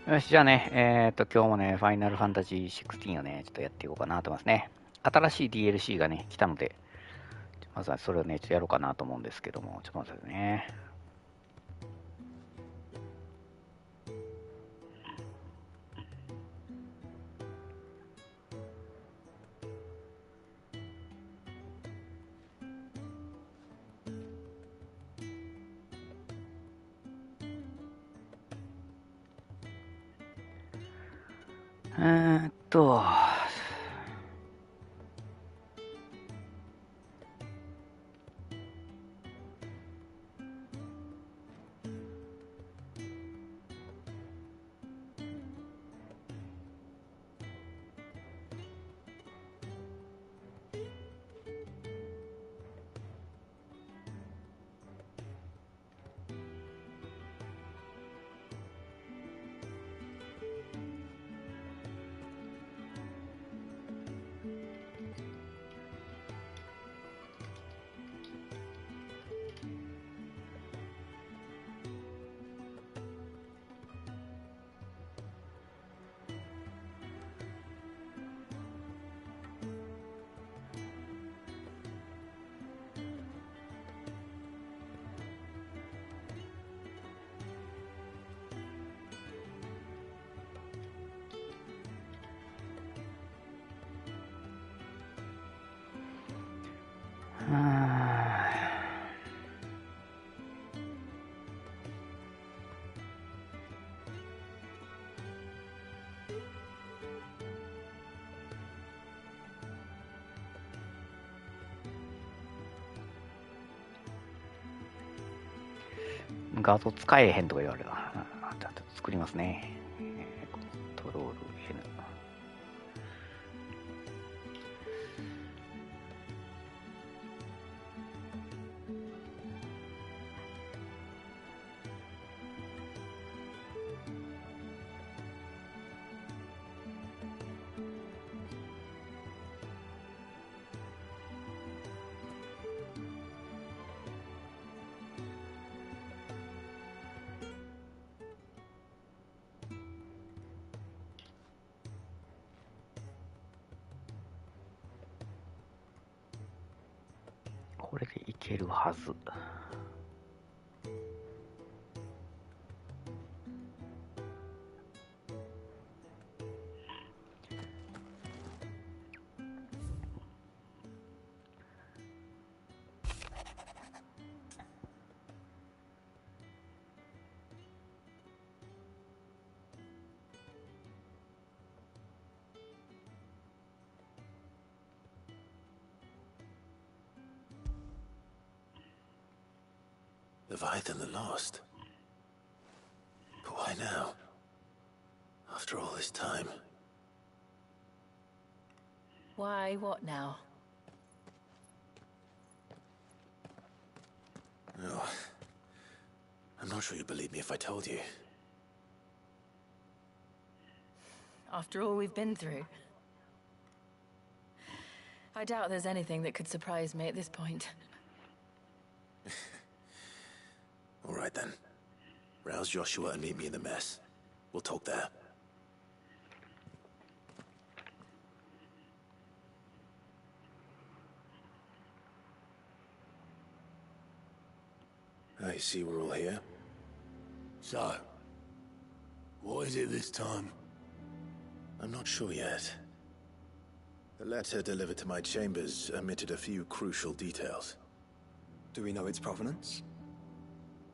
よし、じゃあね、今日もね、ファイナルファンタジー16をね、ちょっとやっていこうかなと思いますね。新しい DLC がね、来たので、まずはそれをね、ちょっとやろうかなと思うんですけども、ちょっと待ってくださいね。えーっと、うーん画像使えへんとか言われた。ちょっと作りますね。コントロール N。これでいけるはず。Leviathan the Lost. But why now? After all this time. Why, what now? No. I'm not sure you'd believe me if I told you. After all we've been through. I doubt there's anything that could surprise me at this point. All right then. Rouse Joshua and meet me in the mess. We'll talk there. I see we're all here. So, what is it this time? I'm not sure yet. The letter delivered to my chambers omitted a few crucial details. Do we know its provenance?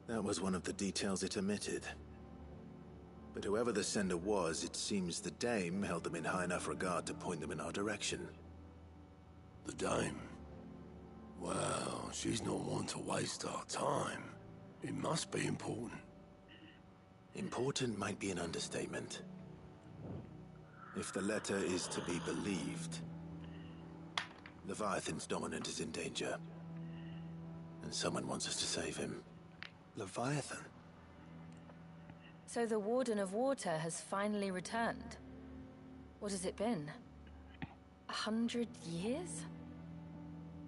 That was one of the details it omitted. But whoever the sender was, it seems the Dame held them in high enough regard to point them in our direction. The Dame? Well, she's not one to waste our time. It must be important. Important might be an understatement. If the letter is to be believed, Leviathan's dominant is in danger. And someone wants us to save him. Leviathan? So the Warden of Water has finally returned. What has it been? 100 years?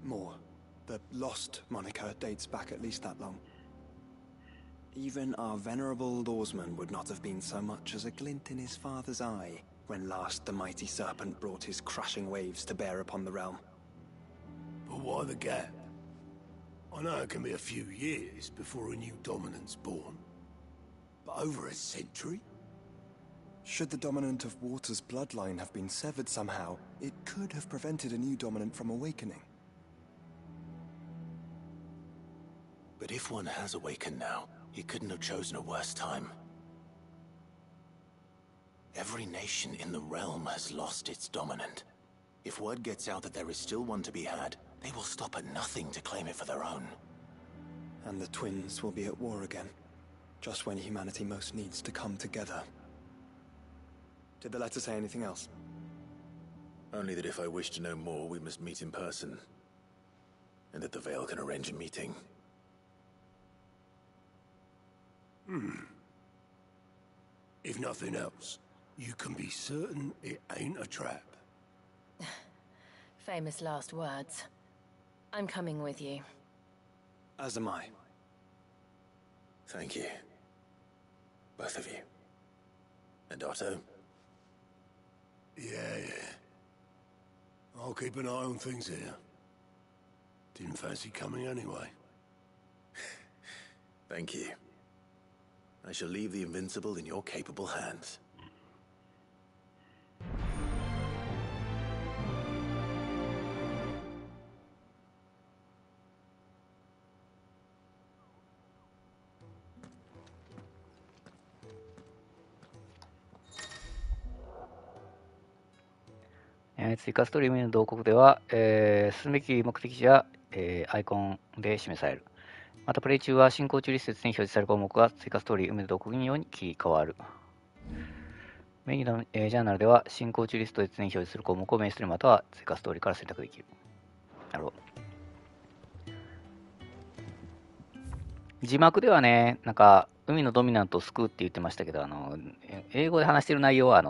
More. The Lost moniker dates back at least that long. Even our venerable lawsman would not have been so much as a glint in his father's eye when last the mighty serpent brought his crushing waves to bear upon the realm. But why the gap? I know it can be a few years before a new dominant's born. But over a century? Should the dominant of Water's bloodline have been severed somehow, it could have prevented a new dominant from awakening. But if one has awakened now, he couldn't have chosen a worse time. Every nation in the realm has lost its dominant. If word gets out that there is still one to be had, they will stop at nothing to claim it for their own. And the twins will be at war again, just when humanity most needs to come together. Did the letter say anything else? Only that if I wish to know more, we must meet in person. And that the Veil can arrange a meeting. If nothing else, you can be certain it ain't a trap. Famous last words. I'm coming with you. As am I. Thank you. Both of you. And Otto? Yeah. I'll keep an eye on things here. Didn't fancy coming anyway. Thank you. I shall leave the Invincible in your capable hands.追加ストリームの同国では、進むべき目的地や、アイコンで示される。またプレイ中は進行中リストに表示される項目が追加ストーリー海の同国にように切り替わる。メニューの、ジャーナルでは進行中リストで常に表示する項目をメインストリームまたは追加ストーリーから選択できる。なるほど。字幕ではね、なんか海のドミナントを救うって言ってましたけど、英語で話してる内容は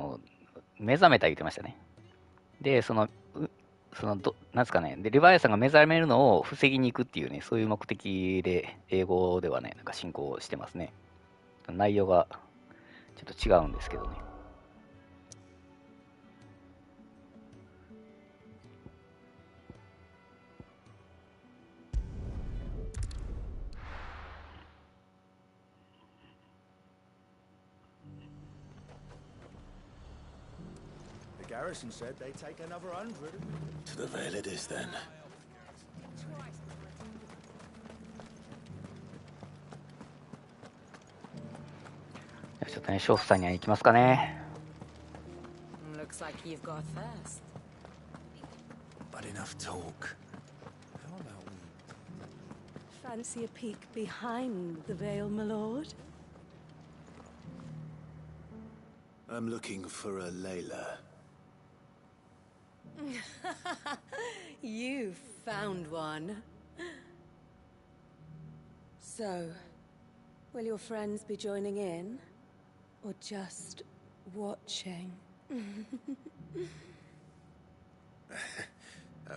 目覚めた言ってましたね。で、なんですかね、で、レバイアさんが目覚めるのを防ぎに行くっていうね、そういう目的で、英語ではね、なんか進行してますね。内容がちょっと違うんですけどね。Garrison said they'd take another 100. To the Veil it is then. ちょっとね、娼婦さんには行きますかね。Looks like you've got thirst. But enough talk. How about we... Fancy a peek behind the veil, my lord? I'm looking for a Layla. You found one. So, will your friends be joining in? Or just watching?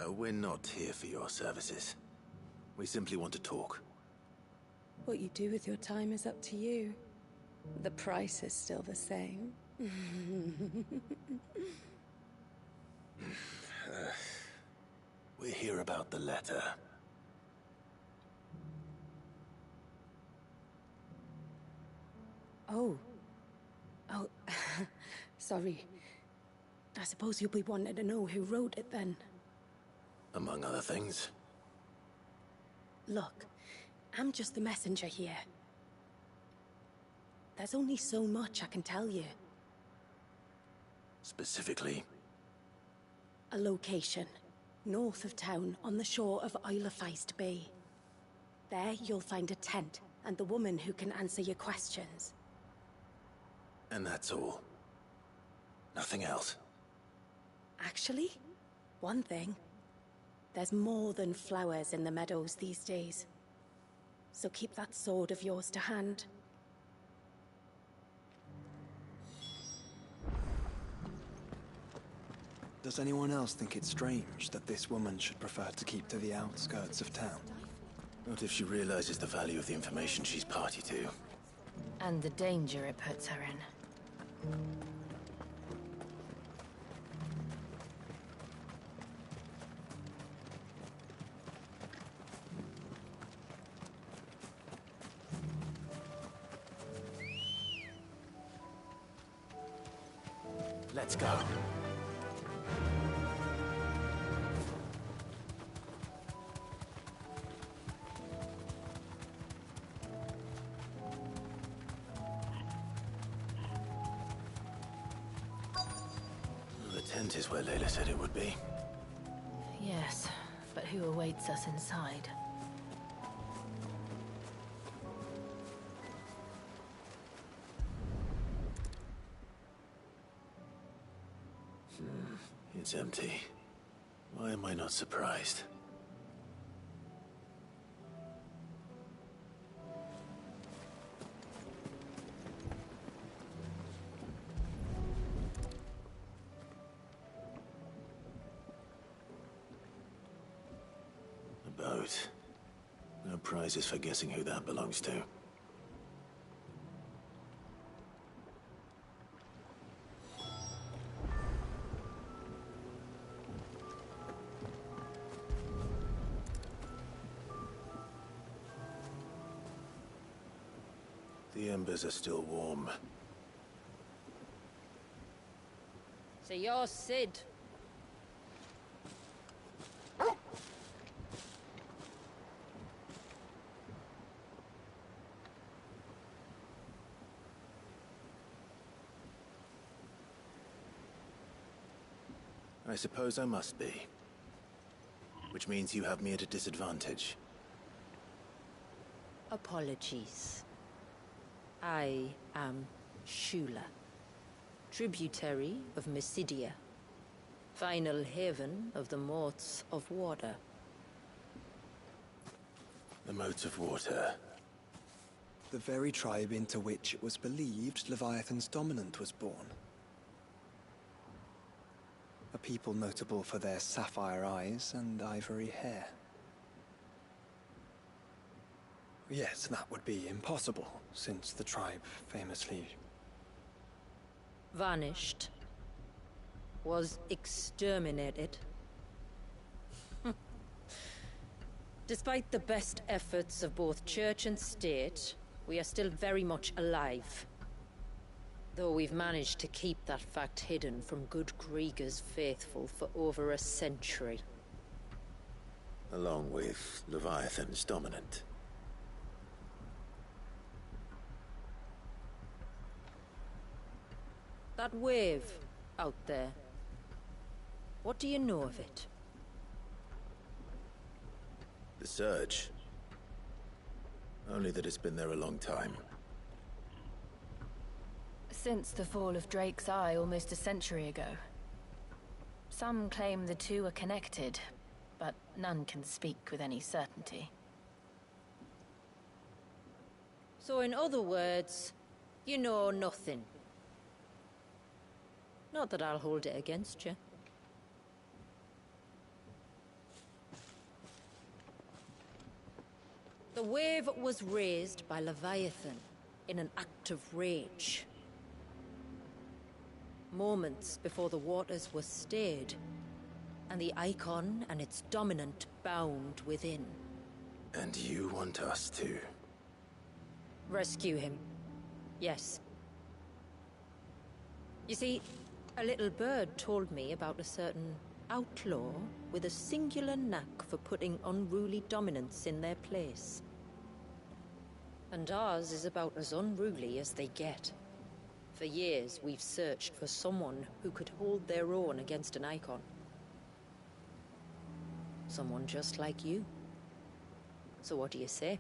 We're not here for your services. We simply want to talk. What you do with your time is up to you. The price is still the same. We're here about the letter. Oh, sorry. I suppose you'll be wanting to know who wrote it then. Among other things. Look, I'm just the messenger here. There's only so much I can tell you. Specifically? A location, north of town, on the shore of Isle of Feist Bay. There you'll find a tent, and the woman who can answer your questions. And that's all? Nothing else? Actually, one thing. There's more than flowers in the meadows these days. So keep that sword of yours to hand. Does anyone else think it strange that this woman should prefer to keep to the outskirts of town? Not if she realizes the value of the information she's party to. And the danger it puts her in. Let's go. The tent is where Layla said it would be. Yes, but who awaits us inside? It's empty. Why am I not surprised? A boat. No prizes for guessing who that belongs to. The embers are still warm. So you're Sid. I suppose I must be. Which means you have me at a disadvantage. Apologies. I am Shula, tributary of Mysidia, final haven of the Moats of Water. The Moats of Water. The very tribe into which it was believed Leviathan's dominant was born. A people notable for their sapphire eyes and ivory hair. Yes, that would be impossible, since the tribe famously... Vanished. Was exterminated. Despite the best efforts of both church and state, we are still very much alive. Though we've managed to keep that fact hidden from good Krieger's faithful for over a century. Along with Leviathan's dominant. That wave out there. What do you know of it? The Surge. Only that it's been there a long time. Since the fall of Drake's Eye almost a century ago. Some claim the two are connected, but none can speak with any certainty. So in other words, you know nothing. Not that I'll hold it against you. The wave was raised by Leviathan in an act of rage. Moments before the waters were stayed, and the icon and its dominant bound within. And you want us to? Rescue him. Yes. You see, a little bird told me about a certain outlaw with a singular knack for putting unruly dominants in their place. And ours is about as unruly as they get. For years, we've searched for someone who could hold their own against an icon. Someone just like you. So what do you say?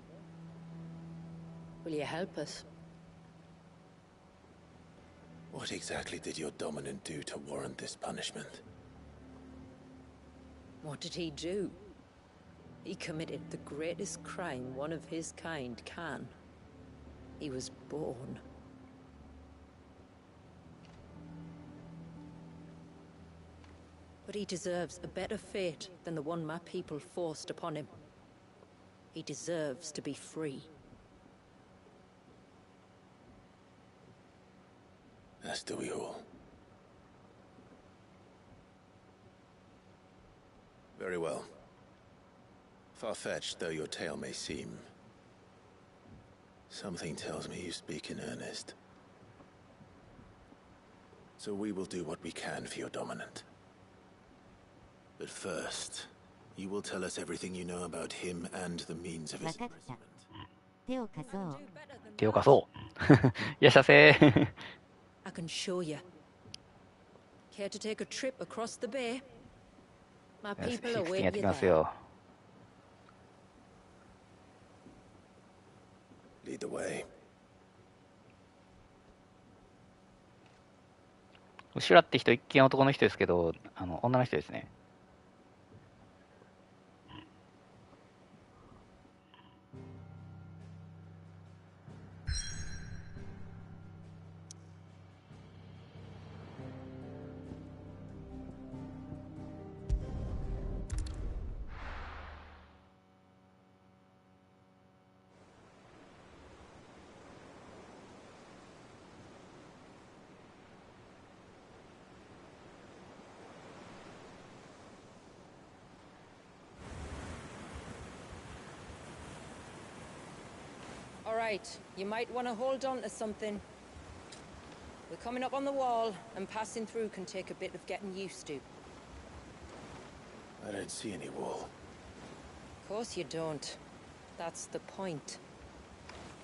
Will you help us? What exactly did your dominant do to warrant this punishment? What did he do? He committed the greatest crime one of his kind can. He was born. But he deserves a better fate than the one my people forced upon him. He deserves to be free. As do we all. Very well. Far-fetched though your tale may seem, something tells me you speak in earnest. So we will do what we can for your dominant. But first, you will tell us everything you know about him and the means of his imprisonment. 手を貸そう。手を貸そういらっしゃいませ I can show you. Care to take a trip across the bay? My よし people シッ are クスにやって waiting き you ます there. よ Lead the way. 後ろって人一見男の人ですけど女の人ですね All right, you might want to hold on to something. We're coming up on the wall, and passing through can take a bit of getting used to. I don't see any wall. Of course you don't. That's the point.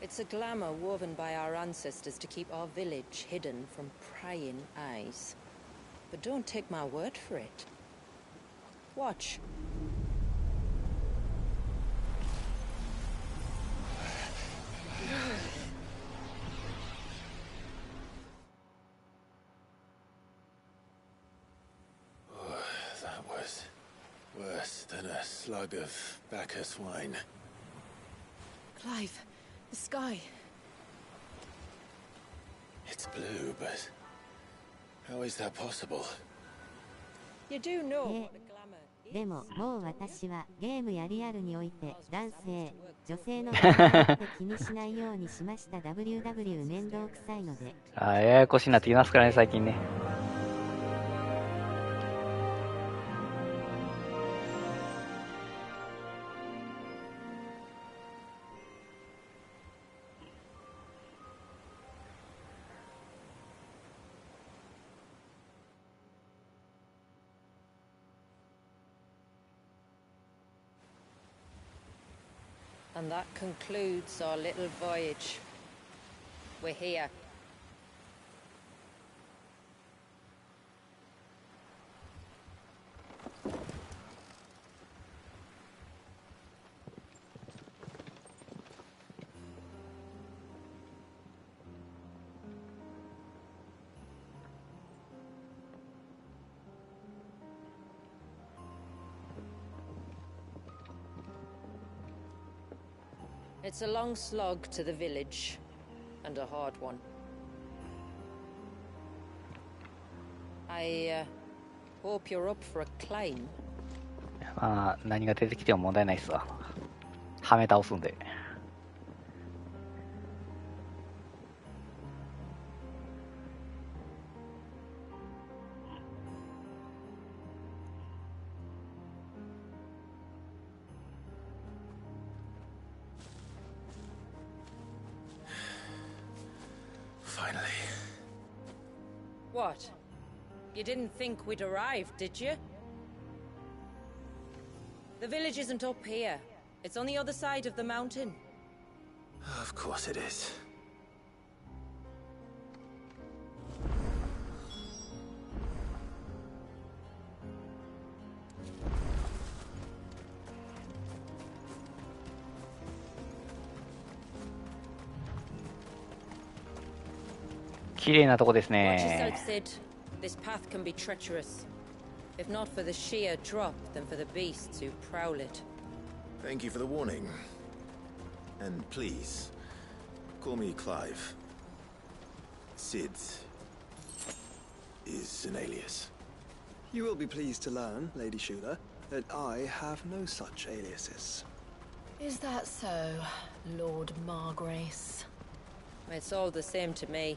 It's a glamour woven by our ancestors to keep our village hidden from prying eyes. But don't take my word for it. Watch. That was worse than a slug of Bacchus wine. Clive, the sky. It's blue, but how is that possible? You do know Eh. what a glamour is. でももう私はゲームやリアルにおいて男性、女性の顔って気にしないようにしました。WW 面倒くさいので。ややこしいなって言いますからね最近ね And that concludes our little voyage. We're here. It's a long slog to the village, and a hard one. I hope you're up for a climb. まあ何が出てきても問題ないっすわはめ倒すんで Finally. What? You didn't think we'd arrived, did you? The village isn't up here. It's on the other side of the mountain. Of course it is. .綺麗なとこです Watch ね yourself, Sid. This path can be treacherous. If not for the sheer drop, then for the beasts who prowl it. Thank you for the warning. And please, call me Clive. Sid is an alias. You will be pleased to learn, Lady Schuler, that I have no such aliases. Is that so, Lord Margrace? It's all the same to me.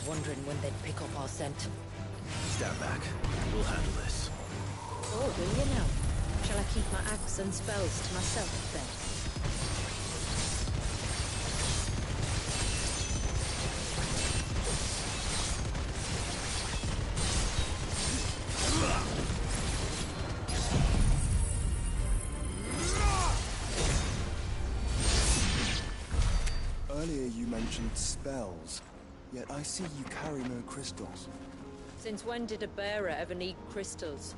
wondering when they'd pick up our scent. Stand back. We'll handle this. Oh, will you now? Shall I keep my axe and spells to myself then? Earlier you mentioned spells, yet I see you carry no crystals. Since when did a bearer ever need crystals?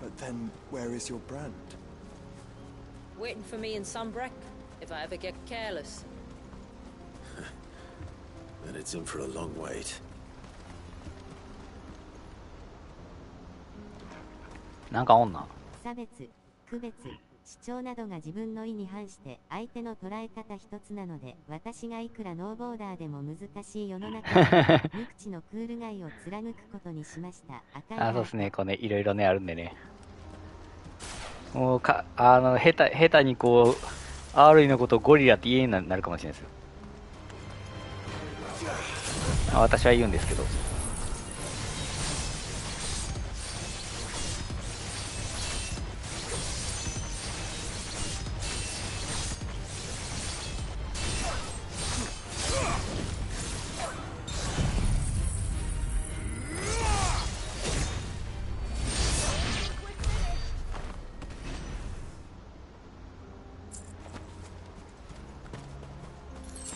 But then, where is your brand? Waiting for me in Sunbreck, if I ever get careless. Then it's in for a long wait. なんかおんな。差別、区別、主張などが自分の意に反して相手の捉え方一つなので、私がいくらノーボーダーでも難しい世の中で無口のクール街を貫くことにしました。あ、そうですね。こうね、いろいろね、あるんでね。もうか、下手にこう、RE のことをゴリラって言えんようになるかもしれないですよ。私は言うんですけど。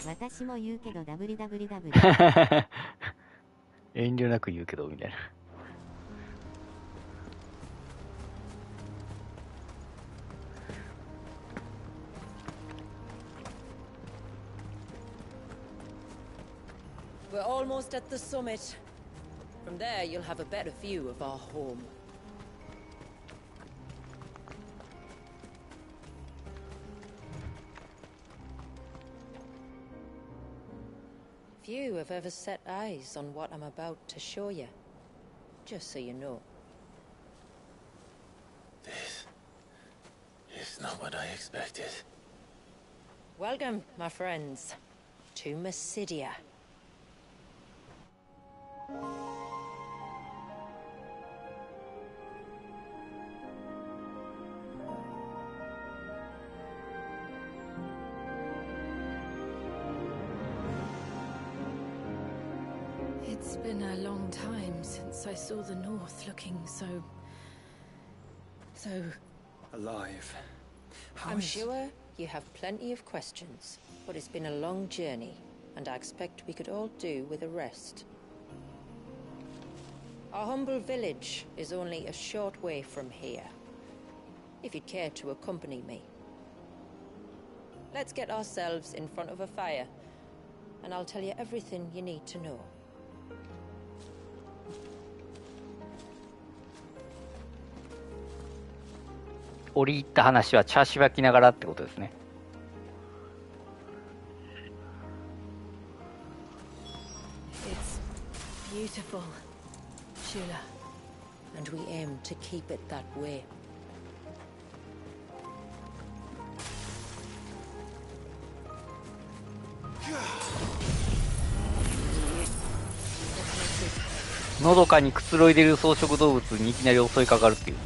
私も言うけど www 遠慮なく言うけどみたいな。We're almost at the summit. From there, you'll have a better view of our home. Few have ever set eyes on what I'm about to show you. Just so you know. This is not what I expected. Welcome, my friends, to Mysidia. It's been a long time since I saw the North looking so Alive. I'm sure you have plenty of questions, but it's been a long journey, and I expect we could all do with a rest. Our humble village is only a short way from here, if you'd care to accompany me. Let's get ourselves in front of a fire, and I'll tell you everything you need to know. 折り入った話は茶しばきながらってことですね。It's beautiful, Shula. And we aim to keep it that way.「のどかにくつろいでいる草食動物にいきなり襲いかかる」っていう。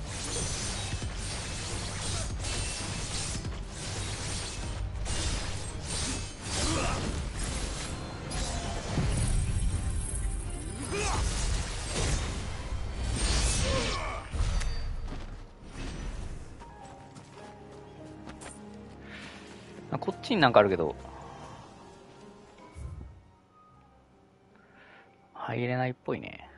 こっちになんかあるけど入れないっぽいね。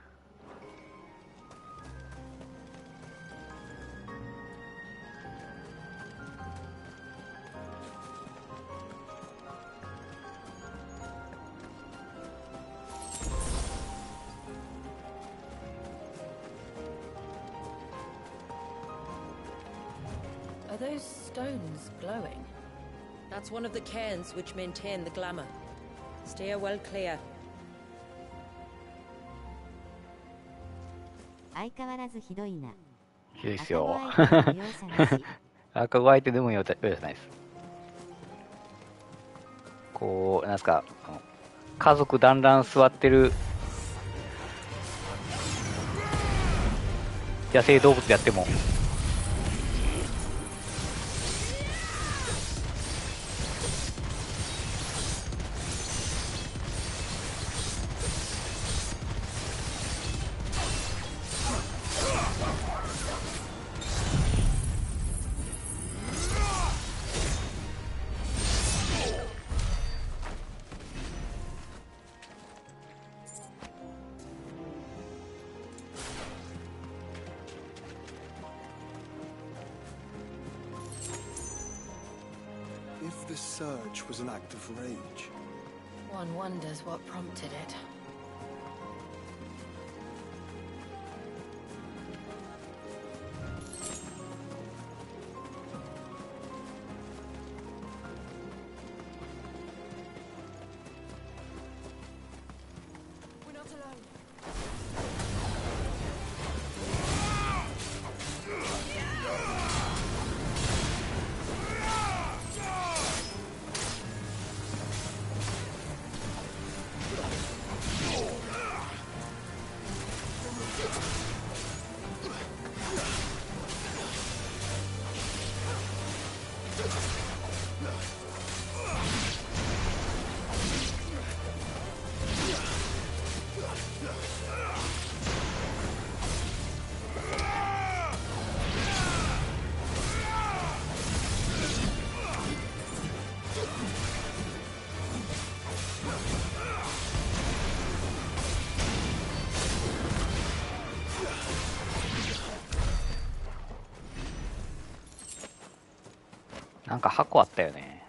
Are those stones glowing? That's one of the cairns which maintain the glamour. Steer well clear. 相変わらずひどいな。ひどいっすよ。赤子相手でも容赦なし。赤子相手でも容赦ないです。こうなんすか、家族団らん座ってる野生動物やってもIf the surge was an act of rage, One wonders what prompted it. We're not alone.なんか箱あったよね。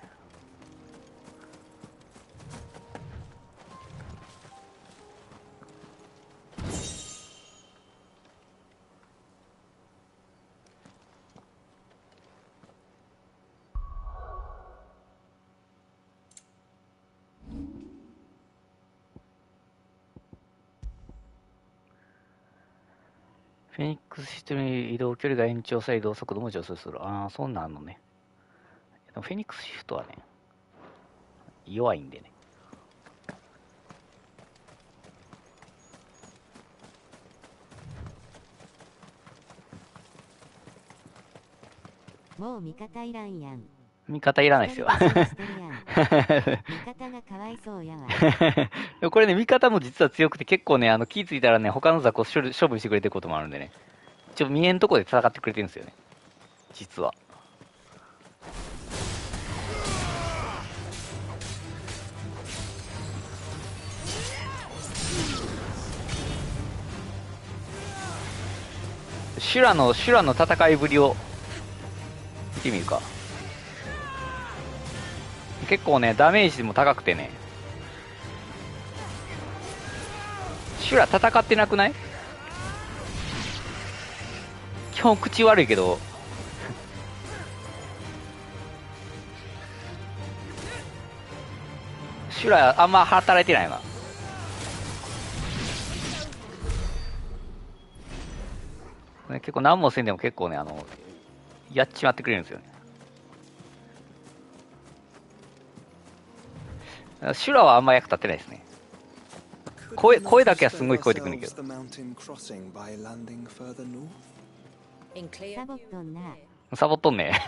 フェニックスシステムに移動距離が延長され移動速度も上昇する。ああ、そんなんあんのね。でもフェニックスシフトはね、弱いんでね。もう味方いらんやん。味方いらないですよ。味方がかわいそうやわ。これね、味方も実は強くて結構ね、気ぃついたらね、他の雑魚を処分してくれてることもあるんでね。ちょっと見えんとこで戦ってくれてるんですよね。実は。修羅の戦いぶりを見てみるか。結構ね、ダメージも高くてね。修羅戦ってなくない？基本口悪いけど。修羅あんま働いてないな。結構何もせんでも結構ね、やっちまってくれるんですよね。修羅はあんま役立ってないですね。声だけはすごい聞こえてくるんだけど。サボっとんな。サボっとんね。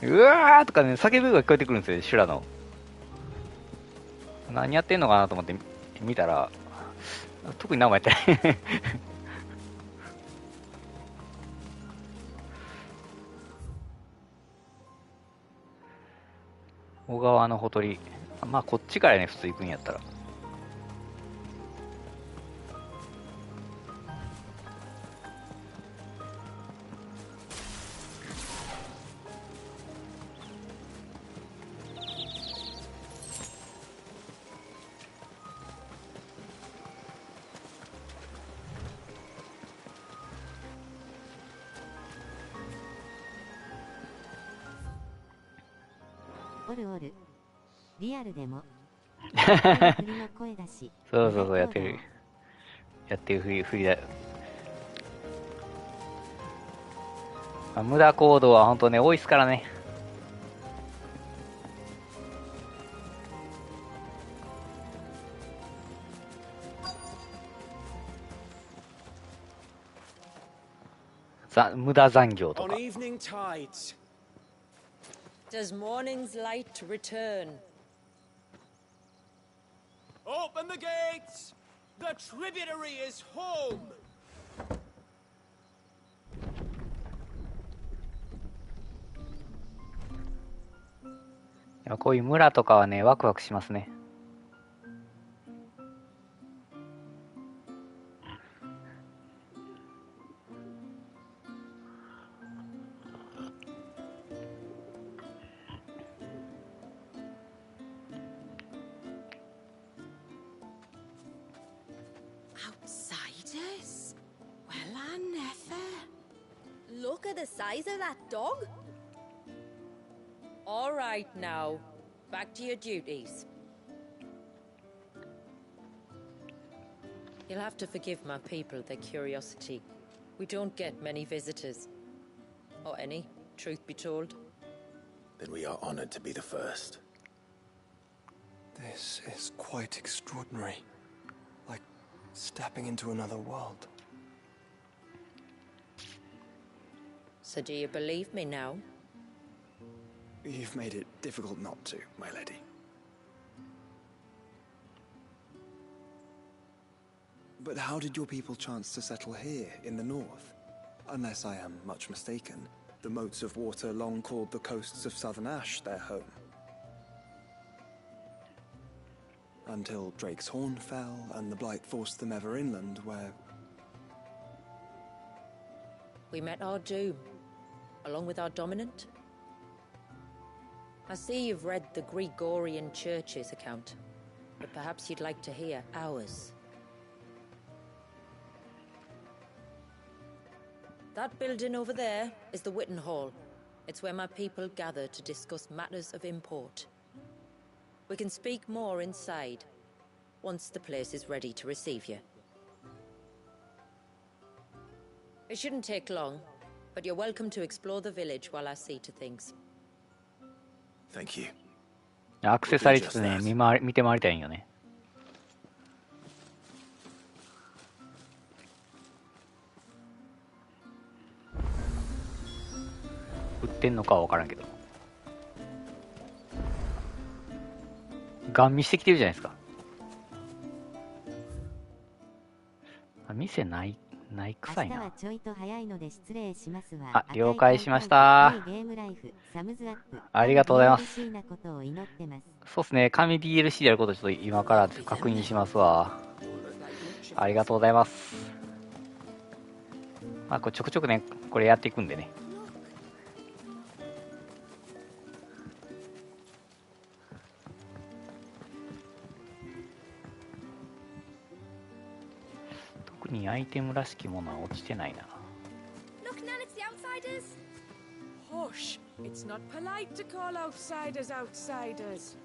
うわーとかね、叫ぶが聞こえてくるんですよ、修羅の。何やってんのかなと思って見たら、特に何もやってない。小川のほとり。まあ、こっちからね、普通行くんやったら。おるおる。リアルでも。の声だしそうそうそう、やってるふりだよ。無駄行動は本当ね、多いっすからね。無駄残業と On か。 evening tides. Does morning's light return? Open the gates! The tributary is home! やっぱこういう村とかはね、ワクワクしますね。Outsiders? Well, I never. Look at the size of that dog. All right now, back to your duties. You'll have to forgive my people their curiosity. We don't get many visitors. Or any, truth be told. Then we are honored to be the first. This is quite extraordinary. Like stepping into another world. So do you believe me now? You've made it difficult not to, my lady. But how did your people chance to settle here, in the north? Unless I am much mistaken, the moats of water long called the coasts of southern Ash their home. Until Drake's Horn fell, and the Blight forced them ever inland, where... We met our doom, along with our dominant. I see you've read the Gregorian Church's account, but perhaps you'd like to hear ours. That building over there is the Witten Hall. It's where my people gather to discuss matters of import. We can speak more inside, once the place is ready to receive you. It shouldn't take long, but you're welcome to explore the village while I see to things. Thank you. アクセサリーちょっとね、見て回りたいんよね。売ってんのかは分からんけど。ガン見してきてるじゃないですか。あ、店ない臭いな。あ、了解しました。ありがとうございます。そうですね、紙 DLC でやることをちょっと今から確認しますわ。ありがとうございます。まあ、これちょくちょくね、これやっていくんでね。特にアイテムらしきものは落ちてないな。Look, Nan, it's the outsiders. Hush! It's not polite to call outsiders outsiders.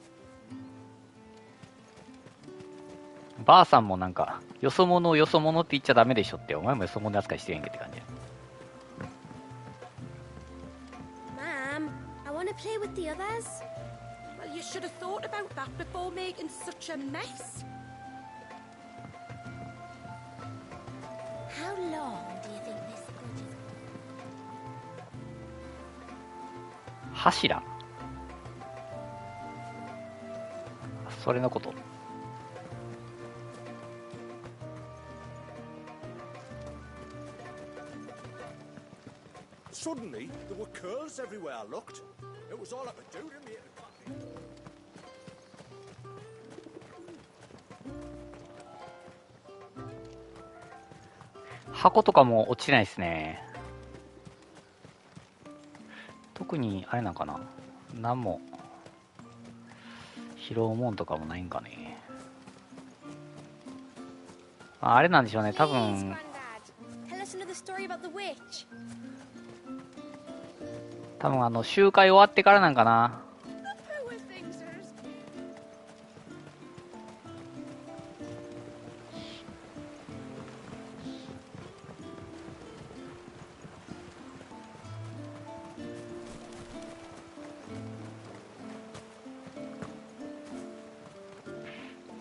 ばあさんもなんか、よそ者をよそ者って言っちゃダメでしょって、お前もよそ者扱いしてんけって感じ。Ma'am, I want to play with the others. Well, you should have thought about that before making such a mess. How long do you think this bridge is? 柱。それのこと。Suddenly, there were curls everywhere I looked. It was all I could do, didn't it? 箱とかも落ちてないですね。特にあれなんかな、何も拾うもんとかもないんかね。あれなんでしょうね、多分集会終わってからなんかな。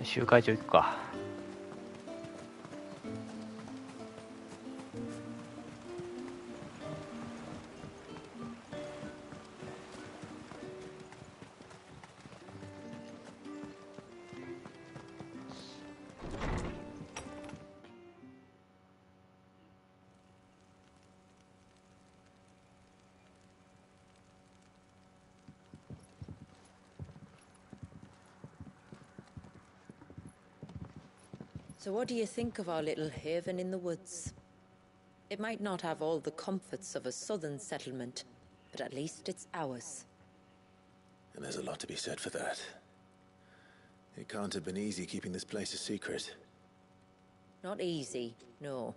集会場行くか。So what do you think of our little haven in the woods? It might not have all the comforts of a southern settlement, but at least it's ours. And there's a lot to be said for that. It can't have been easy keeping this place a secret. Not easy, no.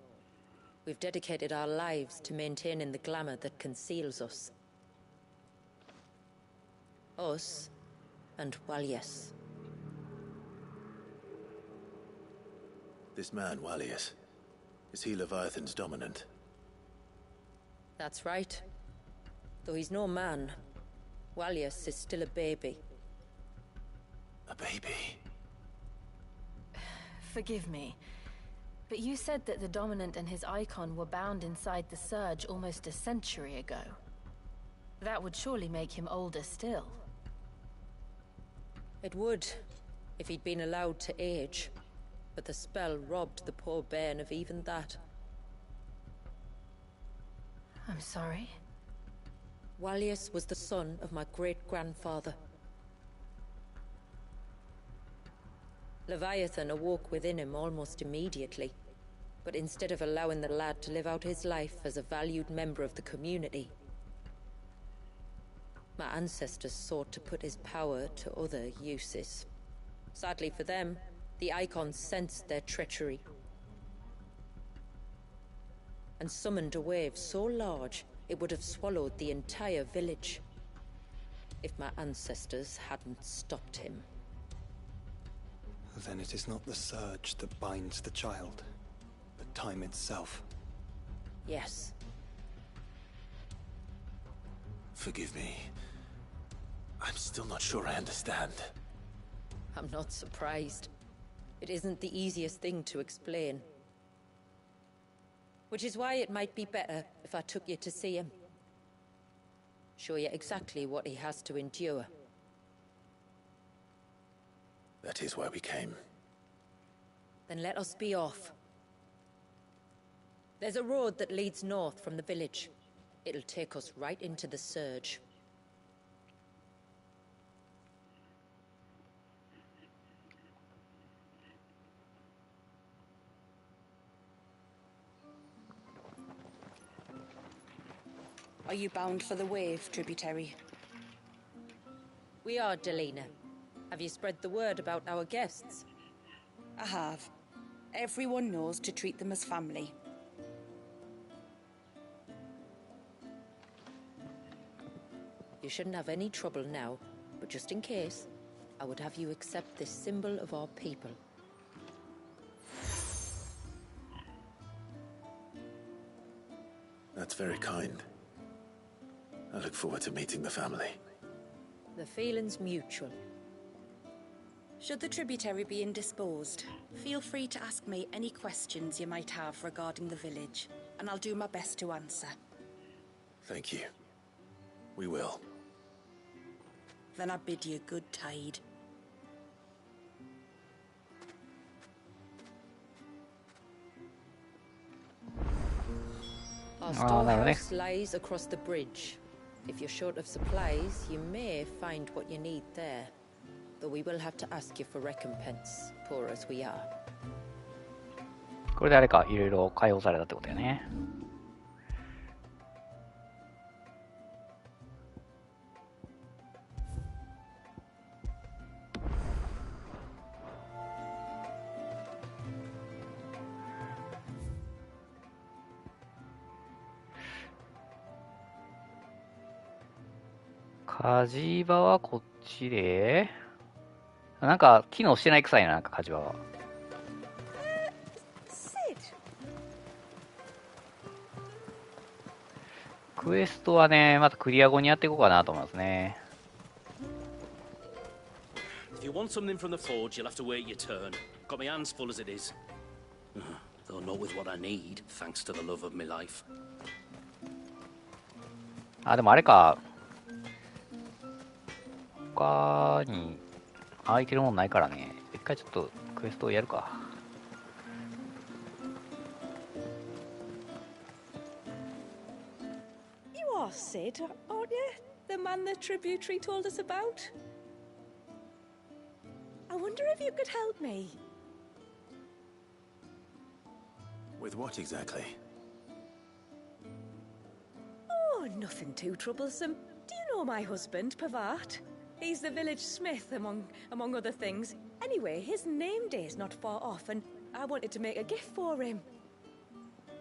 We've dedicated our lives to maintaining the glamour that conceals us. Us, and Walius. This man, Walius, is he Leviathan's dominant? That's right. Though he's no man, Walius is still a baby. A baby? Forgive me, but you said that the Dominant and his icon were bound inside the Surge almost a century ago. That would surely make him older still. It would, if he'd been allowed to age. But the spell robbed the poor bairn of even that. I'm sorry? Walius was the son of my great-grandfather. Leviathan awoke within him almost immediately, but instead of allowing the lad to live out his life as a valued member of the community, my ancestors sought to put his power to other uses. Sadly for them, the icons sensed their treachery and summoned a wave so large it would have swallowed the entire village if my ancestors hadn't stopped him. Then it is not the Surge that binds the child, but time itself. Yes. Forgive me. I'm still not sure I understand. I'm not surprised. It isn't the easiest thing to explain. Which is why it might be better if I took you to see him. Show you exactly what he has to endure. That is why we came. Then let us be off. There's a road that leads north from the village. It'll take us right into the Surge. Are you bound for the Wave, tributary? We are, Delina. Have you spread the word about our guests? I have. Everyone knows to treat them as family. You shouldn't have any trouble now, but just in case, I would have you accept this symbol of our people. That's very kind. I look forward to meeting the family. The feeling's mutual. Should the tributary be indisposed, feel free to ask me any questions you might have regarding the village, and I'll do my best to answer. Thank you. We will. Then I bid you good tide. Our storehouse lies across the bridge. If you're short of supplies, you may find what you need there. Though we will have to ask you for recompense, poor as we are. これであれか、いろいろ解放されたってことだよね。火事場はこっちで、なんか機能してない臭いな、なんか火事場は。クエストはね、またクリア後にやっていこうかなと思いますね。If you want something from the forge, you'll have to wait your turn. Got my hands full as it is. Though not with what I need, thanks to the love of my life. あ、でもあれか。他に空いてるもんないからね。一回ちょっとクエストをやるか。You are Sid, aren't you? The man the tributary told us about? I wonder if you could help me. With what exactly? Oh, nothing too troublesome. Do you know my husband, Pavat? He's the village smith, among other things. Anyway, his name day's not far off, and I wanted to make a gift for him.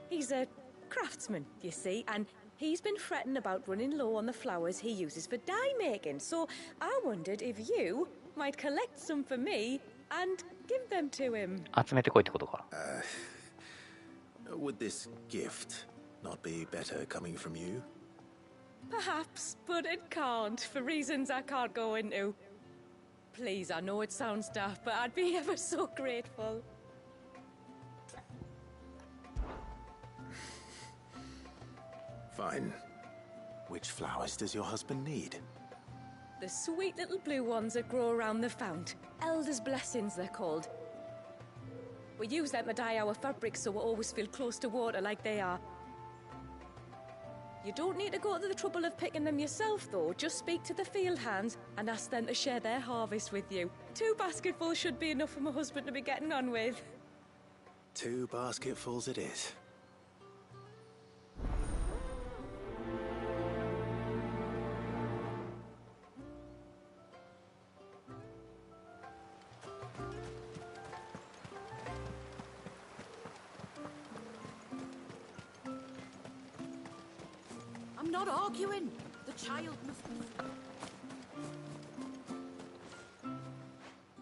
He's a craftsman, you see, and he's been fretting about running low on the flowers he uses for dye making, so I wondered if you might collect some for me and give them to him. 集めてこいってことか。Would this gift not be better coming from you? Perhaps, but it can't, for reasons I can't go into. Please, I know it sounds daft, but I'd be ever so grateful. Fine. Which flowers does your husband need? The sweet little blue ones that grow around the fount. Elder's blessings, they're called. We use them to dye our fabrics so we always feel close to water like they are. You don't need to go to the trouble of picking them yourself, though. Just speak to the field hands and ask them to share their harvest with you. 2 basketfuls should be enough for my husband to be getting on with. 2 basketfuls it is. I'm not arguing. The child must...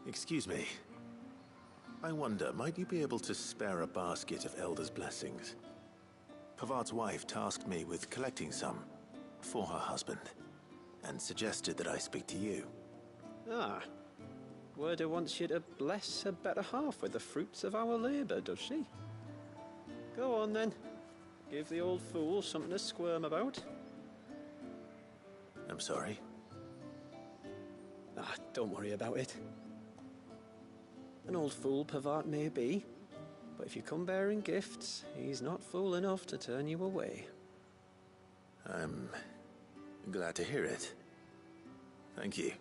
Excuse me. I wonder, might you be able to spare a basket of Elder's blessings? Pavart's wife tasked me with collecting some for her husband, and suggested that I speak to you. Ah. Werda wants you to bless her better half with the fruits of our labour, does she? Go on then. Give the old fool something to squirm about. I'm sorry. Ah, don't worry about it. An old fool Pavart may be, but if you come bearing gifts, he's not fool enough to turn you away. I'm glad to hear it. Thank you.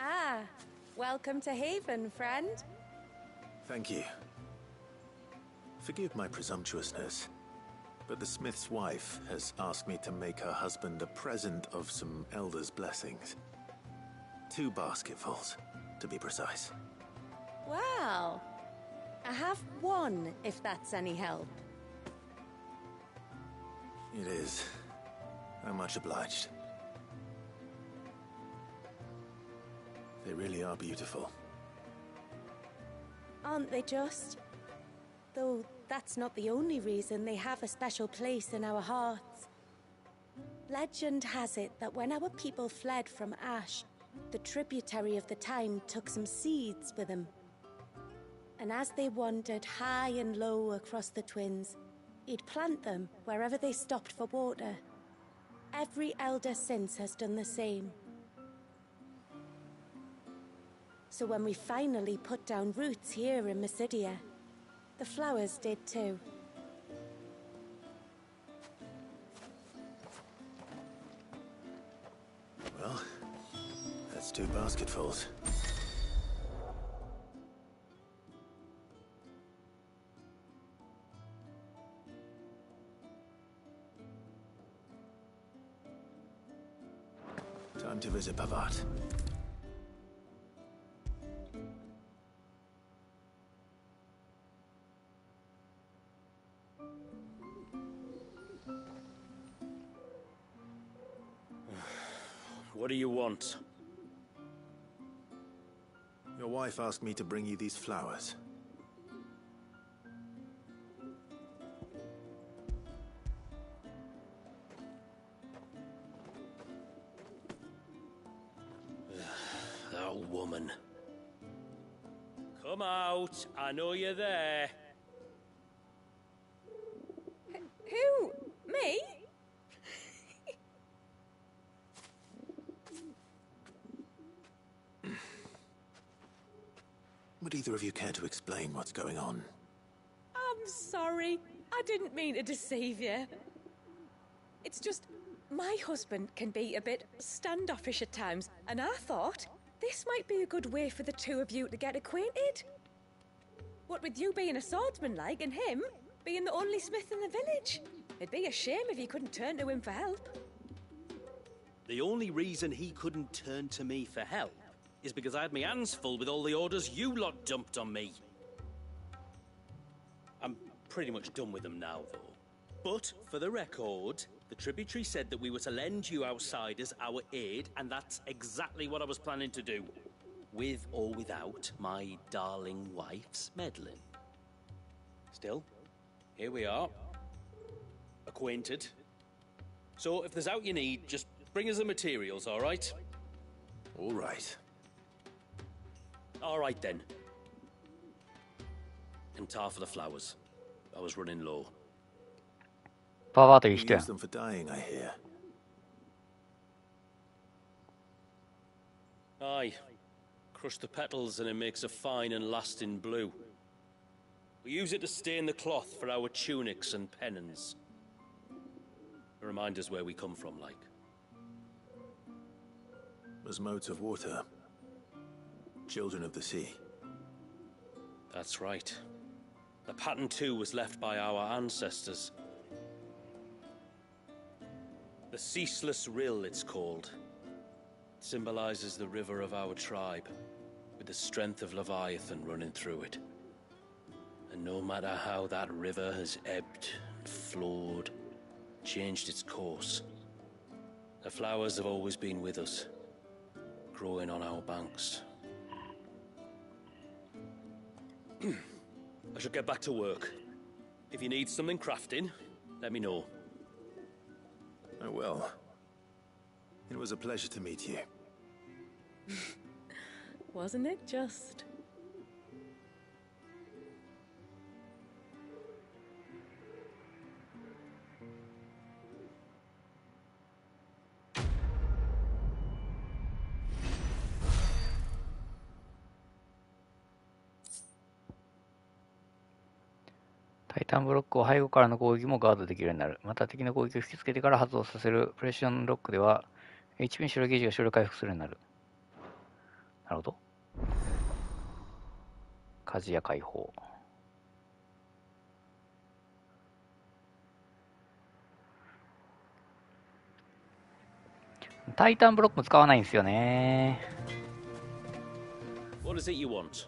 Ah, welcome to Haven, friend. Thank you. Forgive my presumptuousness, but the smith's wife has asked me to make her husband a present of some Elder's blessings. 2 basketfuls, to be precise. Well, I have 1, if that's any help. It is. I'm much obliged. They really are beautiful. Aren't they just? Though that's not the only reason they have a special place in our hearts. Legend has it that when our people fled from Ash, the tributary of the time took some seeds with them. And as they wandered high and low across the Twins, he'd plant them wherever they stopped for water. Every elder since has done the same. So when we finally put down roots here in Mysidia, the flowers did too. Well, that's 2 basketfuls. Time to visit Pavart. What do you want? Your wife asked me to bring you these flowers. That woman. Come out. I know you're there. Who? Me? Would either of you care to explain what's going on? I'm sorry. I didn't mean to deceive you. It's just, my husband can be a bit standoffish at times, and I thought this might be a good way for the two of you to get acquainted. What with you being a swordsman like, and him being the only smith in the village. It'd be a shame if you couldn't turn to him for help. The only reason he couldn't turn to me for help is because I had my hands full with all the orders you lot dumped on me. I'm pretty much done with them now, though. But, for the record, the tributary said that we were to lend you outsiders our aid, and that's exactly what I was planning to do. With or without my darling wife's meddling. Still, here we are. Acquainted. So, if there's out you need, just bring us the materials, all right? All right. All right, then. And tar for the flowers. I was running low. パワーといい You 人や use them for dyeing, I hear. Aye. Crush the petals and it makes a fine and lasting blue. We use it to stain the cloth for our tunics and pennons. To remind us where we come from, like. As modes of water. Children of the sea. That's right. The pattern too was left by our ancestors. The Ceaseless Rill, it's called. It symbolizes the river of our tribe, with the strength of Leviathan running through it. And no matter how that river has ebbed, flowed, changed its course, the flowers have always been with us, growing on our banks. I should get back to work. If you need something crafting, let me know. Oh well. It was a pleasure to meet you. Wasn't it just?タイタンブロックを背後からの攻撃もガードできるようになる。また敵の攻撃を引きつけてから発動させるプレッションロックでは HP の白ゲージが少量回復するようになる。なるほど。火事や解放。タイタンブロックも使わないんですよね。What is it you want?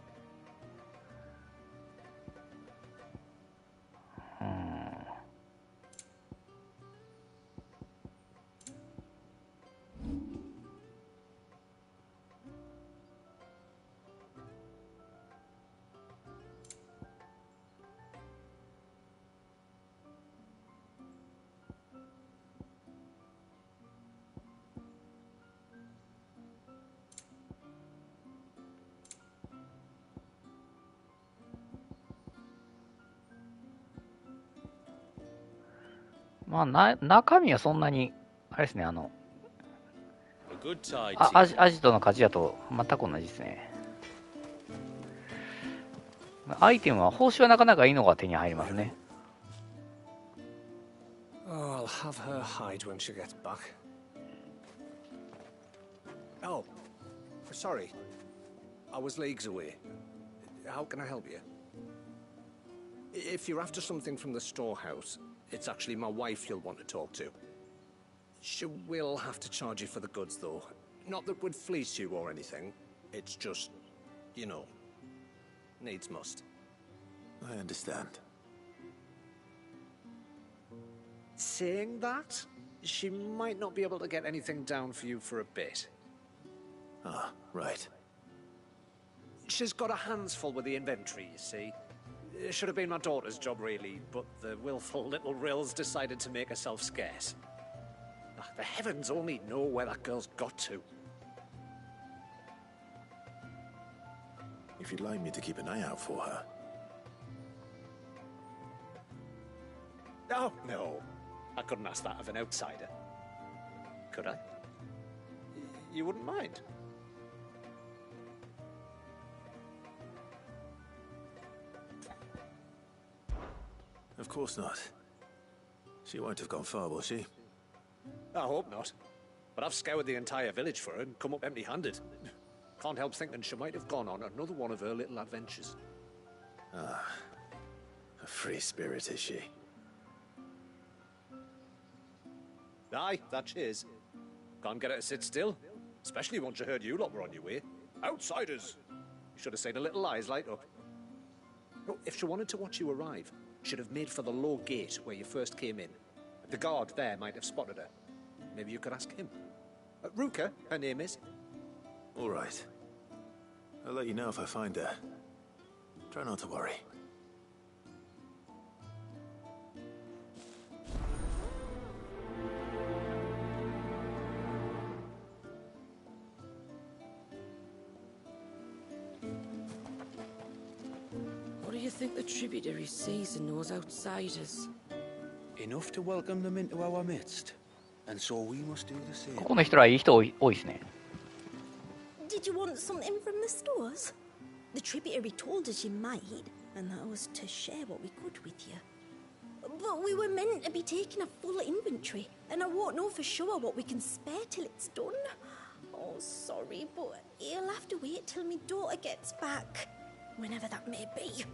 まあ、中身はそんなに、あれですね、A good tide, アジトの鍛冶屋と全く同じですね。アイテムは、報酬はなかなかいいのが手に入りますね。Oh, I'll have her hide when she gets back. Oh, sorry. I was leagues away. How can I help you? If you're after something from the storehouse, it's actually my wife you'll want to talk to. She will have to charge you for the goods, though. Not that we'd fleece you or anything. It's just, you know, needs must. I understand. Saying that, she might not be able to get anything down for you for a bit. Ah, right. She's got her hands full with the inventory, you see. It should have been my daughter's job, really, but the willful little Rills decided to make herself scarce. The heavens only know where that girl's got to. If you'd like me to keep an eye out for her. Oh, no. I couldn't ask that of an outsider. Could I? You wouldn't mind? Of course not. She won't have gone far, will she? I hope not. But I've scoured the entire village for her and come up empty-handed. Can't help thinking she might have gone on another one of her little adventures. Ah, a free spirit is she? Aye, that she is. Can't get her to sit still, especially once you heard you lot were on your way. Outsiders! You should have seen her little eyes light up. Oh, if she wanted to watch you arrive, she'd have made for the low gate where you first came in. The guard there might have spotted her. Maybe you could ask him. Ruka, her name is. All right. I'll let you know if I find her. Try not to worry. What do you think the tributary sees in those outsiders? Enough to welcome them into our midst. And so we must do the same. ここの人らいい人多いですね。Did you want something from the stores? The tributary told us you might, and that was to share what we could with you. But we were meant to be taking a full inventory, and I won't know for sure what we can spare till it's done. Oh, sorry, but you'll have to wait till my daughter gets back, whenever that may be.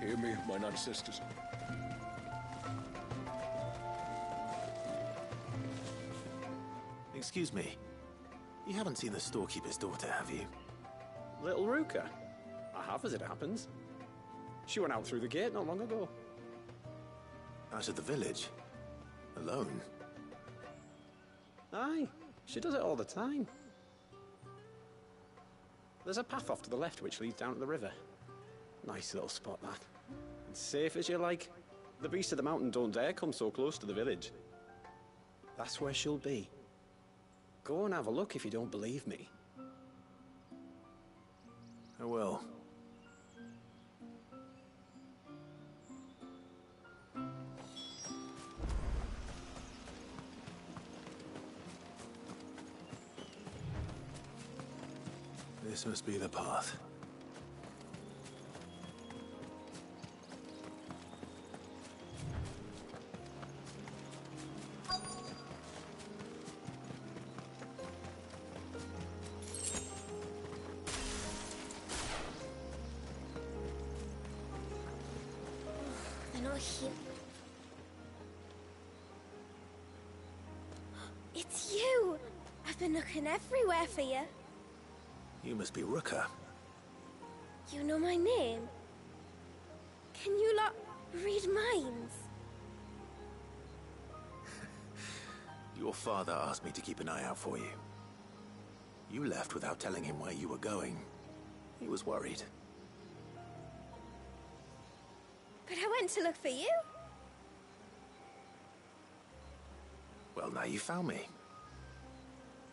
Hear me, mine ancestors. Excuse me. You haven't seen the storekeeper's daughter, have you? Little Ruka? I have, as it happens. She went out through the gate not long ago. Out of the village? Alone? Aye, she does it all the time. There's a path off to the left which leads down to the river. Nice little spot, that. And safe as you like. The beasts of the mountain don't dare come so close to the village. That's where she'll be. Go and have a look if you don't believe me. I will. This must be the path. They're not here. It's you! I've been looking everywhere for you. You must be Ruka. You know my name? Can you lot read minds? Your father asked me to keep an eye out for you. You left without telling him where you were going. He was worried. But I went to look for you. Well, now you found me.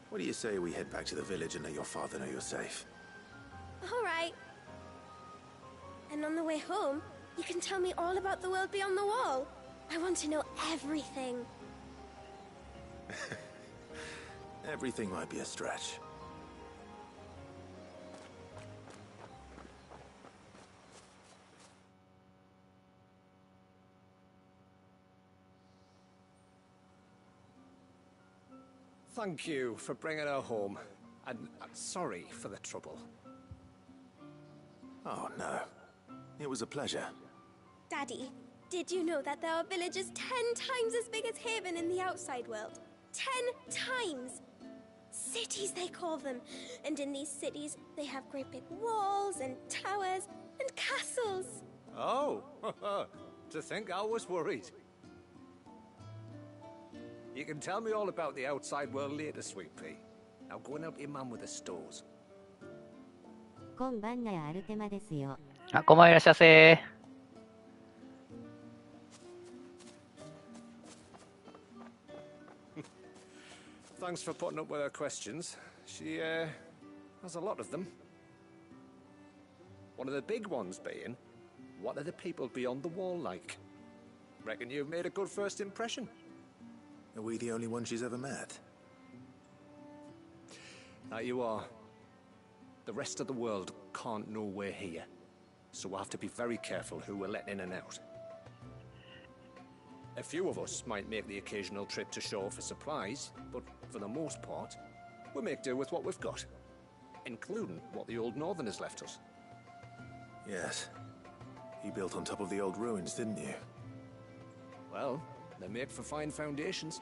What do you say we head back to the village and let your father know you're safe? All right. And on the way home, you can tell me all about the world beyond the wall. I want to know everything. Everything might be a stretch. Thank you for bringing her home. And sorry for the trouble. Oh, no. It was a pleasure. Daddy, did you know that there are villages 10 times as big as Haven in the outside world? 10 times! Cities, they call them. And in these cities, they have great big walls and towers and castles. Oh, to think I was worried. You can tell me all about the outside world later, Sweet Pea. Now go and help your mum with the stores. こんばんなやアルテマですよ。あ、こんばんはいらっしゃいませ。Thanks for putting up with her questions. She, has a lot of them. One of the big ones being, what are the people beyond the wall like? Reckon you've made a good first impression. Are we the only one she's ever met? Right you are. The rest of the world can't know we're here, so we'll have to be very careful who we're letting in and out. A few of us might make the occasional trip to shore for supplies, but for the most part, we make do with what we've got, including what the old Northerners left us. Yes. You built on top of the old ruins, didn't you? Well, they make for fine foundations.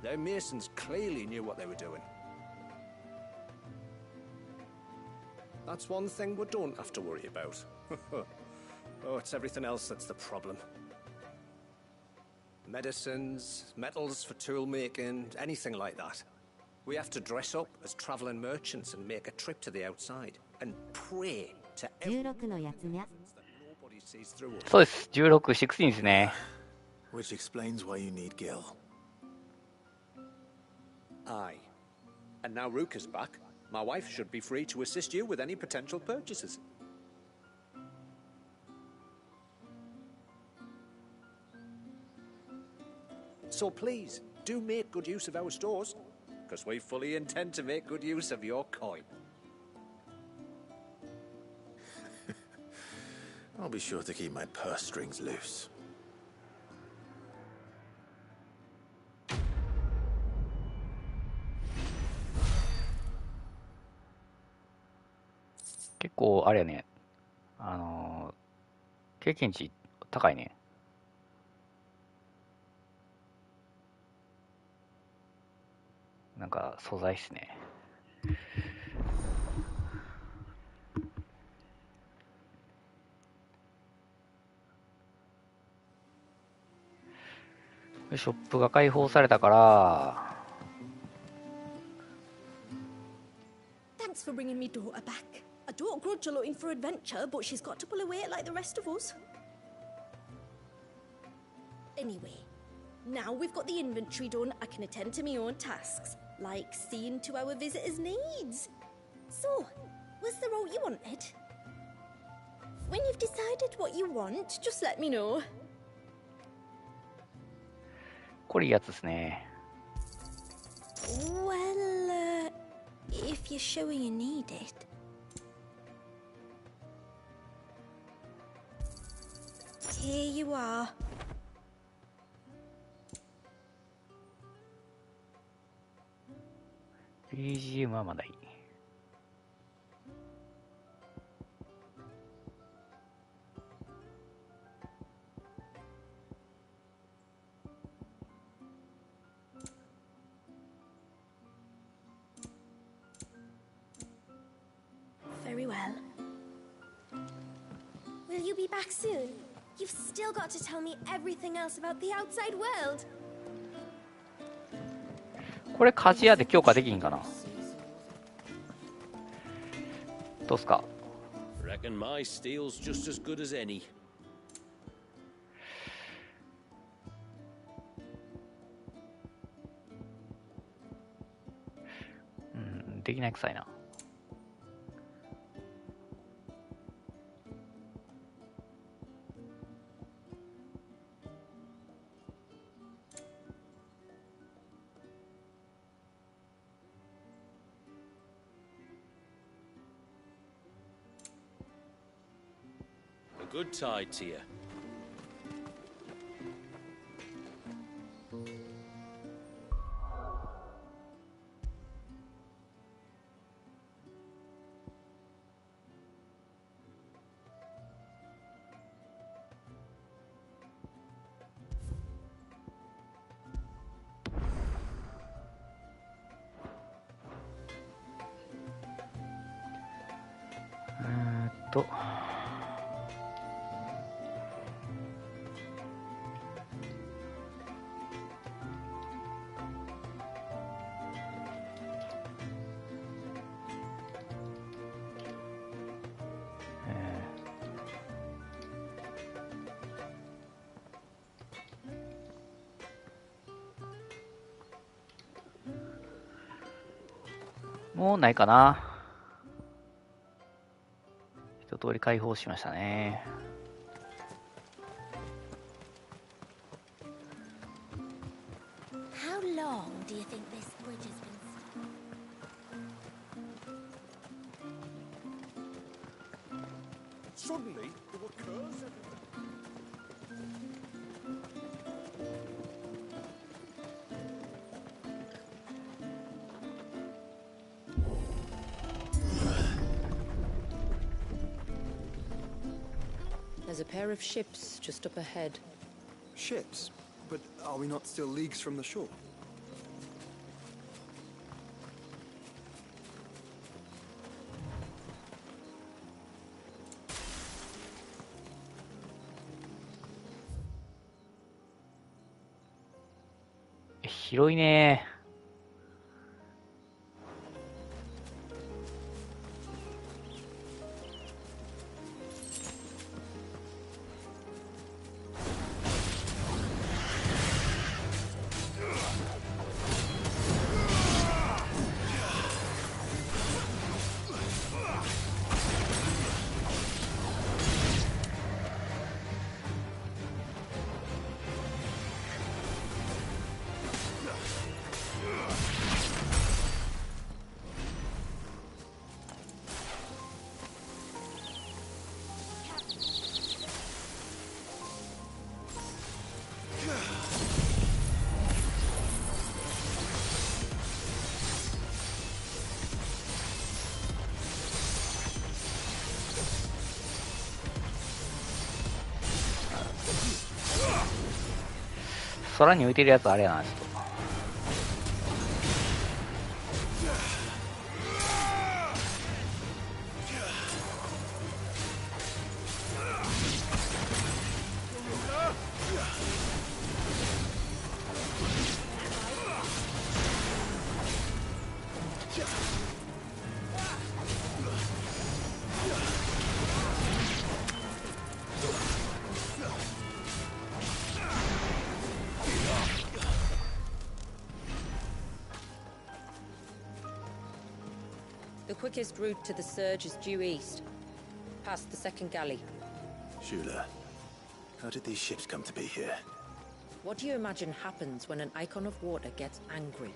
Their masons clearly knew what they were doing. That's one thing we don't have to worry about. Oh, it's everything else that's the problem. Medicines, metals for tool making, anything like that. We have to dress up as traveling merchants and make a trip to the outside and pray to everyone 16のやつにゃ。 that nobody sees through us. そうです。16、16ですね。Which explains why you need Gil. Aye. And now Ruka's back, my wife should be free to assist you with any potential purchases. So please, do make good use of our stores, because we fully intend to make good use of your coin. I'll be sure to keep my purse strings loose.「結構あれやね、経験値高いね。なんか素材っすね。ショップが開放されたから、 Thanks for bringing me daughter back. I don't grudge her looking for adventure, but she's got to pull her weight like the rest of us. Anyway, now we've got the inventory done, I can attend to my own tasks, like seeing to our visitors' needs. So, was the route you wanted? When you've decided what you want, just let me know. これいいやつですね。 Well, if you're sure you need it. Here you are. BGM はまだいい。Very well. Will you be back soon? You've still got to tell me everything else about the outside world. これ鍛冶屋で強化できんかな。どうっすか。 Reckon my steel's just as good as any. できないくさいな。A good tide to you.ーっともうないかな。一通り開放しましたね。How long do you think this bridge has been? Suddenly, there were curves everywhere. There's a pair of ships just up ahead. Ships? But are we not still leagues from the shore?広いね。空に浮いてるやつあれやな、ちょっと。The quickest route to the surge is due east, past the second galley. Shula, how did these ships come to be here? What do you imagine happens when an icon of water gets angry?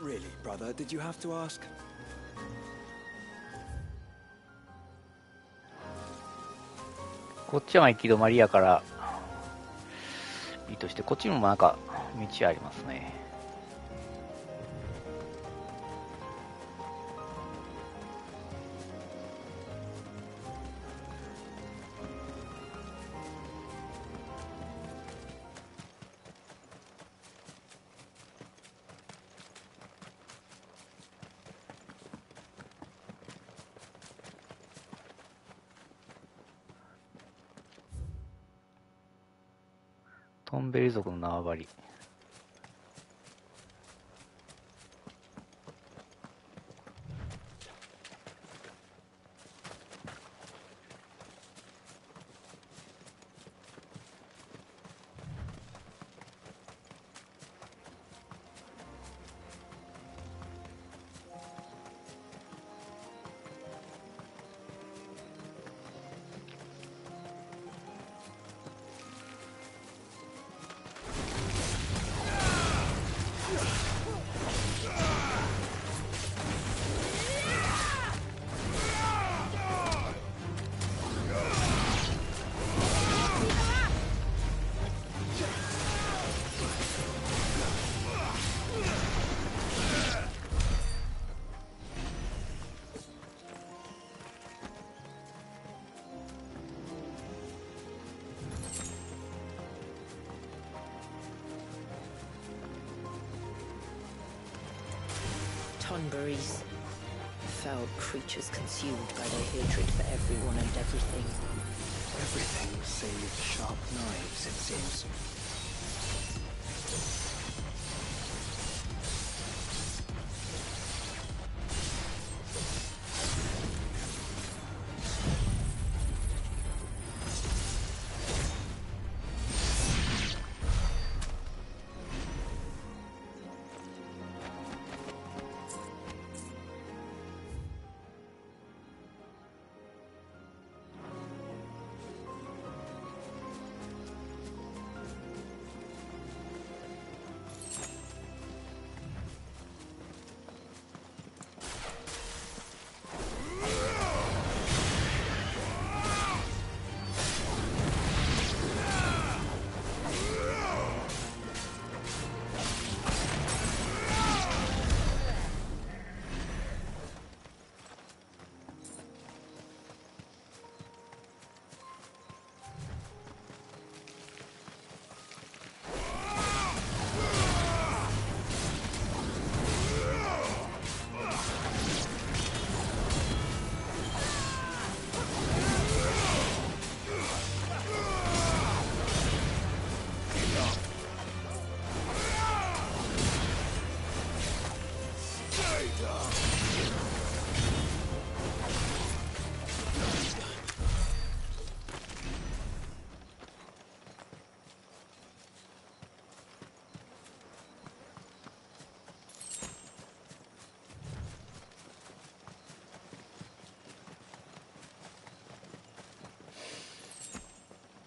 Really, brother, did you have to ask? こっちは行き止まりやからいいとして、こっちにもなんか道ありますね。トンベリ族の縄張り。Tonberries. Foul creatures consumed by their hatred for everyone and everything. Everything save sharp knives, it seems.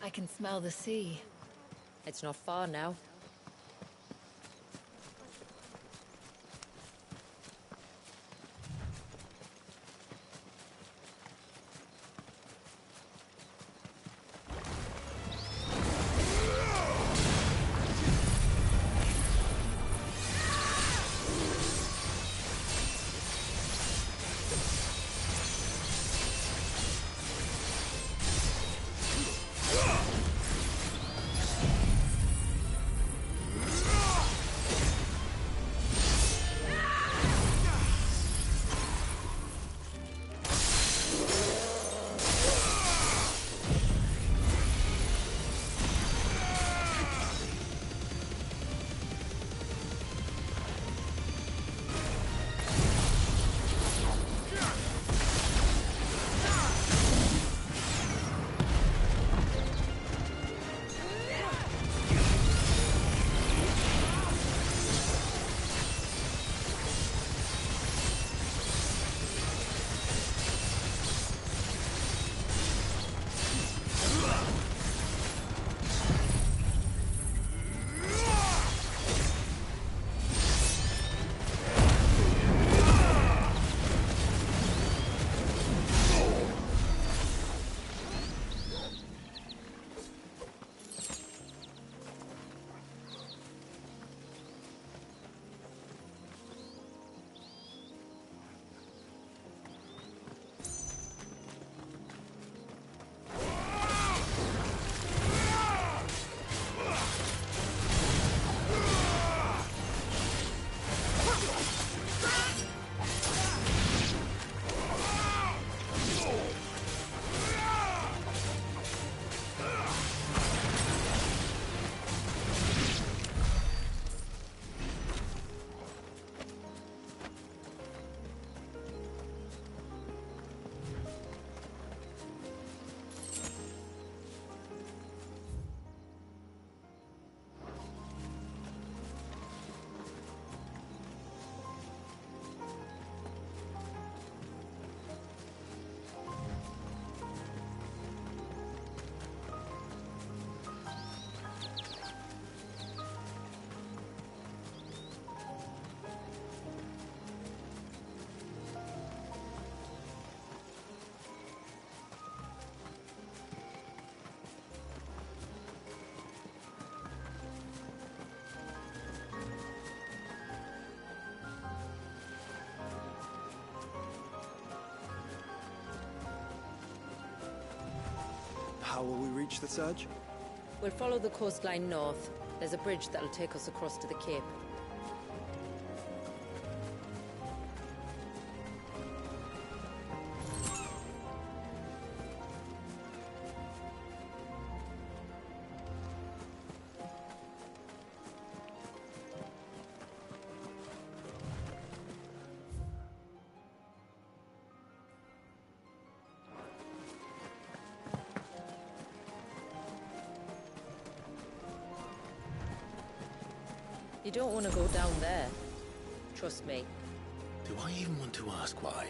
I can smell the sea. It's not far now. How will we reach the surge? We'll follow the coastline north. There's a bridge that'll take us across to the cape. You don't want to go down there. Trust me. Do I even want to ask why?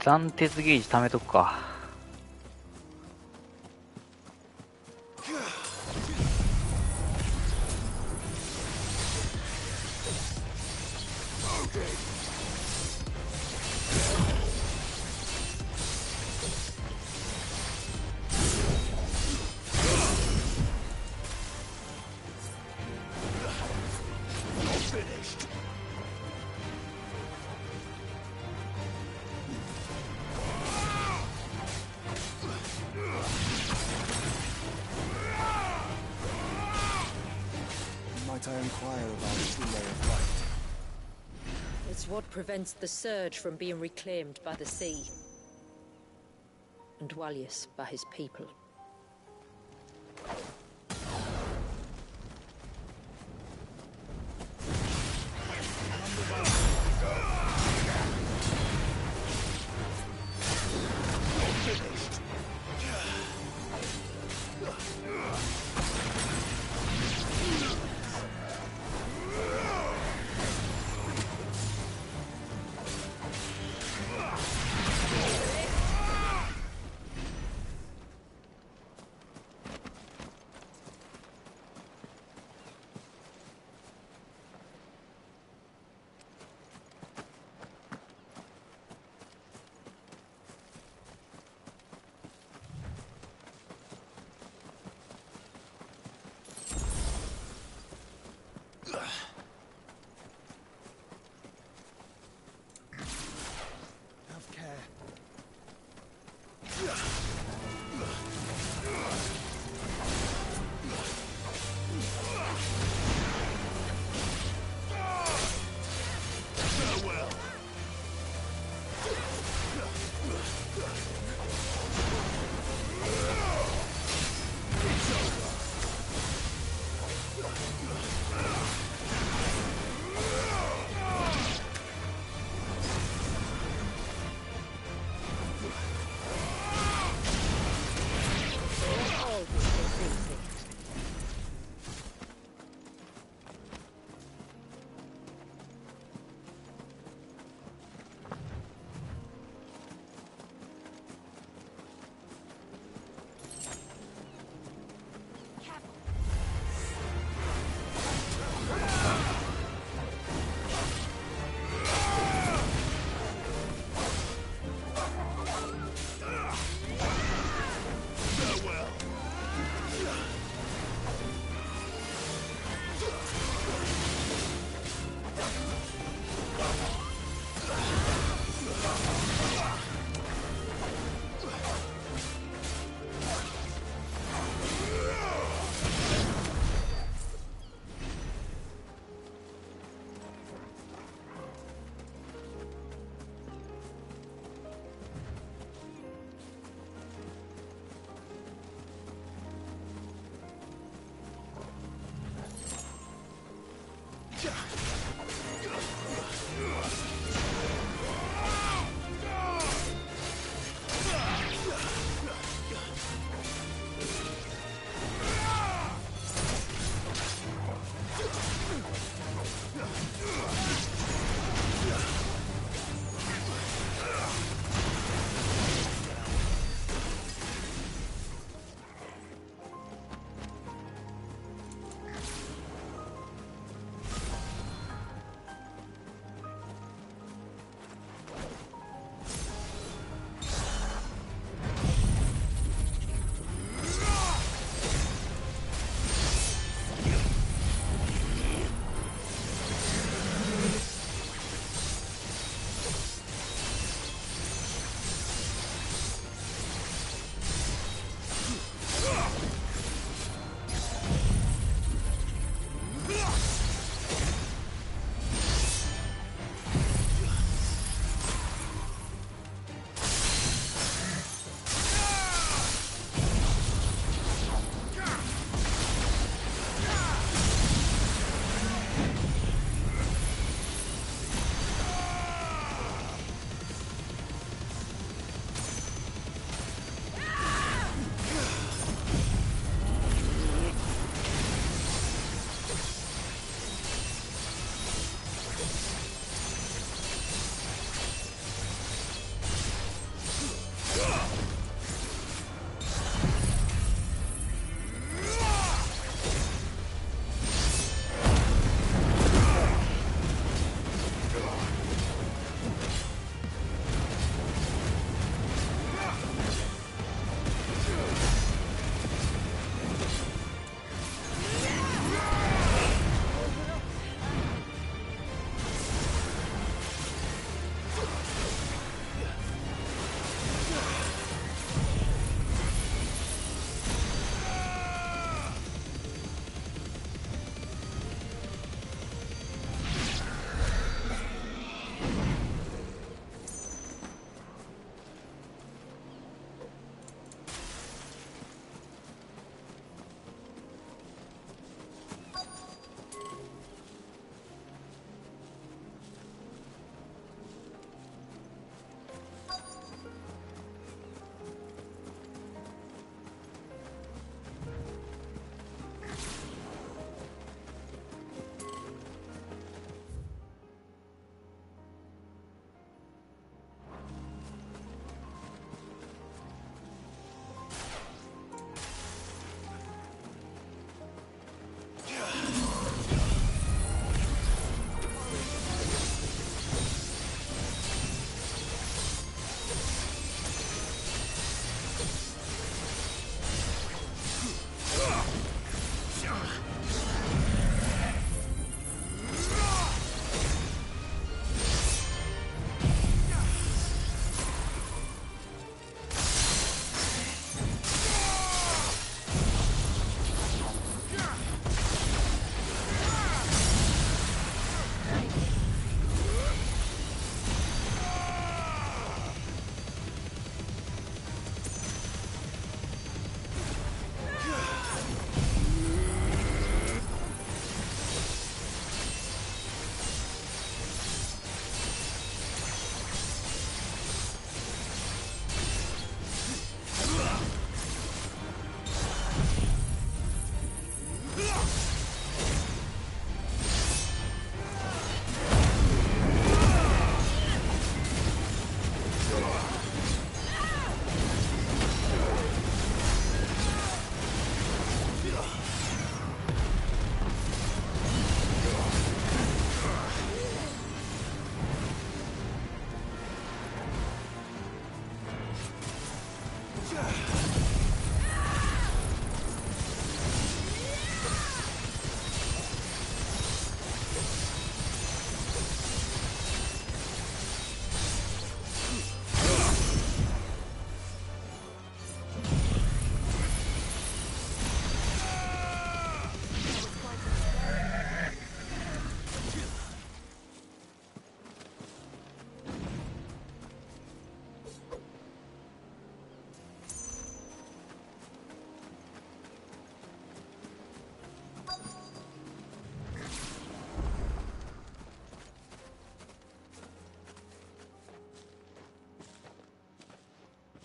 斬鉄ゲージ貯めとくか。Might I inquire about the Lay of Light? It's what prevents the surge from being reclaimed by the sea. And Dwalius by his people.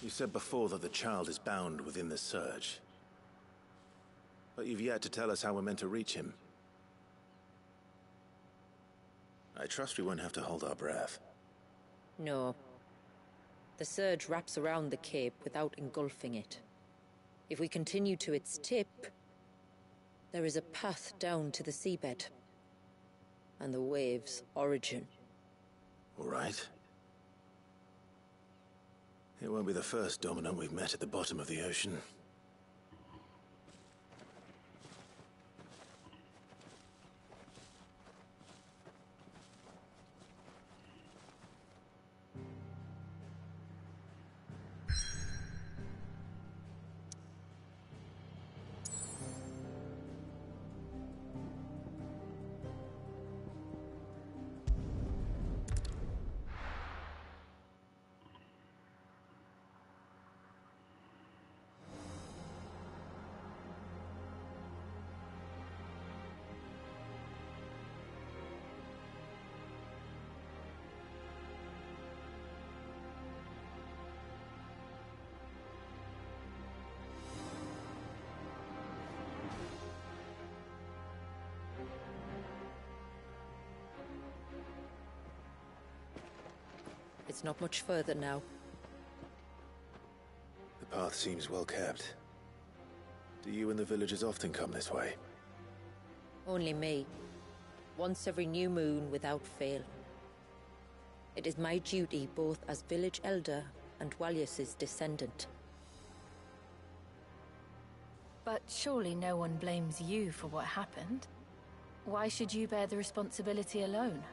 You said before that the child is bound within the surge. But you've yet to tell us how we're meant to reach him. I trust we won't have to hold our breath. No. The surge wraps around the cape without engulfing it. If we continue to its tip, there is a path down to the seabed. And the wave's origin. All right. It won't be the first dominant we've met at the bottom of the ocean. It's not much further now. The path seems well kept. Do you and the villagers often come this way? Only me. Once every new moon without fail. It is my duty both as village elder and Walius's descendant. But surely no one blames you for what happened. Why should you bear the responsibility alone?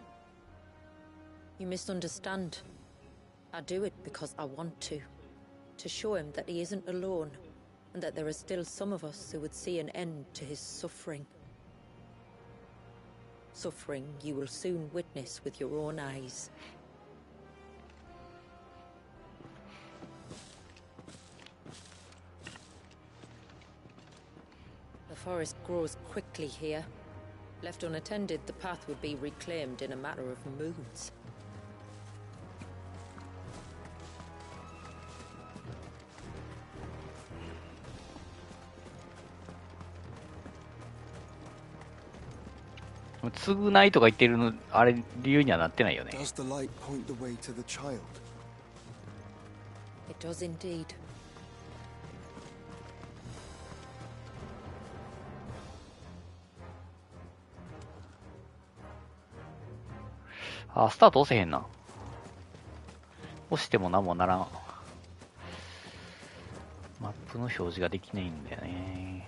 You misunderstand. I do it because I want to. To show him that he isn't alone, and that there are still some of us who would see an end to his suffering. Suffering you will soon witness with your own eyes. The forest grows quickly here. Left unattended, the path would be reclaimed in a matter of moons.償いとか言ってるの、あれ理由にはなってないよね。Does the light point the way to the child? It does indeed. あ、スタート押せへんな。押しても何もならん。マップの表示ができないんだよね。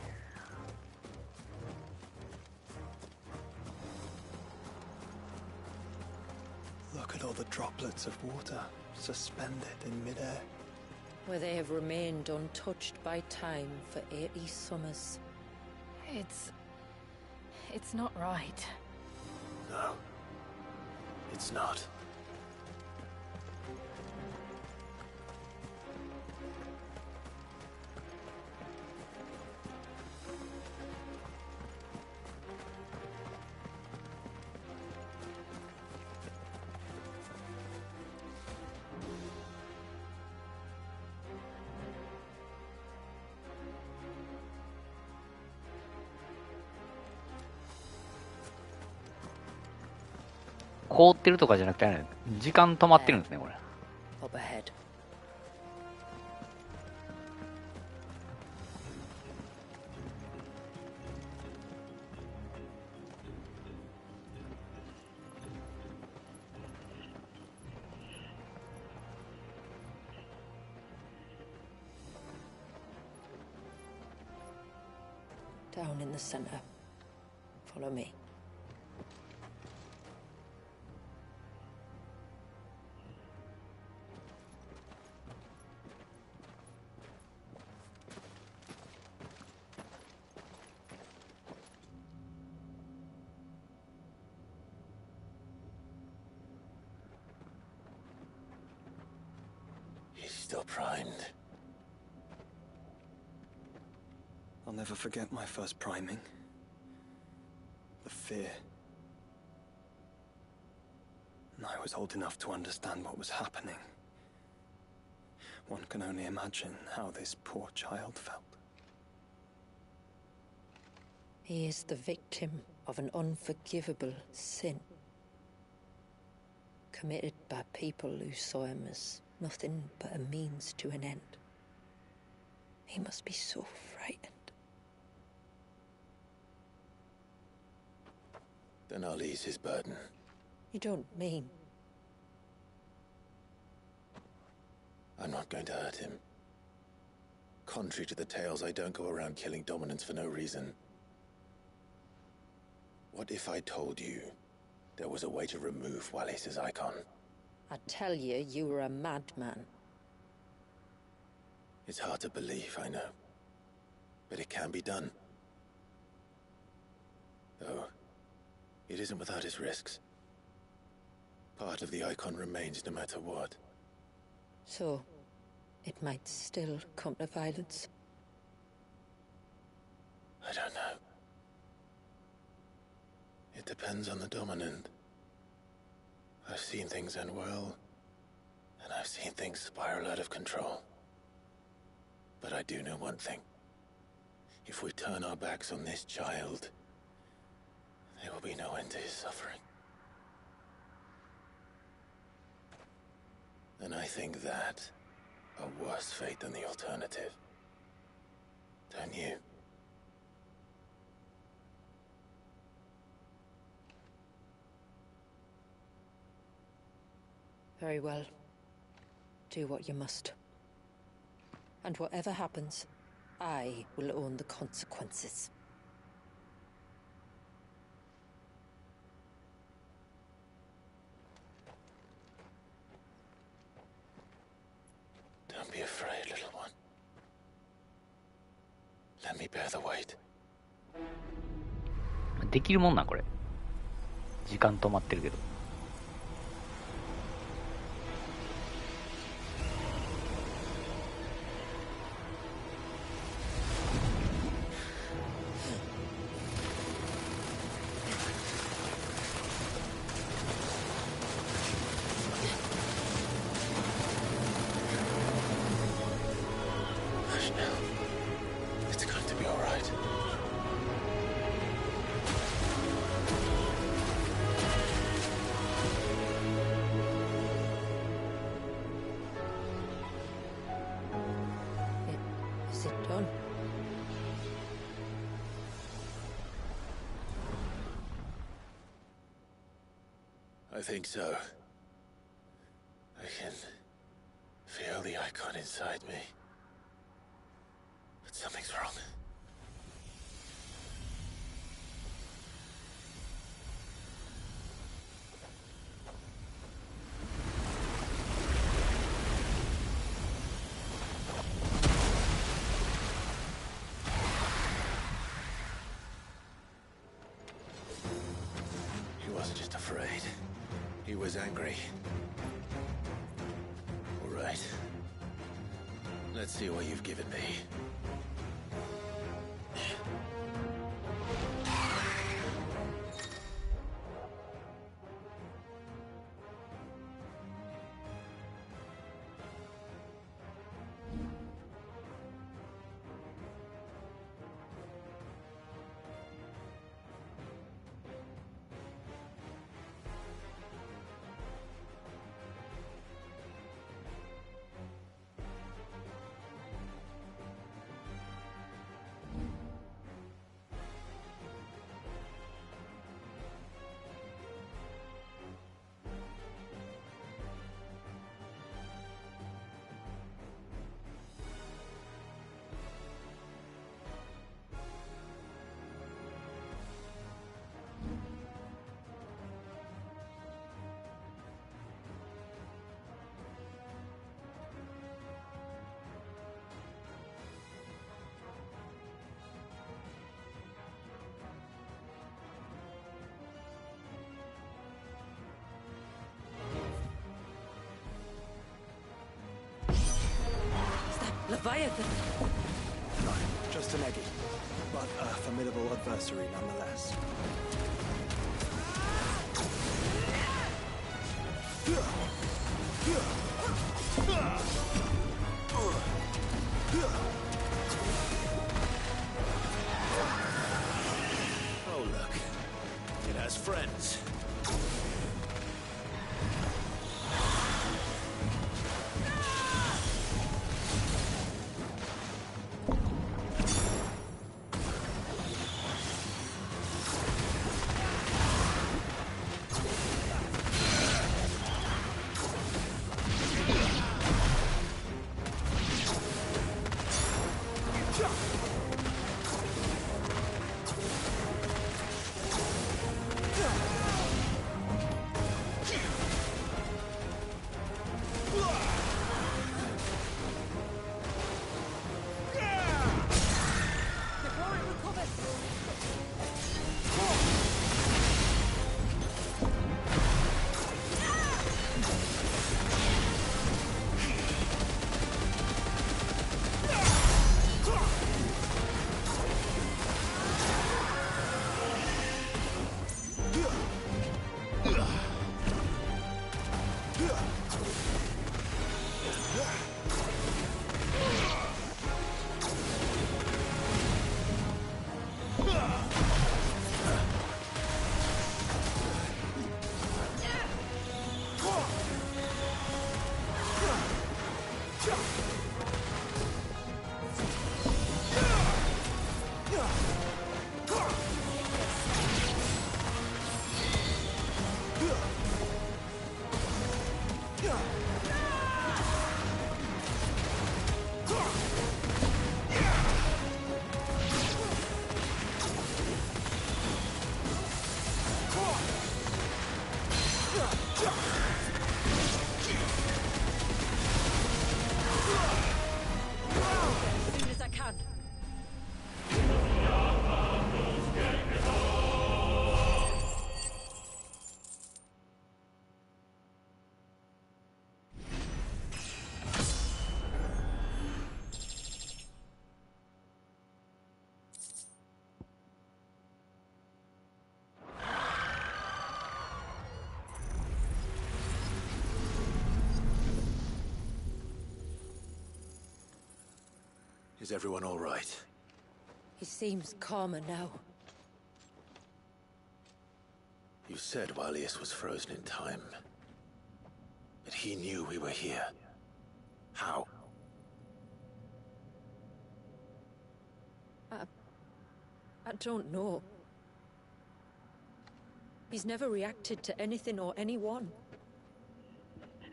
Look at all the droplets of water suspended in midair. Where they have remained untouched by time for 80 summers. It's not right. No. It's not.凍ってるとかじゃなくて、ね、時間止まってるんですね、これ。Up ahead. Down in the center. Follow me. Still primed. I'll never forget my first priming. The fear. And I was old enough to understand what was happening. One can only imagine how this poor child felt. He is the victim of an unforgivable sin, committed by people who saw him as nothing but a means to an end. He must be so frightened. Then I'll ease his burden. You don't mean? I'm not going to hurt him. Contrary to the tales, I don't go around killing dominants for no reason. What if I told you there was a way to remove Wallis's icon? I tell you, you were a madman. It's hard to believe, I know. But it can be done. Though, it isn't without its risks. Part of the icon remains no matter what. So, it might still come to violence? I don't know. It depends on the dominant. I've seen things end well, and I've seen things spiral out of control. But I do know one thing. If we turn our backs on this child, there will be no end to his suffering. And I think that a worse fate than the alternative. Don't you? Very well. Do what you must. And whatever happens, I will own the consequences. Don't be afraid, little one. Let me bear the weight. できるもんなんこれ。時間止まってるけど。It's going to be all right. Is it done? I think so. I can feel the icon inside me. But something's wrong. He wasn't just afraid. He was angry. All right. Let's see what you've given me. Leviathan! No, just an eggy, but a formidable adversary nonetheless. as friends. Is everyone all right? He seems calmer now. You said Walius was frozen in time. But he knew we were here. How? I don't know. He's never reacted to anything or anyone.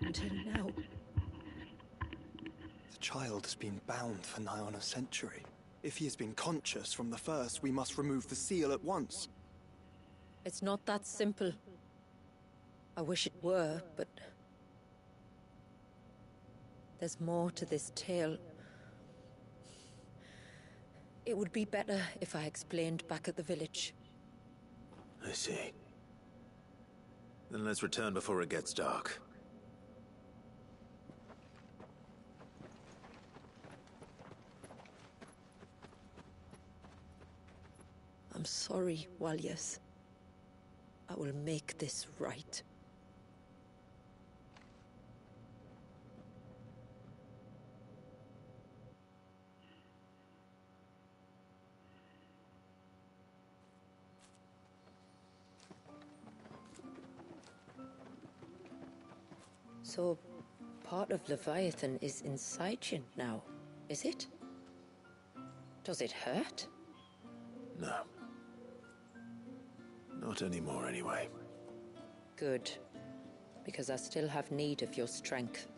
Until now. The child has been bound for nigh on a century. If he has been conscious from the first, we must remove the seal at once. It's not that simple. I wish it were, but... there's more to this tale. It would be better if I explained back at the village. I see. Then let's return before it gets dark. I'm sorry, Walius. I will make this right. So, part of Leviathan is inside you now, is it? Does it hurt? No. Not anymore, anyway. Good. Because I still have need of your strength.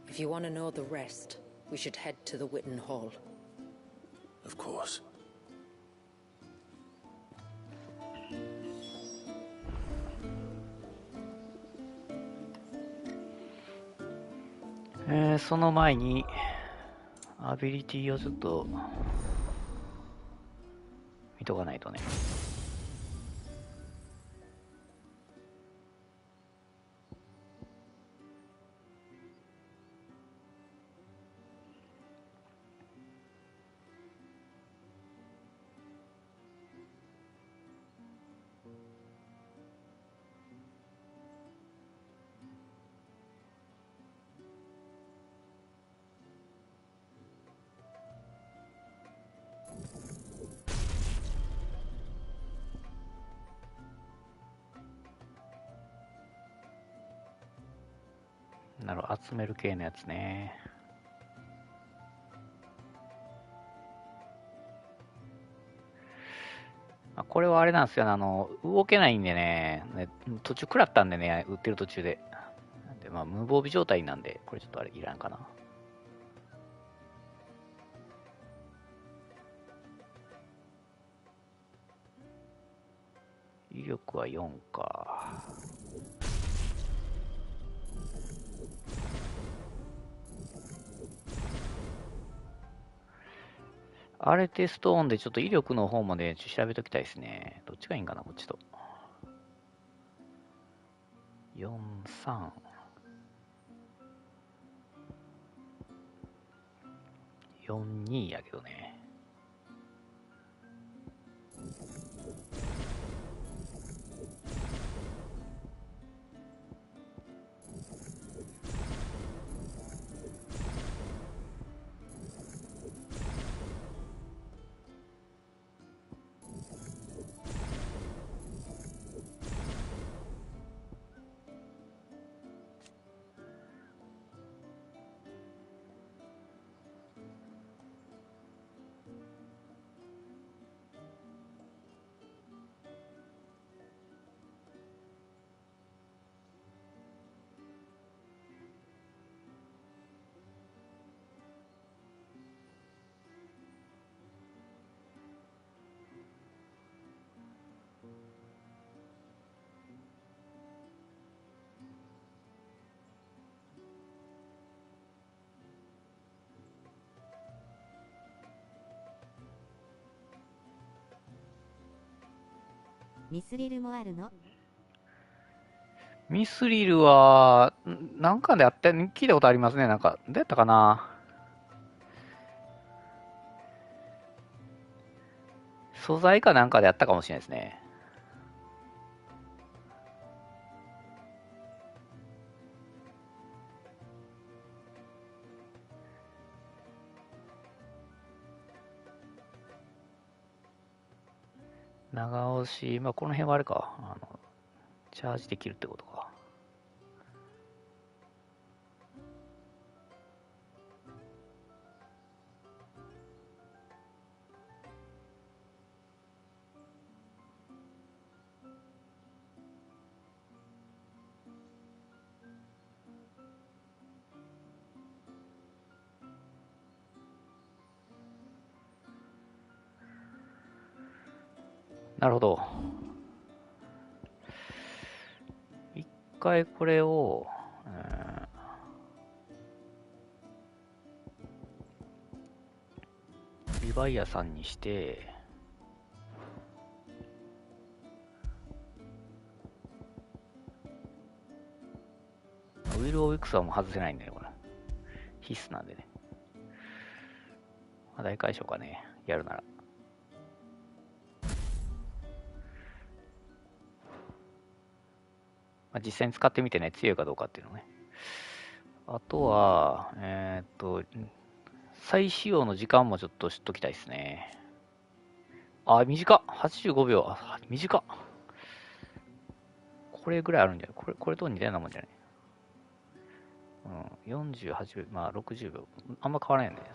If you want to know the rest, we should head to the Witten Hall. Of course.その前にアビリティをちょっと見とかないとね。なるほど、集める系のやつね。これはあれなんですよね、動けないんでね、途中食らったんでね、売ってる途中で。なんで、無防備状態なんで、これちょっとあれいらんかな。威力は4か。アレテストーンでちょっと威力の方まで調べときたいですね。どっちがいいんかな、こっちと。4、3。4、2やけどね。ミスリルもあるの？ミスリルは、なんかであった聞いたことありますね。なんか、どうやったかな。素材かなんかであったかもしれないですね。長押し、この辺はあれか。チャージできるってことか。なるほど。一回これを、リバイアさんにして、ウィル・オブ・エクスはもう外せないんだよ、これ。必須なんでね。大解消かね、やるなら。実際に使ってみてね、強いかどうかっていうのね。あとは、再使用の時間もちょっと知っときたいですね。短っ !85 秒。短っ。これぐらいあるんじゃないこれと似たようなもんじゃない48秒、60秒。あんま変わらないよね。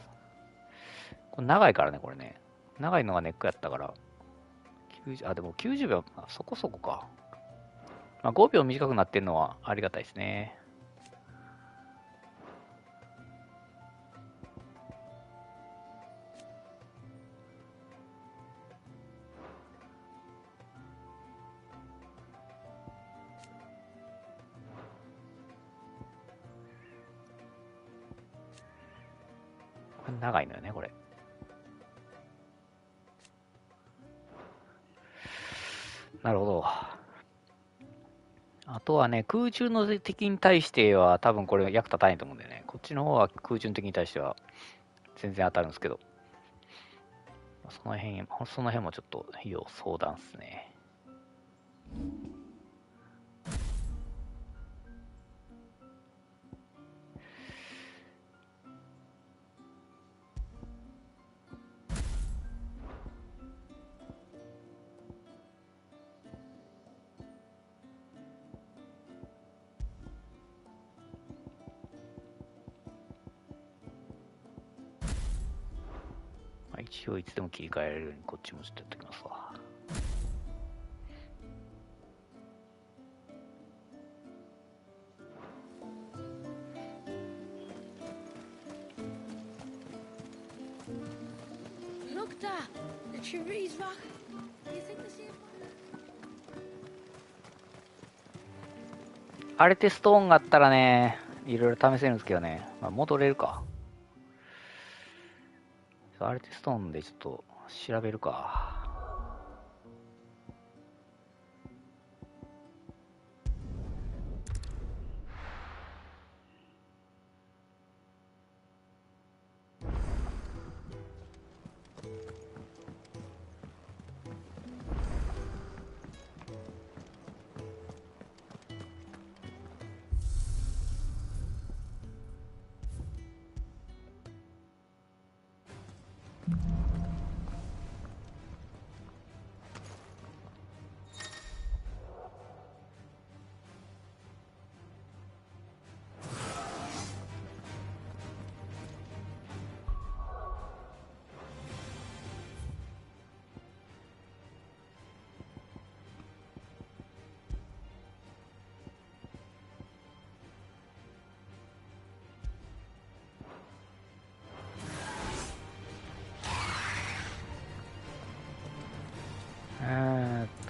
これ長いからね、これね。長いのがネックやったから。でも90秒、そこそこか。5秒短くなってるのはありがたいですね。これ長いのよね、これ。なるほど。あとはね、空中の敵に対しては多分これ役立たないと思うんだよね。こっちの方は空中の敵に対しては全然当たるんですけど。その辺もちょっと要相談っすね。一応いつでも切り替えられるようにこっちもちょっとやっておきますわ。Look, Dad. The tree's back. Do you think the same? アルテストーンがあったらね、いろいろ試せるんですけどね。まあ、戻れるか。アルテストーンでちょっと調べるか。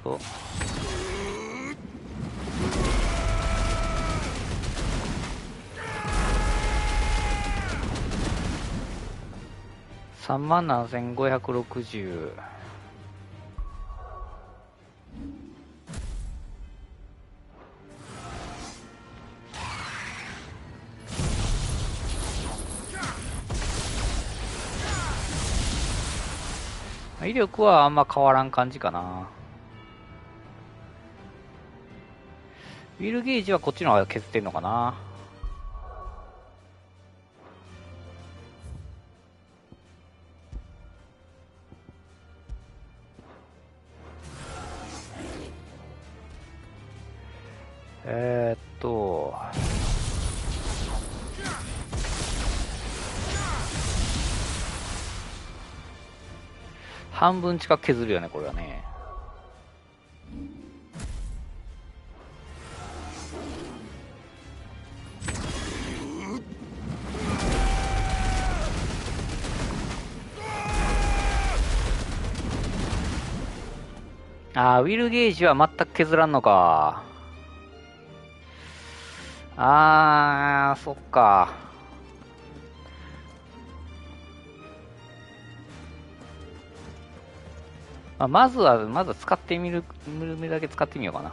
と37,560。威力はあんま変わらん感じかな。ウィルゲージはこっちの方が削ってんのかな。半分近く削るよね、これはね。ウィルゲージは全く削らんのか。そっか。まずは使ってみるだけ使ってみようかな。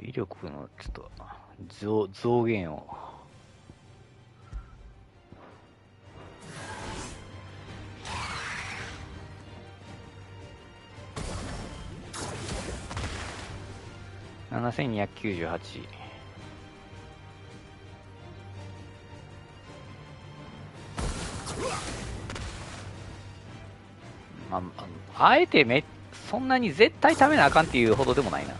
威力のちょっと増減を。7298。あえてそんなに絶対食べなあかんっていうほどでもないな。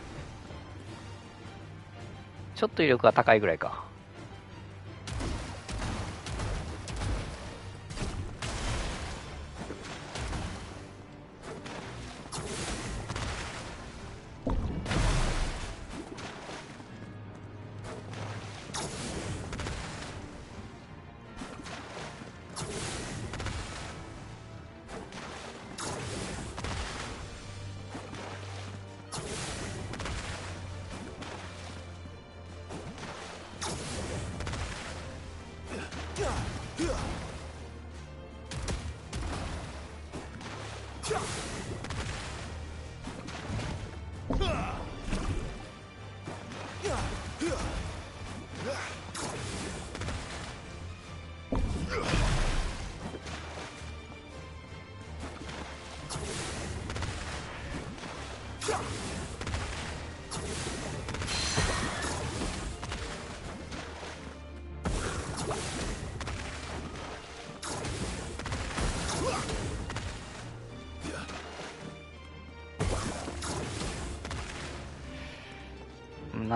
ちょっと威力が高いぐらいか。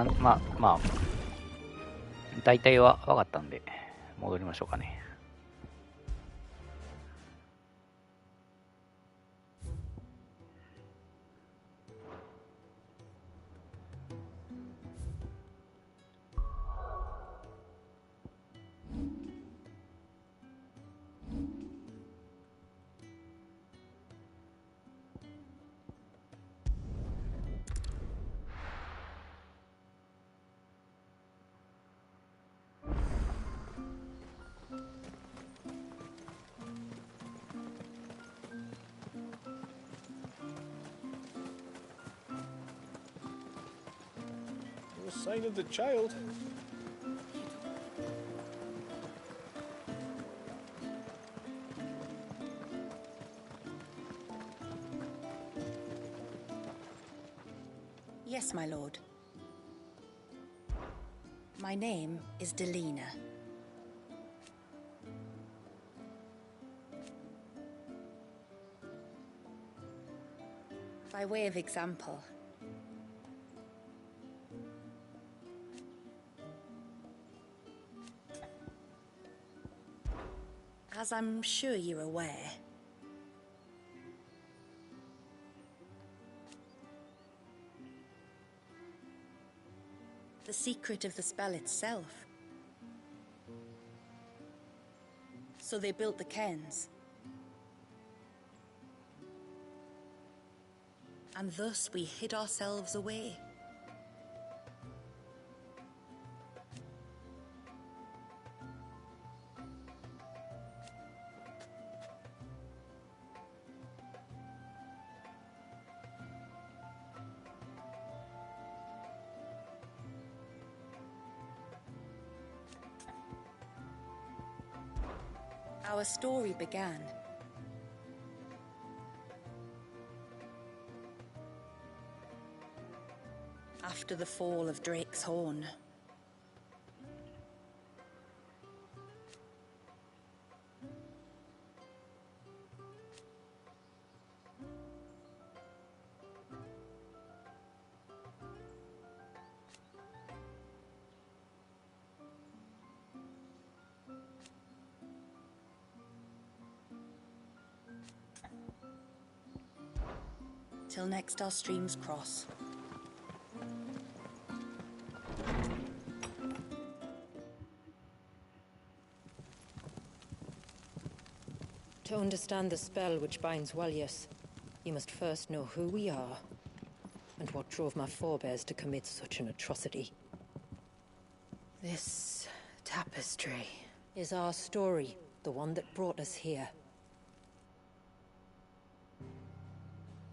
まあ、大体は分かったんで、戻りましょうかね。No sign of the child. Yes, my lord. My name is Delina. By way of example, as I'm sure you're aware, the secret of the spell itself. So they built the cairns. And thus we hid ourselves away. Our story began after the fall of Drake's Horn. Till next our streams cross. To understand the spell which binds Walyas, you must first know who we are, and what drove my forebears to commit such an atrocity. This tapestry is our story, the one that brought us here.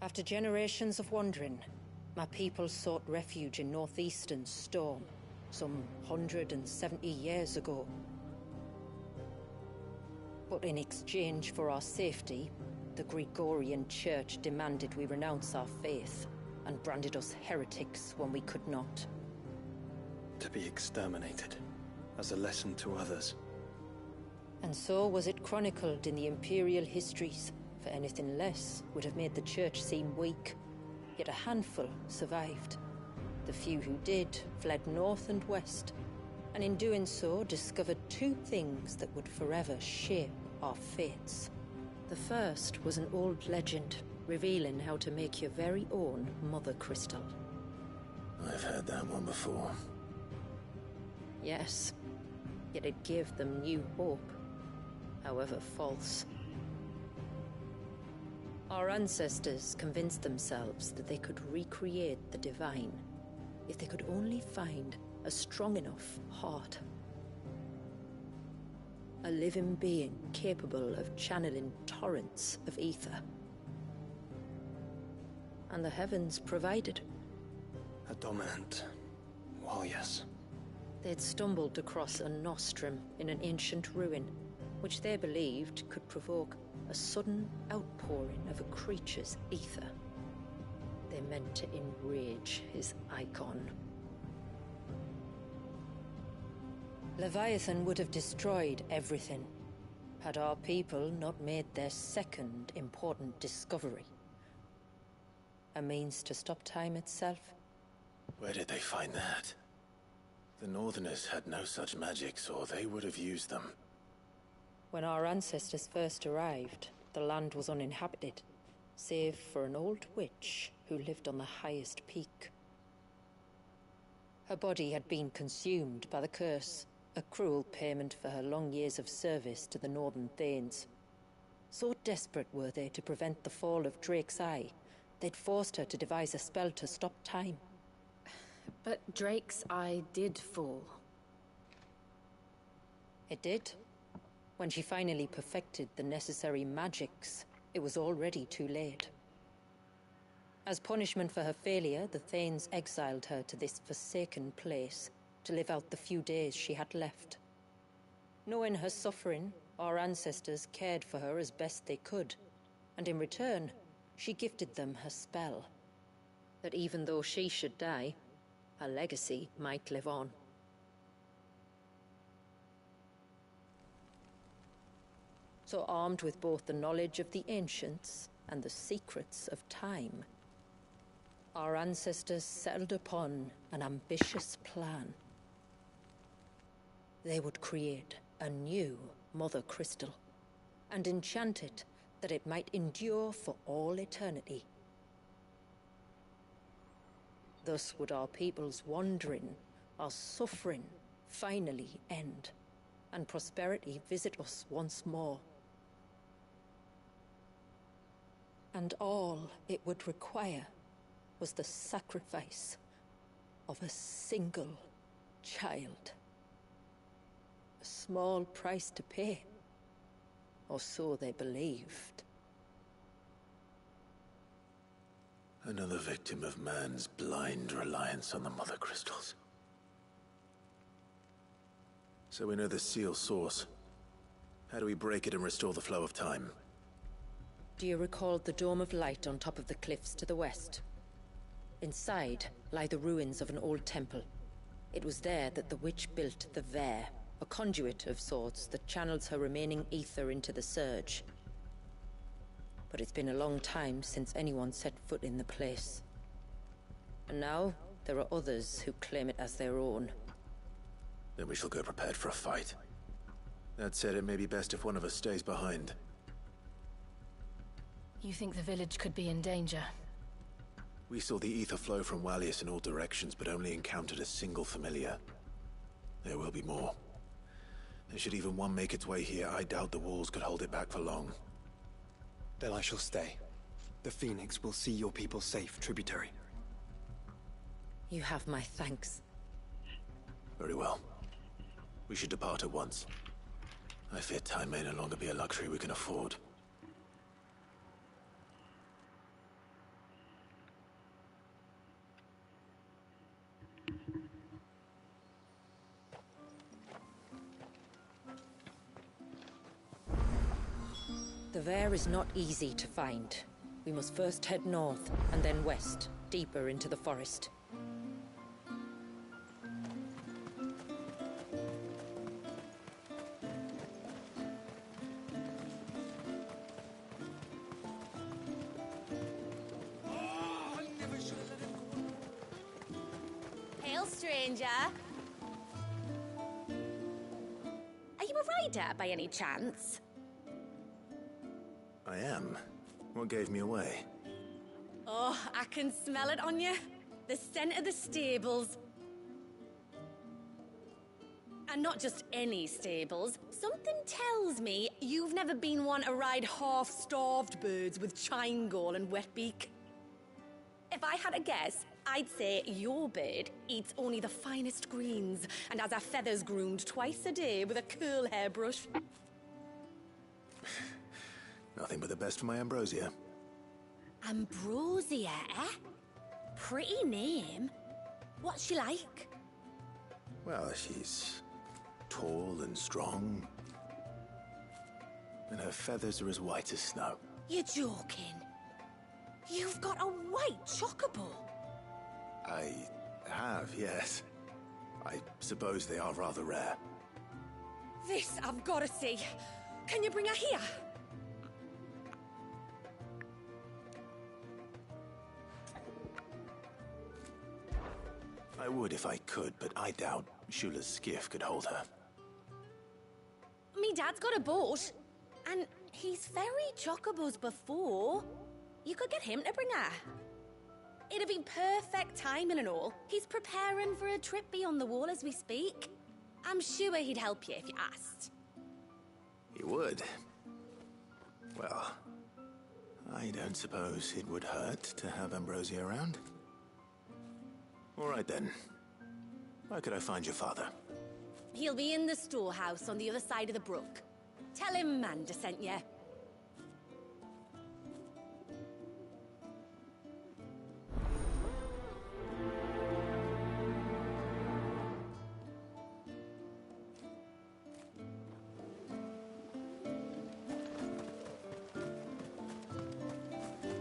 After generations of wandering, my people sought refuge in northeastern Storm, some 170 years ago. But in exchange for our safety, the Gregorian Church demanded we renounce our faith, and branded us heretics when we could not. To be exterminated, as a lesson to others. And so was it chronicled in the imperial histories, for anything less would have made the Church seem weak. Yet a handful survived. The few who did fled north and west, and in doing so discovered two things that would forever shape our fates. The first was an old legend, revealing how to make your very own Mother Crystal. I've heard that one before. Yes, yet it gave them new hope, however false. Our ancestors convinced themselves that they could recreate the divine if they could only find a strong enough heart. A living being capable of channeling torrents of ether. And the heavens provided. A dominant Walyas. They'd stumbled across a nostrum in an ancient ruin, which they believed could provoke a sudden outpouring of a creature's ether. They meant to enrage his icon. Leviathan would have destroyed everything, had our people not made their second important discovery. A means to stop time itself, Where did they find that? The Northerners had no such magics, or they would have used them. When our ancestors first arrived, the land was uninhabited, save for an old witch who lived on the highest peak. Her body had been consumed by the curse, a cruel payment for her long years of service to the Northern Thanes. So desperate were they to prevent the fall of Drake's Eye, they'd forced her to devise a spell to stop time. But Drake's Eye did fall. It did. When she finally perfected the necessary magics, it was already too late. As punishment for her failure, the Thanes exiled her to this forsaken place to live out the few days she had left. Knowing her suffering, our ancestors cared for her as best they could, and in return, she gifted them her spell. That even though she should die, her legacy might live on. So armed with both the knowledge of the ancients and the secrets of time, our ancestors settled upon an ambitious plan. They would create a new Mother Crystal and enchant it that it might endure for all eternity. Thus would our people's wandering, our suffering, finally end, and prosperity visit us once more. And all it would require was the sacrifice of a single child. A small price to pay, or so they believed. Another victim of man's blind reliance on the Mother Crystals. So we know the seal source. How do we break it and restore the flow of time? Do you recall the dome of light on top of the cliffs to the west? Inside lie the ruins of an old temple. It was there that the witch built the Vare, a conduit of sorts that channels her remaining ether into the surge. But it's been a long time since anyone set foot in the place. And now, there are others who claim it as their own. Then we shall go prepared for a fight. That said, it may be best if one of us stays behind. You think the village could be in danger? We saw the ether flow from Wallius in all directions, but only encountered a single familiar. There will be more. And should even one make its way here, I doubt the walls could hold it back for long. Then I shall stay. The Phoenix will see your people safe, tributary. You have my thanks. Very well. We should depart at once. I fear time may no longer be a luxury we can afford. The Vare is not easy to find. We must first head north, and then west, deeper into the forest. Hail, stranger. Are you a rider by any chance? I am. What gave me away? Oh, I can smell it on you. The scent of the stables. And not just any stables. Something tells me you've never been one to ride half-starved birds with chine-gall and wet beak. If I had a guess, I'd say your bird eats only the finest greens and has her feathers groomed twice a day with a curl hairbrush. Nothing but the best for my Ambrosia. Ambrosia, eh? Pretty name. What's she like? Well, she's tall and strong. And her feathers are as white as snow. You're joking. You've got a white chocobo. I have, yes. I suppose they are rather rare. This I've got to see. Can you bring her here? I would if I could, but I doubt Shula's skiff could hold her. Me dad's got a boat, and he's very chockabos before. You could get him to bring her. It'd be perfect timing and all. He's preparing for a trip beyond the wall as we speak. I'm sure he'd help you if you asked. He would. Well, I don't suppose it would hurt to have Ambrosia around. All right then. Where could I find your father? He'll be in the storehouse on the other side of the brook. Tell him Manda sent you.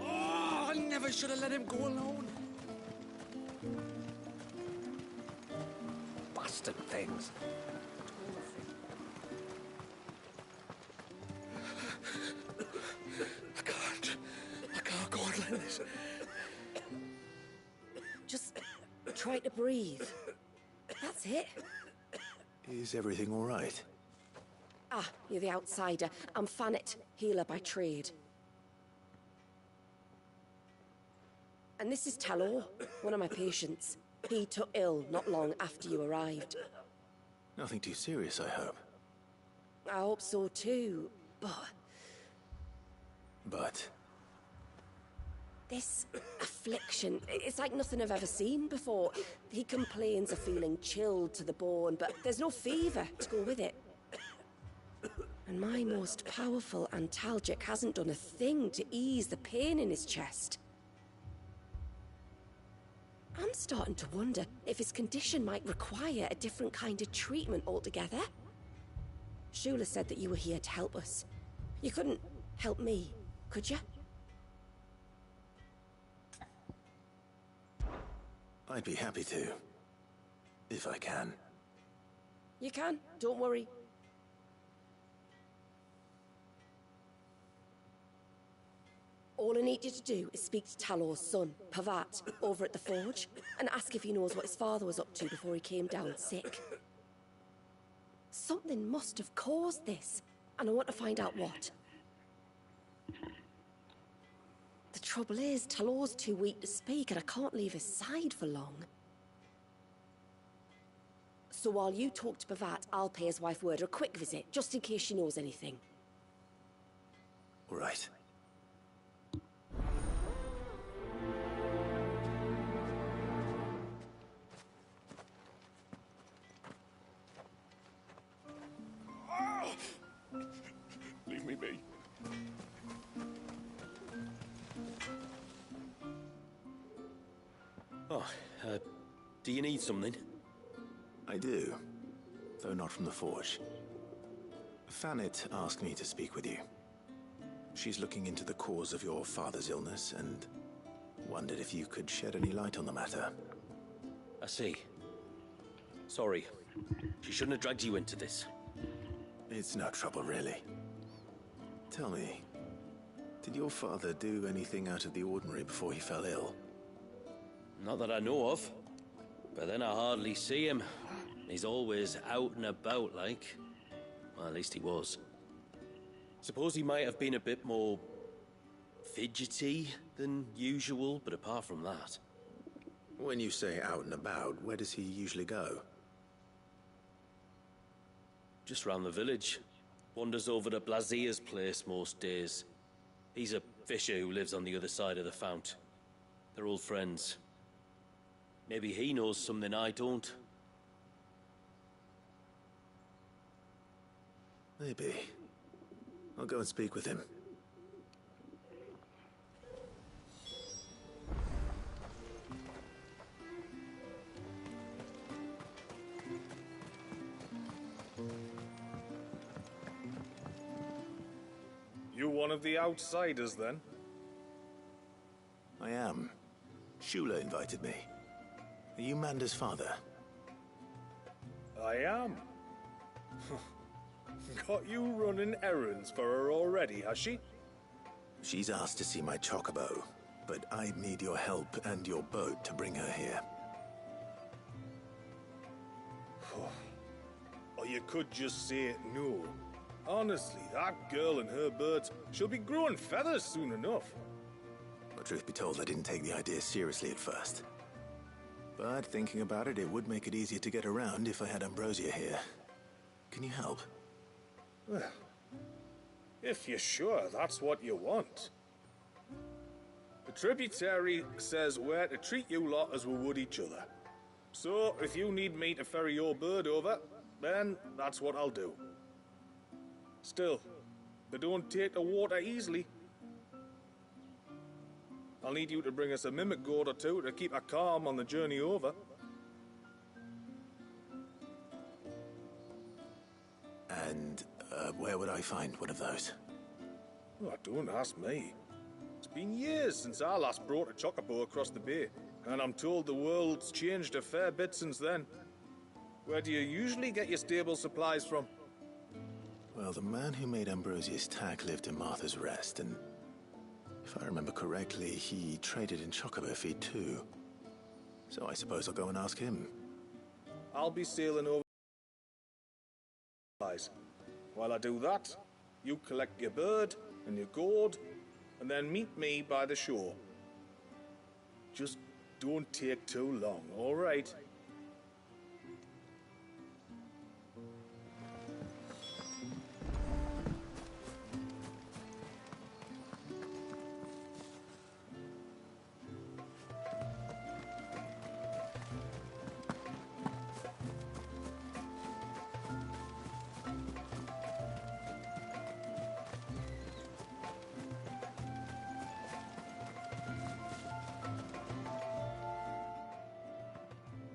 Oh, I never should have let him go alone. Bastard things. I can't go on like this. Just try to breathe. That's it. Is everything all right? Ah, you're the outsider. I'm Fannet, healer by trade. And this is Talor, one of my patients. He took ill not long after you arrived. Nothing too serious, I hope. I hope so too, but... But? This affliction, it's like nothing I've ever seen before. He complains of feeling chilled to the bone, but there's no fever to go with it. And my most powerful antalgic hasn't done a thing to ease the pain in his chest. I'm starting to wonder if his condition might require a different kind of treatment altogether. Shula said that you were here to help us. You couldn't help me, could you? I'd be happy to. If I can. You can, don't worry. All I need you to do is speak to Talor's son, Pavat, over at the forge, and ask if he knows what his father was up to before he came down sick. Something must have caused this, and I want to find out what. The trouble is, Talor's too weak to speak, and I can't leave his side for long. So while you talk to Pavat, I'll pay his wife word a quick visit, just in case she knows anything. All right. Leave me be. Oh, do you need something? I do, though not from the forge. Fannet asked me to speak with you. She's looking into the cause of your father's illness and wondered if you could shed any light on the matter. I see. Sorry. She shouldn't have dragged you into this. It's no trouble, really. Tell me, did your father do anything out of the ordinary before he fell ill? Not that I know of. But then I hardly see him. He's always out and about, like. Well, at least he was. Suppose he might have been a bit more fidgety than usual, but apart from that... When you say out and about, where does he usually go? Just round the village. Wanders over to Blazia's place most days. He's a fisher who lives on the other side of the fount. They're old friends. Maybe he knows something I don't. Maybe. I'll go and speak with him. You one of the outsiders, then? I am. Shula invited me. Are you Manda's father? I am. Got you running errands for her already, has she? She's asked to see my chocobo, but I need your help and your boat to bring her here. Or you could just say no. Honestly, that girl and her birds, she'll be growing feathers soon enough. Well, truth be told, I didn't take the idea seriously at first. But thinking about it, it would make it easier to get around if I had Ambrosia here. Can you help? Well, if you're sure that's what you want. The tributary says we're to treat you lot as we would each other. So, if you need me to ferry your bird over, then that's what I'll do. Still, they don't take the water easily. I'll need you to bring us a mimic gourd or two to keep her calm on the journey over. And where would I find one of those? Oh, don't ask me. It's been years since I last brought a chocobo across the bay, and I'm told the world's changed a fair bit since then. Where do you usually get your stable supplies from? Well, the man who made Ambrosia's tack lived in Martha's Rest, and if I remember correctly, he traded in chocobo feed too. So I suppose I'll go and ask him. I'll be sailing over. While I do that, you collect your bird and your gourd, and then meet me by the shore. Just don't take too long, all right?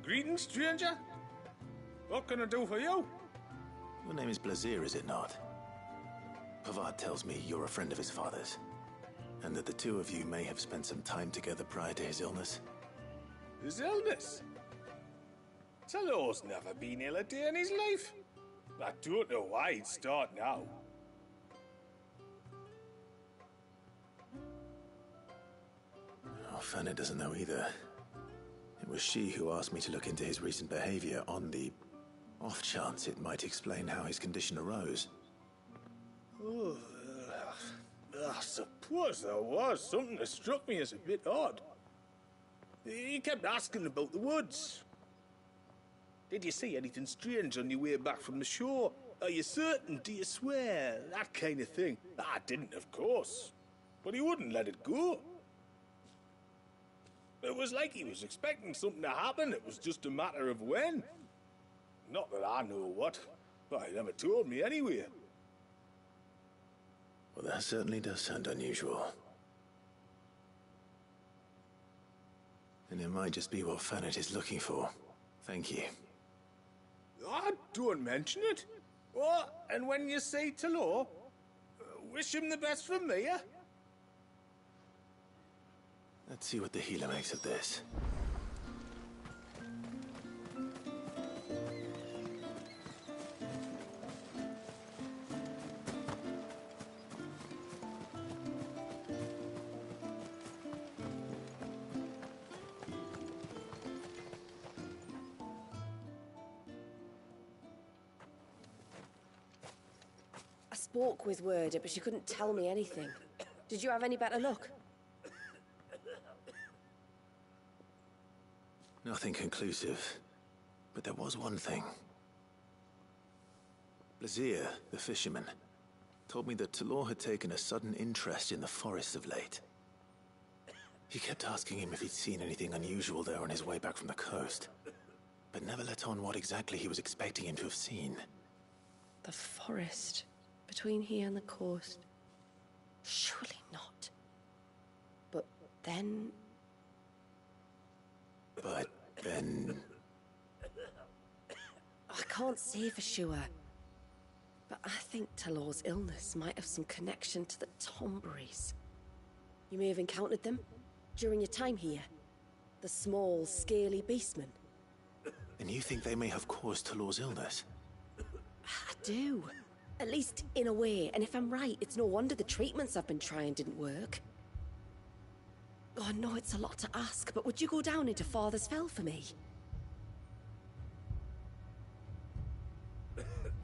Greetings, stranger. What can I do for you? Your name is Blazier, is it not? Pavard tells me you're a friend of his father's, and that the two of you may have spent some time together prior to his illness. His illness? Talor's never been ill a day in his life. I don't know why he'd start now. Oh, Fanny doesn't know either. It was she who asked me to look into his recent behavior on the off chance it might explain how his condition arose. Oh, I suppose there was something that struck me as a bit odd. He kept asking about the woods. Did you see anything strange on your way back from the shore? Are you certain? Do you swear? That kind of thing. I didn't, of course. But he wouldn't let it go. It was like he was expecting something to happen. It was just a matter of when. Not that I know what. But he never told me anyway. Well, that certainly does sound unusual. And it might just be what Fanet is looking for. Thank you. Ah, don't mention it. Oh, and when you say Talor, wish him the best from me, yeah? Let's see what the healer makes of this. I spoke with Werder, but she couldn't tell me anything. Did you have any better luck? Nothing conclusive, but there was one thing. Blazier, the fisherman, told me that Talor had taken a sudden interest in the forest of late. He kept asking him if he'd seen anything unusual there on his way back from the coast, but never let on what exactly he was expecting him to have seen. The forest between here and the coast. Surely not. But then... I can't say for sure. But I think Talor's illness might have some connection to the Tomberries. You may have encountered them during your time here. The small, scaly beastmen. And you think they may have caused Talor's illness? I do. At least in a way. And if I'm right, it's no wonder the treatments I've been trying didn't work. Oh, I know it's a lot to ask, but would you go down into Father's Fell for me?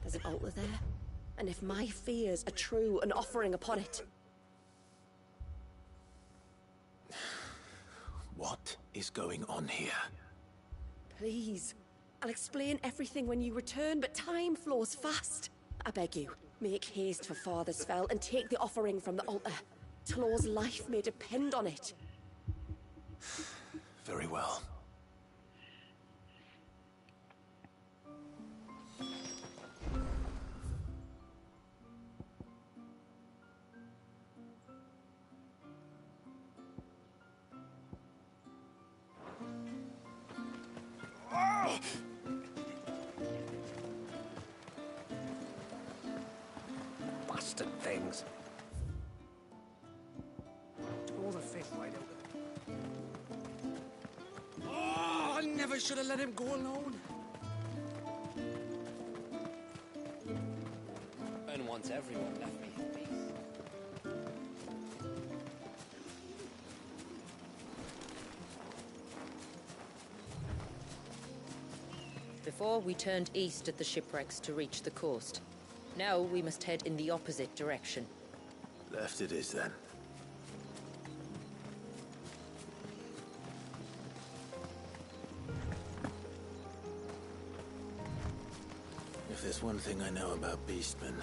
There's an altar there, and if my fears are true, an offering upon it. What is going on here? Please, I'll explain everything when you return, but time flows fast. I beg you, make haste for Father's Fell and take the offering from the altar. Tlor's life may depend on it. Very well. Bastard things. All the fish right out of it. Oh, I never should have let him go alone. And once everyone left me in peace. Before, we turned east at the shipwrecks to reach the coast. Now we must head in the opposite direction. Left it is then. If there's one thing I know about beastmen,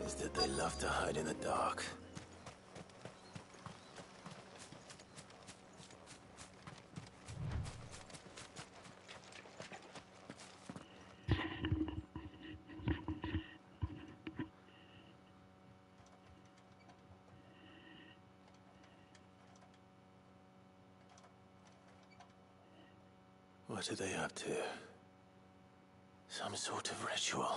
is that they love to hide in the dark. What are they up to? Some sort of ritual.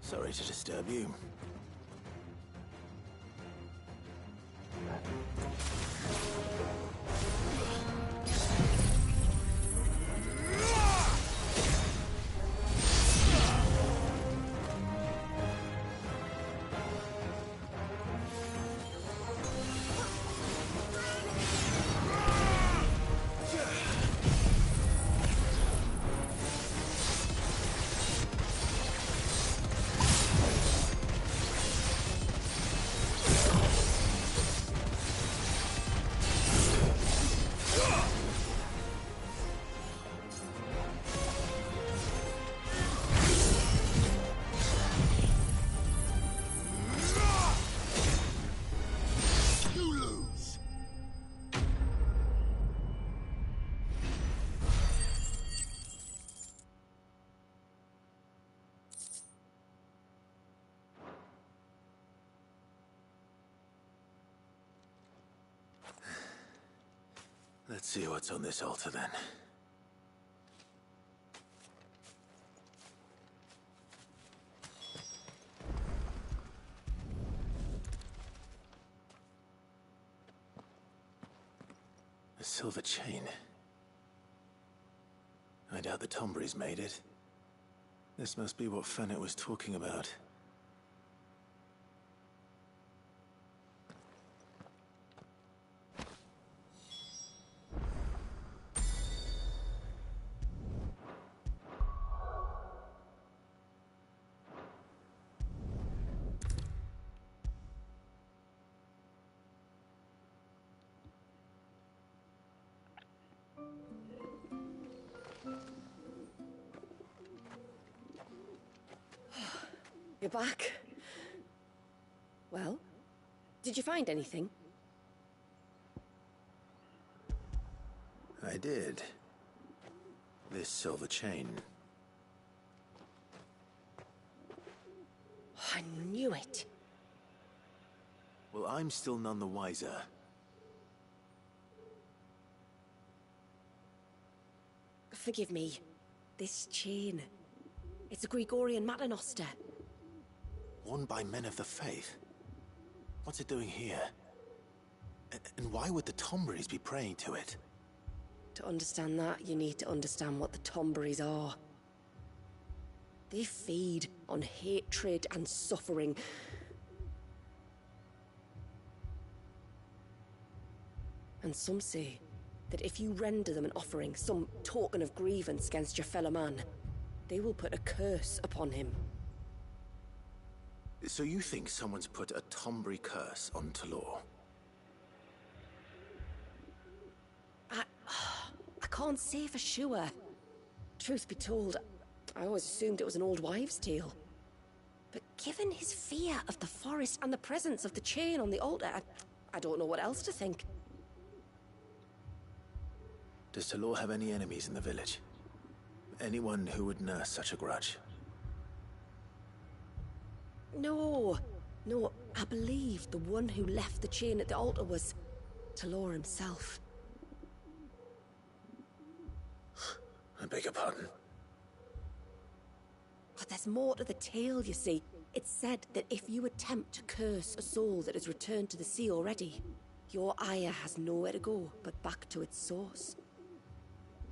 Sorry to disturb you. Let's see what's on this altar then. A silver chain. I doubt the Tombury's made it. This must be what Fennec was talking about. You're back. Well, did you find anything? I did. This silver chain. I knew it. Well, I'm still none the wiser. Forgive me. This chain. It's a Gregorian Maternoster. Worn by men of the faith. What's it doing here? And why would the Tomburys be praying to it? To understand that, you need to understand what the Tomburys are. They feed on hatred and suffering. And some say that if you render them an offering, some token of grievance against your fellow man, they will put a curse upon him. So you think someone's put a Tombry curse on Talor? I can't say for sure. Truth be told, I always assumed it was an old wives' tale. But given his fear of the forest and the presence of the chain on the altar, I don't know what else to think. Does Talor have any enemies in the village? Anyone who would nurse such a grudge? No, I believe the one who left the chain at the altar was Talor himself. I beg your pardon. But there's more to the tale, you see. It's said that if you attempt to curse a soul that has returned to the sea already, your ire has nowhere to go but back to its source.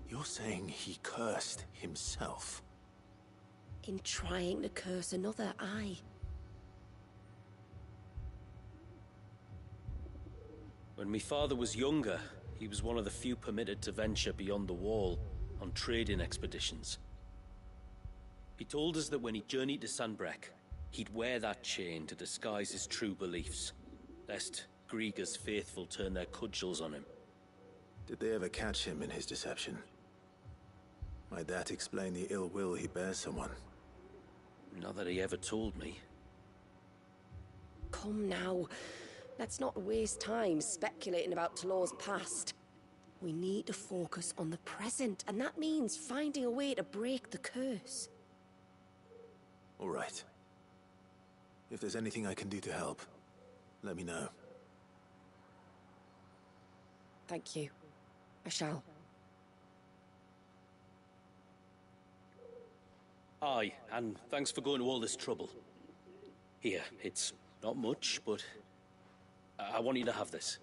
You're saying he cursed himself? In trying to curse another, aye. When my father was younger, he was one of the few permitted to venture beyond the wall on trading expeditions. He told us that when he journeyed to Sanbreque, he'd wear that chain to disguise his true beliefs, lest Grieger's faithful turn their cudgels on him. Did they ever catch him in his deception? Might that explain the ill will he bears someone? Not that he ever told me. Come now. Let's not waste time speculating about Talor's past. We need to focus on the present, and that means finding a way to break the curse. All right. If there's anything I can do to help, let me know. Thank you. I shall. Aye, and thanks for going to all this trouble. Here, it's not much, but I want you to have this.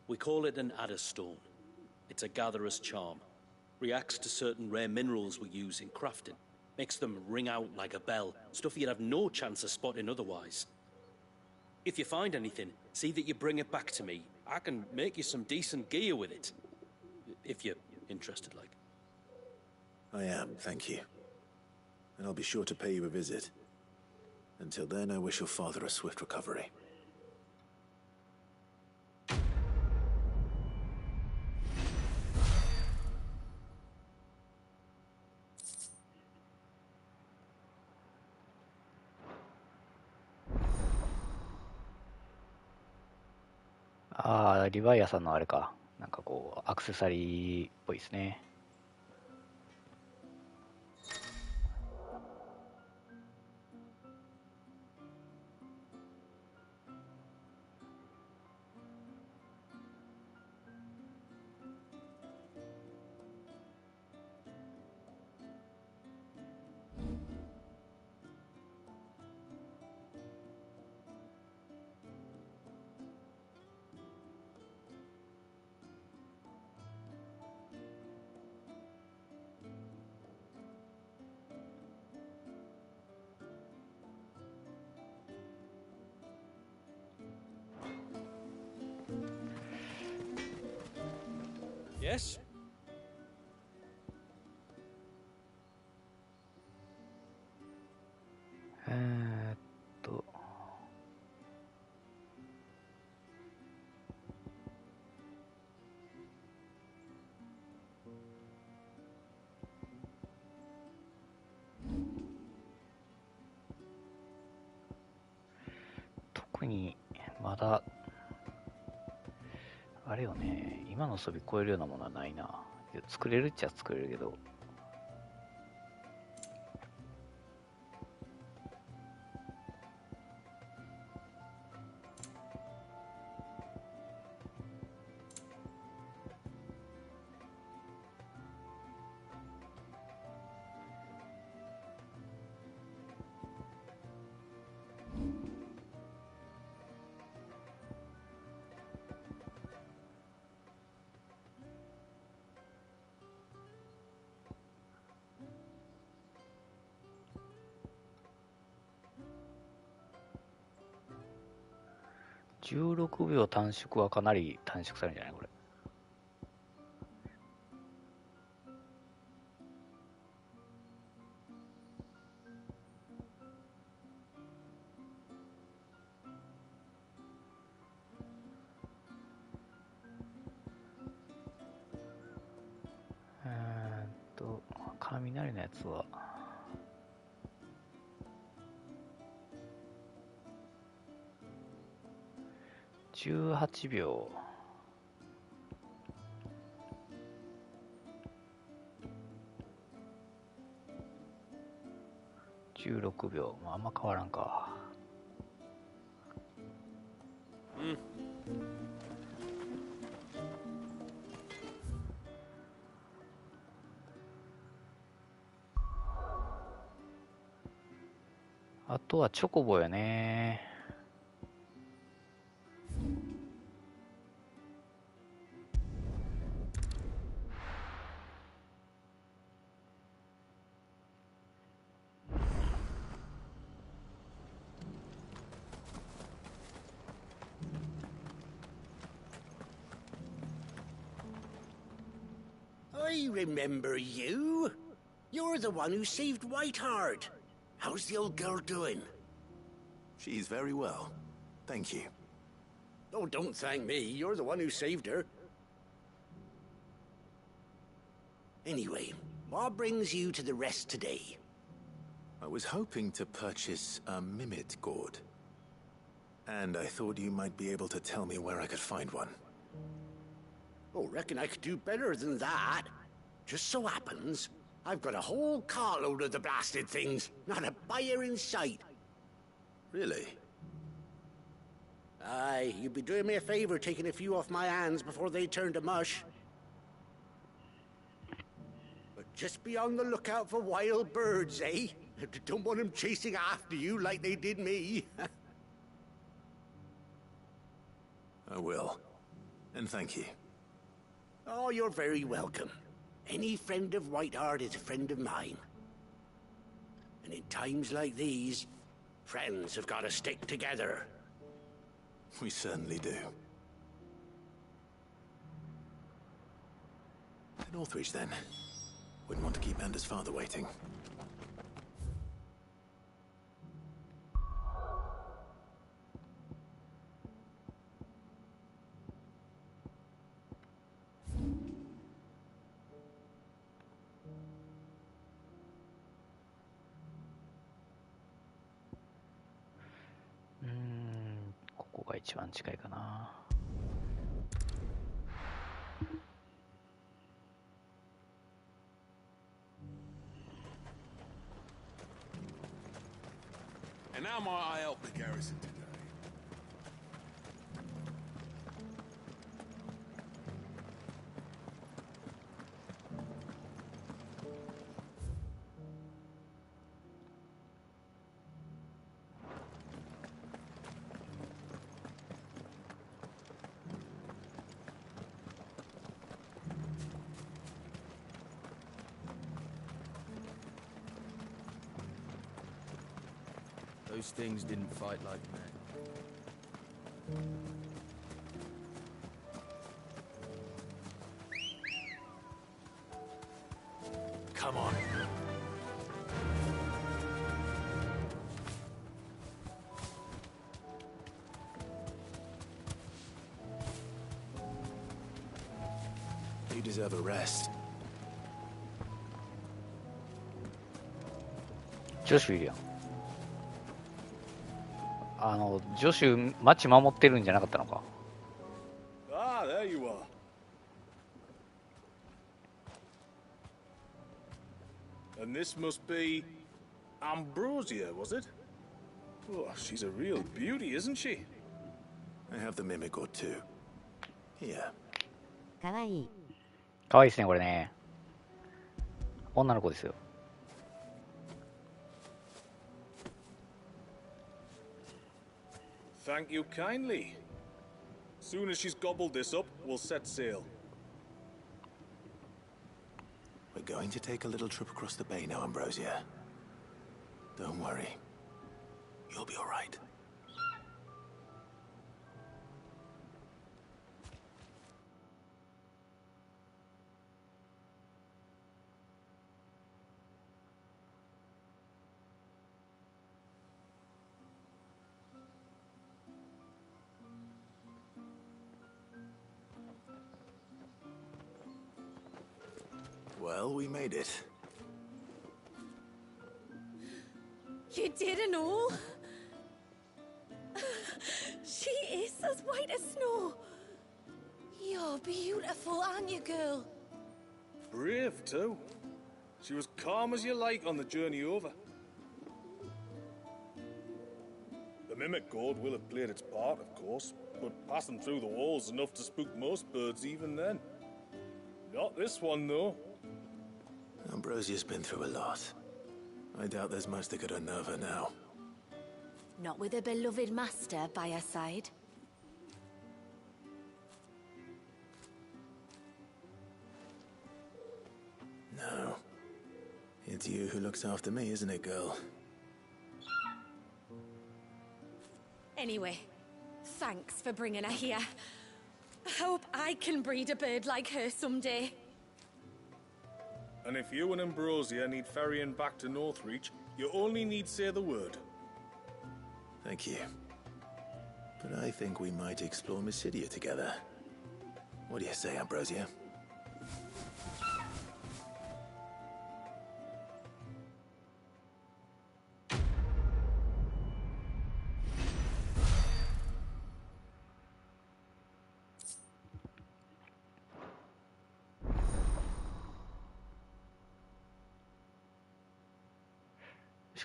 We call it an adder stone. It's a gatherer's charm. Reacts to certain rare minerals we use in crafting. Makes them ring out like a bell. Stuff you'd have no chance of spotting otherwise. If you find anything, see that you bring it back to me. I can make you some decent gear with it. If you're interested, like. I am, thank you. And I'll be sure to pay you a visit. Until then, I wish your father a swift recovery.ああ、リヴァイアさんのあれか。なんかこう、アクセサリーっぽいですね。Yes? えーっと。特にまだあれよね、今の装備超えるようなものはないな。作れるっちゃ作れるけど。16秒短縮はかなり短縮されるんじゃないこれ。雷のやつは18秒。16秒、まあ、あんま変わらんか。あとはチョコボやね。I remember you. You're the one who saved Whiteheart. How's the old girl doing? She's very well. Thank you. Oh, don't thank me. You're the one who saved her. Anyway, what brings you to the rest today? I was hoping to purchase a Mimit gourd. And I thought you might be able to tell me where I could find one. Oh, reckon I could do better than that. Just so happens, I've got a whole carload of the blasted things. Not a buyer in sight. Really? Aye, you'd be doing me a favor taking a few off my hands before they turn to mush. But just be on the lookout for wild birds, eh? Don't want them chasing after you like they did me. I will. And thank you. Oh, you're very welcome. Any friend of Whiteheart is a friend of mine. And in times like these, friends have got to stick together. We certainly do. To Northridge, then. Wouldn't want to keep Anders' father waiting.ここが一番近いかな。And how might I help the garrison today? Those things didn't fight like men. Come on. You deserve a rest. ジョシュいるやん。ジョシュ町守ってるんじゃなかったのか。Ah, there you are. And this must be Ambrosia, was it? Oh, she's a real beauty, isn't she? I have the mimic or two. Here. かわいい。かわいいですね、これね。女の子ですよ。Thank you kindly. Soon as she's gobbled this up, we'll set sail. We're going to take a little trip across the bay now, Ambrosia. Don't worry. You'll be all right. Well, we made it. You didn't know? She is as white as snow. You're beautiful, aren't you, girl? Brave, too. She was calm as you like on the journey over. The mimic gourd will have played its part, of course, but passing through the walls enough to spook most birds even then. Not this one, though. Ambrosia's been through a lot. I doubt there's much that could unnerve her now. Not with a beloved master by her side. No. It's you who looks after me, isn't it, girl? Anyway, thanks for bringing her here. I hope I can breed a bird like her someday. And if you and Ambrosia need ferrying back to Northreach, you only need say the word. Thank you. But I think we might explore Mysidia together. What do you say, Ambrosia?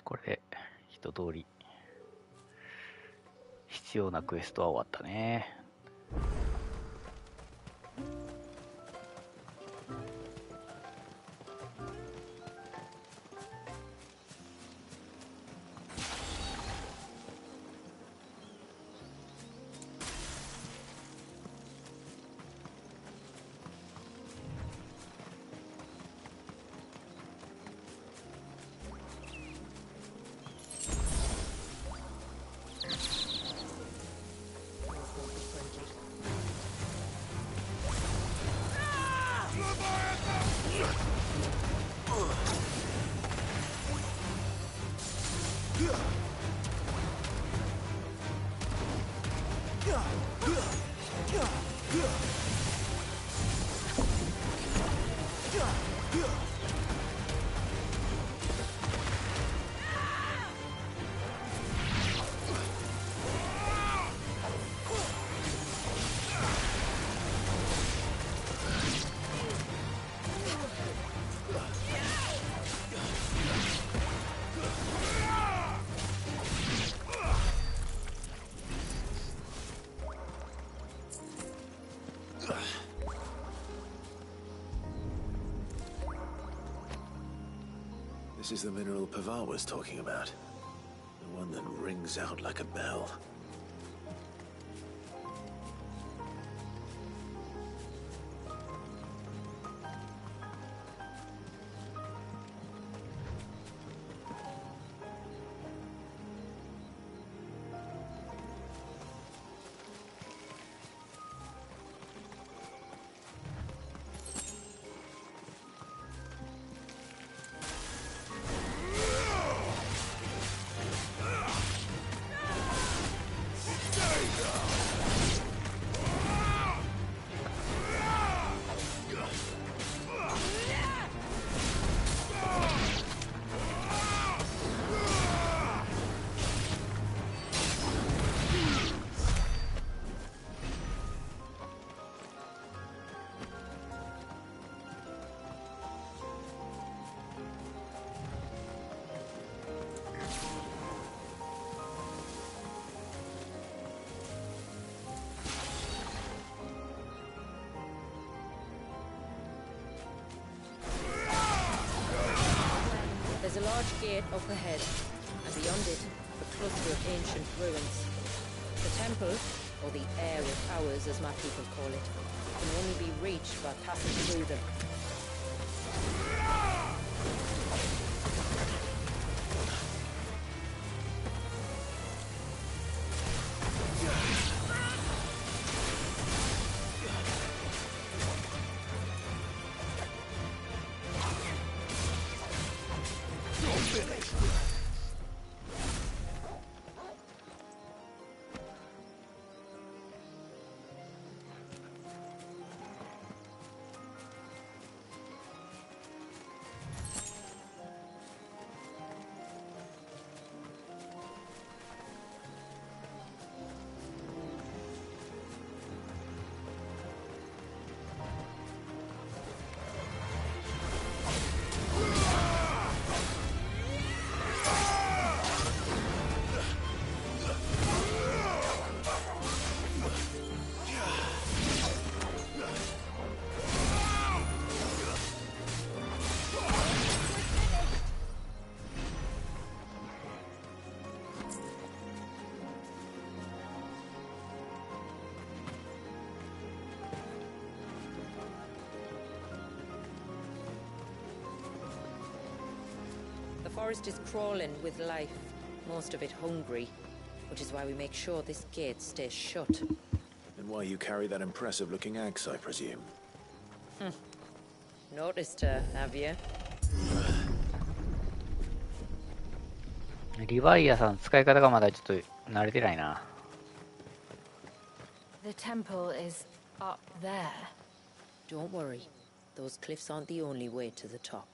これで一通り必要なクエストは終わったね。This is the mineral Pavar was talking about. The one that rings out like a bell. There's a large gate up ahead, and beyond it, a cluster of ancient ruins. The temple, or the Heir of Hours as my people call it, can only be reached by passing through them. forest is crawling with life, most of it hungry, which is why we make sure this gate stays shut. And why you carry that impressive-looking axe, I presume. Noticed her, have you? リヴァイアさん使い方がまだちょっと慣れてないな。The temple is up there. Don't worry. Those cliffs aren't the only way to the top.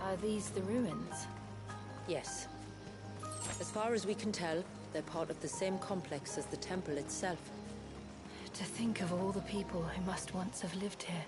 Are these the ruins? Yes. As far as we can tell, they're part of the same complex as the temple itself. To think of all the people who must once have lived here.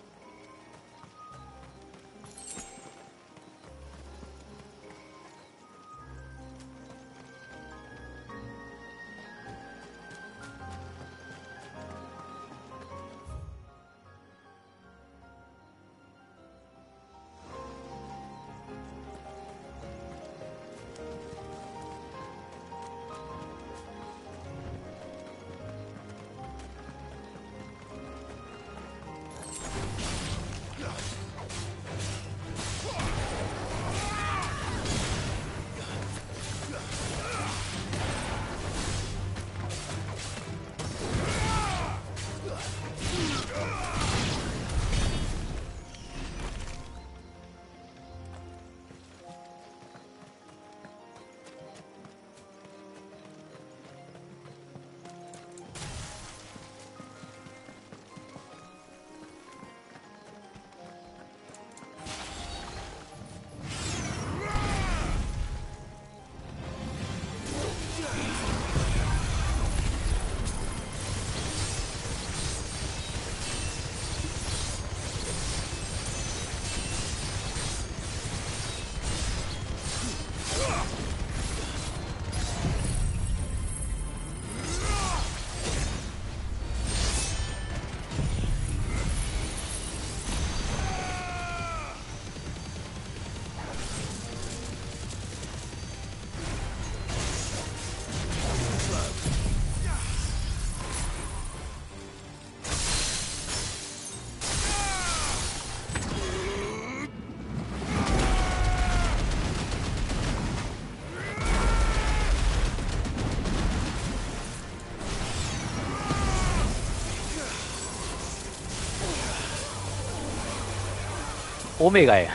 オメガや。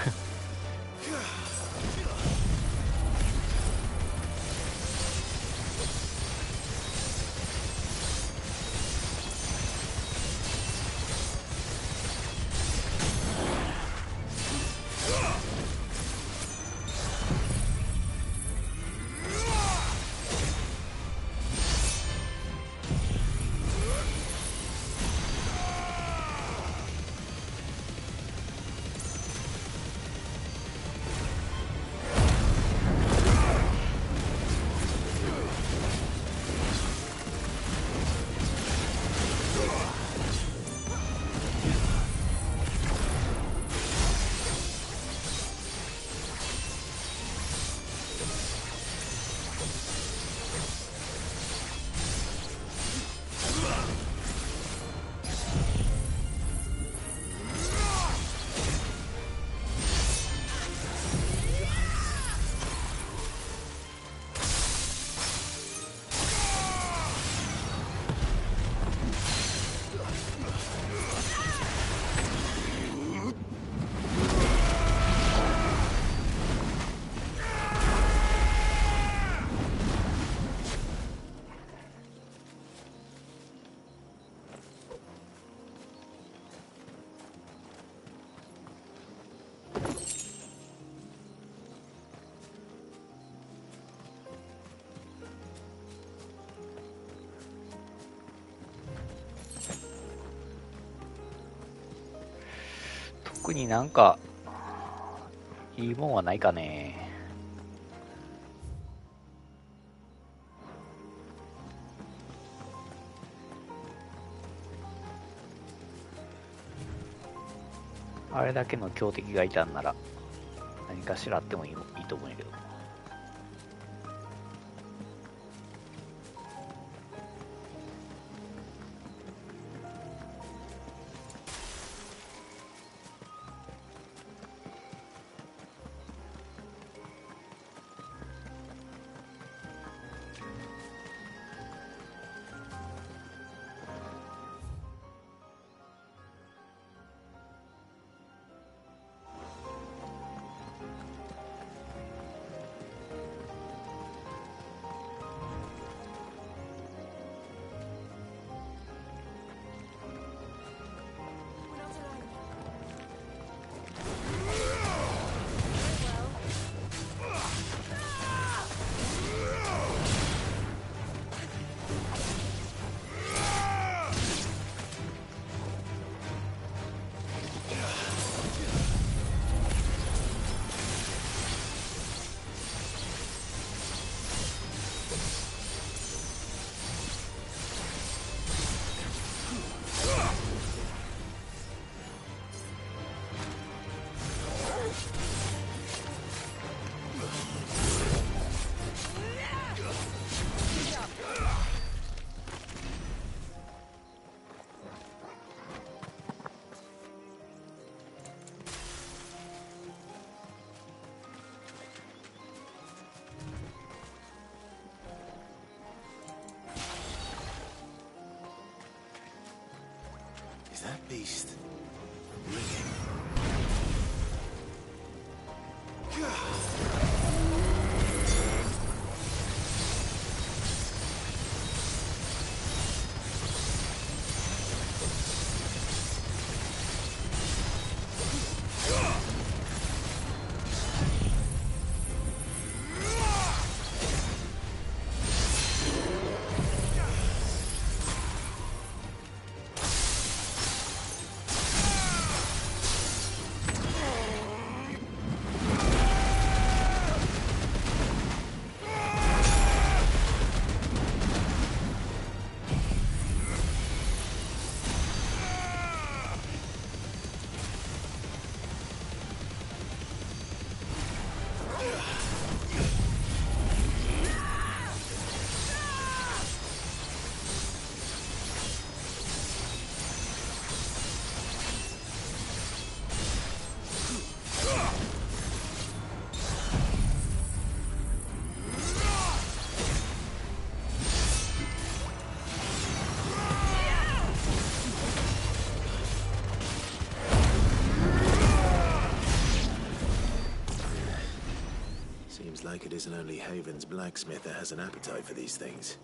特になんかいいもんはないかね。あれだけの強敵がいたんなら何かしらあってもいいと思うんやけど。Is that beast ringing? Seems like it isn't only Haven's blacksmith that has an appetite for these things.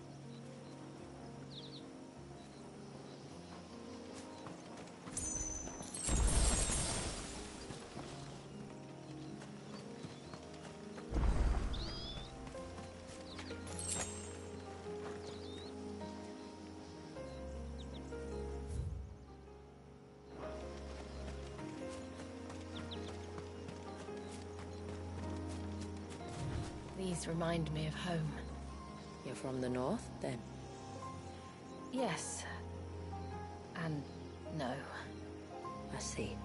These remind me of home. You're from the north, then? Yes. And no. I see.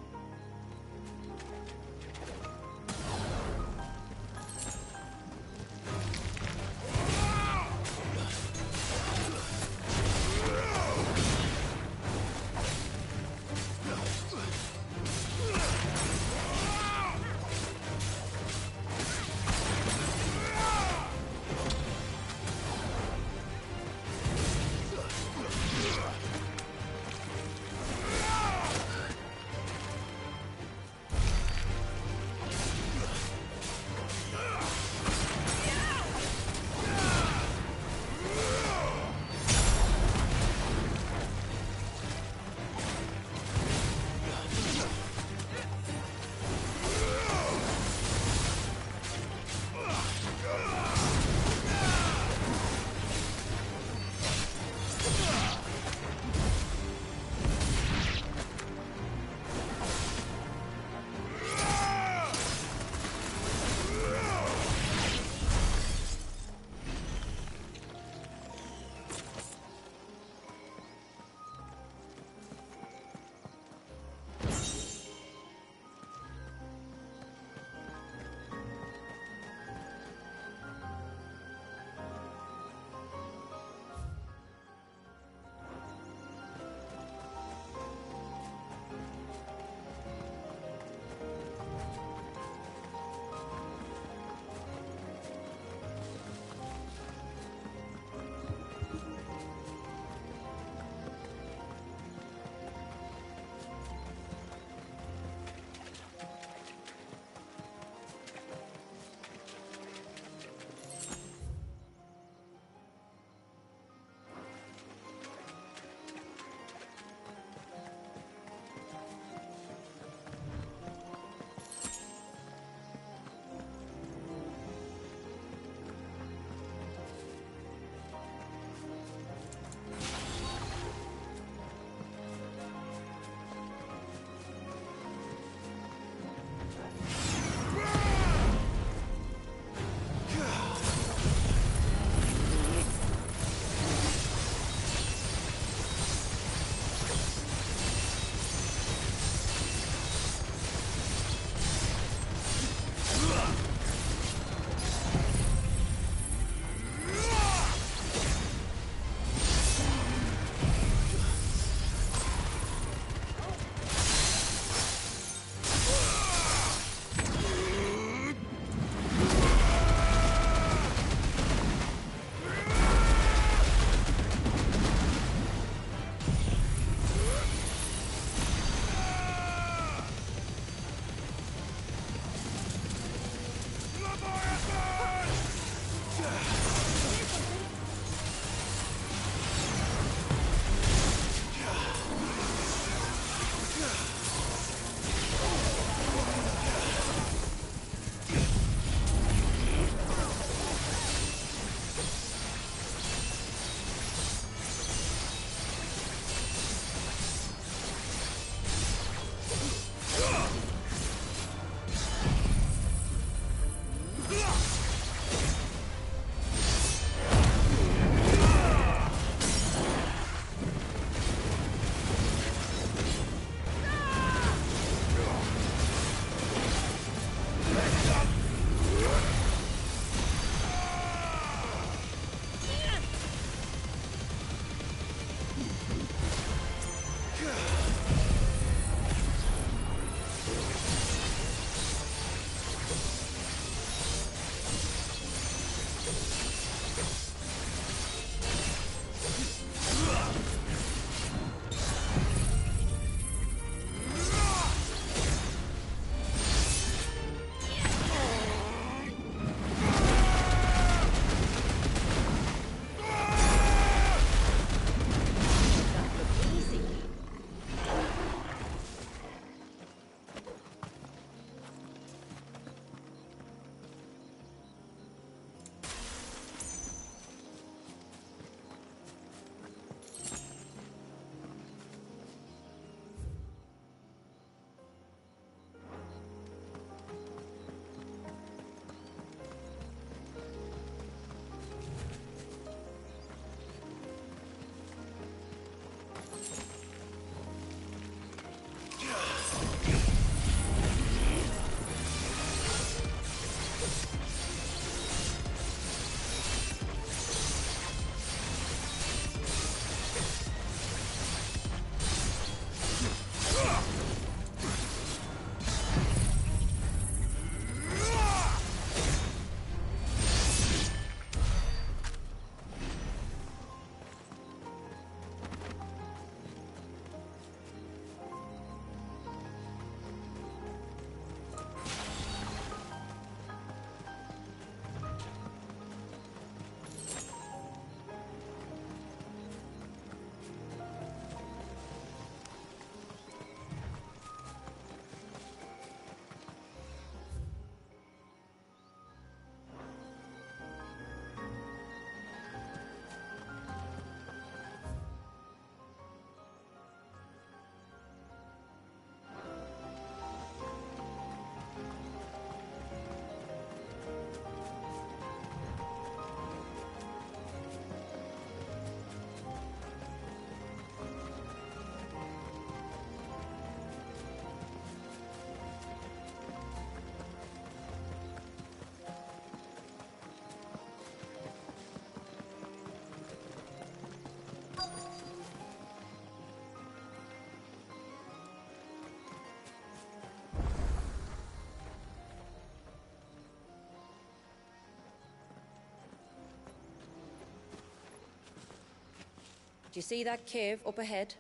Do you see that cave up ahead?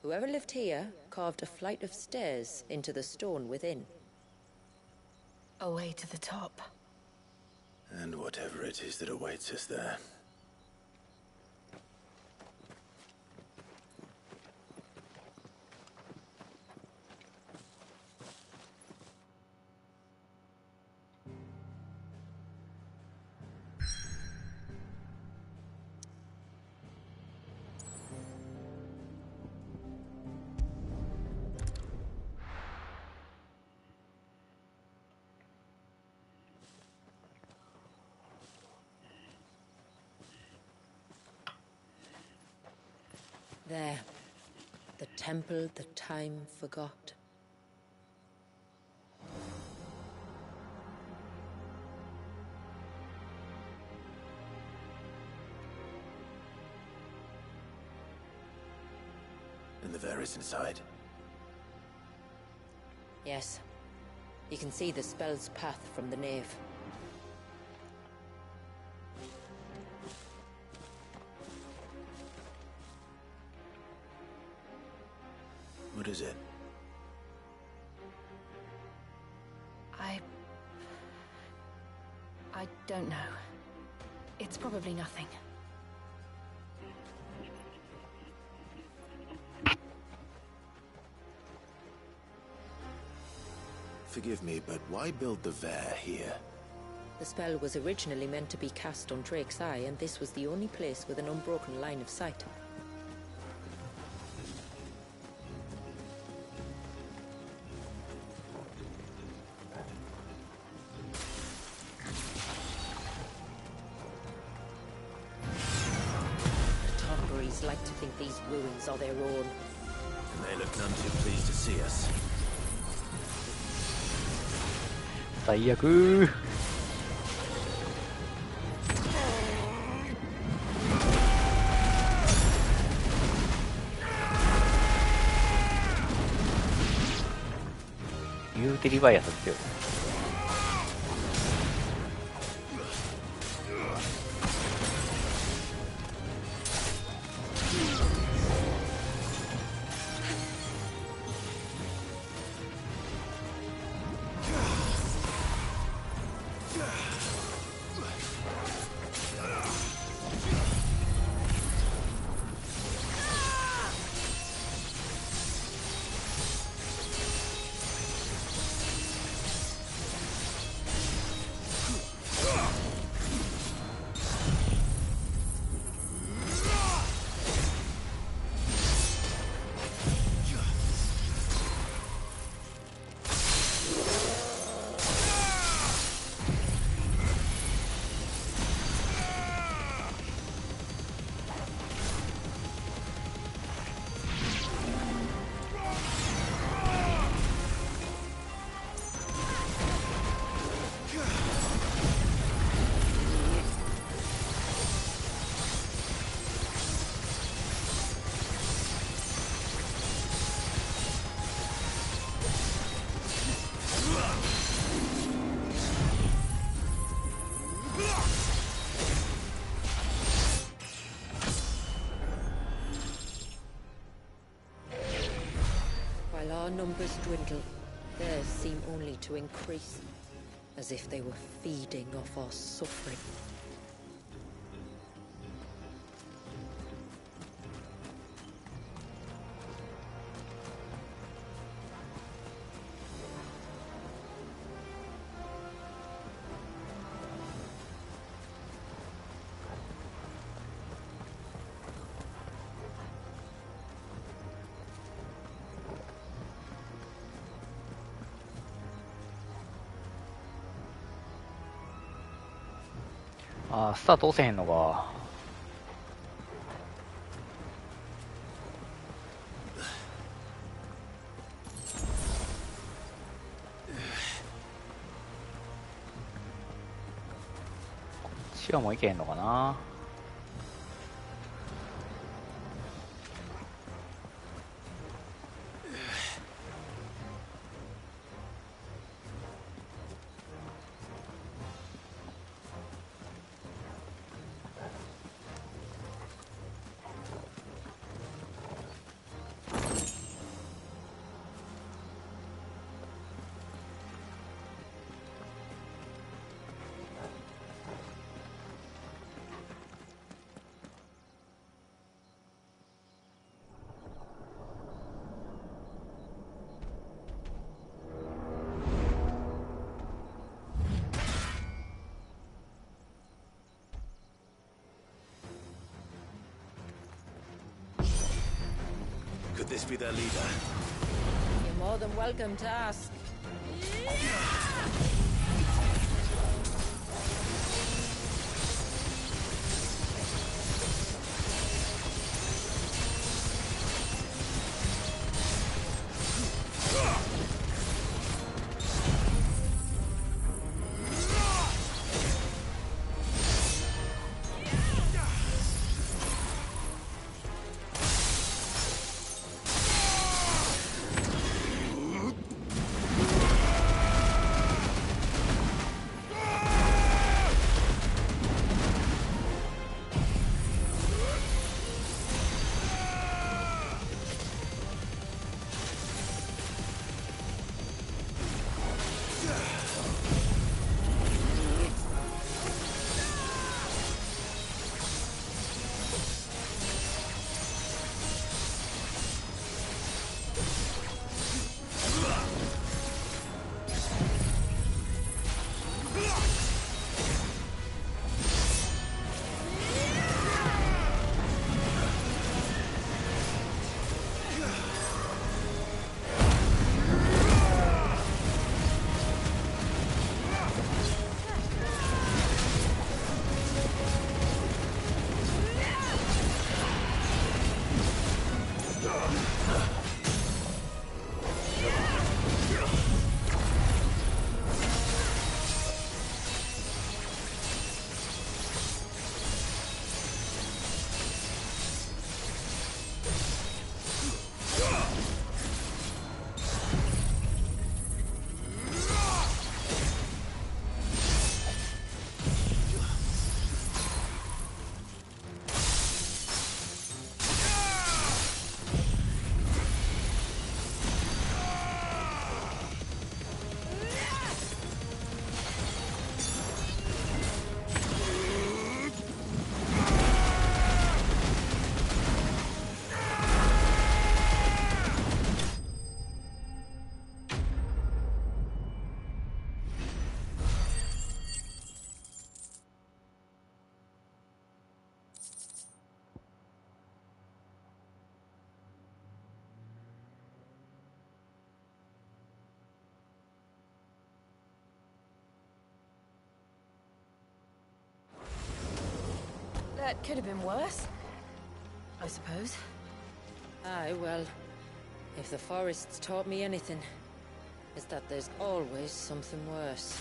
Whoever lived here carved a flight of stairs into the stone within. A way to the top. And whatever it is that awaits us there. There. The temple that time forgot. And the Varys inside. Yes. You can see the spell's path from the nave. What is it? I don't know. It's probably nothing. Forgive me, but why build the Vare here? The spell was originally meant to be cast on Drake's Eye, and this was the only place with an unbroken line of sight. Like to think these ruins are their own. And they look none too pleased to see us. 最悪。言うてリバイアスってよ。While our numbers dwindle, theirs seem only to increase, as if they were feeding off our suffering.あー、スタート押せへんのか。こっちはもういけへんのかな。Could this be their leader? You're more than welcome to ask. That could have been worse, I suppose. Aye, well, if the forest's taught me anything, it's that there's always something worse.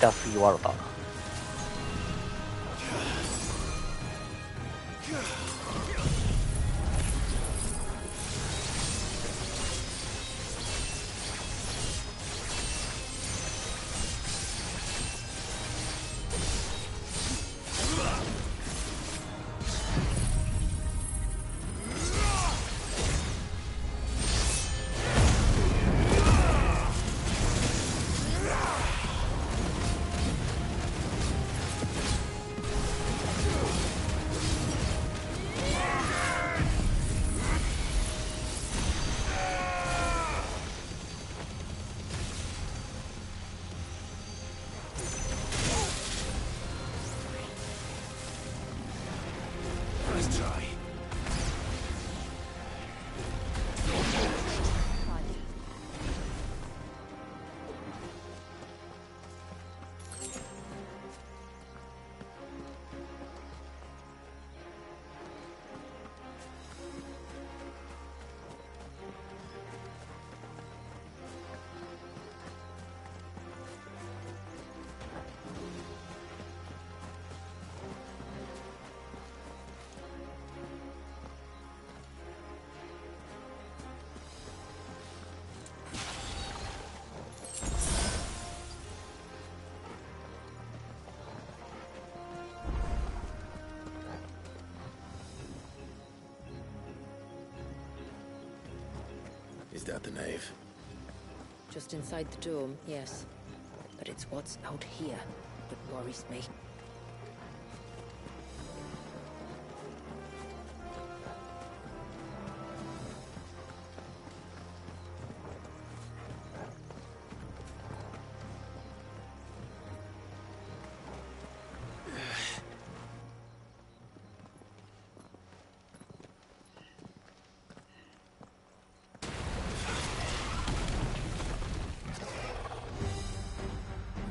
痛すぎ笑った。Is that the nave? Just inside the dome, yes. But it's what's out here that worries me.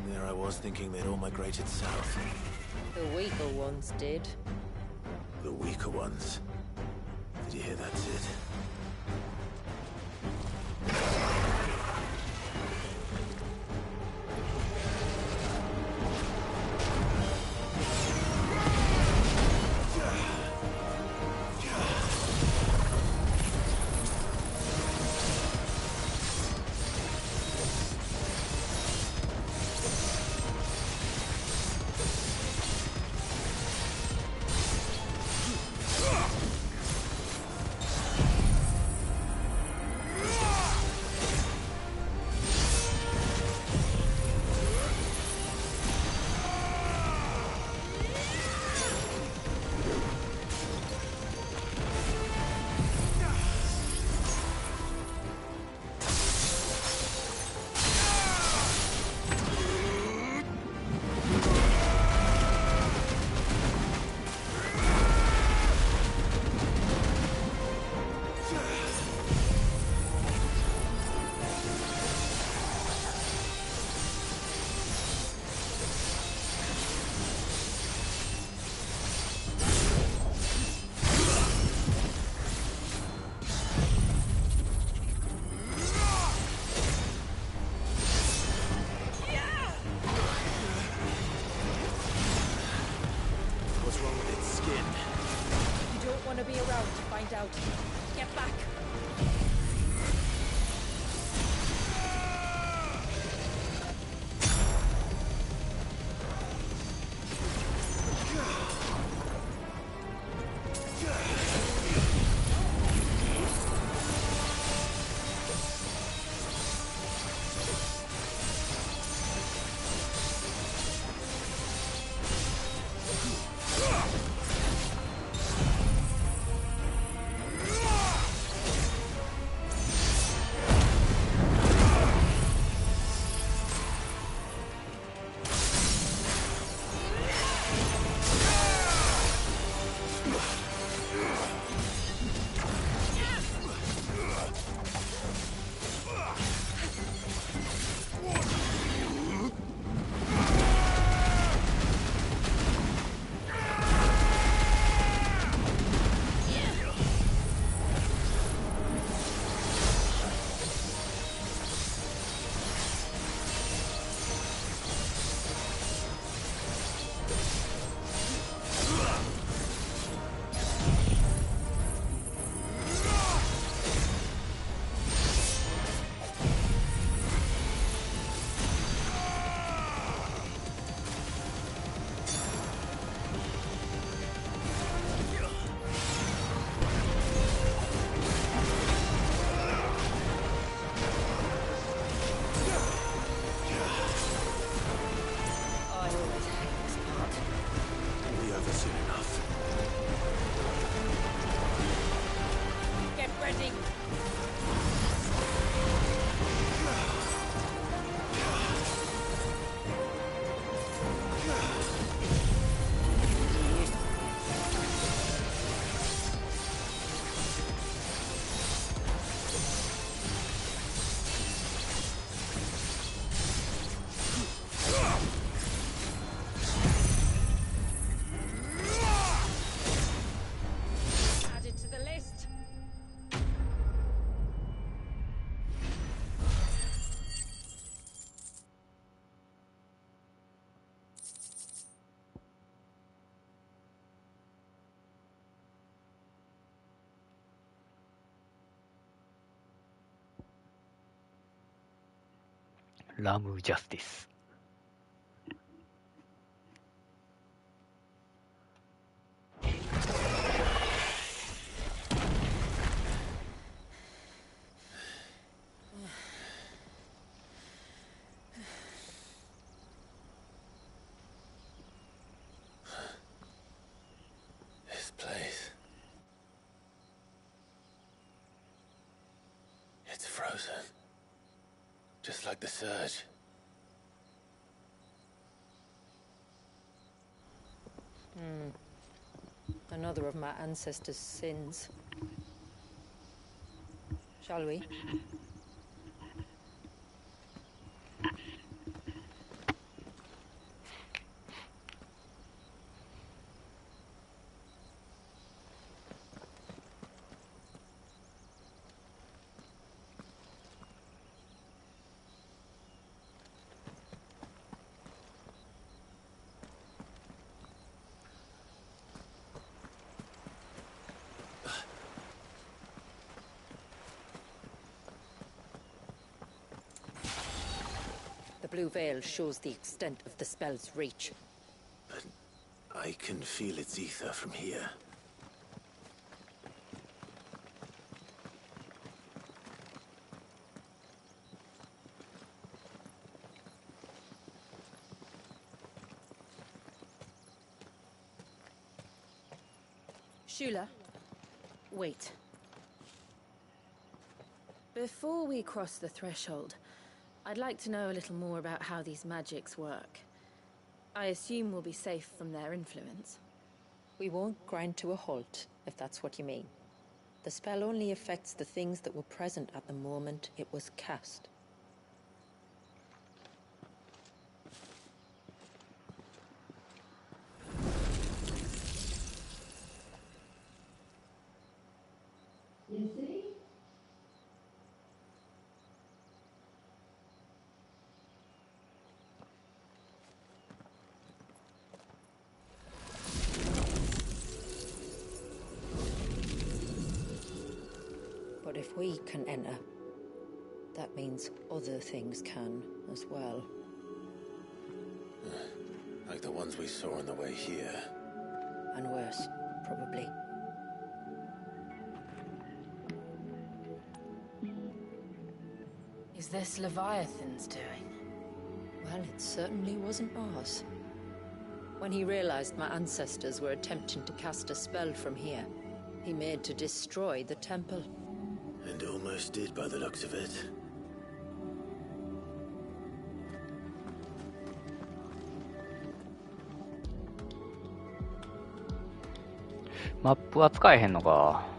There I was thinking they'd all migrated south. The weaker ones did. The weaker ones. Did you hear that, Sid? ラムジャスティス。This place. It's frozen. Just like the surge. Another of my ancestors' sins. Shall we? The blue veil shows the extent of the spell's reach. But I can feel its ether from here. Shula, wait. Before we cross the threshold, I'd like to know a little more about how these magics work. I assume we'll be safe from their influence. We won't grind to a halt, if that's what you mean. The spell only affects the things that were present at the moment it was cast. You see? But if we can enter, that means other things can as well. Like the ones we saw on the way here. And worse, probably. Is this Leviathan's doing? Well, it certainly wasn't ours. When he realized my ancestors were attempting to cast a spell from here, he made to destroy the temple. And almost did by the looks of it.マップは使えへんのか。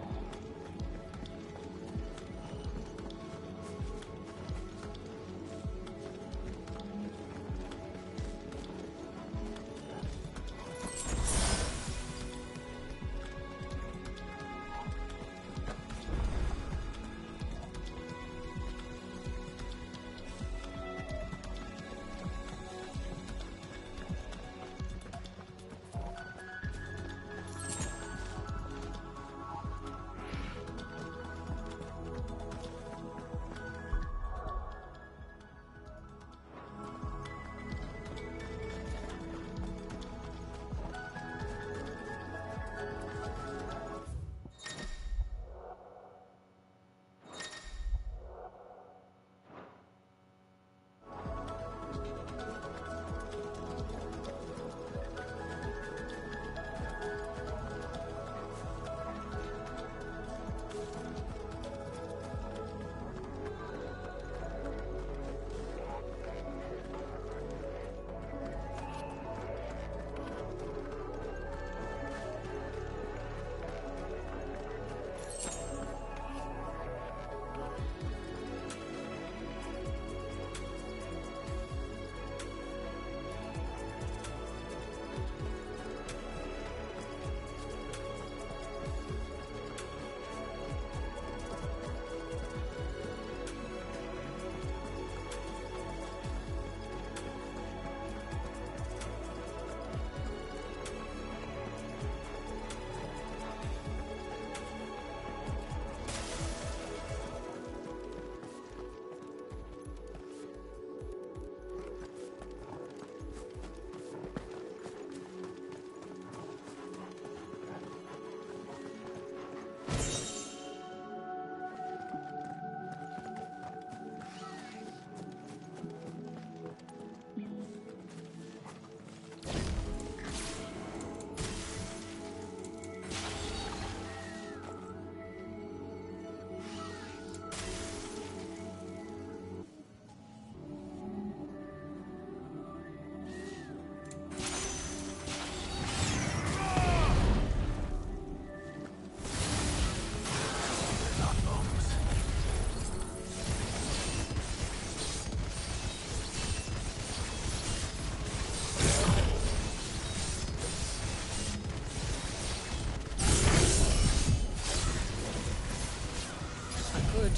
could,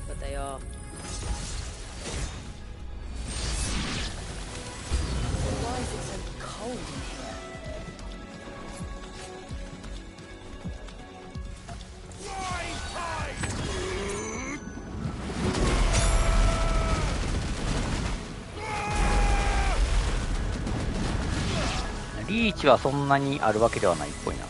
but they are. Why is it so cold in here? リーチはそんなにあるわけではないっぽいな。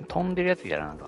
飛んでるやつじゃなんか。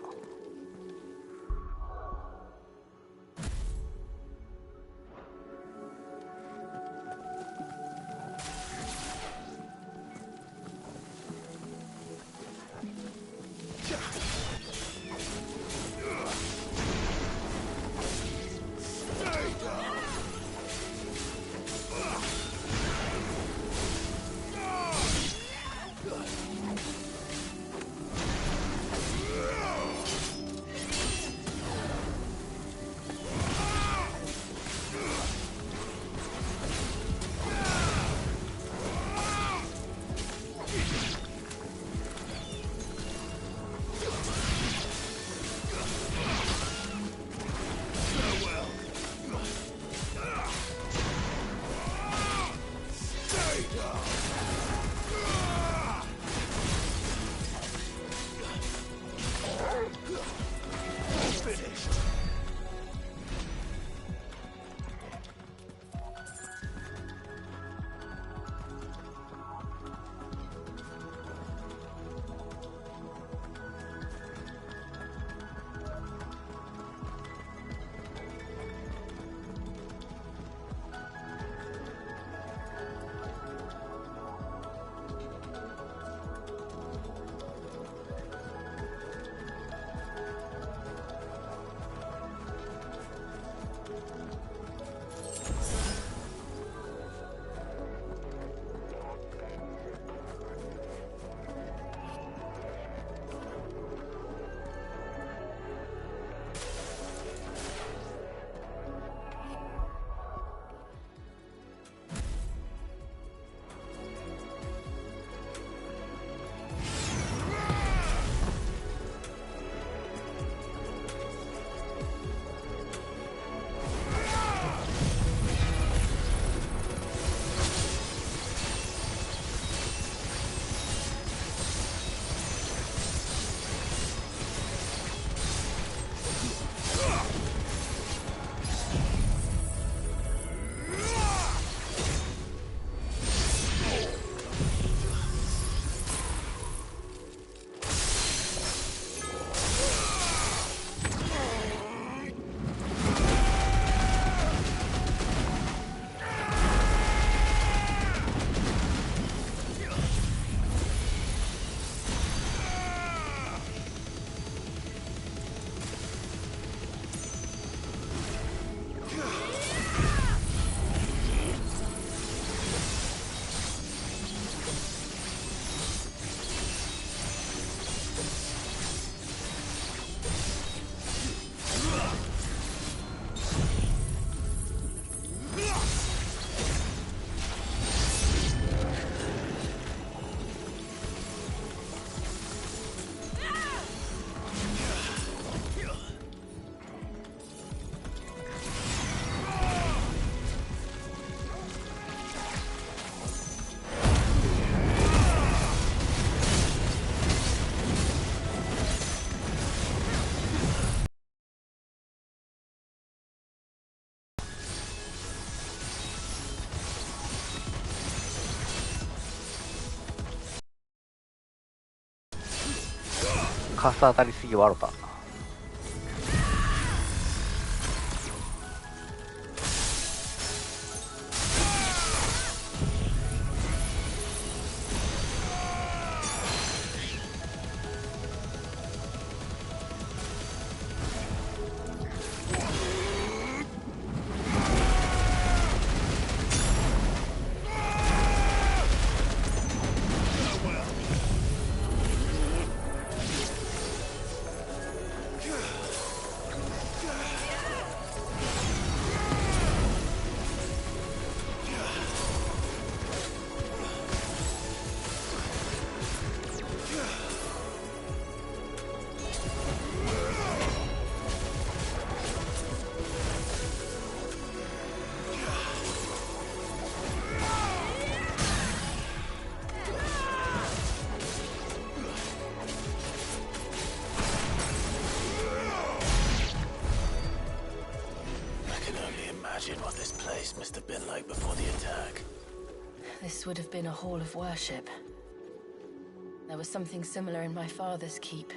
かさ当たりすぎ笑った。What this place must have been like before the attack. This would have been a hall of worship. There was something similar in my father's keep.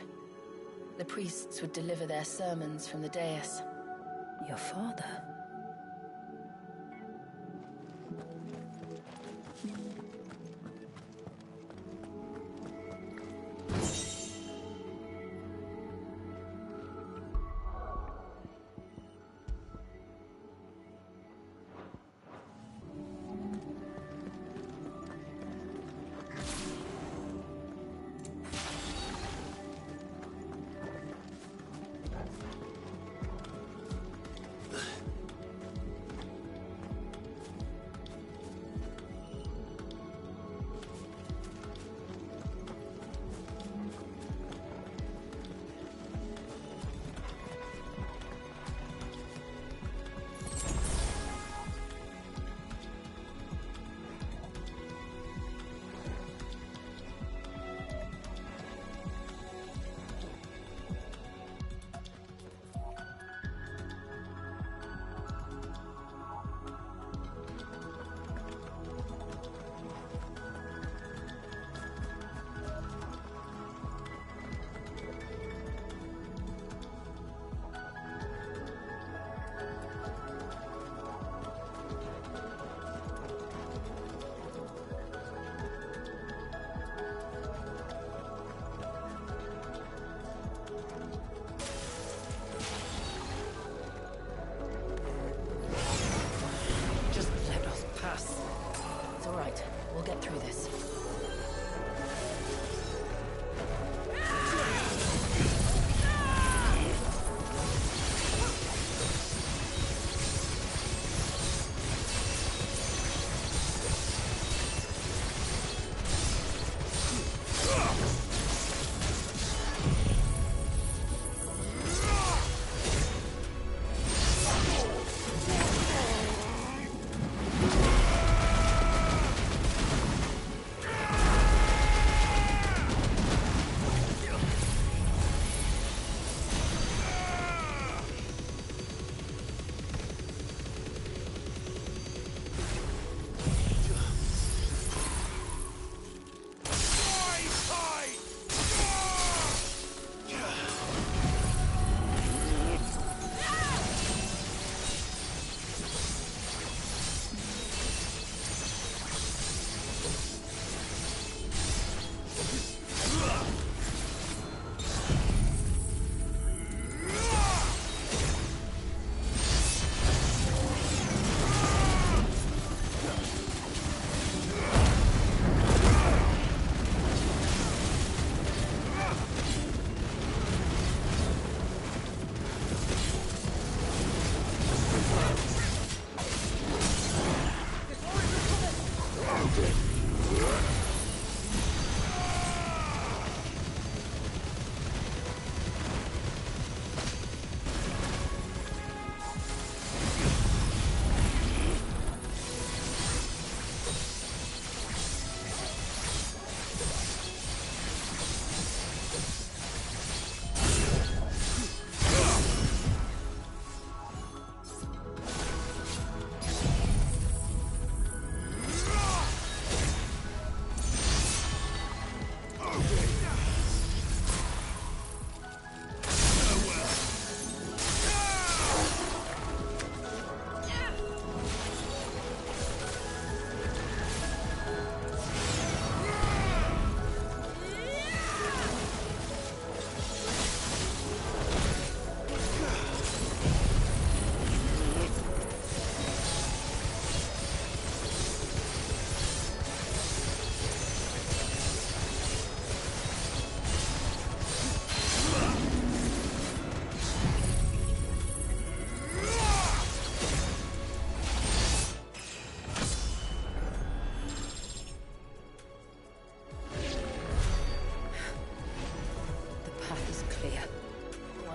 The priests would deliver their sermons from the dais. Your father?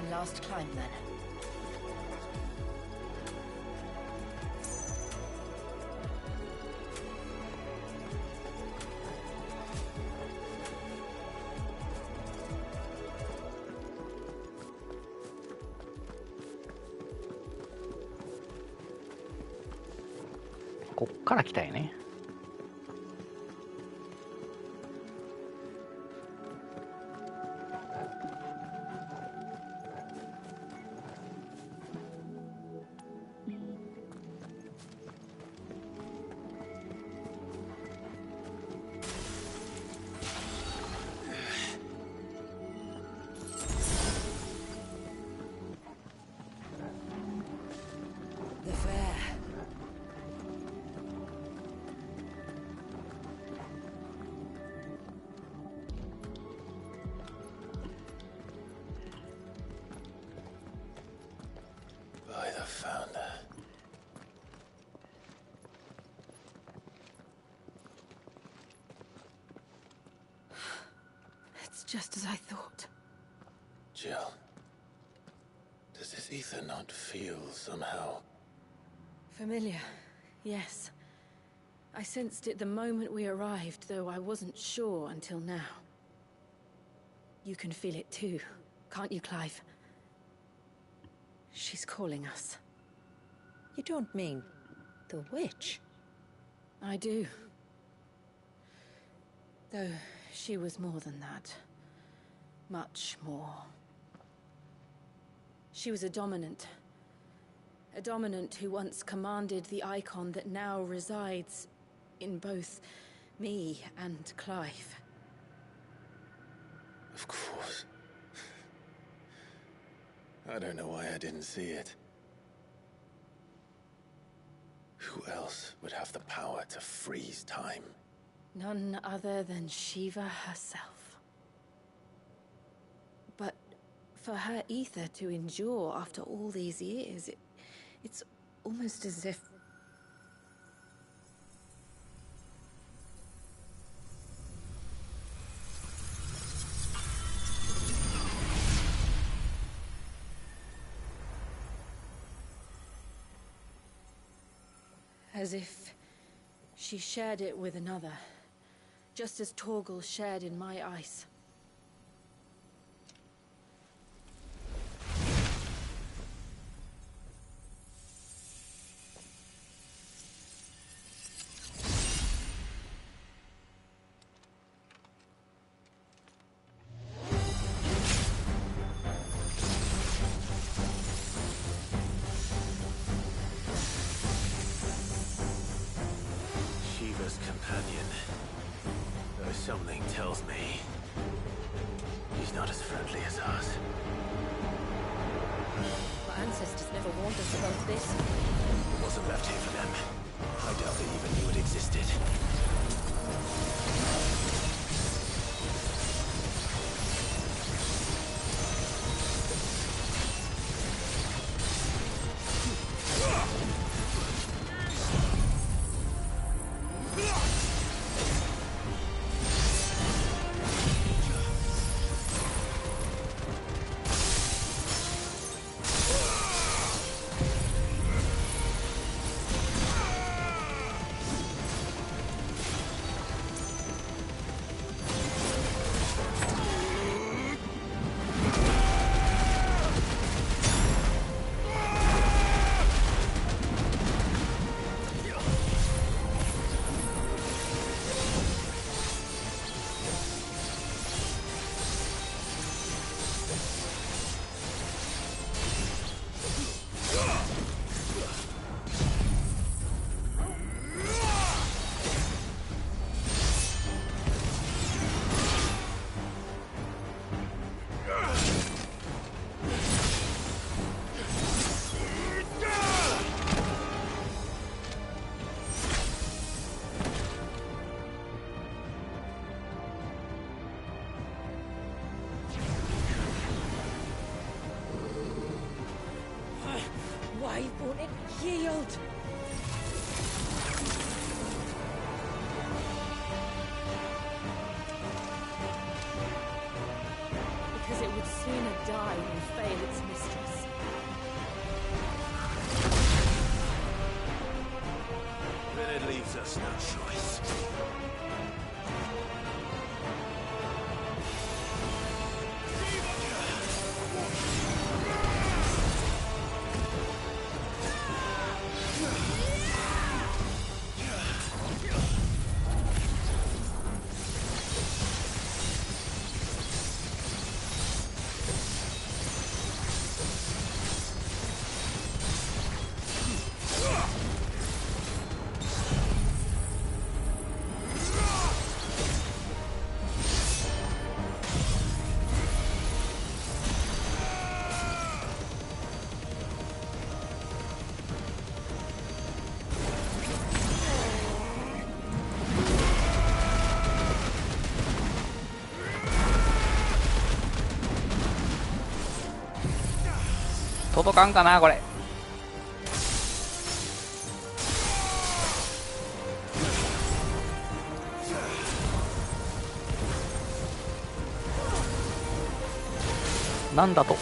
one last climb then.こっから来たよね。The fair. By the founder. It's just as I thought. Jill, does this ether not feel somehow? Familiar, yes. I sensed it the moment we arrived, though I wasn't sure until now. You can feel it too, can't you, Clive? She's calling us. You don't mean the witch? I do. Though she was more than that. Much more. She was a dominant. A dominant who once commanded the icon that now resides in both me and Clive. Of course. I don't know why I didn't see it. Who else would have the power to freeze time? None other than Shiva herself. But for her ether to endure after all these years, it's almost as if... As if she shared it with another, just as Torgal shared in my ice. Shiva's companion. Though something tells me he's not as friendly as us. Our ancestors never warned us about this. It wasn't left here for them. I doubt they even knew it existed. Why won't it yield? Because it would sooner die than fail its 届かんかなこれ。なんだと。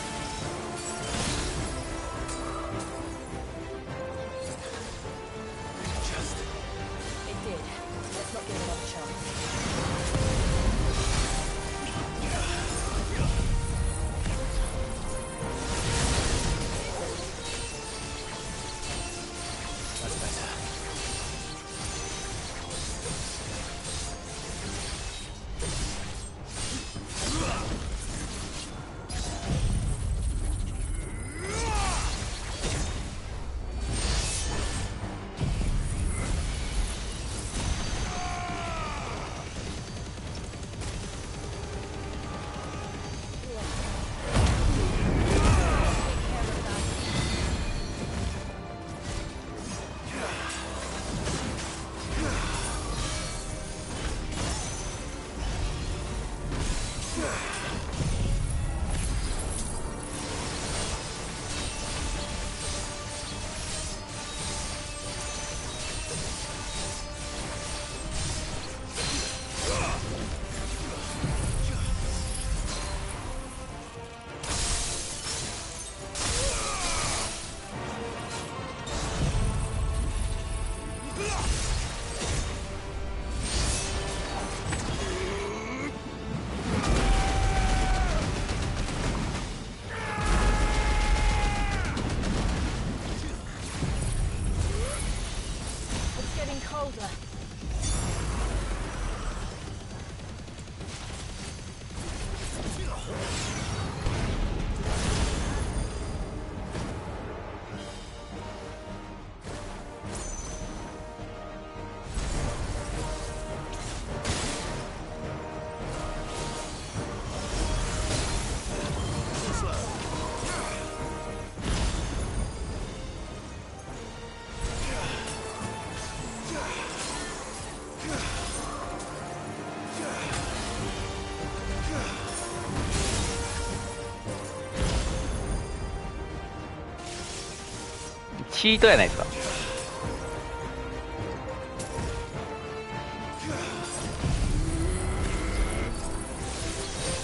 チートやないですか。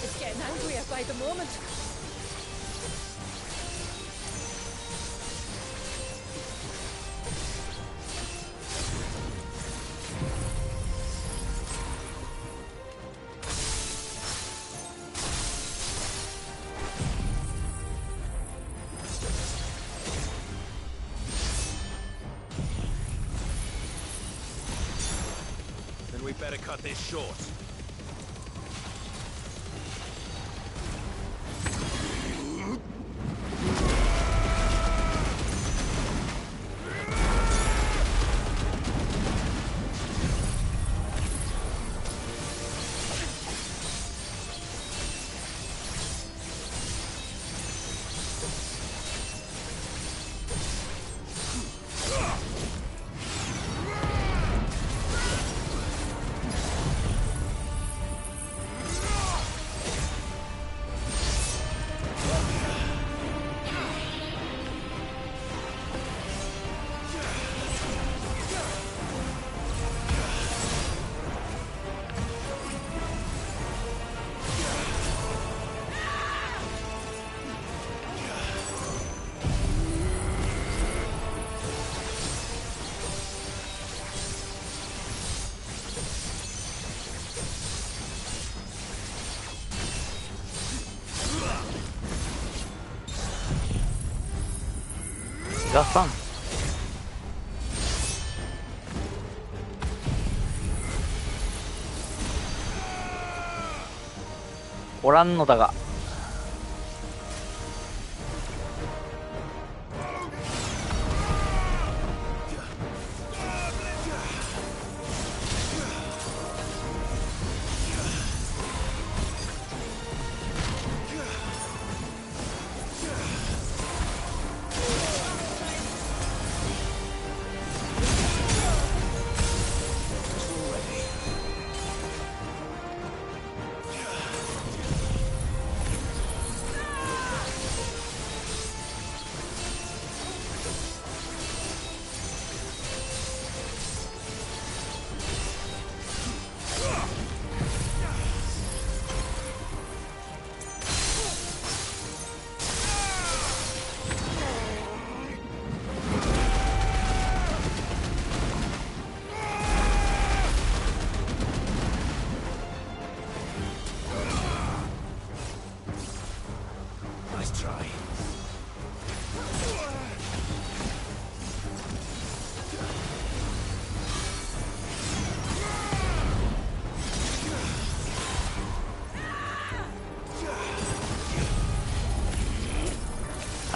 It's getting angrier by the moment. Then we better cut this short.ガサン。おらんのだが。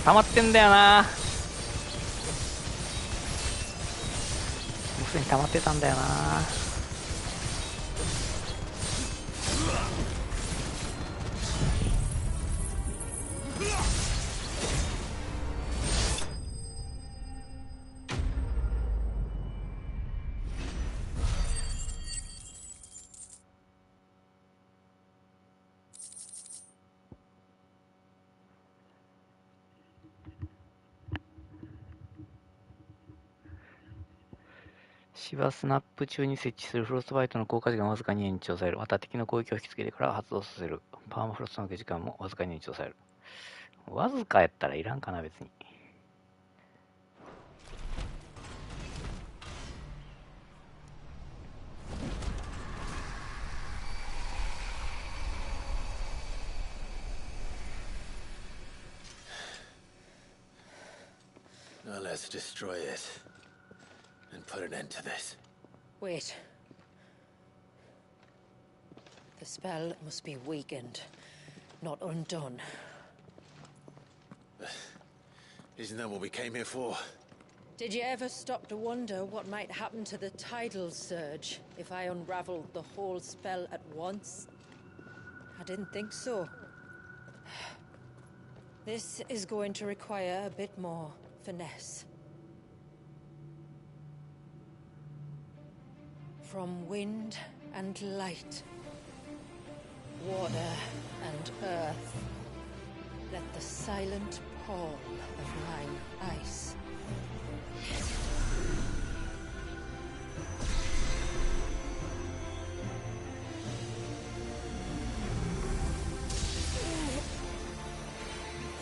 溜まってんだよな。もうすでに溜まってたんだよな。芝スナップ中に設置するフロストバイトの効果時間をわずかに延長される。また敵の攻撃を引きつけてから発動させる。パーマフロストの時間もわずかに延長される。わずかやったらいらんかな、別に。Now let's destroy it and put an end to this. Wait. The spell must be weakened, not undone. Isn't that what we came here for? Did you ever stop to wonder what might happen to the tidal surge if I unraveled the whole spell at once? I didn't think so. This is going to require a bit more finesse. From wind and light, water and earth, let the silent pall of mine ice.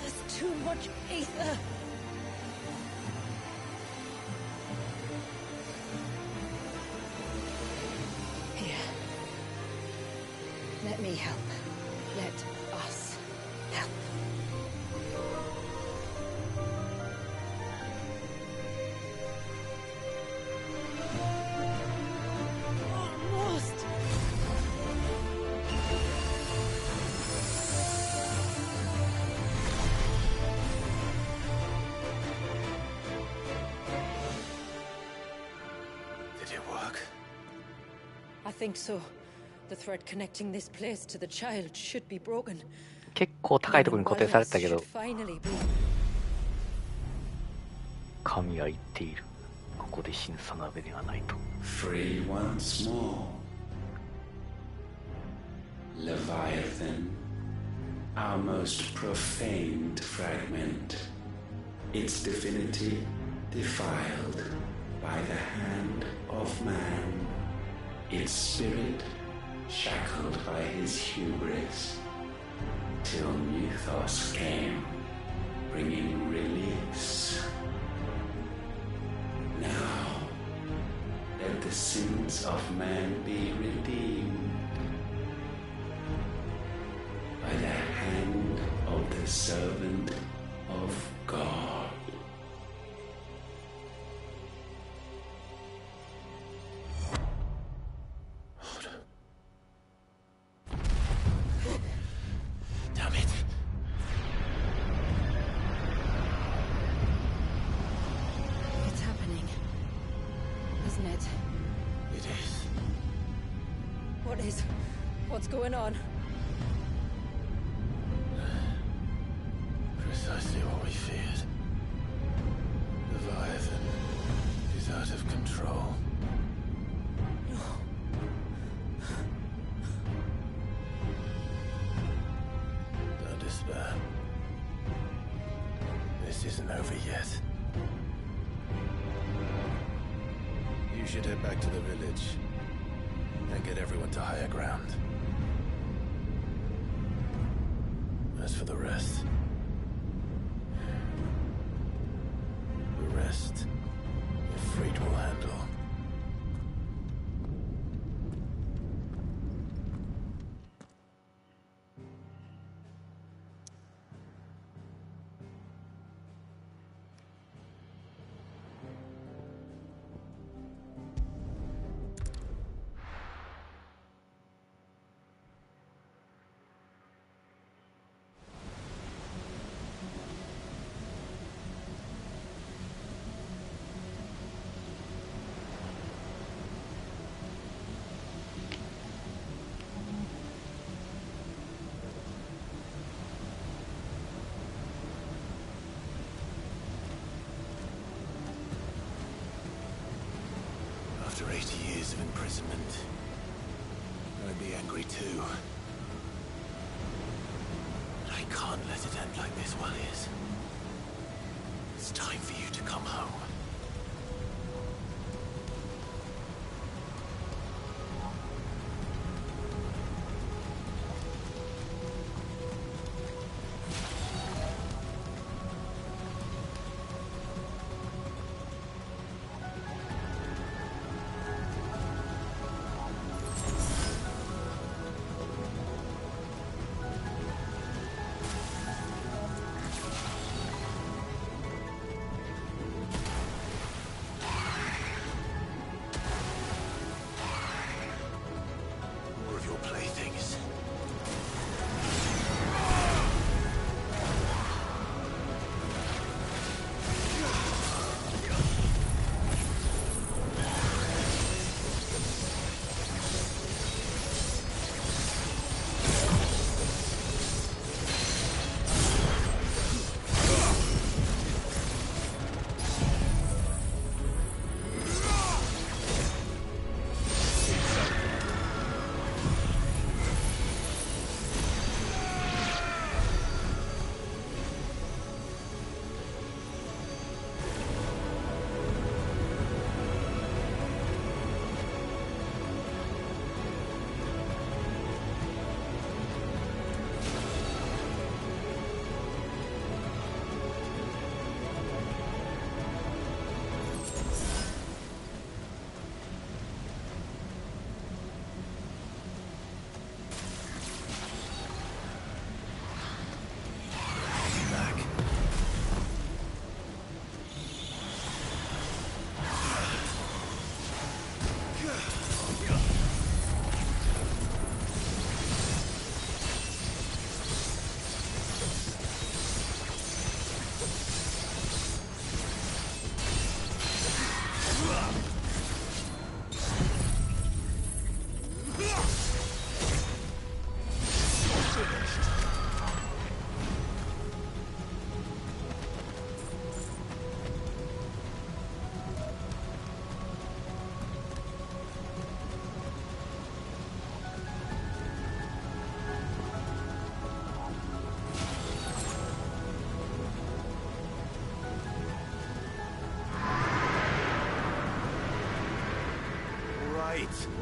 There's too much ether. Let me help. Let us help. Almost. Did it work? I think so. The thread connecting this place to the child should be broken. 結構高いところに固定されてたけど、 Finally be. 神は言っている。ここで死ぬ定めではないと。Free once more. Leviathan, our most profaned fragment, its divinity defiled by the hand of man, its spirit shackled by his hubris, till Mythos came, bringing release. Now, let the sins of man be redeemed by the hand of the servant of God. Damn it. It's happening, isn't it? It is. What is? What's going on? Precisely what we feared. Leviathan is out of control. Don't despair. This isn't over yet. You should head back to the village and get everyone to higher ground. As for the rest, your fate will handle. years of imprisonment. I'd be angry too. But I can't let it end like this, Warriors. It's time for you to come home.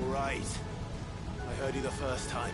All right. I heard you the first time.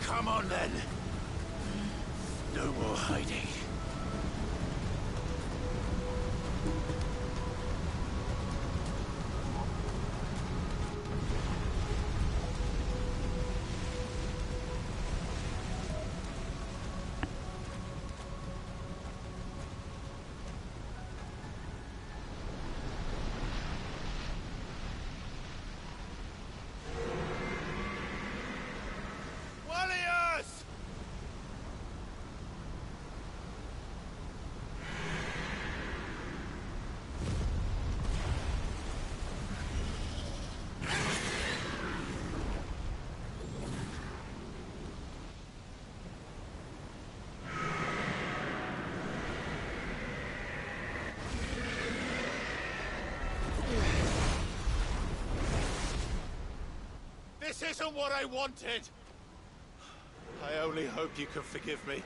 Come on then. No more hiding. This isn't what I wanted! I only hope you can forgive me.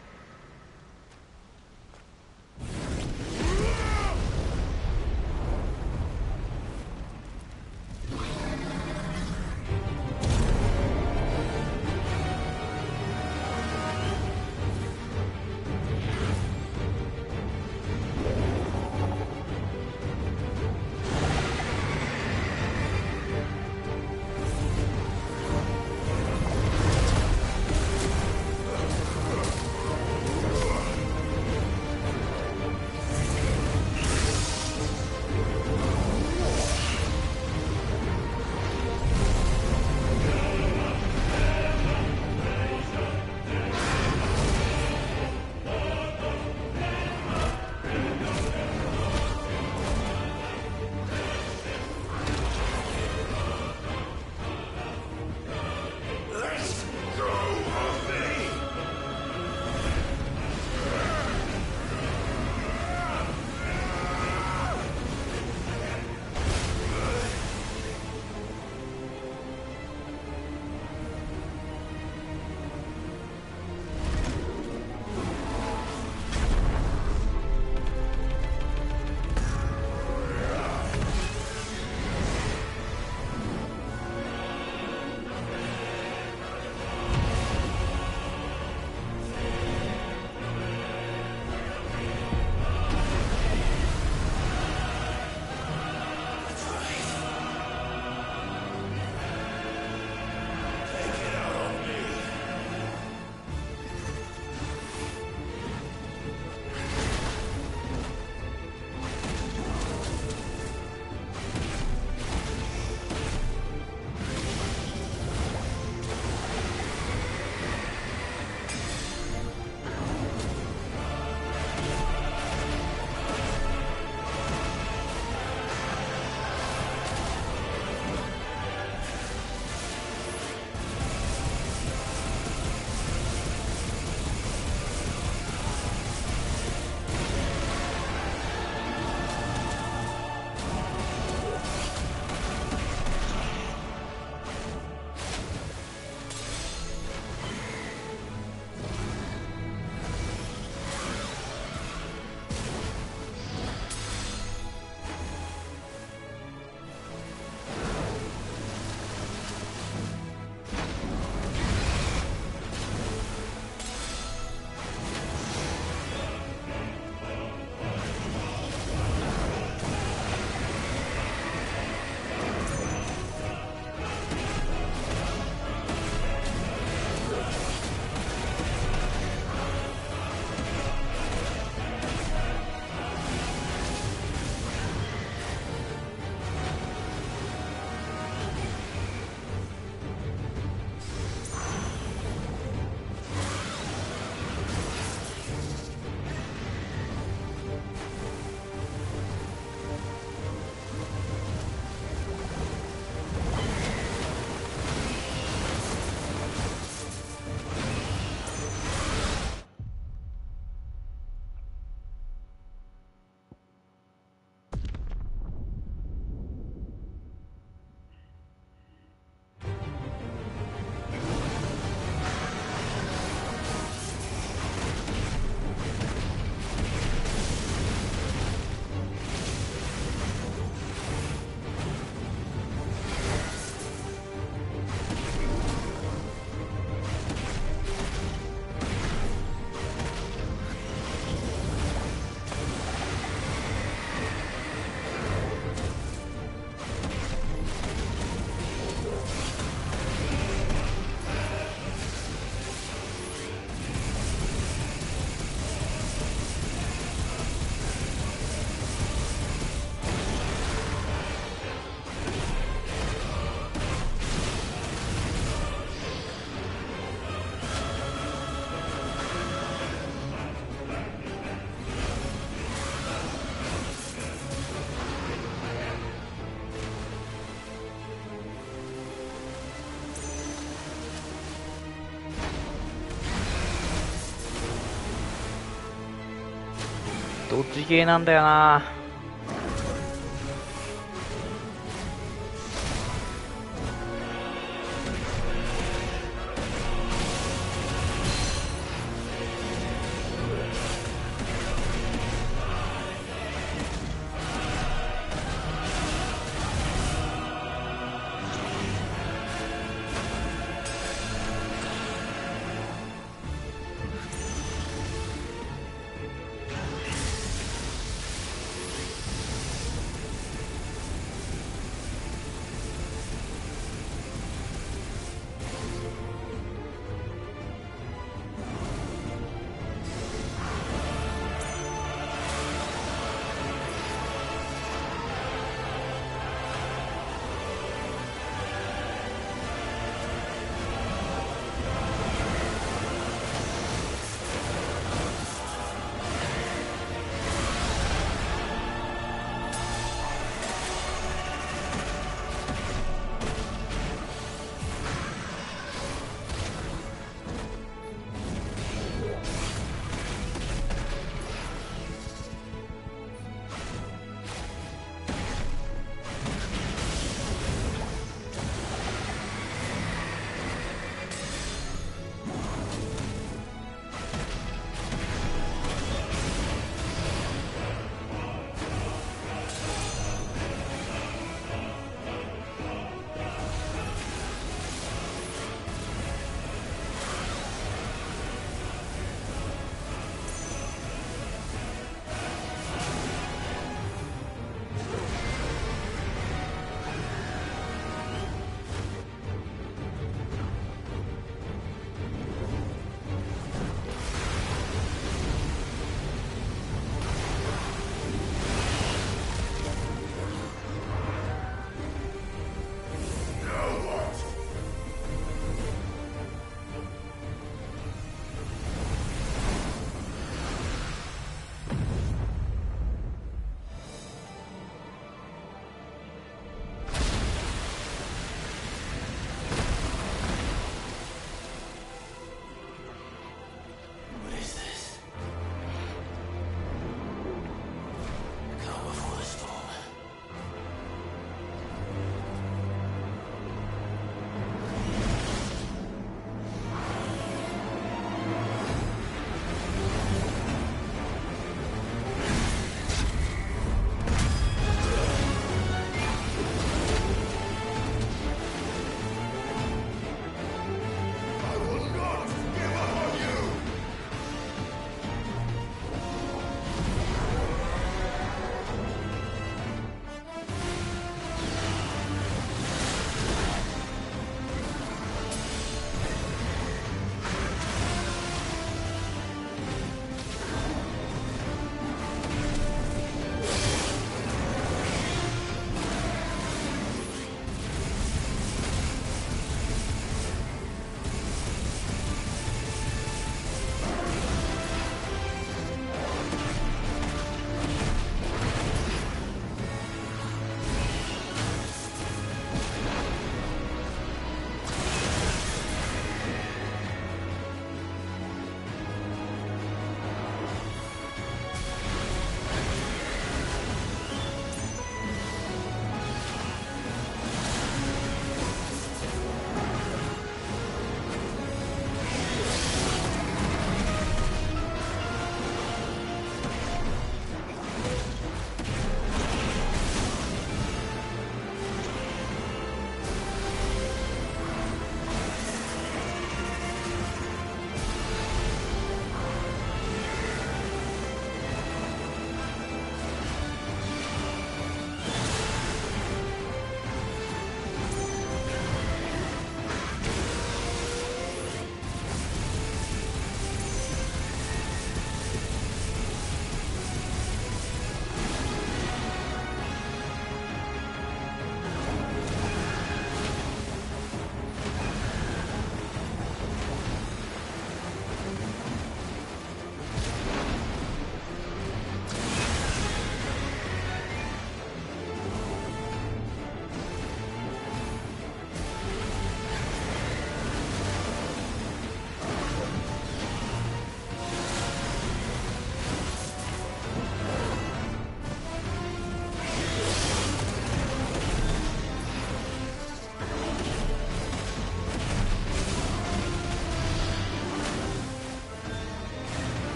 どっち系なんだよな。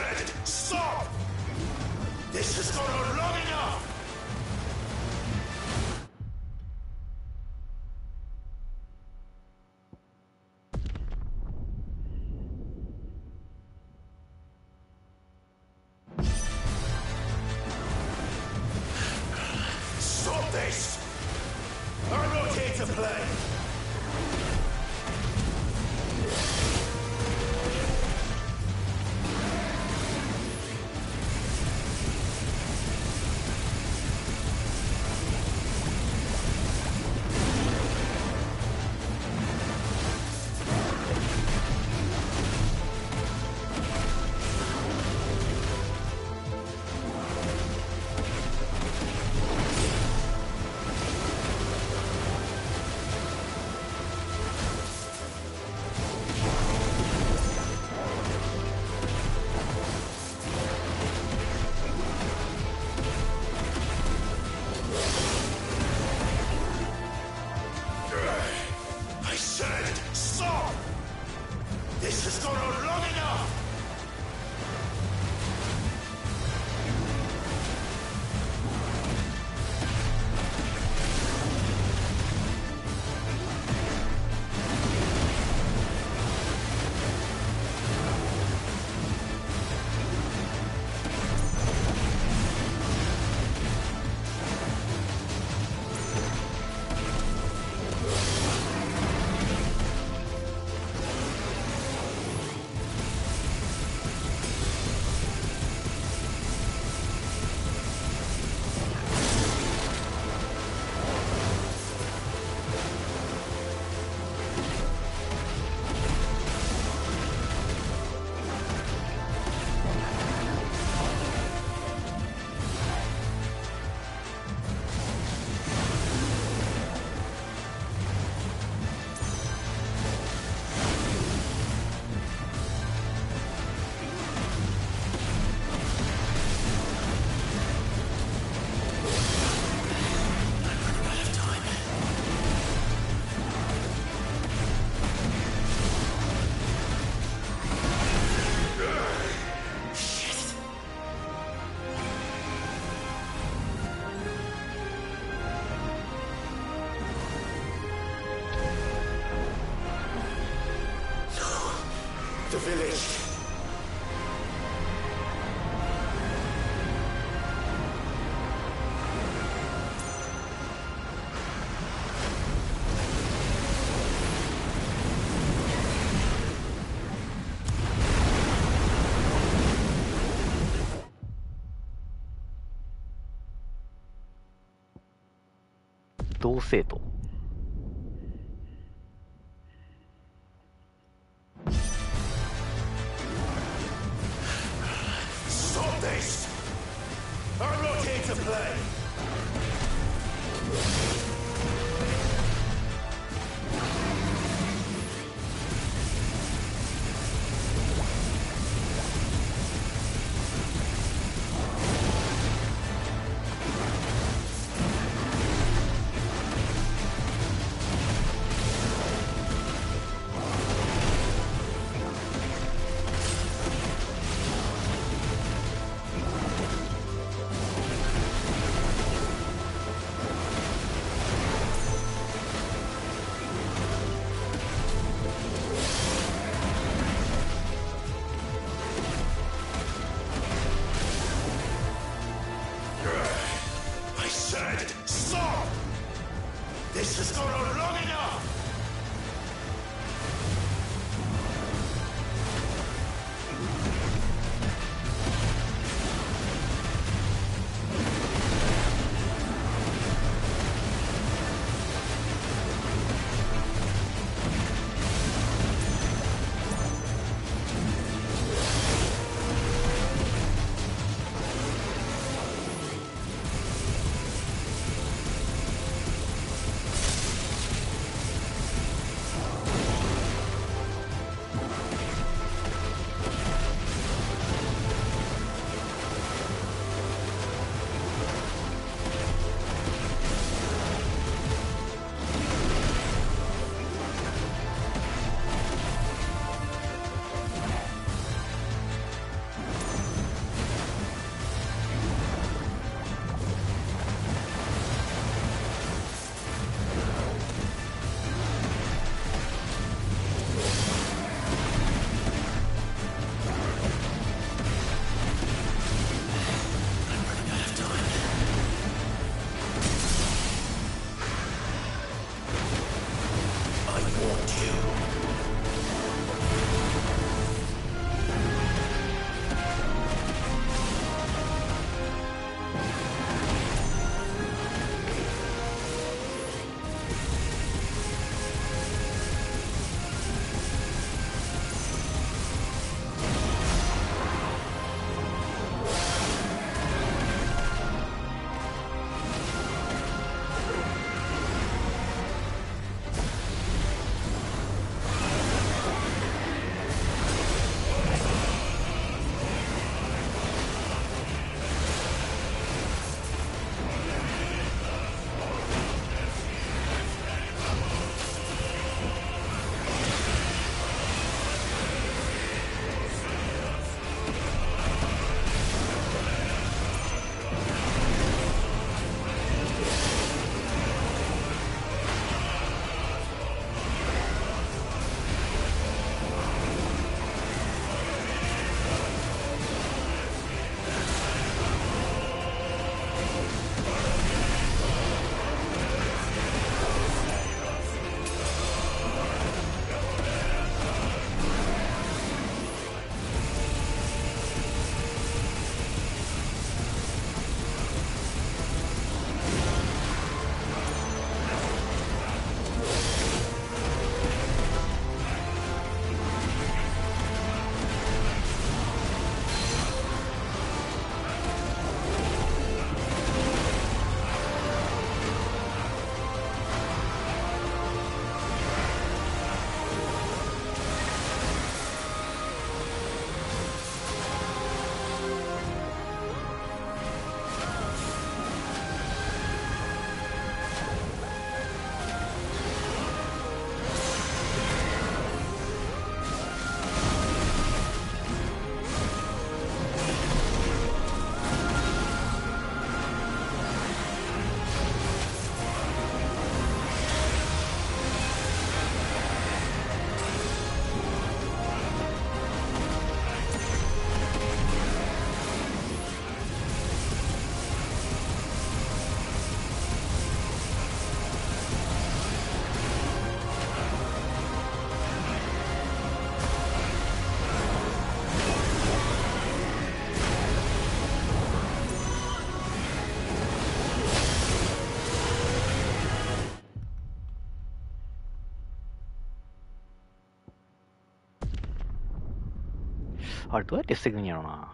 said, stop! This has gone on long enough! Stop this! I'm not here to play! I said, stop! This has gone on long enough! The village.同生徒。Stop this! I'm not here to play! あれどうやって防ぐんやろな。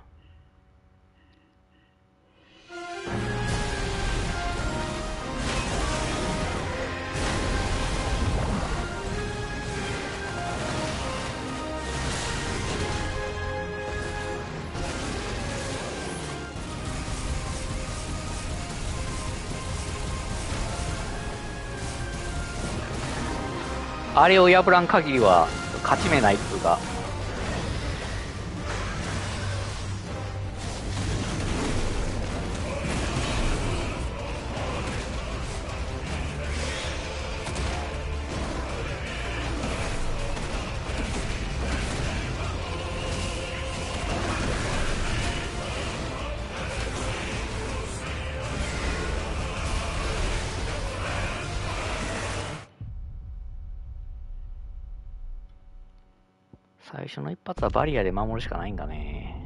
あれを破らん限りは勝ち目ないっつうか。最初の一発はバリアで守るしかないんかね。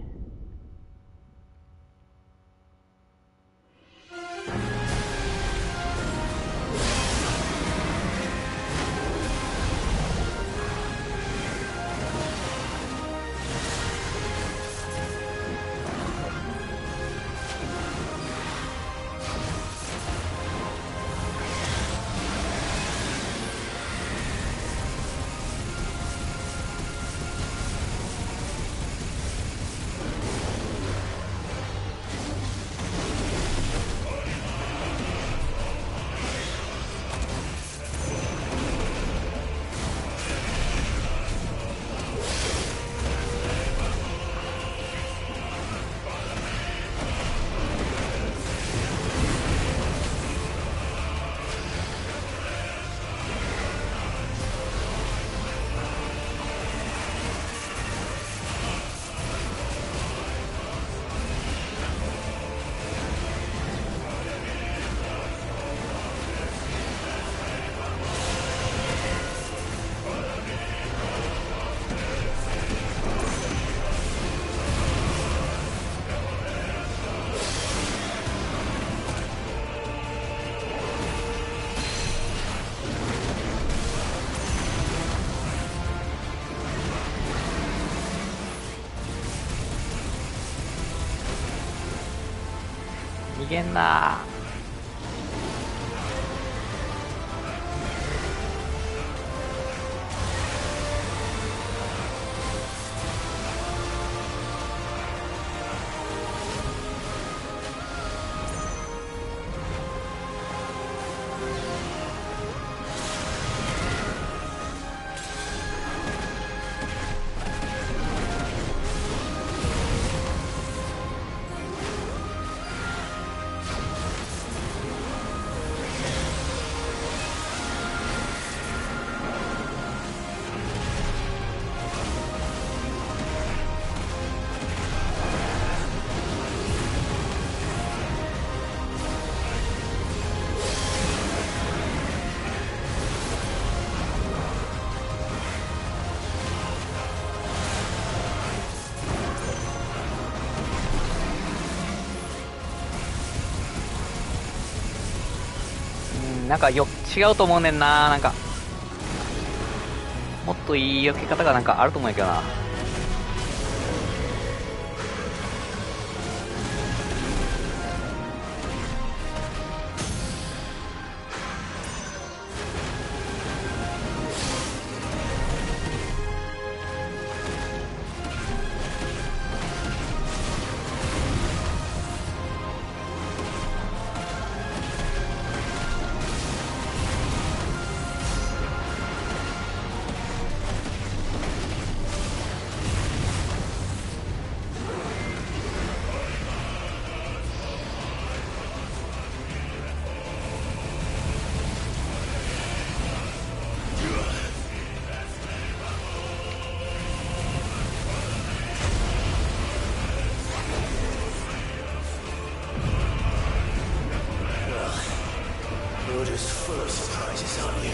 逃げんな。なんか違うと思うねんな。なんかもっといい避け方がなんかあると思うんやけどな。You're just full of surprises, aren't you?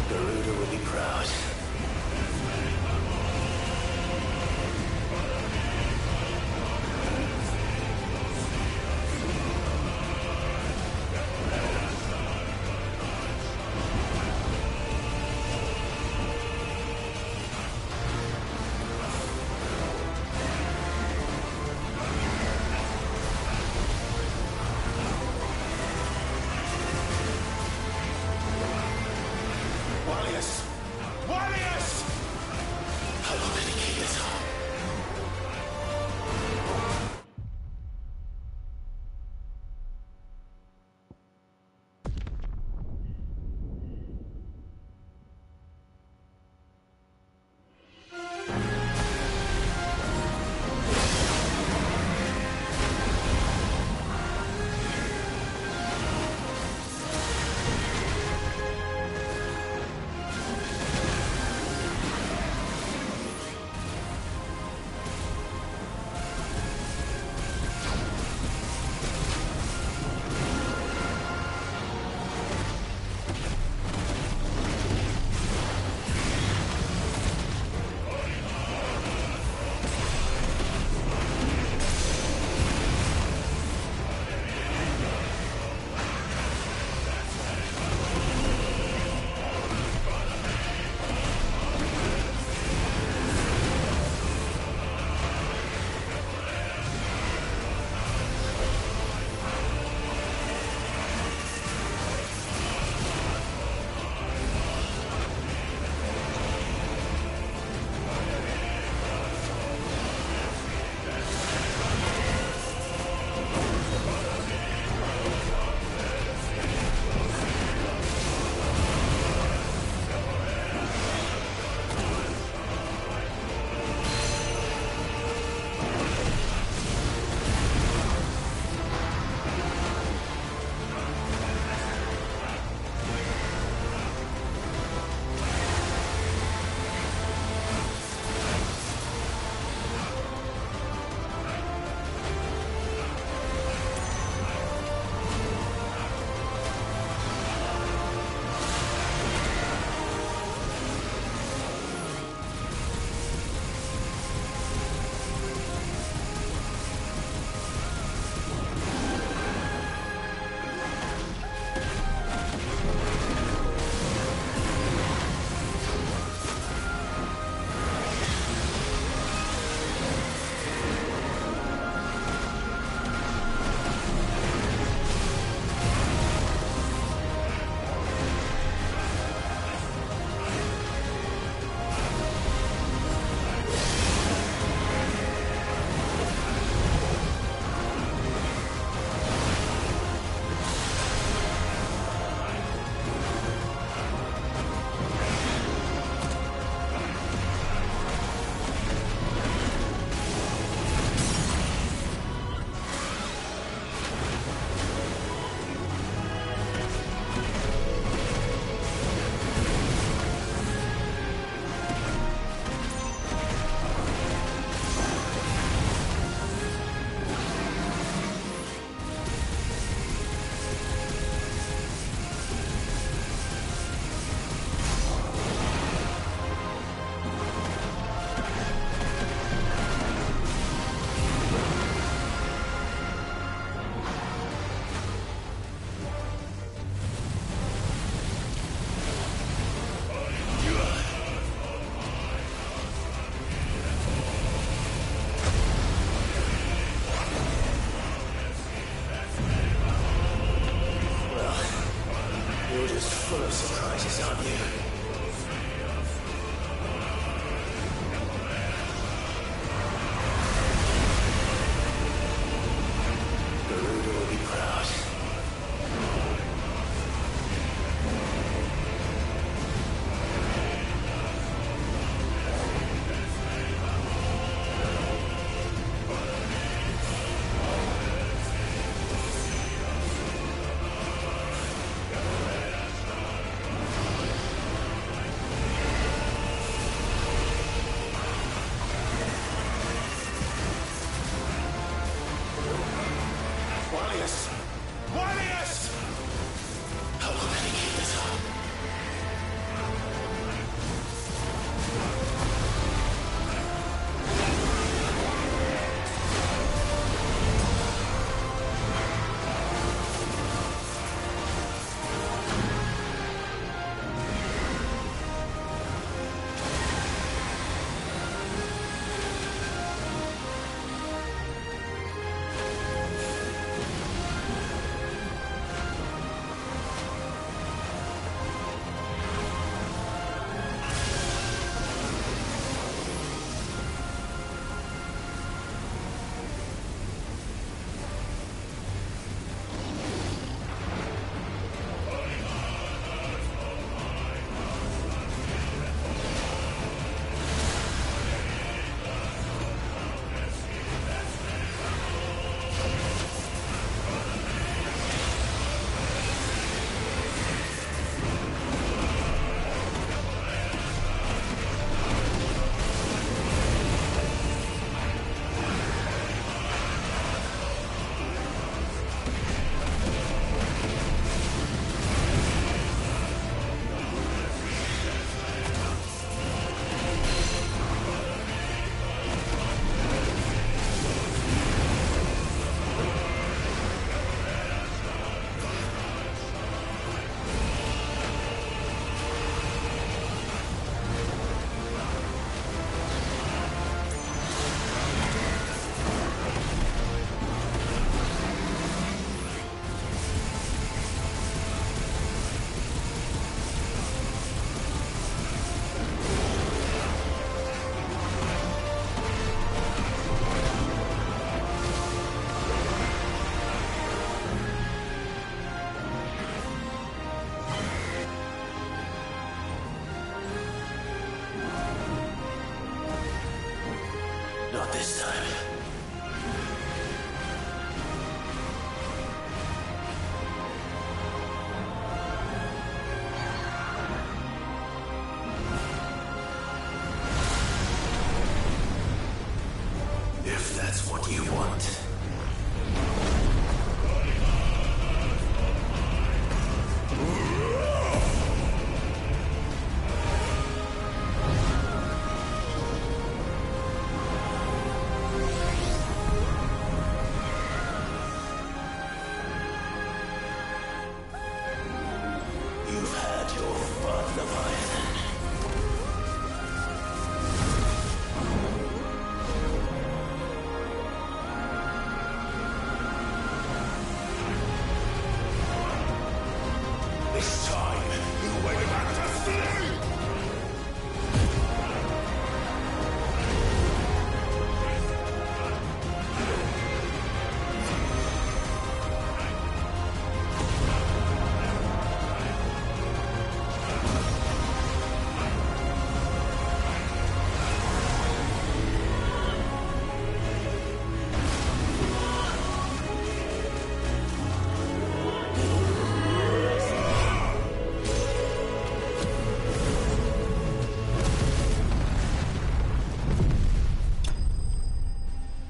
Garuda will be proud. is on you. Garuda will be proud. Not this time. If that's what you want. You've had your fun, Leviathan. This time, you went back to sleep!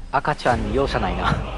赤ちゃんに容赦ないな。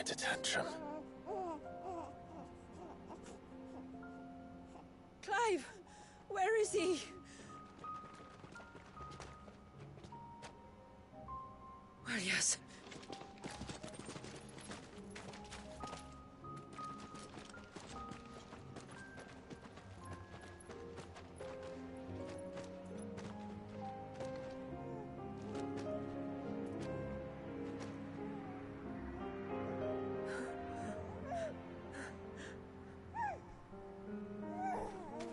quite a tantrum. Clive! Where is he? Well, yes.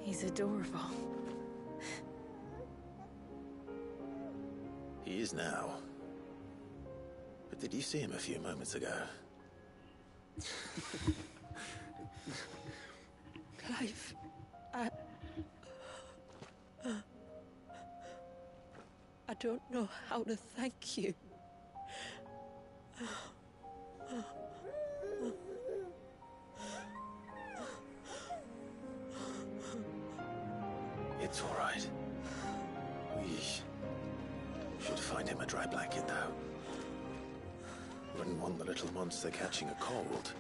He's adorable. He is now. But did you see him a few moments ago? Clive, I don't know how to thank you. It's all right. We should find him a dry blanket, though. Wouldn't want the little monster catching a cold.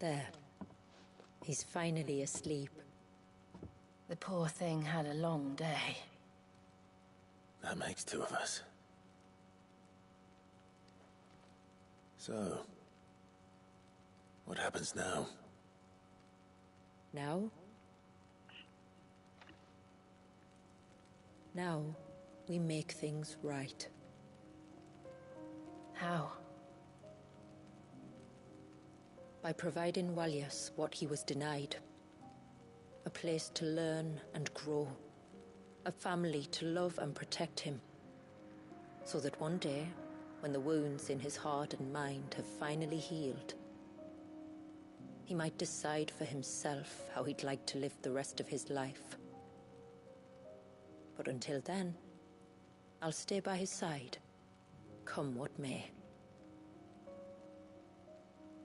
There. He's finally asleep. The poor thing had a long day. That makes two of us. So, what happens now? Now? Now, we make things right. How? By providing Walyas what he was denied. A place to learn and grow. A family to love and protect him. So that one day, when the wounds in his heart and mind have finally healed, he might decide for himself how he'd like to live the rest of his life. But until then, I'll stay by his side, come what may.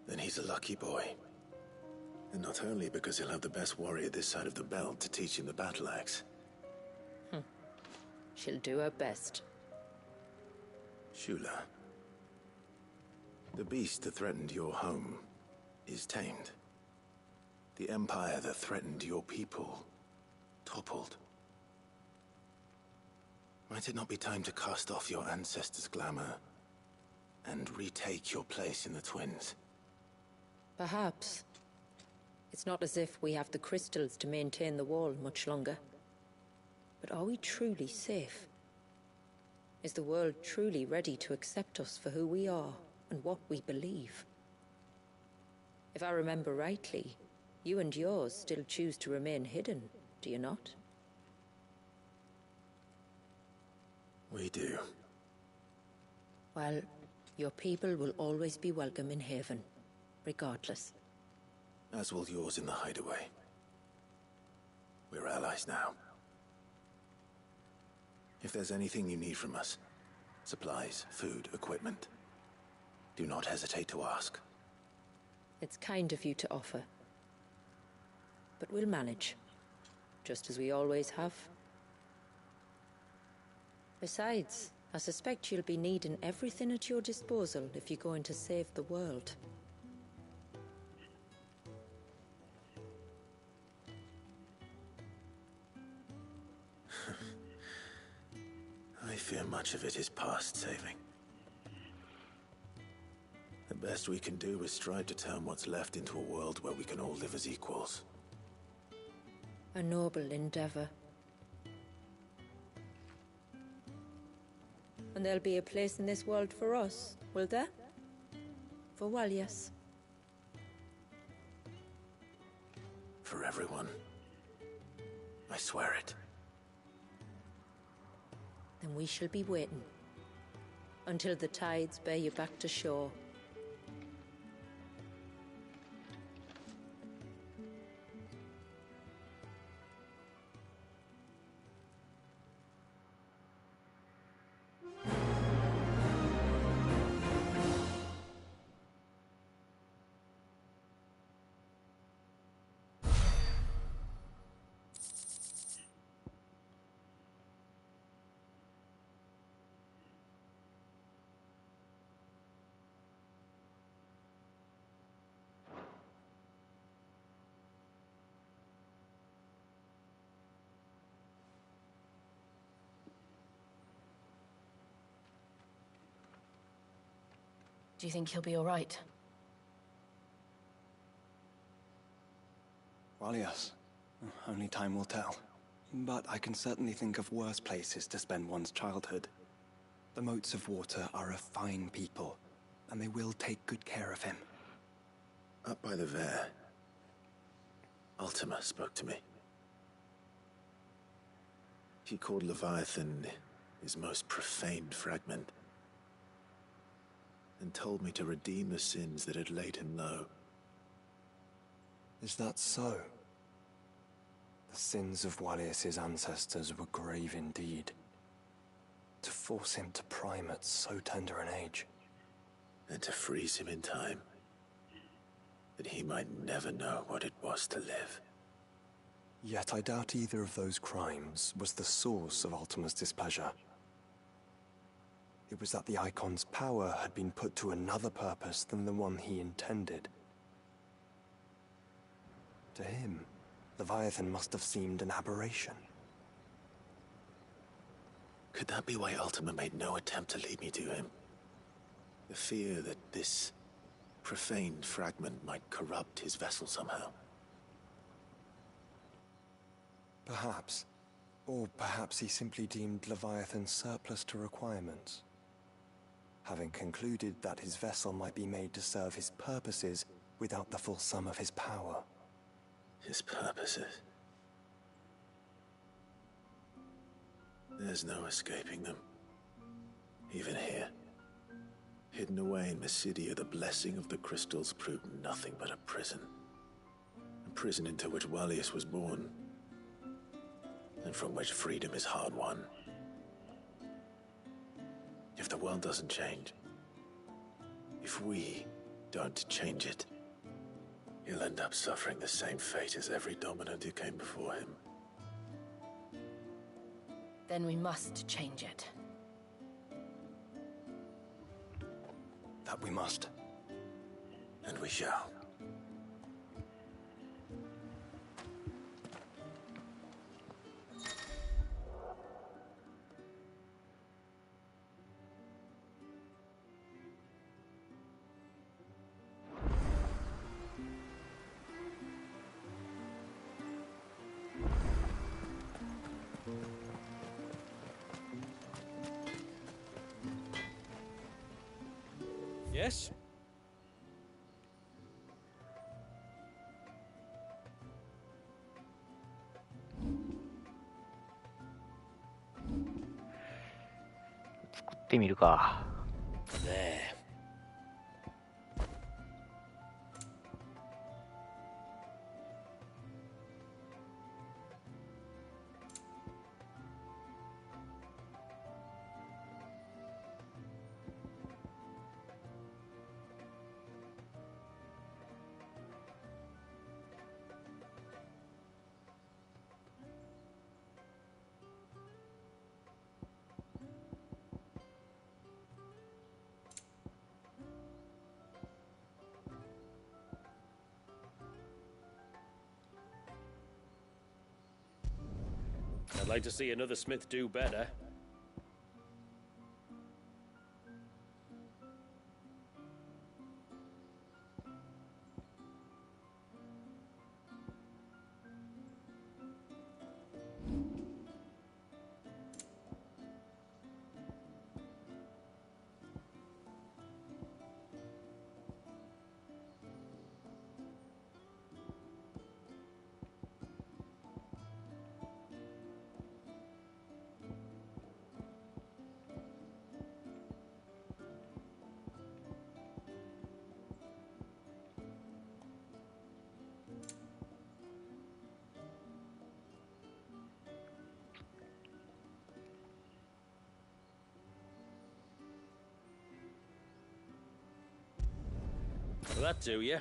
Then he's a lucky boy. And not only because he'll have the best warrior this side of the belt to teach him the battle axe. She'll do her best. Shula. The beast that threatened your home is tamed. The empire that threatened your people toppled. Might it not be time to cast off your ancestors' glamour and retake your place in the Twins? Perhaps. It's not as if we have the crystals to maintain the wall much longer. But are we truly safe? Is the world truly ready to accept us for who we are and what we believe? If I remember rightly, you and yours still choose to remain hidden, do you not? We do. Well, your people will always be welcome in Haven, regardless. As will yours in the hideaway. We're allies now. If there's anything you need from us, supplies, food, equipment, do not hesitate to ask. It's kind of you to offer. But we'll manage, just as we always have. Besides, I suspect you'll be needing everything at your disposal if you're going to save the world. I fear much of it is past saving. The best we can do is strive to turn what's left into a world where we can all live as equals. A noble endeavor. And there'll be a place in this world for us, will there? For Walyas. For everyone. I swear it. Then we shall be waiting until the tides bear you back to shore. Do you think he'll be all right? Well, yes. Only time will tell. But I can certainly think of worse places to spend one's childhood. The Moats of Water are a fine people, and they will take good care of him. Up by the Ver, Ultima spoke to me. He called Leviathan his most profaned fragment, and told me to redeem the sins that had laid him low. Is that so? The sins of Wallius's ancestors were grave indeed. To force him to prime at so tender an age. And to freeze him in time, that he might never know what it was to live. Yet I doubt either of those crimes was the source of Ultima's displeasure. It was that the Icon's power had been put to another purpose than the one he intended. To him, Leviathan must have seemed an aberration. Could that be why Ultima made no attempt to lead me to him? The fear that this profaned fragment might corrupt his vessel somehow. Perhaps. Or perhaps he simply deemed Leviathan surplus to requirements. Having concluded that his vessel might be made to serve his purposes without the full sum of his power. His purposes? There's no escaping them. Even here. Hidden away in Mysidia, the blessing of the crystals proved nothing but a prison. A prison into which Wallius was born, and from which freedom is hard won. If the world doesn't change, if we don't change it, he'll end up suffering the same fate as every dominant who came before him. Then we must change it. That we must. And we shall. Yes?作ってみるか。 There. I'd like to see another smith do better. Will that do you?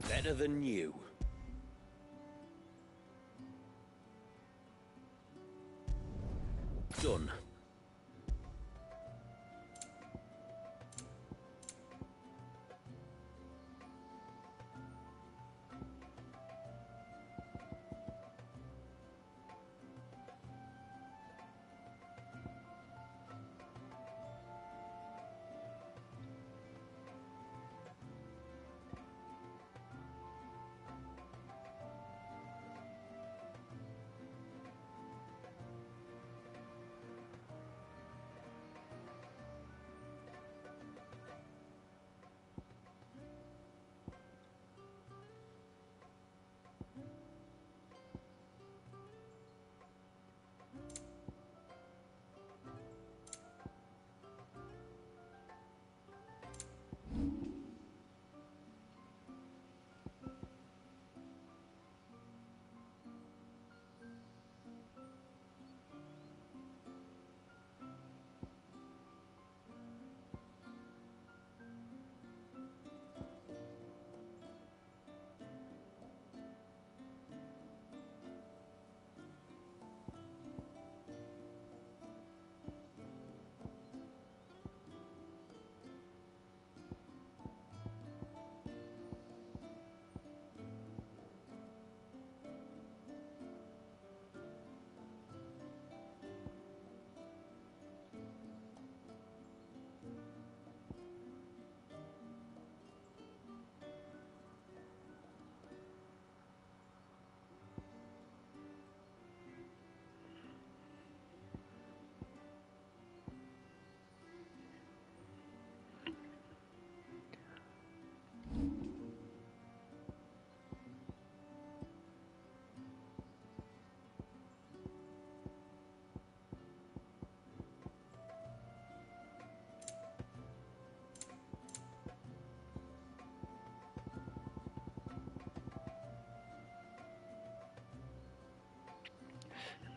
Better than you. Done.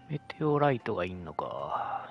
メテオライトがいんのか。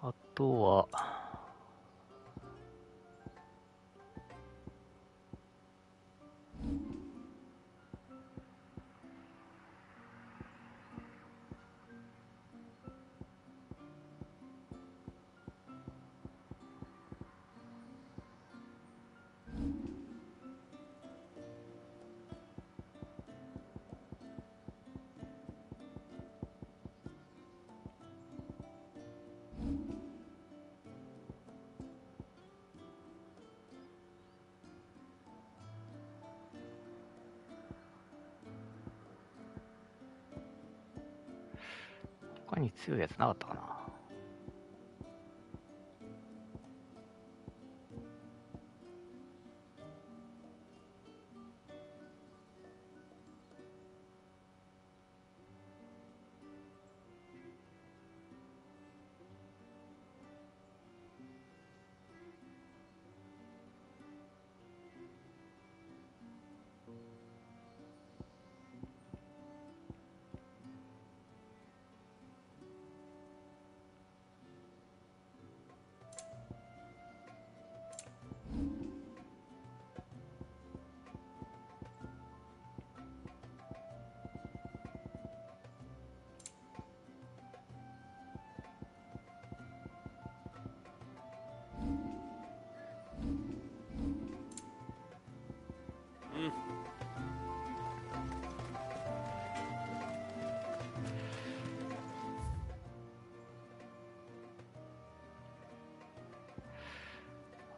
あとは、他に強いやつなかったかな。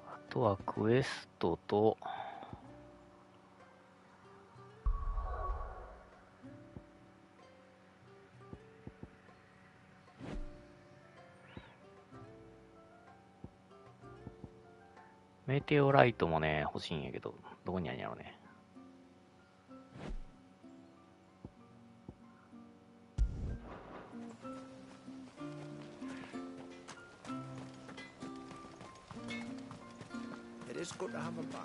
あとはクエストと、メテオライトもね、欲しいんやけど、どこにあるんやろうね。It is good to have him back.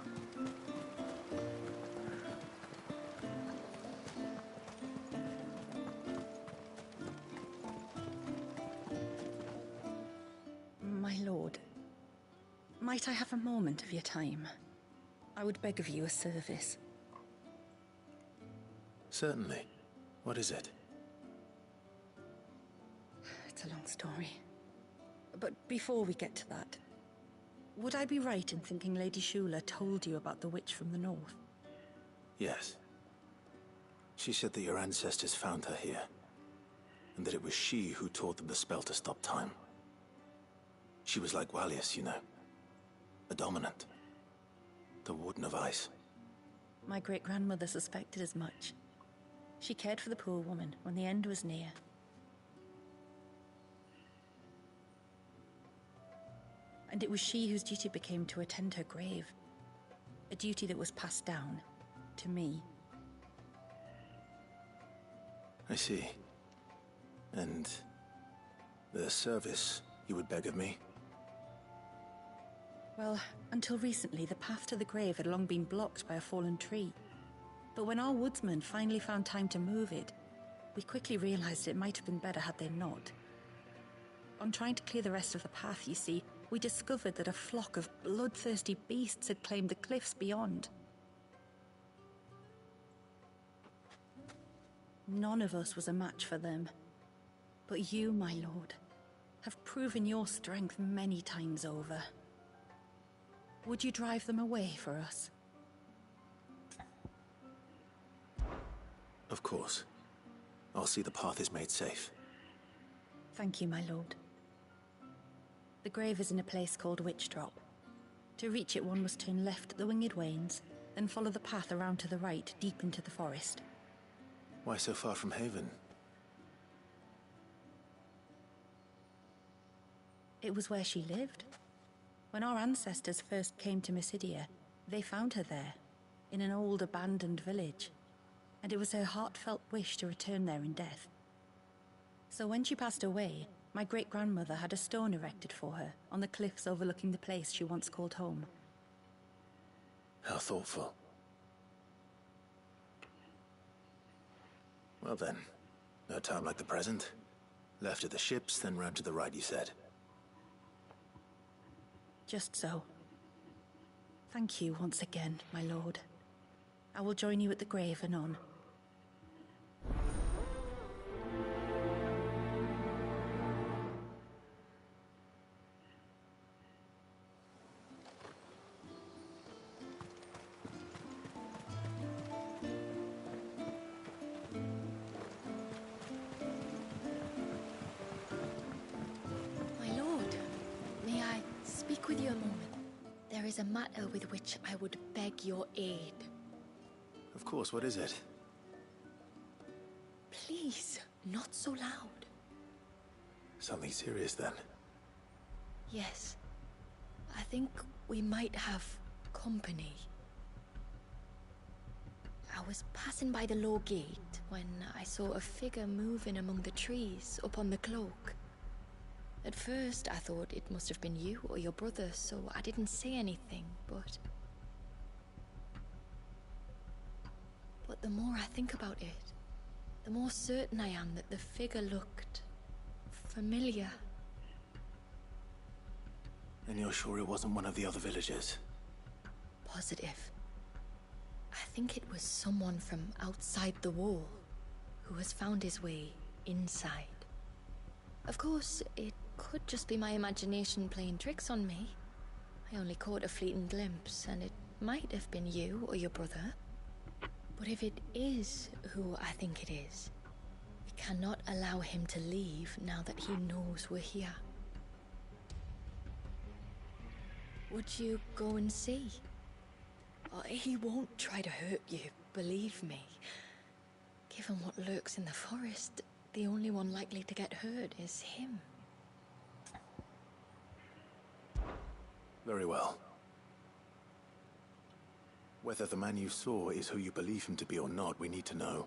My lord, might I have a moment of your time? I would beg of you a service. Certainly. What is it? It's a long story. But before we get to that, would I be right in thinking Lady Shula told you about the witch from the north? Yes. She said that your ancestors found her here, and that it was she who taught them the spell to stop time. She was like Wallius, you know. A dominant. The Warden of Ice. My great-grandmother suspected as much. She cared for the poor woman when the end was near. And it was she whose duty became to attend her grave. A duty that was passed down to me. I see. And the service you would beg of me? Well, until recently, the path to the grave had long been blocked by a fallen tree. But when our woodsmen finally found time to move it, we quickly realized it might have been better had they not. On trying to clear the rest of the path, you see, we discovered that a flock of bloodthirsty beasts had claimed the cliffs beyond. None of us was a match for them. But you, my lord, have proven your strength many times over. Would you drive them away for us? Of course. I'll see the path is made safe. Thank you, my lord. The grave is in a place called Witch Drop. To reach it, one must turn left at the Winged Wains, then follow the path around to the right, deep into the forest. Why so far from Haven? It was where she lived. When our ancestors first came to Mysidia, they found her there, in an old abandoned village, and it was her heartfelt wish to return there in death. So when she passed away, my great-grandmother had a stone erected for her on the cliffs overlooking the place she once called home. How thoughtful. Well then, no time like the present. Left at the ships, then round to the right, you said. Just so. Thank you once again, my lord. I will join you at the grave anon. With you a moment. There is a matter with which I would beg your aid. Of course, what is it? Please, not so loud. Something serious then? Yes. I think we might have company. I was passing by the low gate when I saw a figure moving among the trees up on the cloak. At first, I thought it must have been you or your brother, so I didn't say anything, but the more I think about it, the more certain I am that the figure looked familiar. And you're sure it wasn't one of the other villagers? Positive. I think it was someone from outside the wall who has found his way inside. Of course, it could just be my imagination playing tricks on me. I only caught a fleeting glimpse, and it might have been you or your brother. But if it is who I think it is, we cannot allow him to leave now that he knows we're here. Would you go and see? He won't try to hurt you, believe me. Given what lurks in the forest, the only one likely to get hurt is him. Very well. Whether the man you saw is who you believe him to be or not, we need to know.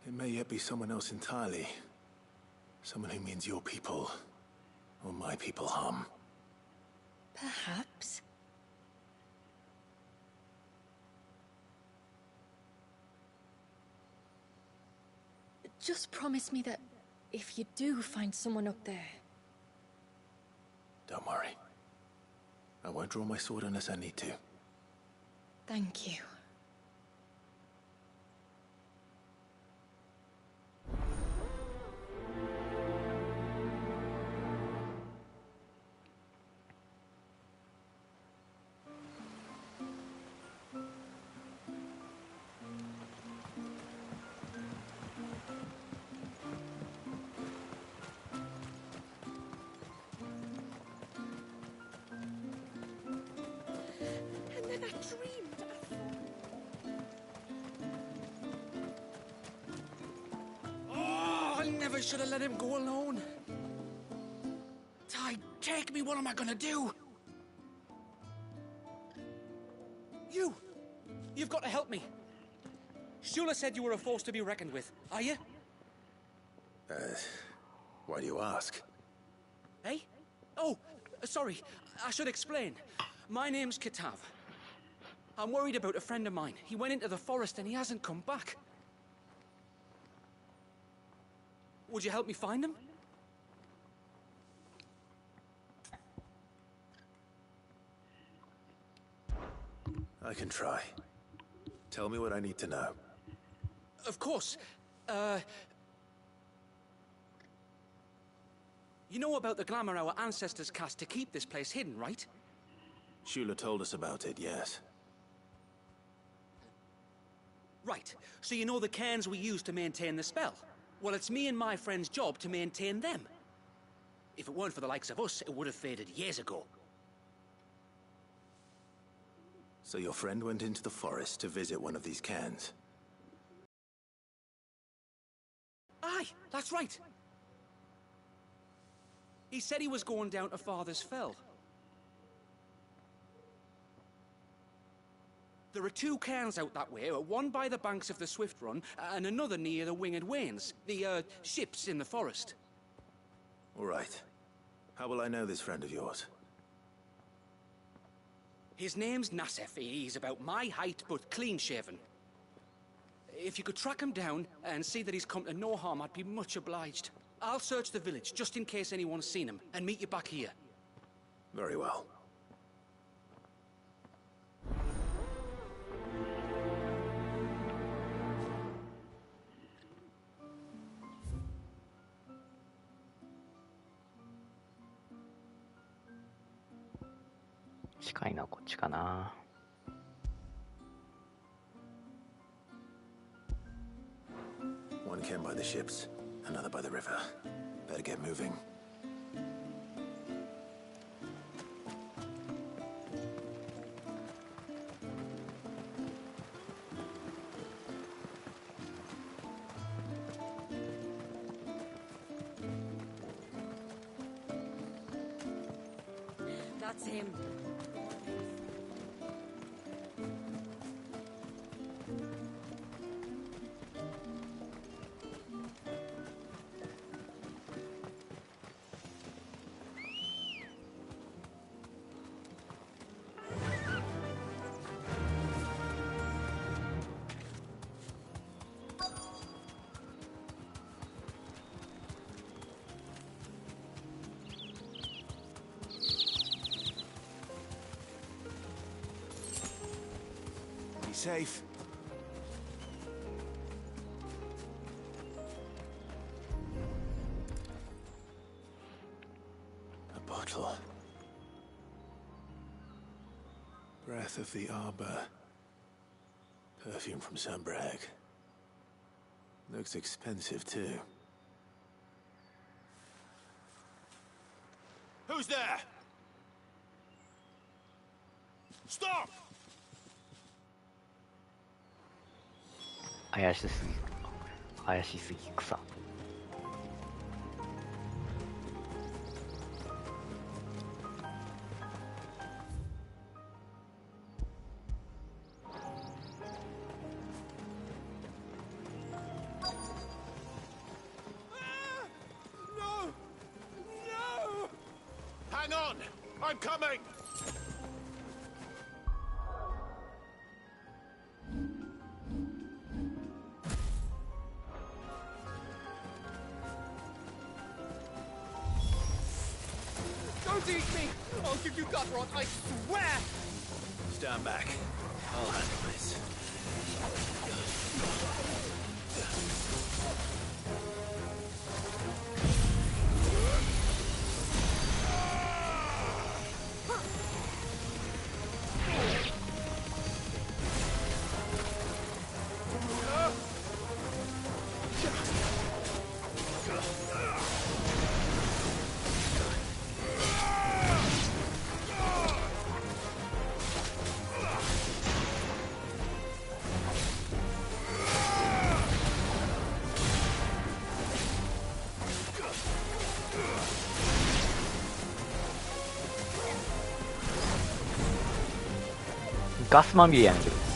It may yet be someone else entirely. Someone who means your people, or my people, harm. Perhaps. Just promise me that if you do find someone up there... Don't worry. I won't draw my sword unless I need to. Thank you. I should have let him go alone. Ty, take me. What am I gonna do? You've got to help me. Shula said you were a force to be reckoned with. Are you? Why do you ask? Hey? Oh, sorry. I should explain. My name's Kitav. I'm worried about a friend of mine. He went into the forest and he hasn't come back. Would you help me find him? I can try. Tell me what I need to know. Of course. You know about the glamour our ancestors cast to keep this place hidden, right? Shula told us about it, yes. Right. So you know the cairns we use to maintain the spell? Well, it's me and my friend's job to maintain them. If it weren't for the likes of us, it would have faded years ago. So your friend went into the forest to visit one of these cairns? Aye, that's right. He said he was going down to Father's Fell. There are two cairns out that way, one by the banks of the Swift Run, and another near the Winged Wains, the, ships in the forest. All right. How will I know this friend of yours? His name's Nassef. He's about my height, but clean-shaven. If you could track him down and see that he's come to no harm, I'd be much obliged. I'll search the village, just in case anyone's seen him, and meet you back here. Very well.近いな、こっちかな。One cairn by the ships, another by the river. Better get moving. That's him. Be safe. A bottle. Breath of the Arbor. Perfume from Sunbrag. Looks expensive, too. Who's there? Stop! 怪しすぎ草。Hang on! I'm coming! Don't eat me! I'll give you gut rot, I swear! Stand back. I'll handle this.ガスまみれやねんけど。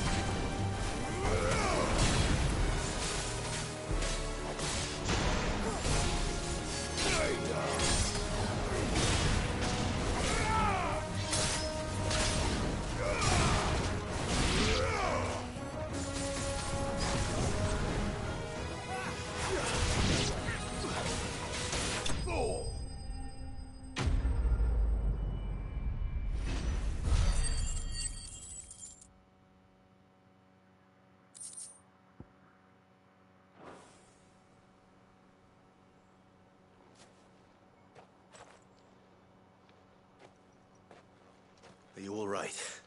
Are you all right?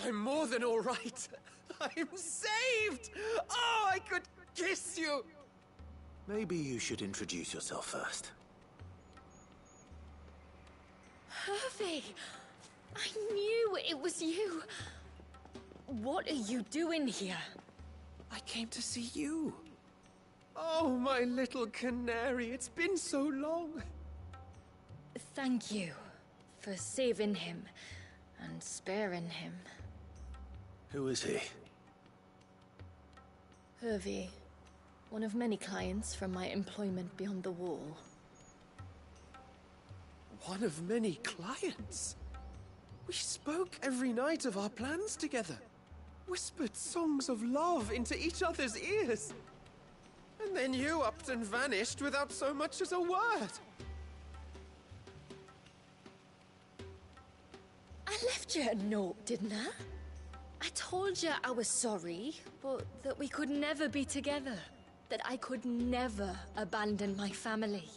I'm more than all right. I'm saved! Oh, I could kiss you! Maybe you should introduce yourself first. Hervey! I knew it was you. What are you doing here? I came to see you. Oh, my little canary, it's been so long. Thank you for saving him and sparing him. Who is he? Hervey, one of many clients from my employment beyond the wall. One of many clients? We spoke every night of our plans together. Whispered songs of love into each other's ears. And then you upped and vanished without so much as a word. I left you a note, didn't I? I told you I was sorry, but that we could never be together. That I could never abandon my family.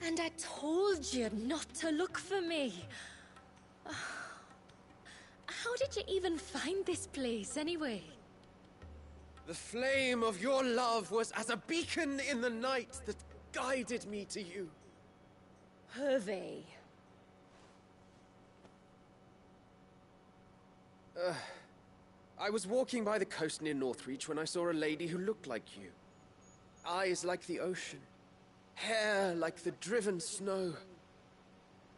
And I told you not to look for me. How did you even find this place, anyway? The flame of your love was as a beacon in the night that guided me to you. Hervey. I was walking by the coast near Northreach when I saw a lady who looked like you. Eyes like the ocean. Hair like the driven snow.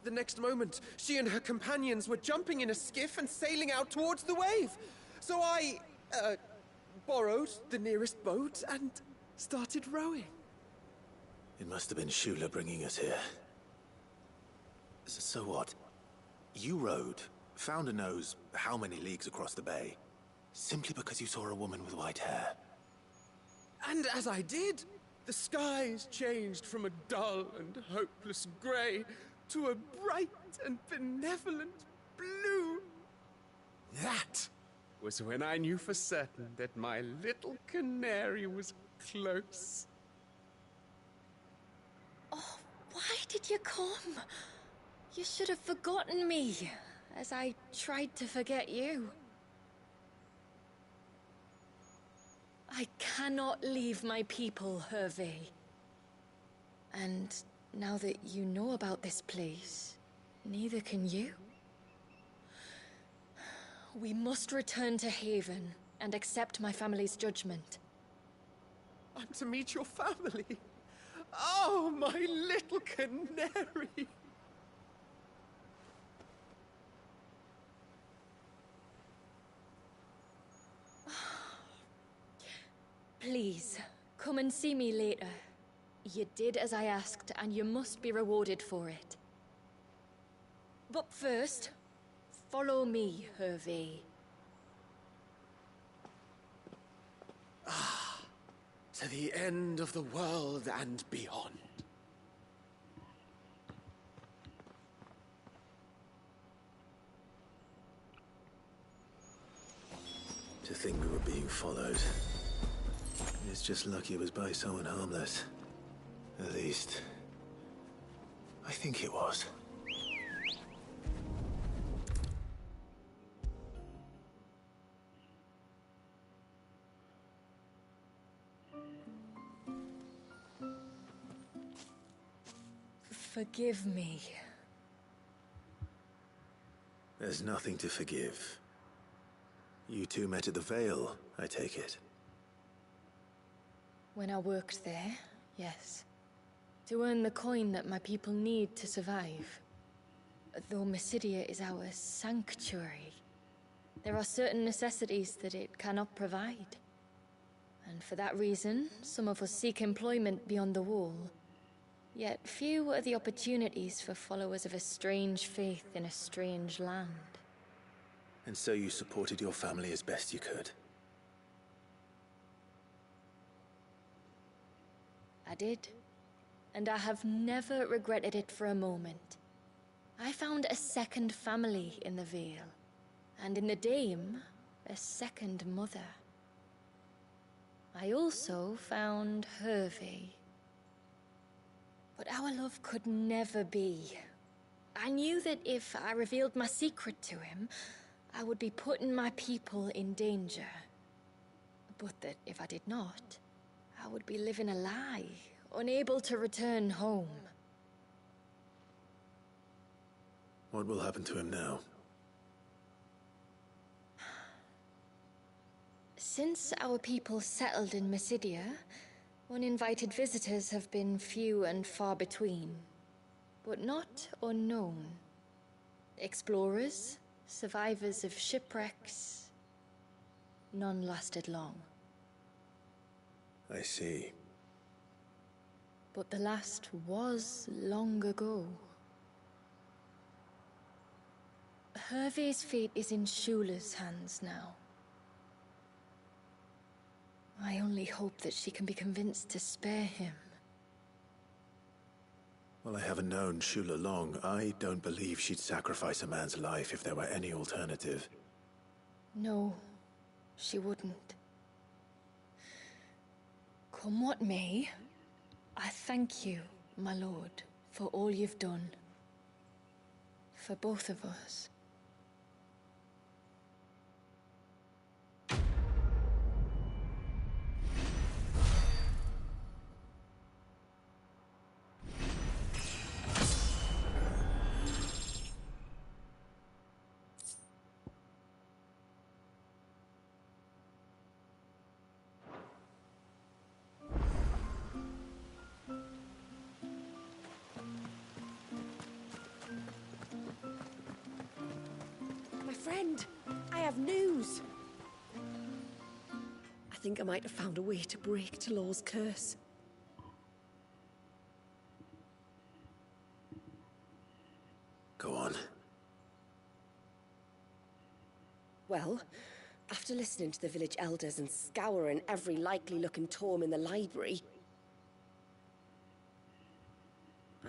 The next moment, she and her companions were jumping in a skiff and sailing out towards the wave. So I, borrowed the nearest boat and started rowing. It must have been Shula bringing us here. So what? You rowed, found a nose how many leagues across the bay, simply because you saw a woman with white hair. And as I did, the skies changed from a dull and hopeless grey to a bright and benevolent blue. That was when I knew for certain that my little canary was close. Oh, why did you come? You should have forgotten me, as I tried to forget you. I cannot leave my people, Hervey. And now that you know about this place, neither can you. We must return to Haven and accept my family's judgment. I'm to meet your family. Oh, my little canary. Please, come and see me later. You did as I asked, and you must be rewarded for it. But first, follow me, Hervé. To the end of the world and beyond. To think we were being followed. It's just lucky it was by someone harmless. At least, I think it was. Forgive me. There's nothing to forgive. You two met at the Vale, I take it. When I worked there, yes. To earn the coin that my people need to survive. Though Mysidia is our sanctuary, there are certain necessities that it cannot provide. And for that reason, some of us seek employment beyond the wall. Yet few are the opportunities for followers of a strange faith in a strange land. And so you supported your family as best you could. I did. And I have never regretted it for a moment. I found a second family in the Vale. And in the Dame, a second mother. I also found Hervé. But our love could never be. I knew that if I revealed my secret to him, I would be putting my people in danger. But that if I did not, I would be living a lie, unable to return home. What will happen to him now? Since our people settled in Mysidia, uninvited visitors have been few and far between, but not unknown. Explorers, survivors of shipwrecks, none lasted long. I see. But the last was long ago. Hervé's fate is in Shula's hands now. I only hope that she can be convinced to spare him. Well, I haven't known Shula long. I don't believe she'd sacrifice a man's life if there were any alternative. No, she wouldn't. Come what may, I thank you, my lord, for all you've done. For both of us. Friend, I have news. I think I might have found a way to break Talor's curse. Go on. Well, after listening to the village elders and scouring every likely-looking tome in the library,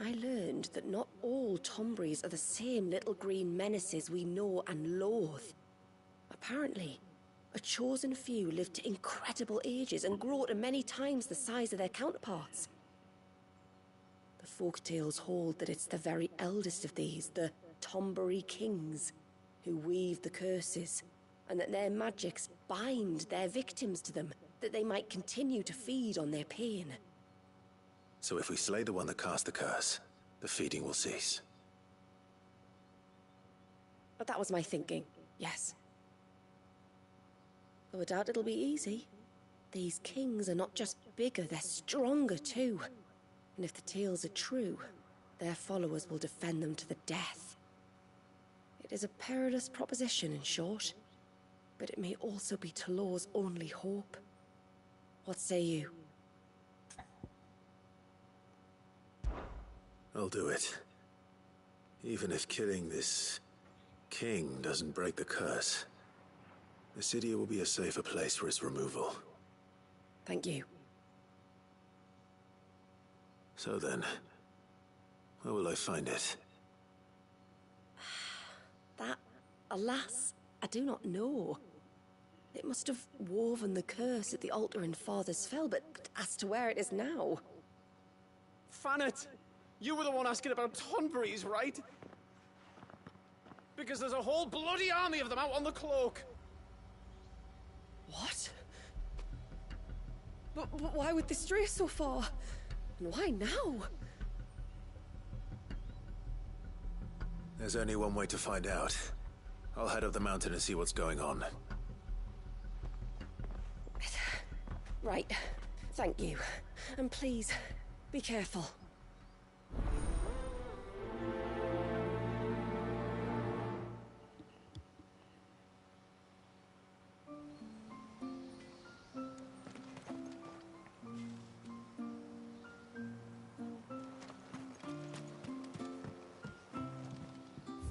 I learned that not all Tombries are the same little green menaces we know and loathe. Apparently, a chosen few live to incredible ages and grow to many times the size of their counterparts. The folktales hold that it's the very eldest of these, the Tombury kings, who weave the curses, and that their magics bind their victims to them, that they might continue to feed on their pain. So if we slay the one that cast the curse, the feeding will cease. But that was my thinking, yes. Though I doubt it'll be easy. These kings are not just bigger, they're stronger too. And if the tales are true, their followers will defend them to the death. It is a perilous proposition, in short. But it may also be Talor's only hope. What say you? I'll do it. Even if killing this king doesn't break the curse, the city will be a safer place for its removal. Thank you. So then, where will I find it? That, alas, I do not know. It must have woven the curse at the altar in Father's Fell, but as to where it is now... Fanet! You were the one asking about Tonberries, right? Because there's a whole bloody army of them out on the cloak! What? But why would they stray so far? And why now? There's only one way to find out. I'll head up the mountain and see what's going on. Right. Thank you. And please, be careful.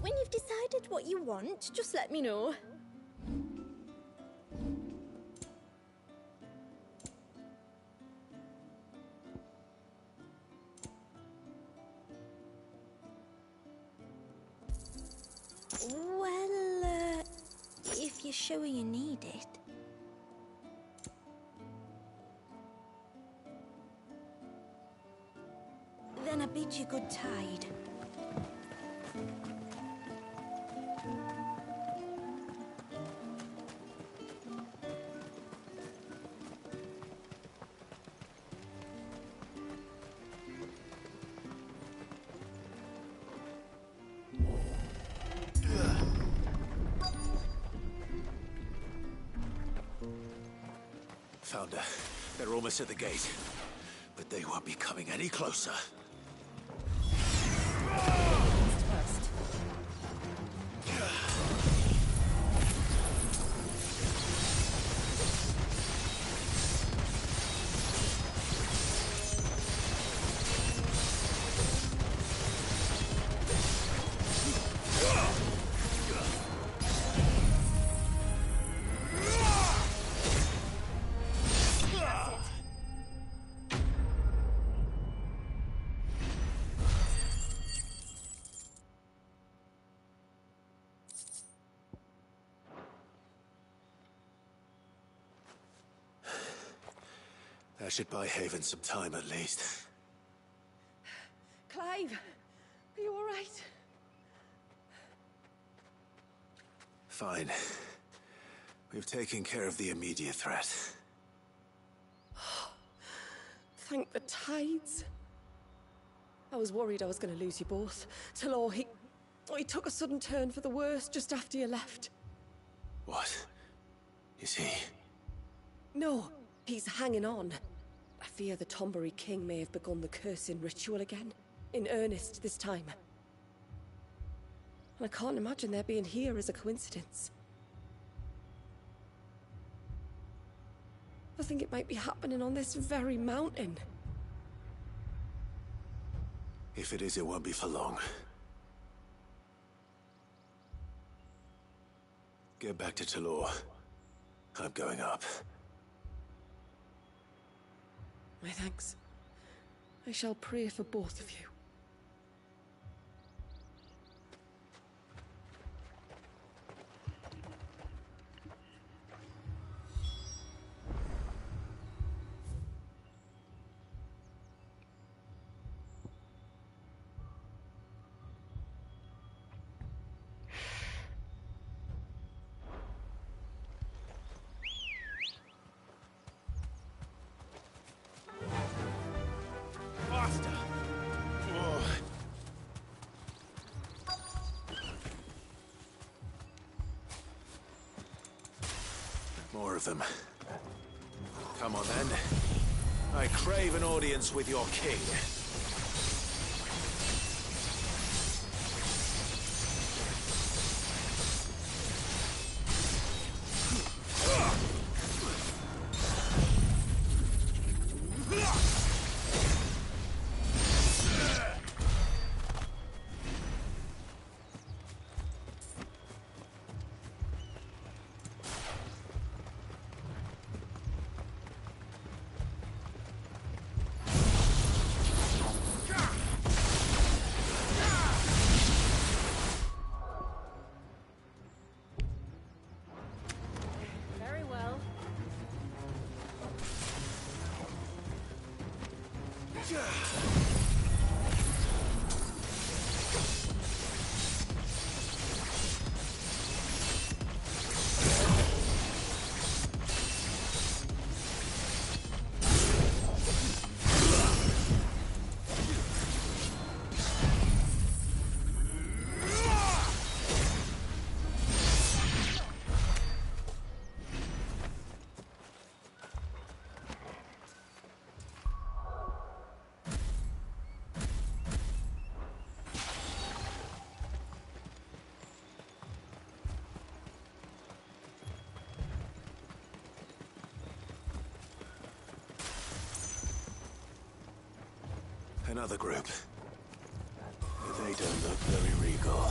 When you've decided what you want, just let me know. Well, if you're sure you need it. Then I bid you good tide. Found her. They're almost at the gate. But they won't be coming any closer. That should buy Haven some time at least. Clive, are you all right? Fine. We've taken care of the immediate threat. Thank the tides. I was worried I was going to lose you both. Talor, he took a sudden turn for the worse just after you left. What? Is he? No, he's hanging on. I fear the Tombury King may have begun the cursing ritual again. In earnest this time. And I can't imagine their being here as a coincidence. I think it might be happening on this very mountain. If it is, it won't be for long. Get back to Talor. I'm going up. My thanks. I shall pray for both of you. More of them. Come on then. I crave an audience with your king. Another group. They don't look very regal.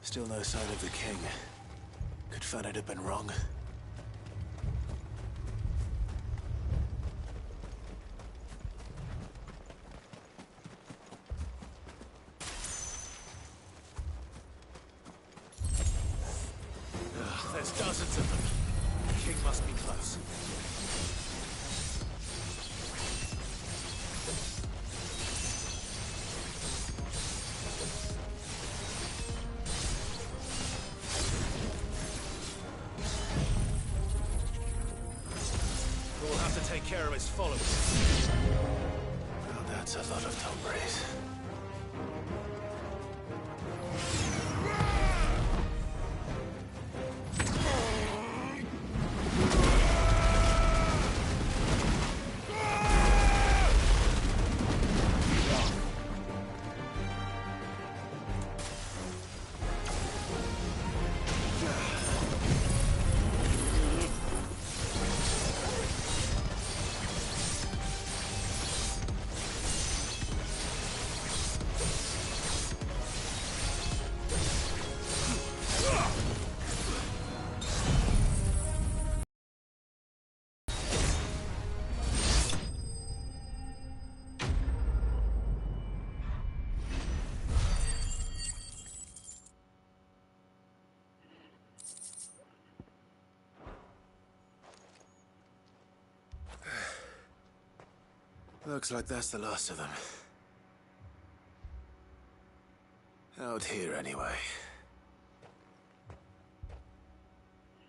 Still no sign of the king. Could Fanad have been wrong? There's dozens of them. The king must be close. We'll have to take care of his followers. Well, that's a lot of Tombres. Looks like that's the last of them. Out here, anyway.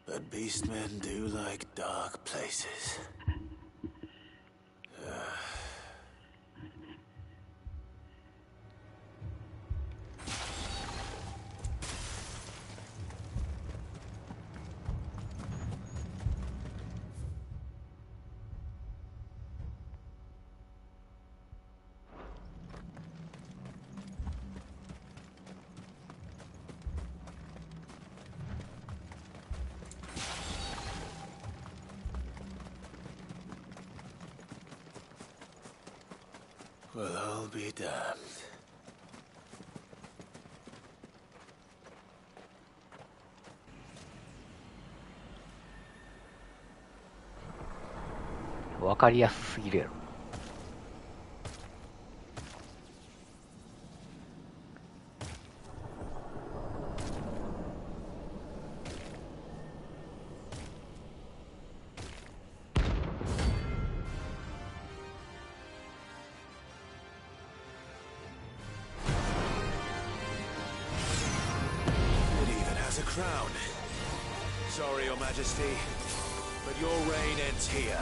But beastmen do like dark places. Well, I'll be damned. わかりやすすぎるやろ。It even has a crown. Sorry, Your Majesty, but your reign ends here.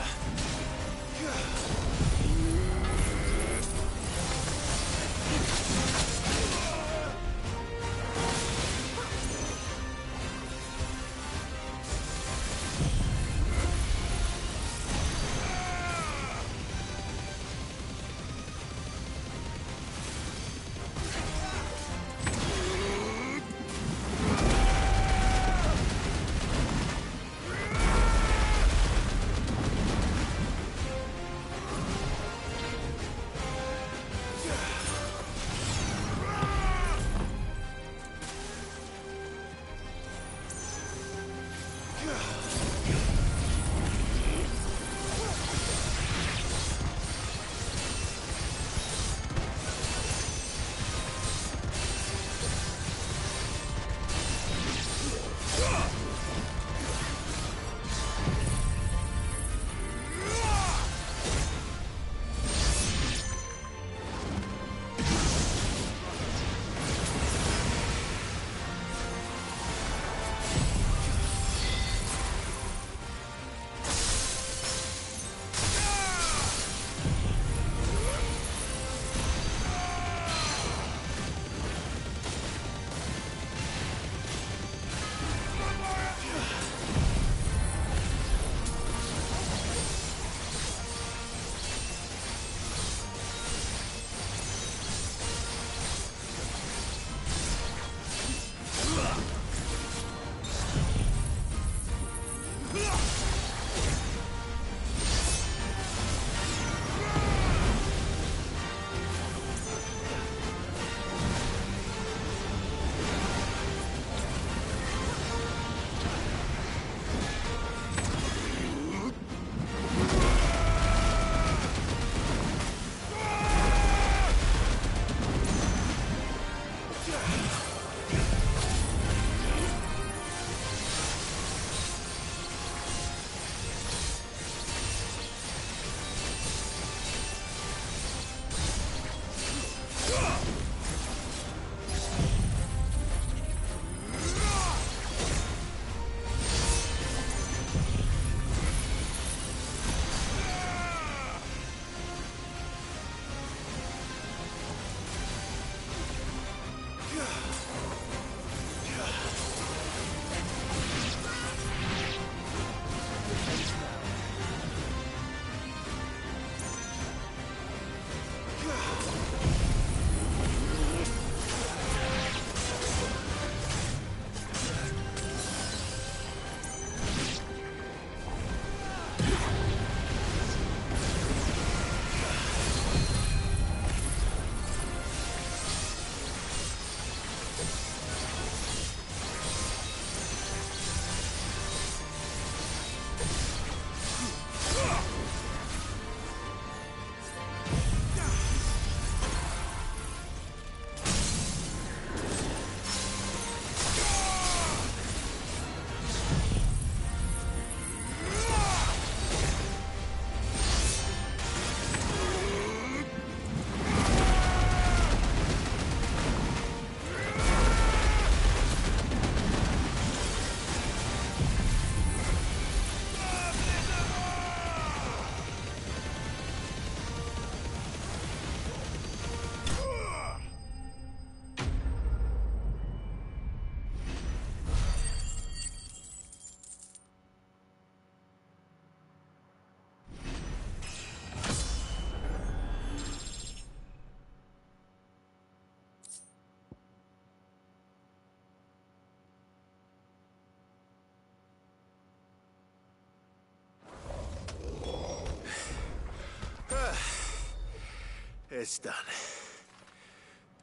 It's done.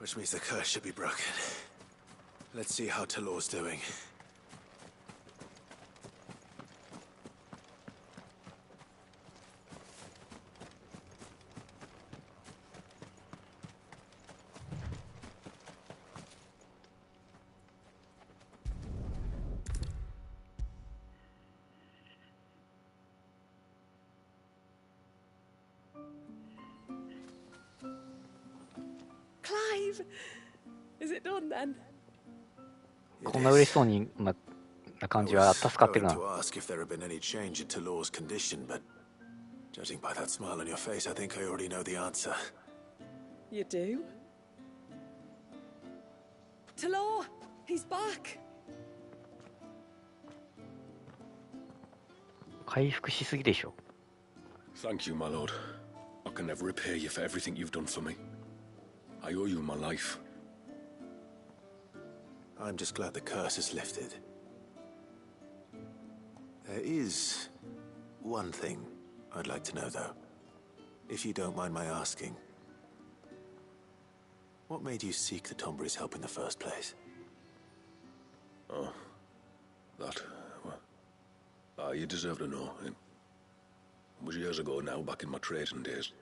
Which means the curse should be broken. Let's see how Talor's doing. Clive! Is it done then? こんな嬉しそうにな感じは助かってるな。 To ask if there had been any change in Talor's condition, but judging by that smile on your face, I think I already know the answer. You do? Talor! He's back! 回復しすぎでしょ。 Thank you, my lord. I can never repay you for everything you've done for me. I owe you my life. I'm just glad the curse is lifted. There is one thing I'd like to know, though. If you don't mind my asking. What made you seek the Tombury's help in the first place? Oh, that... well, you deserve to know. It was years ago now, back in my trading days.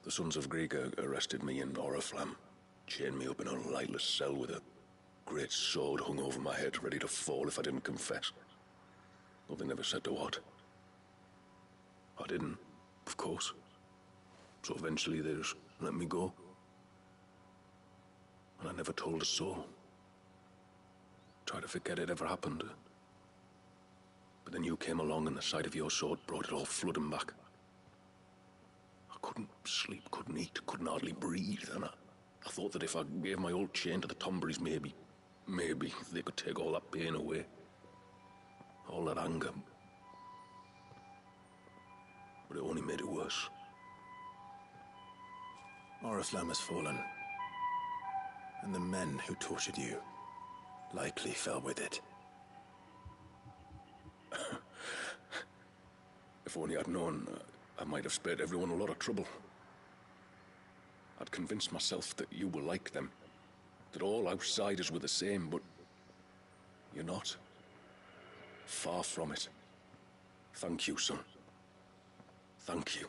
The Sons of Greek arrested me in Oriflamme, chained me up in a lightless cell with a great sword hung over my head, ready to fall if I didn't confess. Though they never said to what. I didn't, of course. So eventually they just let me go. And I never told a soul. Tried to forget it ever happened. But then you came along and the sight of your sword brought it all flooding back. I couldn't sleep, couldn't eat, couldn't hardly breathe, and I thought that if I gave my old chain to the Tomburys, maybe they could take all that pain away. All that anger. But it only made it worse. Oriflamme has fallen. And the men who tortured you likely fell with it. If only I'd known, I might have spared everyone a lot of trouble. I'd convinced myself that you were like them, that all outsiders were the same, but you're not. Far from it. Thank you, son. Thank you.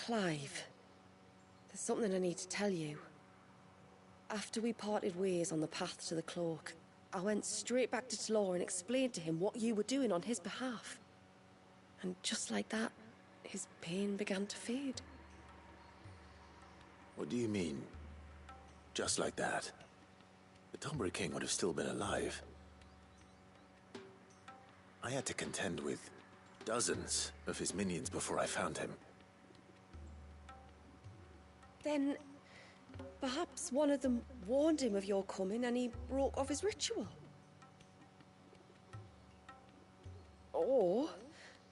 Clive, there's something I need to tell you. After we parted ways on the path to the cloak, I went straight back to Talor and explained to him what you were doing on his behalf. And just like that, his pain began to fade. What do you mean? Just like that? The Tombury King would have still been alive. I had to contend with dozens of his minions before I found him. Then, perhaps one of them warned him of your coming and he broke off his ritual. Or,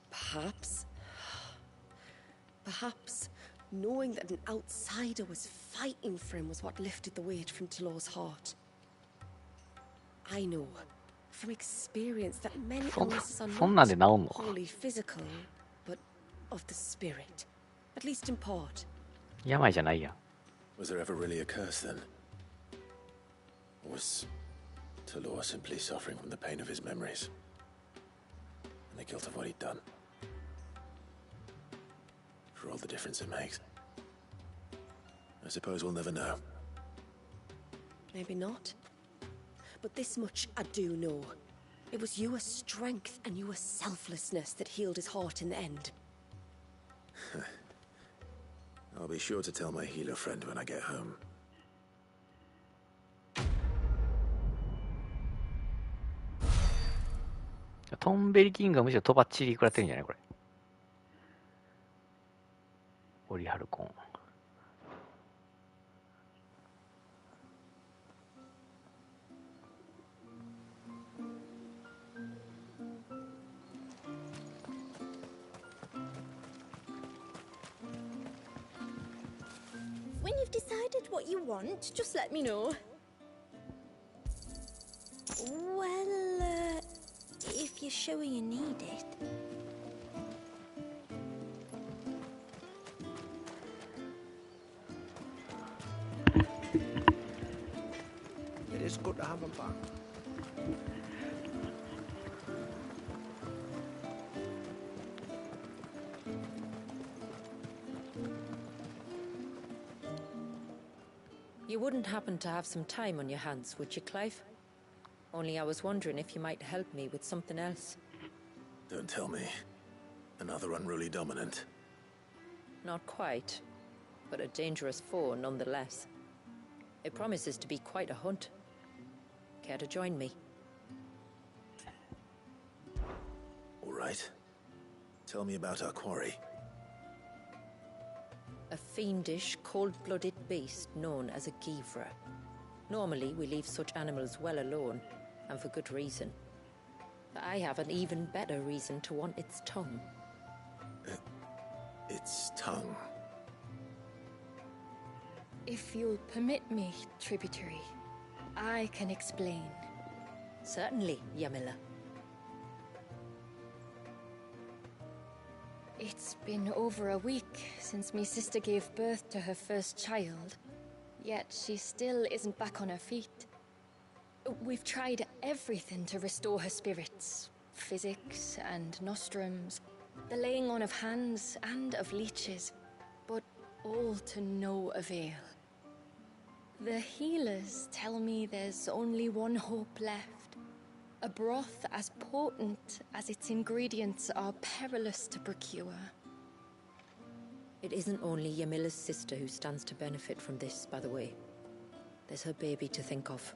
perhaps knowing that an outsider was fighting for him was what lifted the weight from Talor's heart. I know, from experience, that many illnesses are not wholly physical, but of the spirit, at least in part. 病じゃないや。 Was there ever really a curse then? Or was Talor simply suffering from the pain of his memories? And the guilt of what he'd done? For all the difference it makes. I suppose we'll never know. Maybe not. But this much I do know. It was your strength and your selflessness that healed his heart in the end. I'll be sure to tell my healer friend when I get home. トンベリキングがむしろとばっちり食らってるんじゃないこれ。オリハルコン。When you've decided what you want, just let me know. Well, if you're sure you need it. It is good to have him back. You wouldn't happen to have some time on your hands, would you, Clive? Only I was wondering if you might help me with something else. Don't tell me. Another unruly dominant. Not quite, but a dangerous foe nonetheless. It promises to be quite a hunt. Care to join me? All right. Tell me about our quarry. A fiendish, cold-blooded beast known as a Givra. Normally, we leave such animals well alone, and for good reason. But I have an even better reason to want its tongue. Its tongue? If you'll permit me, Tributary, I can explain. Certainly, Yamila. It's been over a week since me sister gave birth to her first child, yet she still isn't back on her feet. We've tried everything to restore her spirits. Physics and nostrums, the laying on of hands and of leeches, but all to no avail. The healers tell me there's only one hope left. A broth as potent as its ingredients are perilous to procure. It isn't only Yamila's sister who stands to benefit from this, by the way. There's her baby to think of,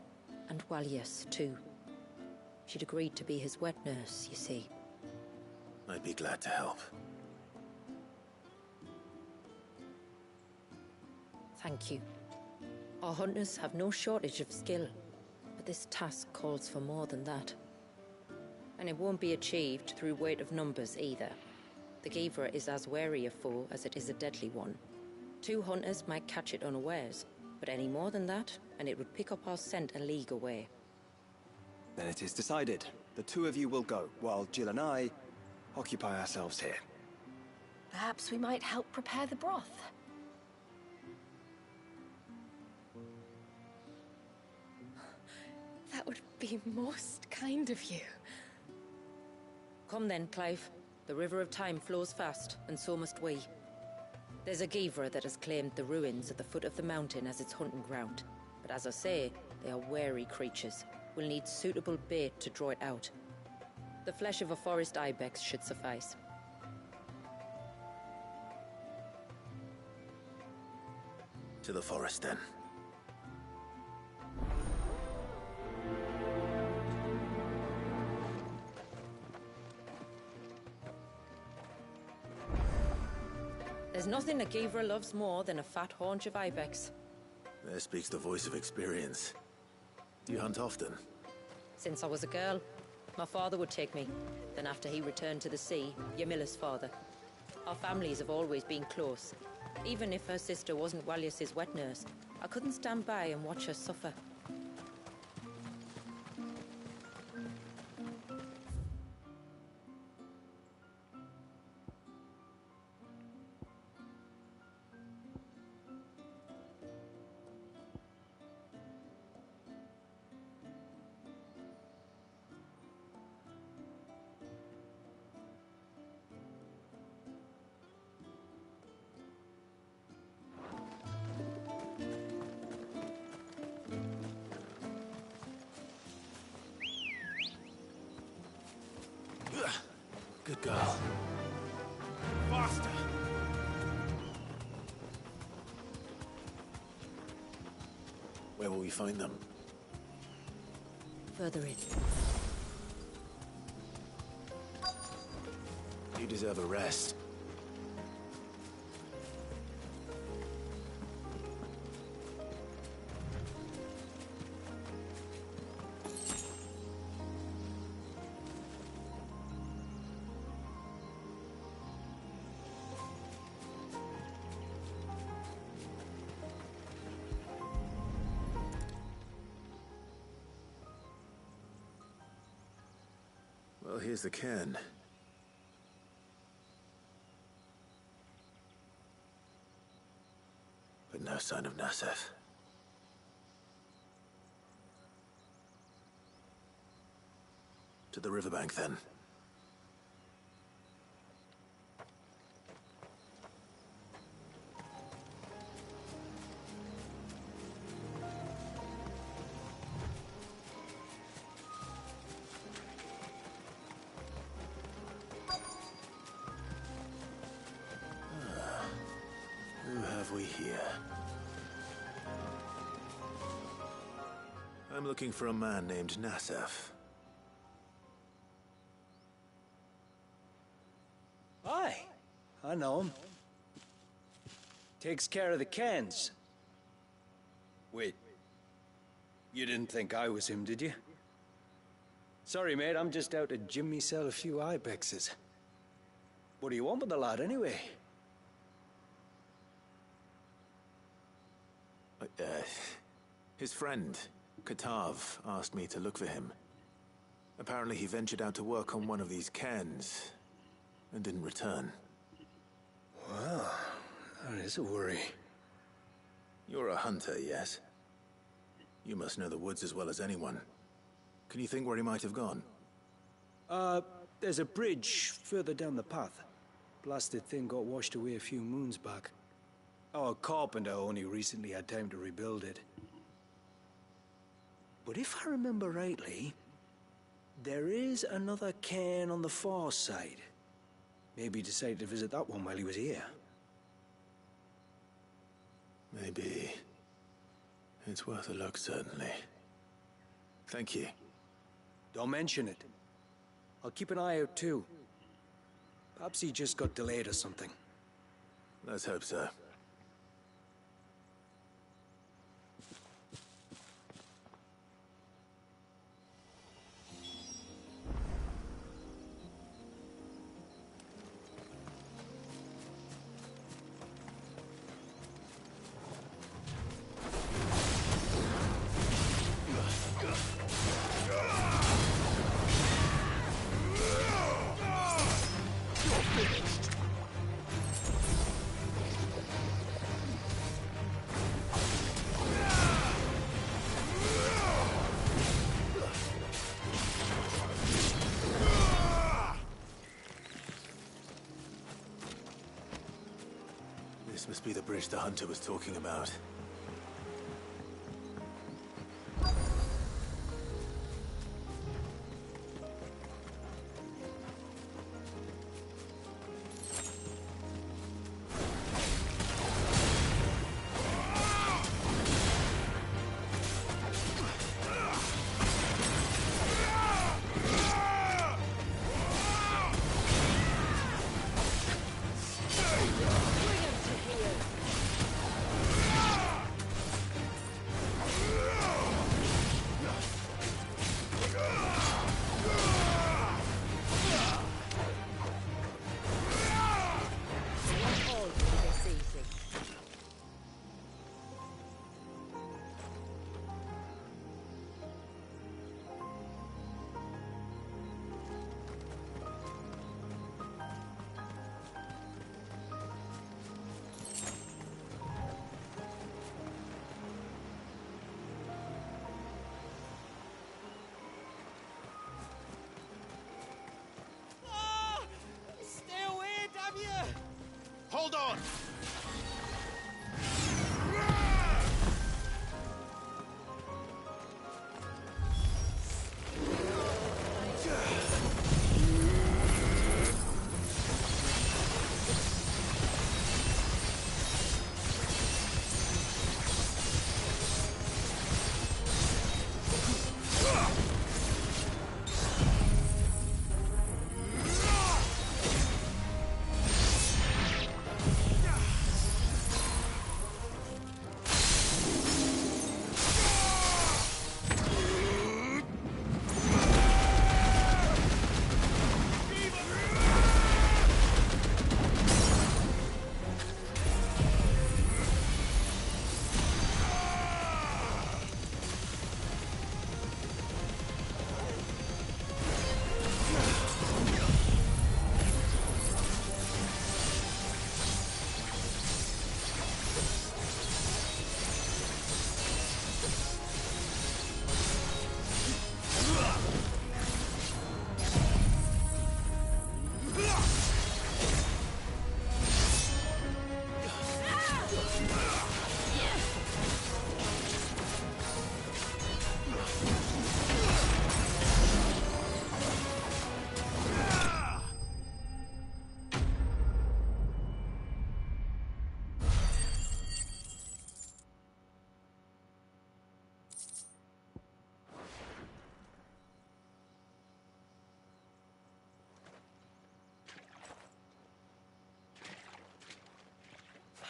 and Walias, too. She'd agreed to be his wet nurse, you see. I'd be glad to help. Thank you. Our hunters have no shortage of skill, but this task calls for more than that. And it won't be achieved through weight of numbers either. The Givra is as wary a foe as it is a deadly one. 2 hunters might catch it unawares, but any more than that, and it would pick up our scent a league away. Then it is decided. The 2 of you will go, while Jill and I occupy ourselves here. Perhaps we might help prepare the broth. That would be most kind of you. Come then, Clive. The river of time flows fast, and so must we. There's a Givra that has claimed the ruins at the foot of the mountain as its hunting ground. But as I say, they are wary creatures. We'll need suitable bait to draw it out. The flesh of a forest ibex should suffice. To the forest, then. There's nothing a Givra loves more than a fat haunch of ibex. There speaks the voice of experience. Do you hunt often? Since I was a girl, my father would take me. Then after he returned to the sea, Yamila's father. Our families have always been close. Even if her sister wasn't Walias's wet nurse, I couldn't stand by and watch her suffer. Good girl. Faster! Where will we find them? Further in. You deserve a rest. Well, here's the cairn. But no sign of Nassef. To the riverbank, then. Who have we here? I'm looking for a man named Nassef. Aye, I know him. Takes care of the cans. Wait, you didn't think I was him, did you? Sorry, mate, I'm just out to gym myself a few ibexes. What do you want with the lad, anyway? His friend, Katav, asked me to look for him. Apparently he ventured out to work on one of these cairns and didn't return. Well, that is a worry. You're a hunter, yes? You must know the woods as well as anyone. Can you think where he might have gone? There's a bridge further down the path. Blasted thing got washed away a few moons back. Our carpenter only recently had time to rebuild it. But if I remember rightly, there is another cairn on the far side. Maybe he decided to visit that one while he was here. Maybe. It's worth a look, certainly. Thank you. Don't mention it. I'll keep an eye out too. Perhaps he just got delayed or something. Let's hope so. This must be the bridge the hunter was talking about. Hold on! Yeah.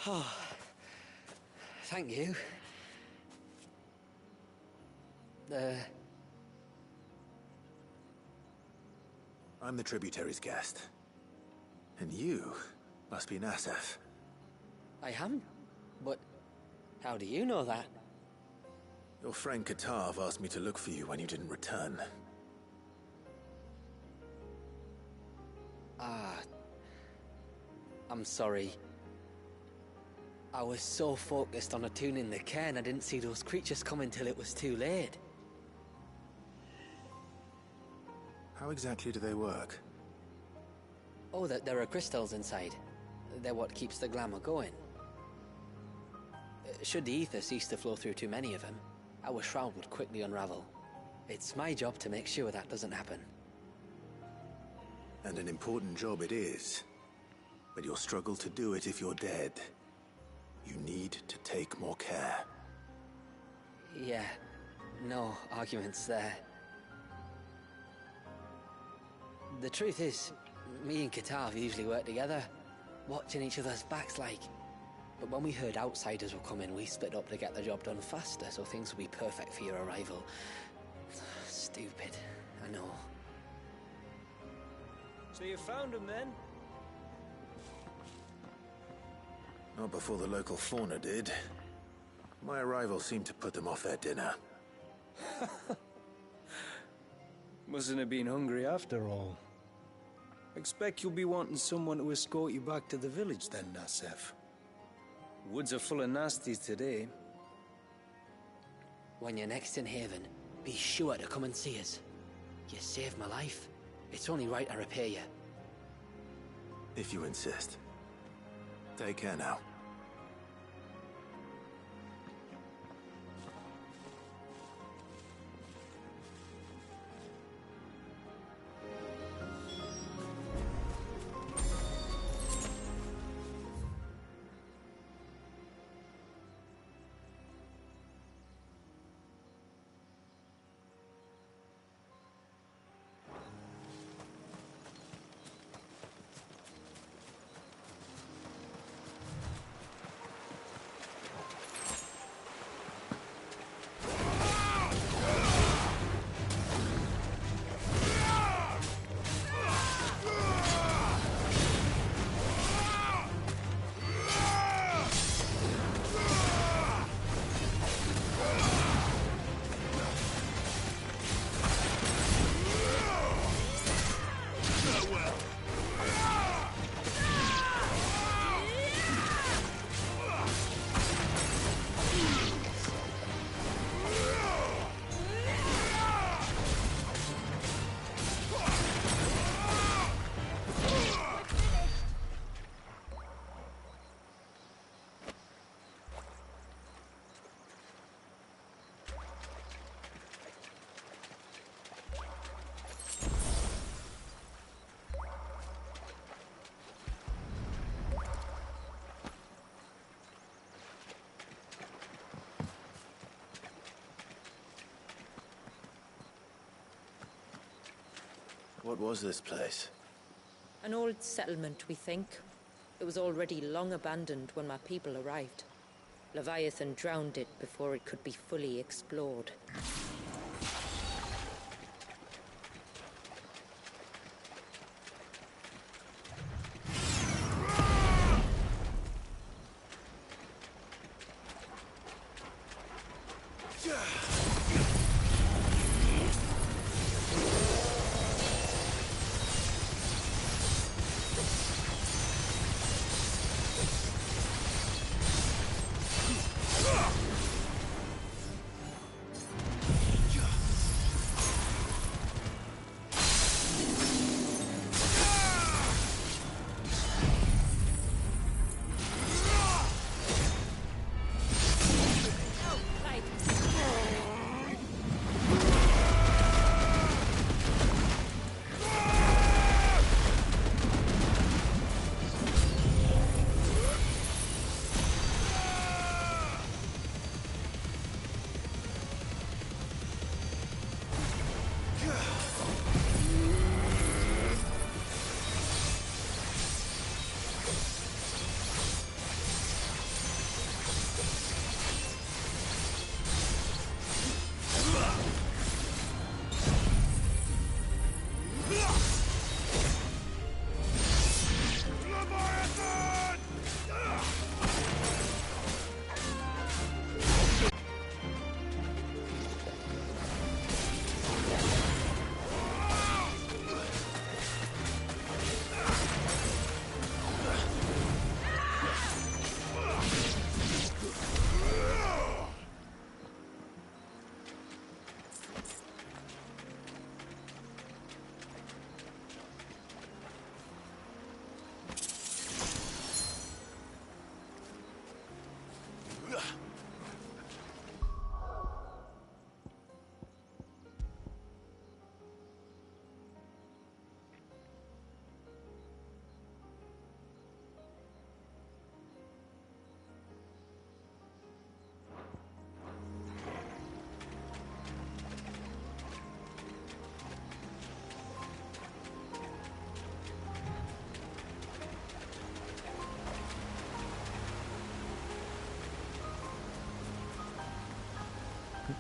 Oh, thank you. I'm the tributary's guest. And you must be Nassef. I am? But how do you know that? Your friend Katav asked me to look for you when you didn't return. I'm sorry. I was so focused on attuning the cairn, I didn't see those creatures coming till it was too late. How exactly do they work? Oh, there are crystals inside. They're what keeps the glamour going. Should the ether cease to flow through too many of them, our shroud would quickly unravel. It's my job to make sure that doesn't happen. And an important job it is. But you'll struggle to do it if you're dead. You need to take more care. Yeah, no arguments there. The truth is, me and Katav usually work together, watching each other's backs like. But when we heard outsiders were coming, we split up to get the job done faster, so things would be perfect for your arrival. Stupid, I know. So you found him then? Not before the local fauna did. My arrival seemed to put them off their dinner. Mustn't have been hungry after all. Expect you'll be wanting someone to escort you back to the village then, Nassef. Woods are full of nasties today. When you're next in Haven, be sure to come and see us. You saved my life. It's only right I repay you. If you insist. Take care now. What was this place? An old settlement, we think. It was already long abandoned when my people arrived. Leviathan drowned it before it could be fully explored.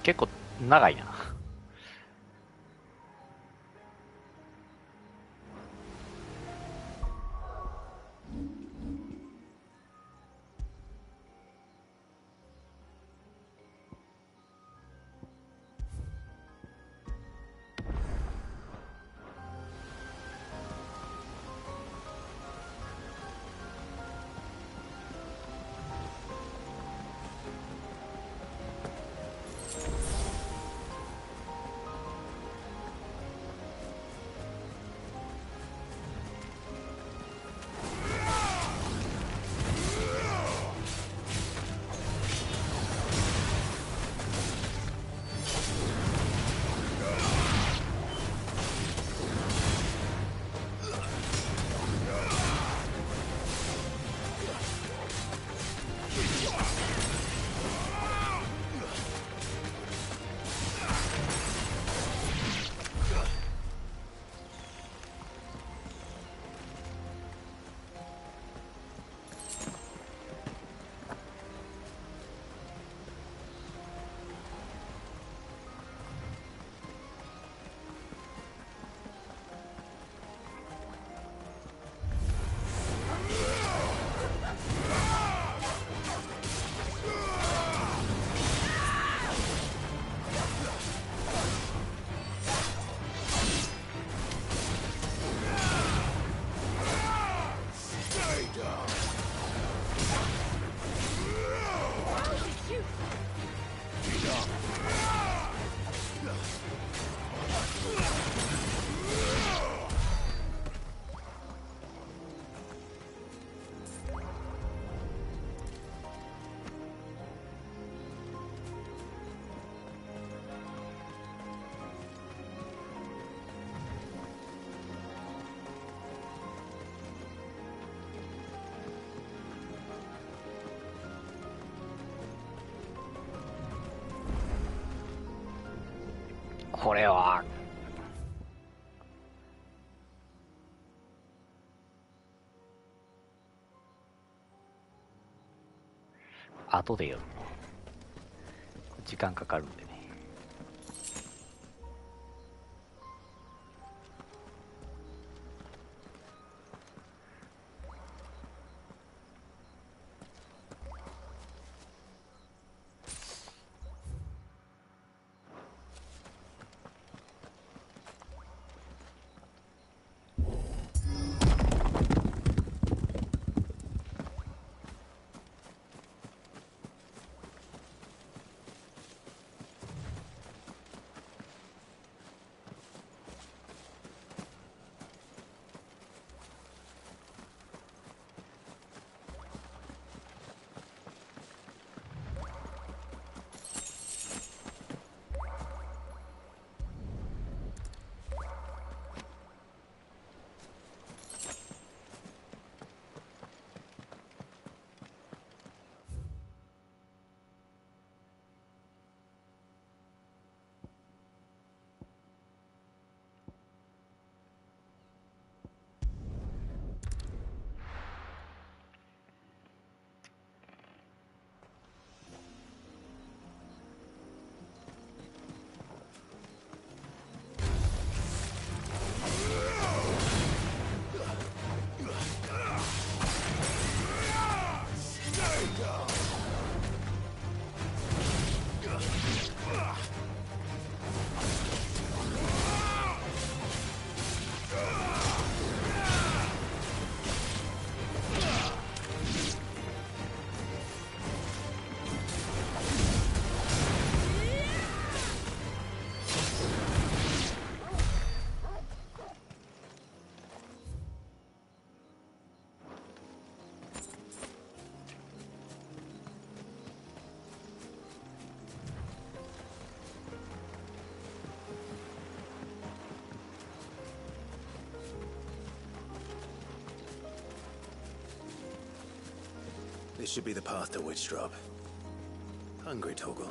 結構長いな。これは後でよ、時間かかるんでね。This should be the path to Witchdrop. Hungry, Toggle?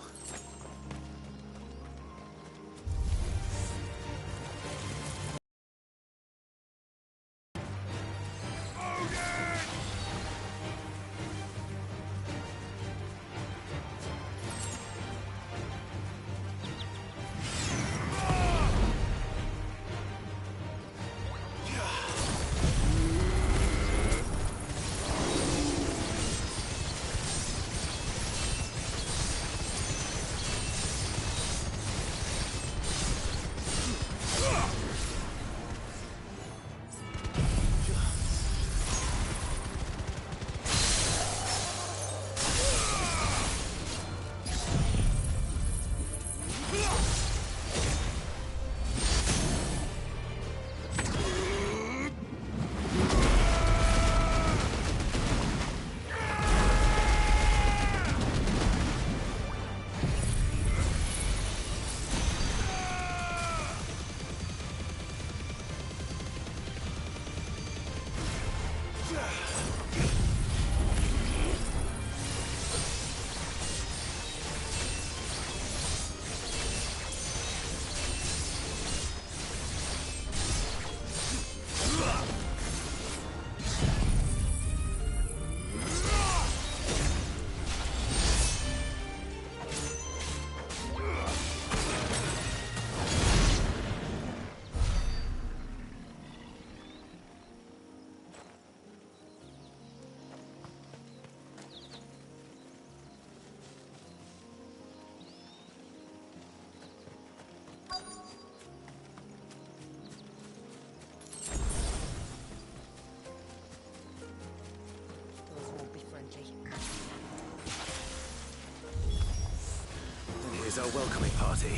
Here's our welcoming party.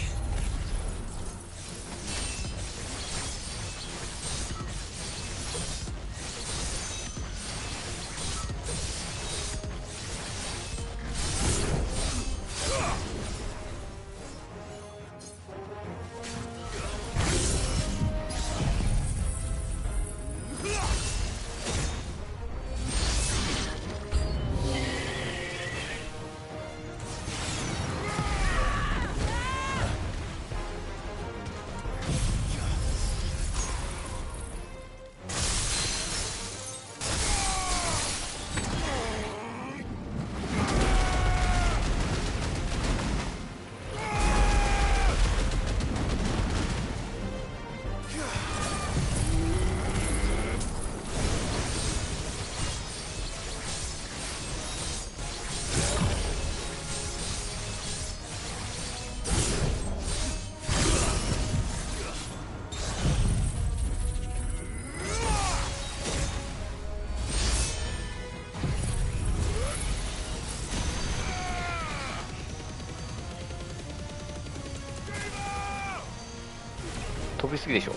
飛びすぎでしょ。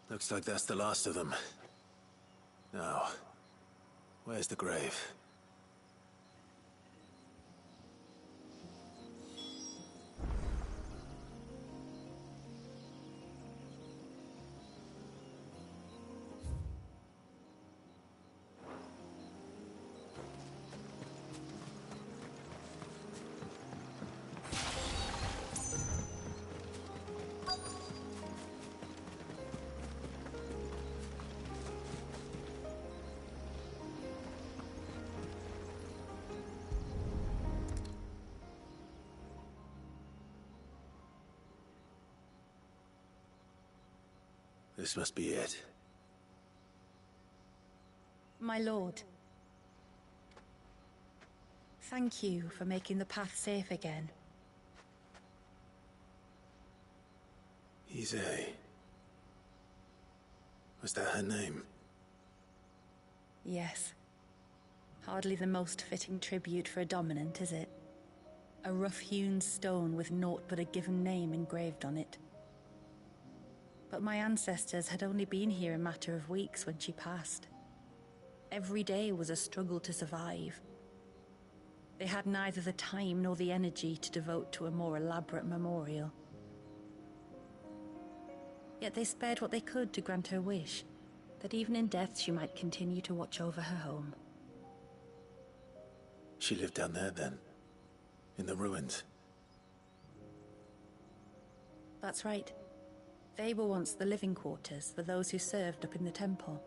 Looks like that's the last of them. Now, where's the grave? This must be it. My lord. Thank you for making the path safe again. XVI. Was that her name? Yes. Hardly the most fitting tribute for a dominant, is it? A rough-hewn stone with naught but a given name engraved on it. But my ancestors had only been here a matter of weeks when she passed. Every day was a struggle to survive. They had neither the time nor the energy to devote to a more elaborate memorial. Yet they spared what they could to grant her wish, that even in death she might continue to watch over her home. She lived down there then? In the ruins? That's right. They were once the living quarters for those who served up in the temple.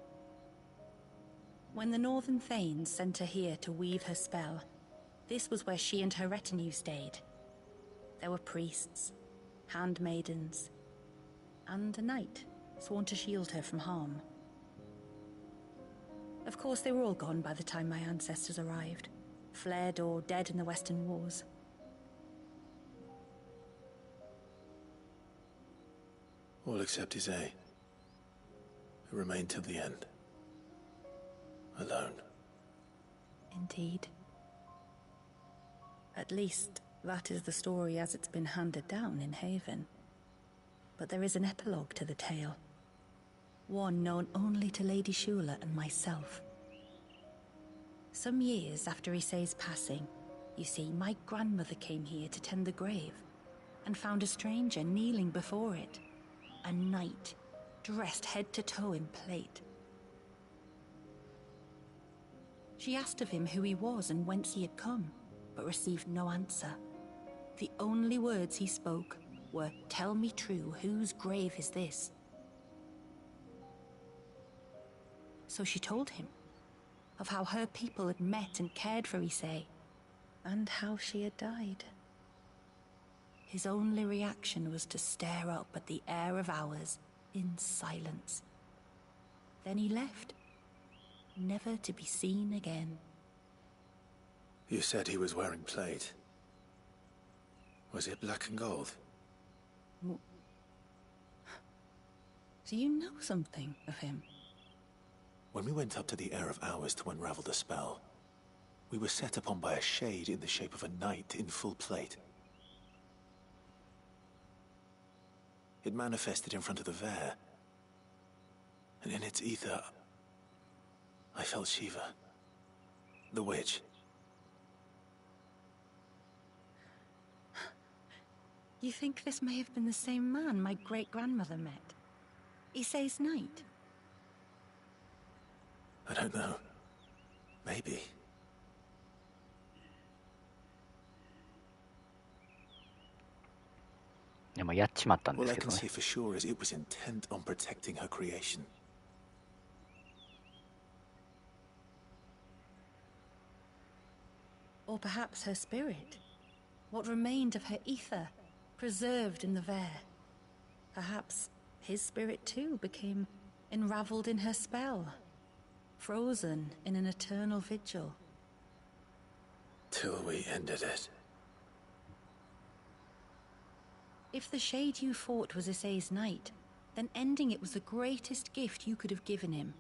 When the Northern Thanes sent her here to weave her spell, this was where she and her retinue stayed. There were priests, handmaidens, and a knight sworn to shield her from harm. Of course, they were all gone by the time my ancestors arrived, fled or dead in the Western Wars. All except XVI, who remained till the end. Alone. Indeed. At least, that is the story as it's been handed down in Haven. But there is an epilogue to the tale. One known only to Lady Shula and myself. Some years after Issei's passing, you see, my grandmother came here to tend the grave, and found a stranger kneeling before it. A knight, dressed head to toe in plate. She asked of him who he was and whence he had come, but received no answer. The only words he spoke were, "Tell me true, whose grave is this?" So she told him of how her people had met and cared for Issei, and how she had died. His only reaction was to stare up at the air of hours in silence. Then he left, never to be seen again. You said he was wearing plate. Was it black and gold? Do you know something of him? When we went up to the Air of Hours to unravel the spell, we were set upon by a shade in the shape of a knight in full plate. It manifested in front of the Vare, and in its ether, I felt Shiva, the witch. You think this may have been the same man my great-grandmother met? Issei's knight? I don't know. Maybe. All I can say for sure is it was intent on protecting her creation. Or perhaps her spirit? What remained of her ether, preserved in the Vare? Perhaps his spirit too became enraveled in her spell, frozen in an eternal vigil. Till we ended it. If the shade you fought was Issei's knight, then ending it was the greatest gift you could have given him.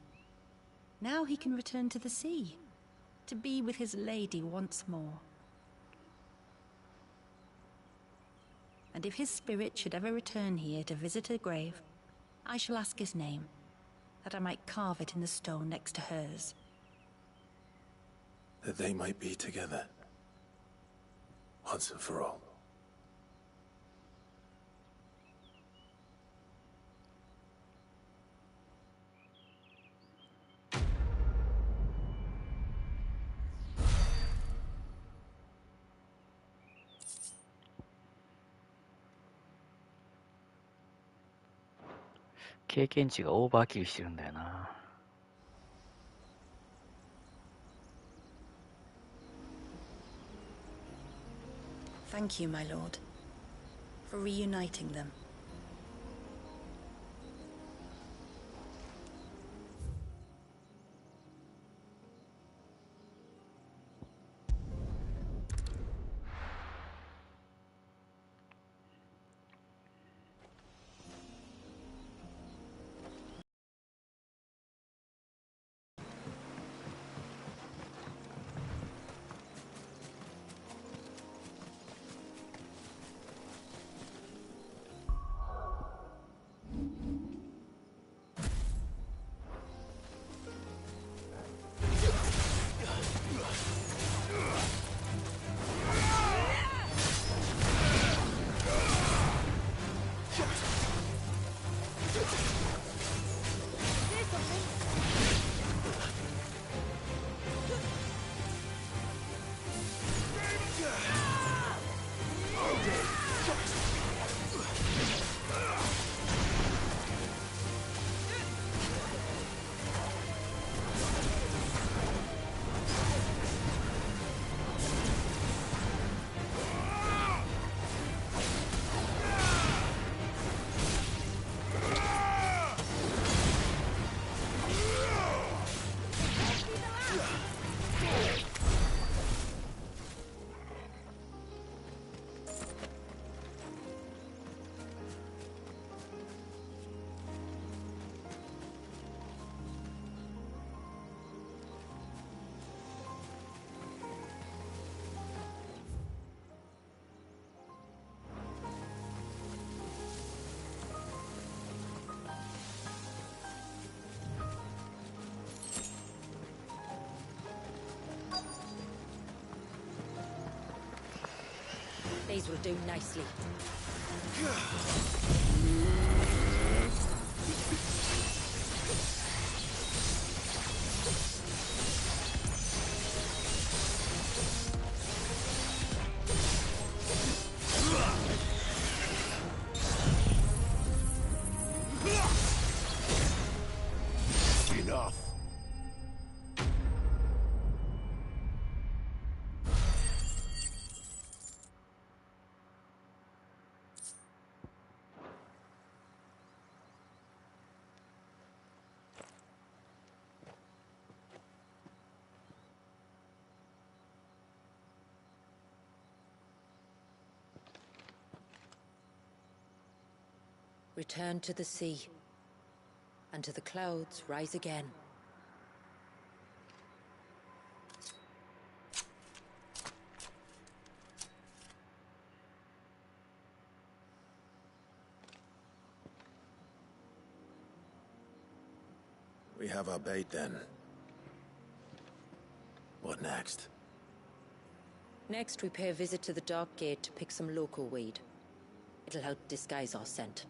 Now he can return to the sea, to be with his lady once more. And if his spirit should ever return here to visit her grave, I shall ask his name, that I might carve it in the stone next to hers. That they might be together. Once and for all.経験値がオーバーキルしてるんだよな。Thank you, my lord, for reuniting them. These will do nicely. Return to the sea, and to the clouds rise again. We have our bait then. What next? Next, we pay a visit to the Dark Gate to pick some local weed. It'll help disguise our scent.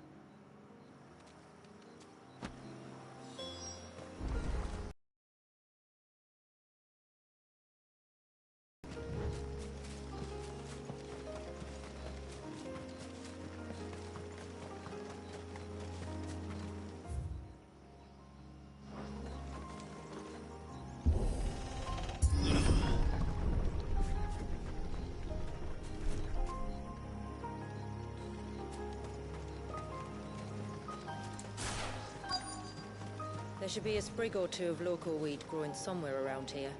There should be a sprig or two of local weed growing somewhere around here.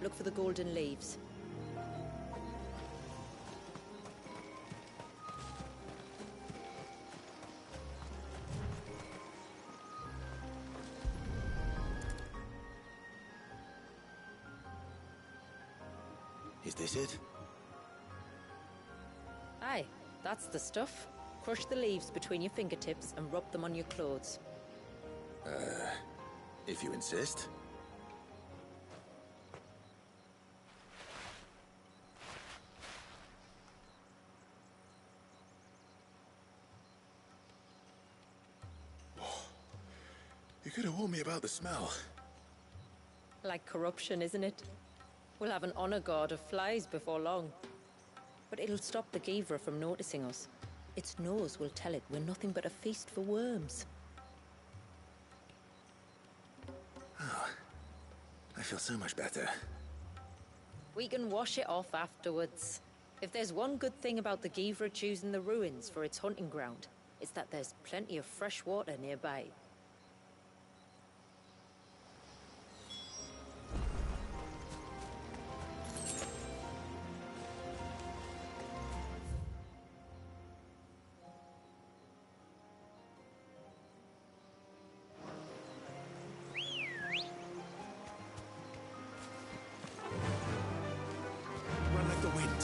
Look for the golden leaves. Is this it? Aye, that's the stuff. Crush the leaves between your fingertips and rub them on your clothes. If you insist. You could have warned me about the smell. Like corruption, isn't it? We'll have an honor guard of flies before long. But it'll stop the Givra from noticing us. Its nose will tell it we're nothing but a feast for worms. I feel so much better. We can wash it off afterwards. If there's one good thing about the Givra choosing the ruins for its hunting ground, it's that there's plenty of fresh water nearby. Run like the wind.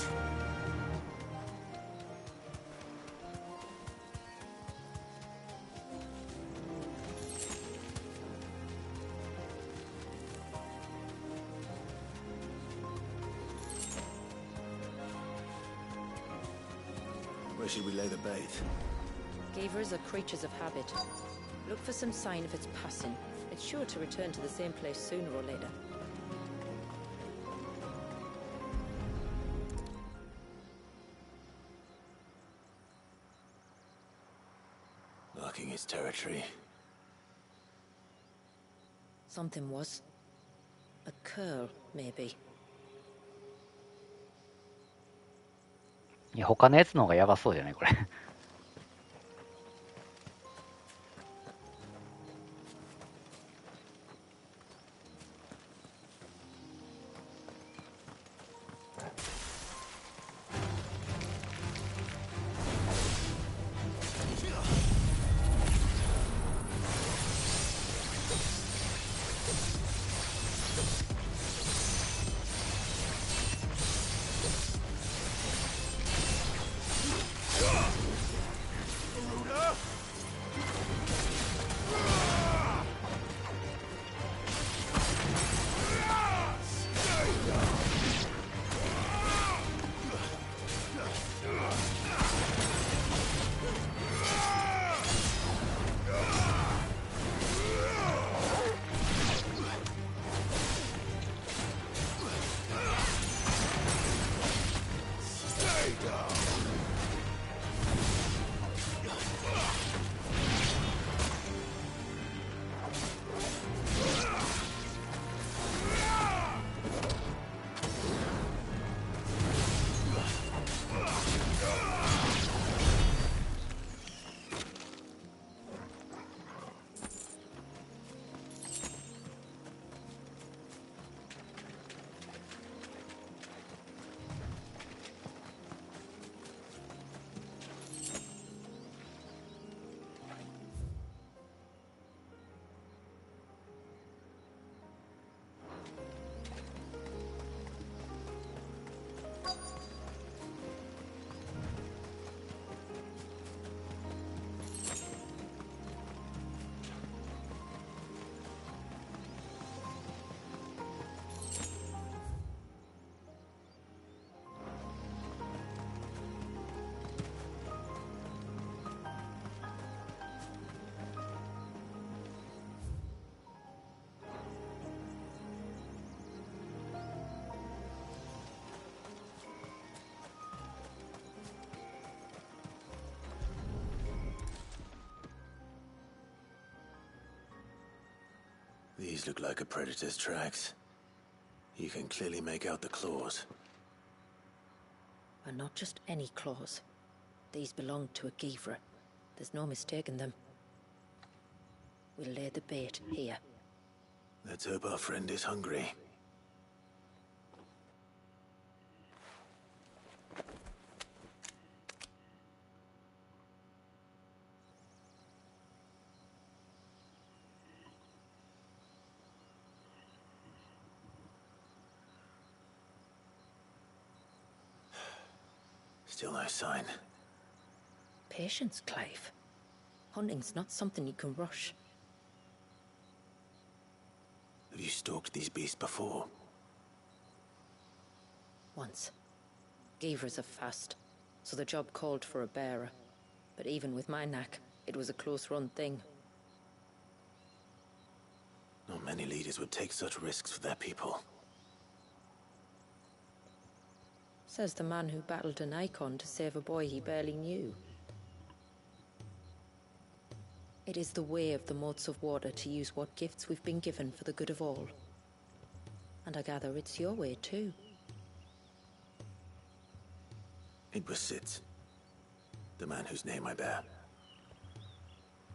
Where should we lay the bait? Givras are creatures of habit. Look for some sign of its passing. It's sure to return to the same place sooner or later. Marking its territory. Something was. A curl, maybe. いや、他のやつの方がやばそうじゃないこれ。These look like a predator's tracks. You can clearly make out the claws. And not just any claws. These belonged to a Givra. There's no mistaking them. We'll lay the bait here. Let's hope our friend is hungry. Still no sign. Patience, Clive. Hunting's not something you can rush. Have you stalked these beasts before? Once. Givras are fast, so the job called for a bearer. But even with my knack, it was a close-run thing. Not many leaders would take such risks for their people. Says the man who battled an icon to save a boy he barely knew. It is the way of the moats of water to use what gifts we've been given for the good of all. And I gather it's your way too. It was Sid, the man whose name I bear.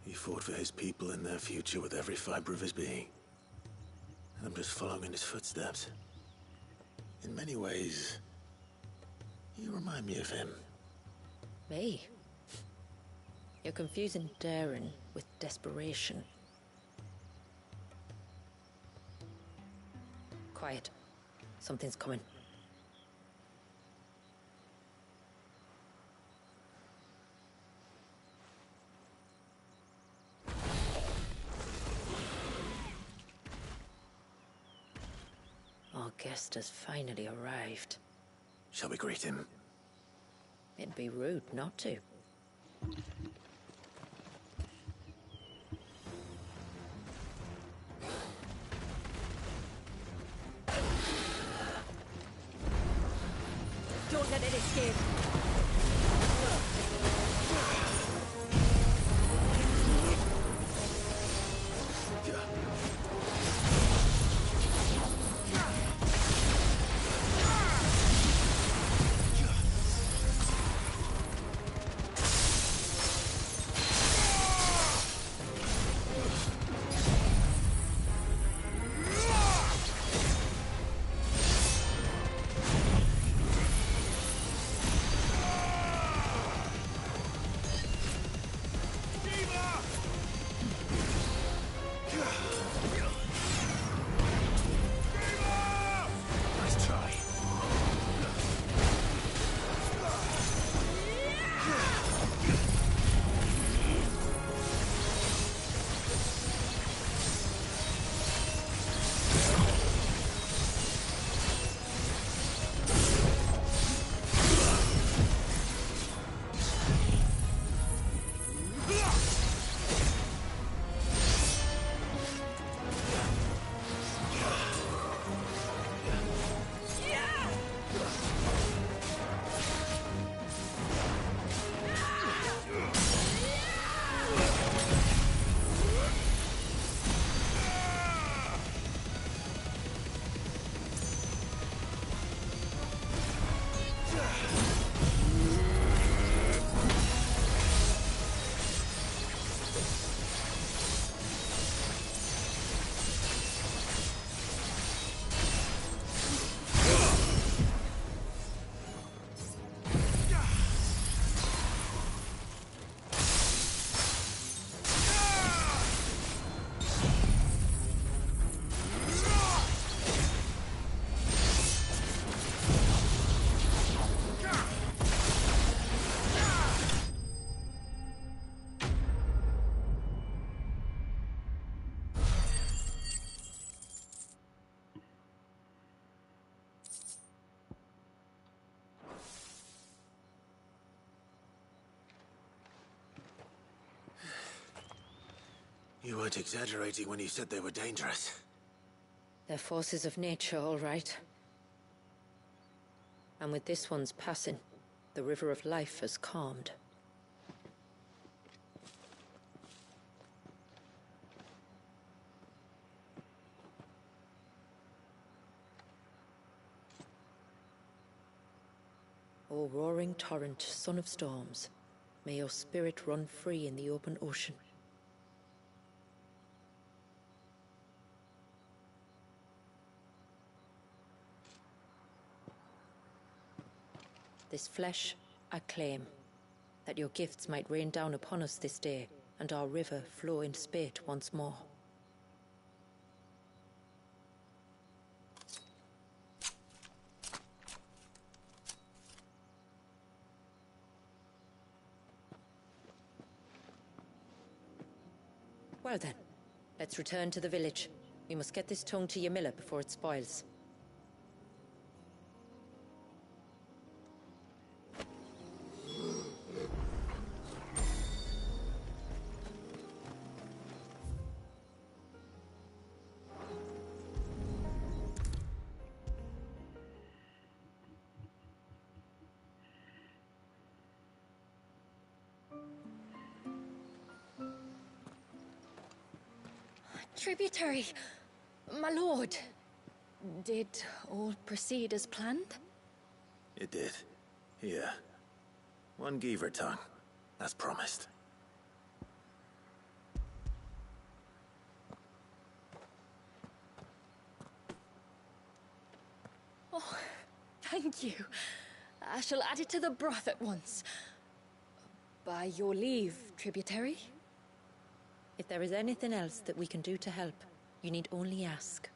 He fought for his people and their future with every fiber of his being. And I'm just following in his footsteps. In many ways, you remind me of him. Me? You're confusing daring with desperation. Quiet. Something's coming. Our guest has finally arrived. Shall we greet him? It'd be rude not to. Don't let it escape. You weren't exaggerating when you said they were dangerous. They're forces of nature, all right. And with this one's passing, the river of life has calmed. O roaring torrent, son of storms, may your spirit run free in the open ocean. This flesh I claim, that your gifts might rain down upon us this day, and our river flow in spate once more. Well then, let's return to the village. We must get this tongue to Yamila before it spoils. Tributary, my lord. Did all proceed as planned? It did. Here. One Geaver tongue, as promised. Oh, thank you. I shall add it to the broth at once. By your leave, tributary. If there is anything else that we can do to help, you need only ask.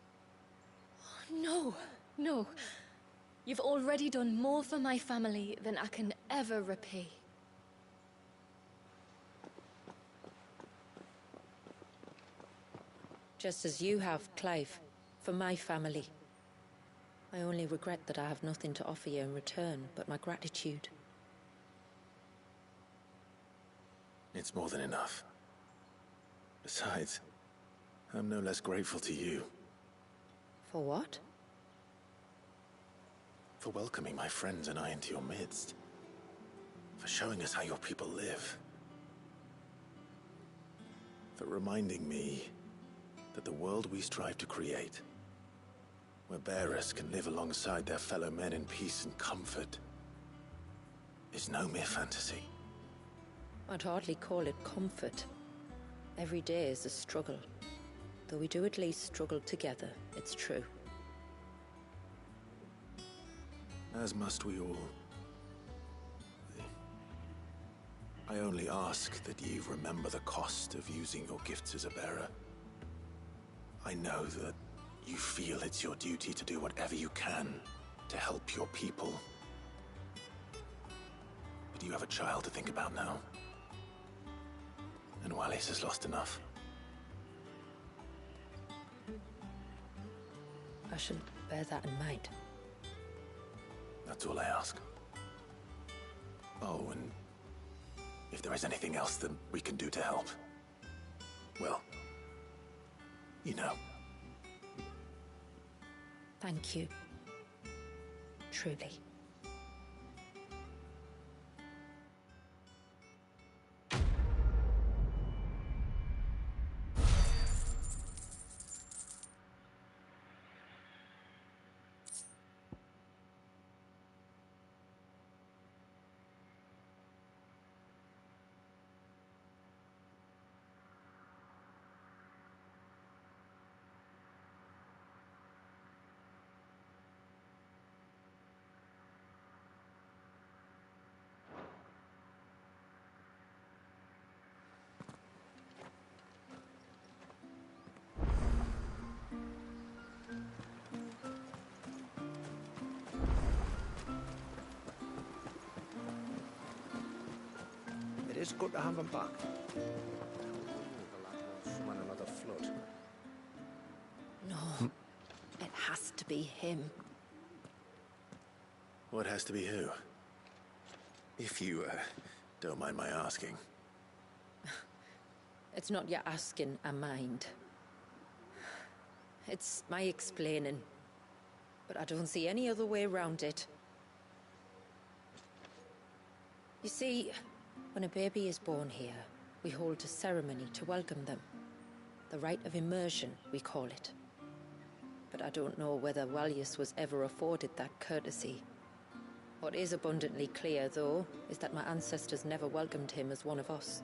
No, no. You've already done more for my family than I can ever repay. Just as you have, Clive, for my family. I only regret that I have nothing to offer you in return but my gratitude. It's more than enough. Besides, I'm no less grateful to you. For what? For welcoming my friends and I into your midst. For showing us how your people live. For reminding me that the world we strive to create, where bearers can live alongside their fellow men in peace and comfort, is no mere fantasy. I'd hardly call it comfort. Every day is a struggle. Though we do at least struggle together, it's true. As must we all. I only ask that ye remember the cost of using your gifts as a bearer. I know that you feel it's your duty to do whatever you can to help your people. But you have a child to think about now. And Wallis has lost enough. I shall bear that in mind. That's all I ask. Oh, and if there is anything else that we can do to help, well, you know. Thank you. Truly. It is good to have him back. The lad won't swim another flood. No, it has to be him. What has to be who? If you, don't mind my asking. It's not your asking, I mind. It's my explaining. But I don't see any other way around it. You see, when a baby is born here, we hold a ceremony to welcome them. The rite of immersion, we call it. But I don't know whether Wallius was ever afforded that courtesy, What is abundantly clear, though, is that my ancestors never welcomed him as one of us.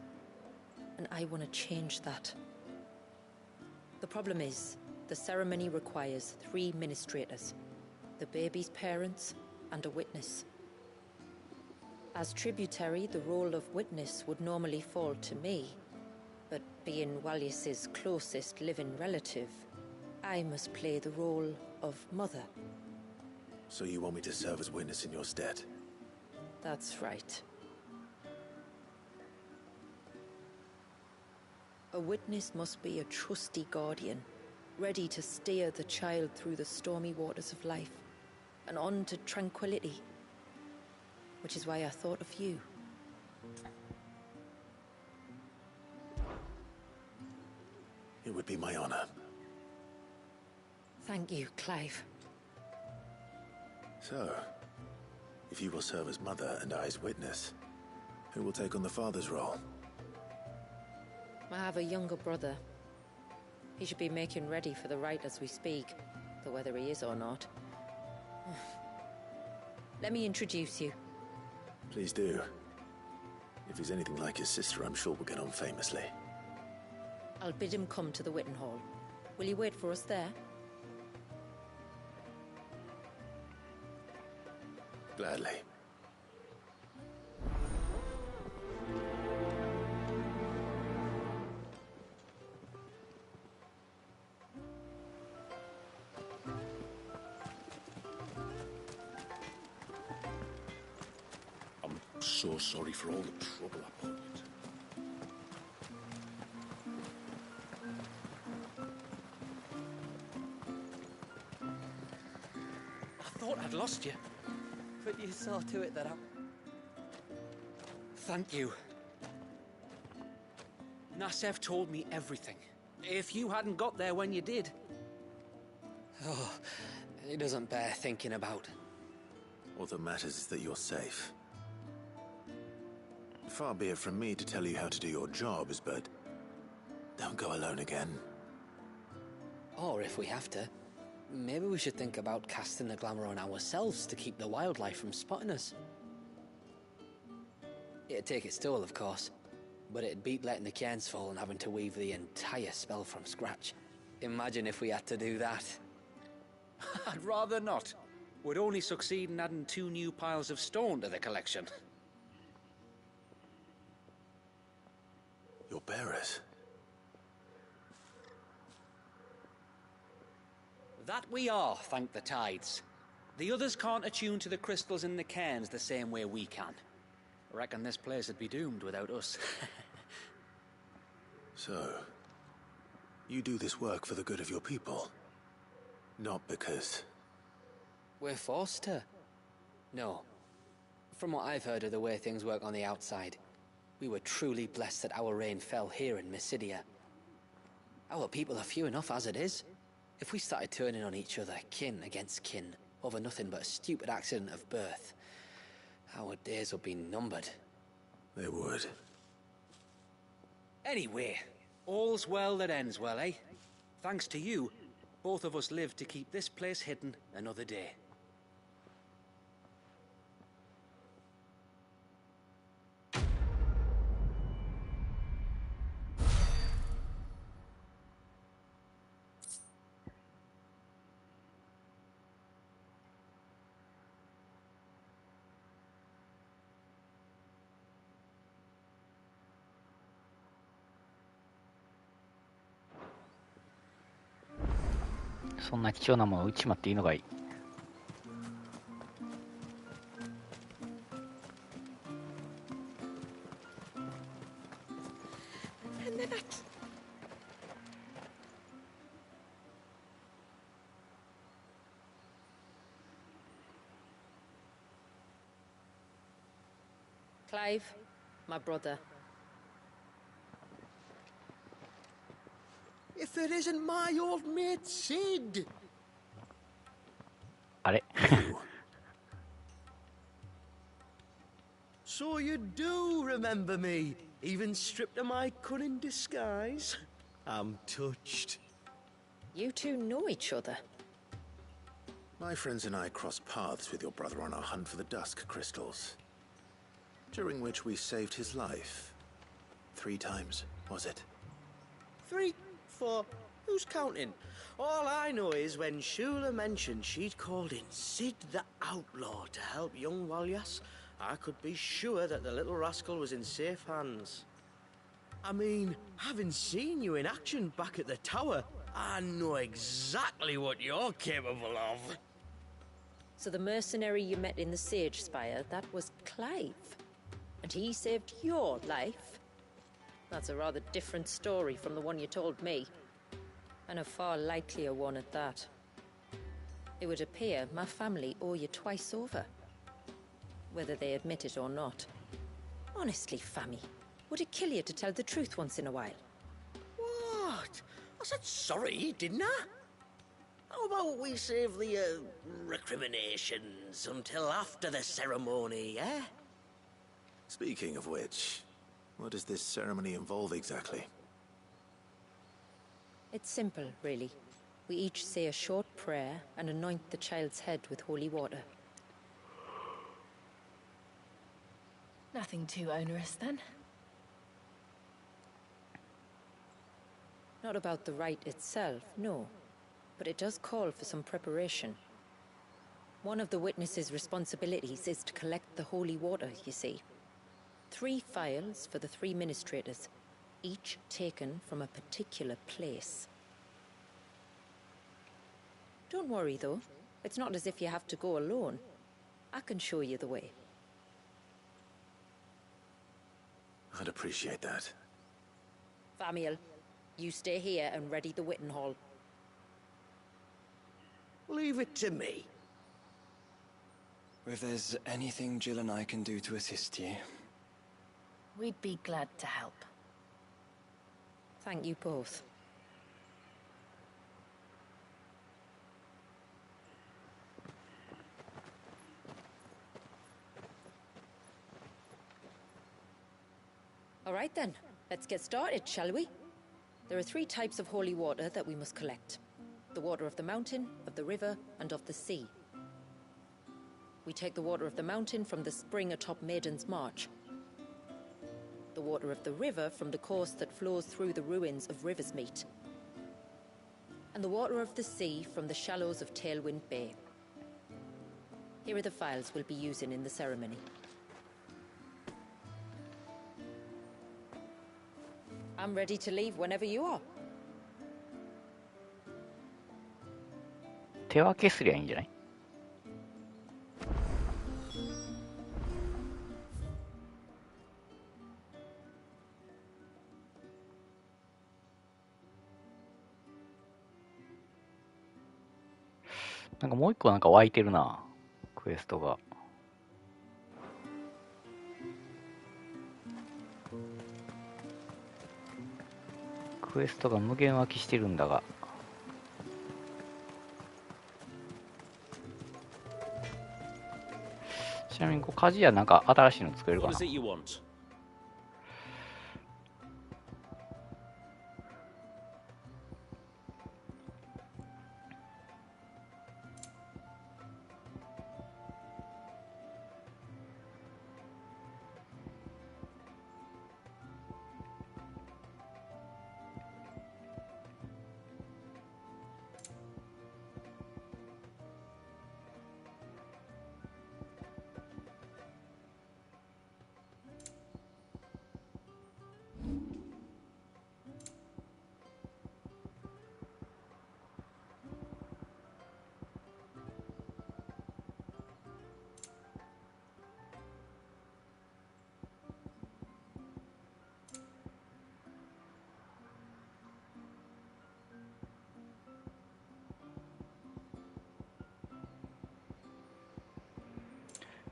And I want to change that. The problem is, the ceremony requires 3 ministrators, the baby's parents, and a witness. As tributary, the role of witness would normally fall to me, but being Wallace's closest living relative, I must play the role of mother. So you want me to serve as witness in your stead? That's right. A witness must be a trusty guardian, ready to steer the child through the stormy waters of life, and on to tranquility. Which is why I thought of you. It would be my honor. Thank you, Clive. So, if you will serve as mother and I as witness, who will take on the father's role? I have a younger brother. He should be making ready for the rite as we speak, though whether he is or not. Let me introduce you. Please do. If he's anything like his sister, I'm sure we'll get on famously. I'll bid him come to the Witten Hall. Will you wait for us there? Gladly. I'm so sorry for all the trouble I put you to. I thought I'd lost you, but you saw to it that I... Thank you. Nasev told me everything. If you hadn't got there when you did... Oh, it doesn't bear thinking about. All that matters is that you're safe. Far be it from me to tell you how to do your jobs, but don't go alone again. Or if we have to, maybe we should think about casting the glamour on ourselves to keep the wildlife from spotting us. It'd take its toll, of course, but it'd beat letting the cairns fall and having to weave the entire spell from scratch. Imagine if we had to do that. I'd rather not. Would only succeed in adding 2 new piles of stone to the collection. Your bearers. That we are, thank the tides. The others can't attune to the crystals in the cairns the same way we can. I reckon this place would be doomed without us. So, you do this work for the good of your people? Not because... We're forced to. No. From what I've heard of the way things work on the outside, we were truly blessed that our rain fell here in Mysidia. Our people are few enough as it is. If we started turning on each other, kin against kin, over nothing but a stupid accident of birth, our days would be numbered. They would. Anyway, all's well that ends well, eh? Thanks to you, both of us lived to keep this place hidden another day.そんな貴重なものを打ちまっていいのがいい。Clive, my brother. If it isn't my old mate Sid! あれ So you do remember me, even stripped of my cunning disguise? I'm touched. You two know each other. My friends and I crossed paths with your brother on our hunt for the Dusk Crystals, during which we saved his life. 3 times, was it? 3, 4, who's counting? All I know is when Shula mentioned she'd called in Sid the Outlaw to help young Walyas, I could be sure that the little rascal was in safe hands. I mean, having seen you in action back at the tower, I know exactly what you're capable of. So the mercenary you met in the Sage Spire, that was Clive. And he saved your life? That's a rather different story from the one you told me. And a far likelier one at that. It would appear my family owe you twice over. Whether they admit it or not. Honestly, Fammy, would it kill you to tell the truth once in a while? What? I said sorry, didn't I? How about we save the, recriminations until after the ceremony, eh? Speaking of which, what does this ceremony involve exactly? It's simple, really. We each say a short prayer and anoint the child's head with holy water. Nothing too onerous, then. Not about the rite itself, no. But it does call for some preparation. One of the witnesses' responsibilities is to collect the holy water, you see. 3 phials for the 3 ministrators, each taken from a particular place. Don't worry, though. It's not as if you have to go alone. I can show you the way. I'd appreciate that. Famiel, you stay here and ready the Witten Hall. Leave it to me. If there's anything Jill and I can do to assist you... We'd be glad to help. Thank you both. All right then, let's get started, shall we? There are 3 types of holy water that we must collect. The water of the mountain, of the river, and of the sea. We take the water of the mountain from the spring atop Maiden's March. The water of the river from the course that flows through the ruins of Riversmeet. And the water of the sea from the shallows of Tailwind Bay. Here are the phials we'll be using in the ceremony. I'm ready to leave whenever you are. 手分けすりゃいいんじゃない？なんかもう一個なんか湧いてるな、クエストが。クエストが無限湧きしてるんだが。ちなみにこう鍛冶屋なんか新しいの作れるかな。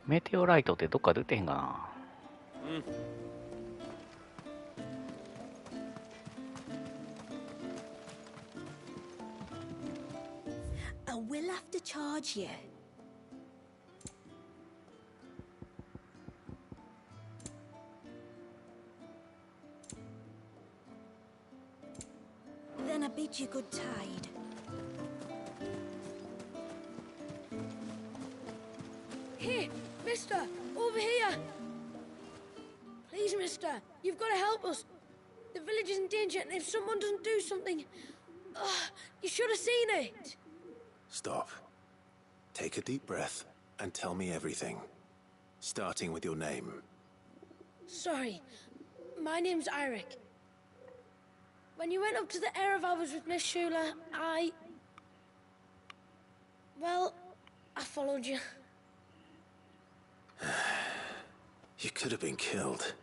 メテオライトってどっか出てへんかな。We'll have to charge you. Then I bid you good tide. Mister! Over here! Please, mister, you've got to help us. The village is in danger, and if someone doesn't do something... you should have seen it! Stop. Take a deep breath and tell me everything. Starting with your name. Sorry. My name's Eirik. When you went up to the Erevalvers with Miss Shula, well, I followed you. You could have been killed.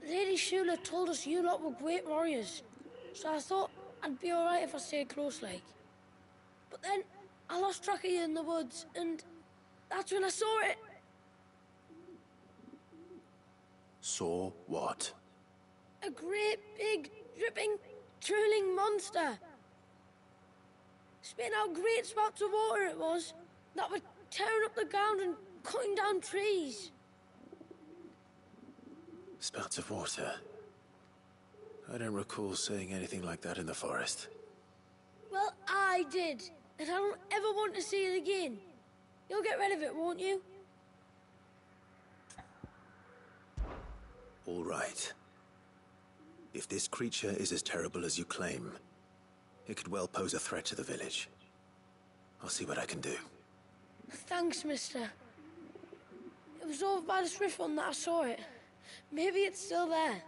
Lady Shula told us you lot were great warriors, so I thought I'd be alright if I stayed close, like. But then, I lost track of you in the woods, and that's when I saw it. Saw what? A great, big, dripping, drooling monster. Spitting out great spouts of water it was, that were tearing up the ground and cutting down trees. Spouts of water? I don't recall seeing anything like that in the forest. Well, I did, and I don't ever want to see it again. You'll get rid of it, won't you? All right. If this creature is as terrible as you claim, it could well pose a threat to the village. I'll see what I can do. Thanks, mister. It was over by the Swift one that I saw it. Maybe it's still there.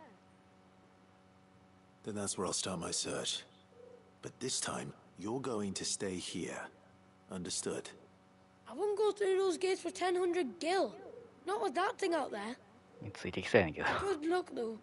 Then that's where I'll start my search. But this time, you're going to stay here. Understood? I wouldn't go through those gates for 1000 gil. Not with that thing out there. ついてきそうやねんけど。 Good luck, though.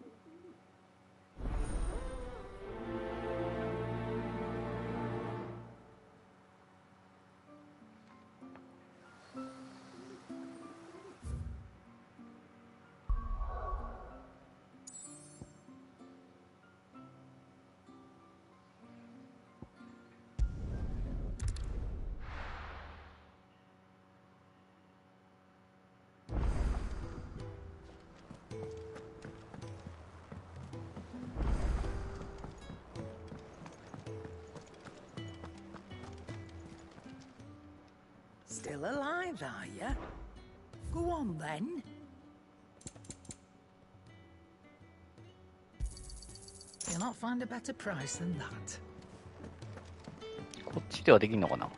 Still alive, are you? Go on, then. You'll not find a better price than that. こっちではできんのかな。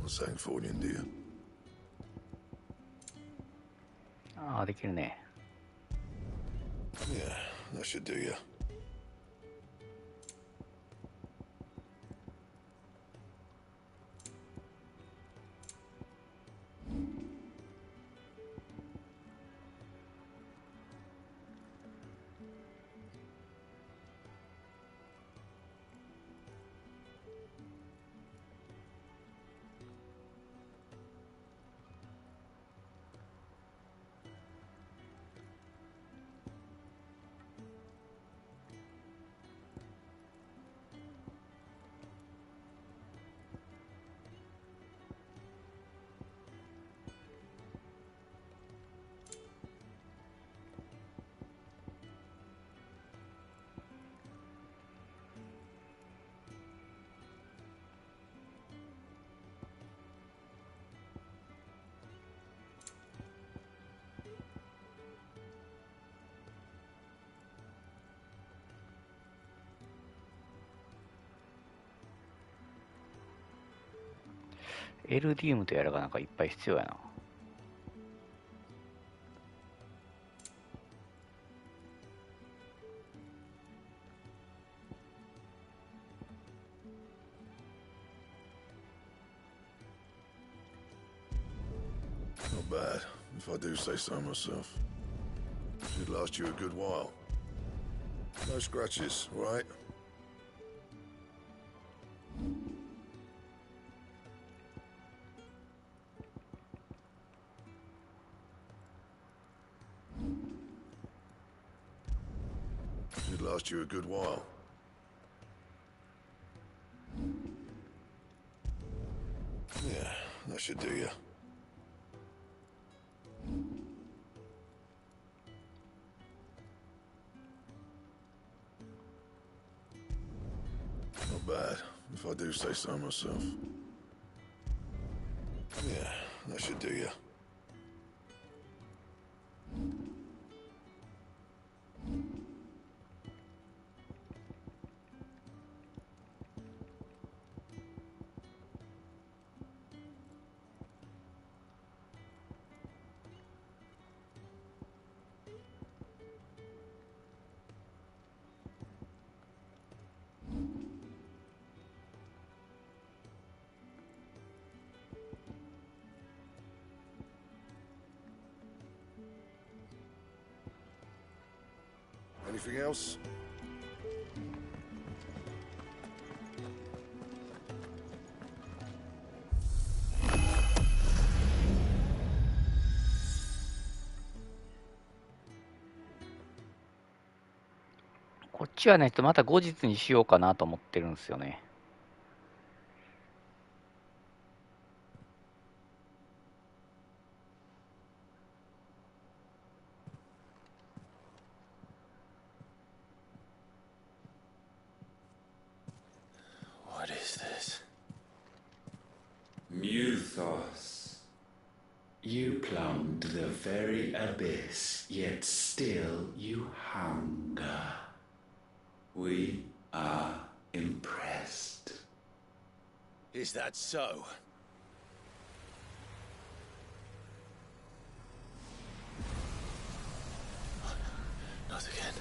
What's that for you, dear? ああ、できるね。 Yeah, that should do you. LDM とやらがなんかいっぱい必要やな。 Not bad, if I do say so myself. Should last you a good while. No scratches, all right? Should last you a good while. Yeah, that should do you. Not bad, if I do say so myself. That should do you. Anything else?こっちはね、ちょっとまた後日にしようかなと思ってるんですよね。What is this? Muthos. You plumbed the very abyss, yet still you hunger. We are impressed. Is that so? Not again.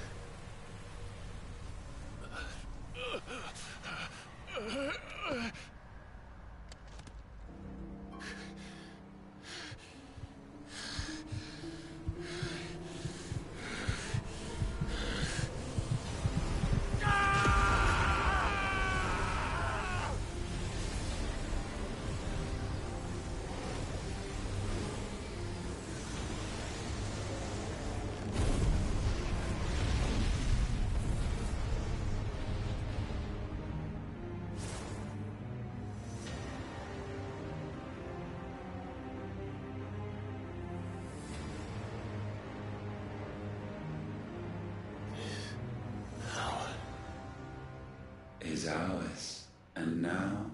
Is ours, and now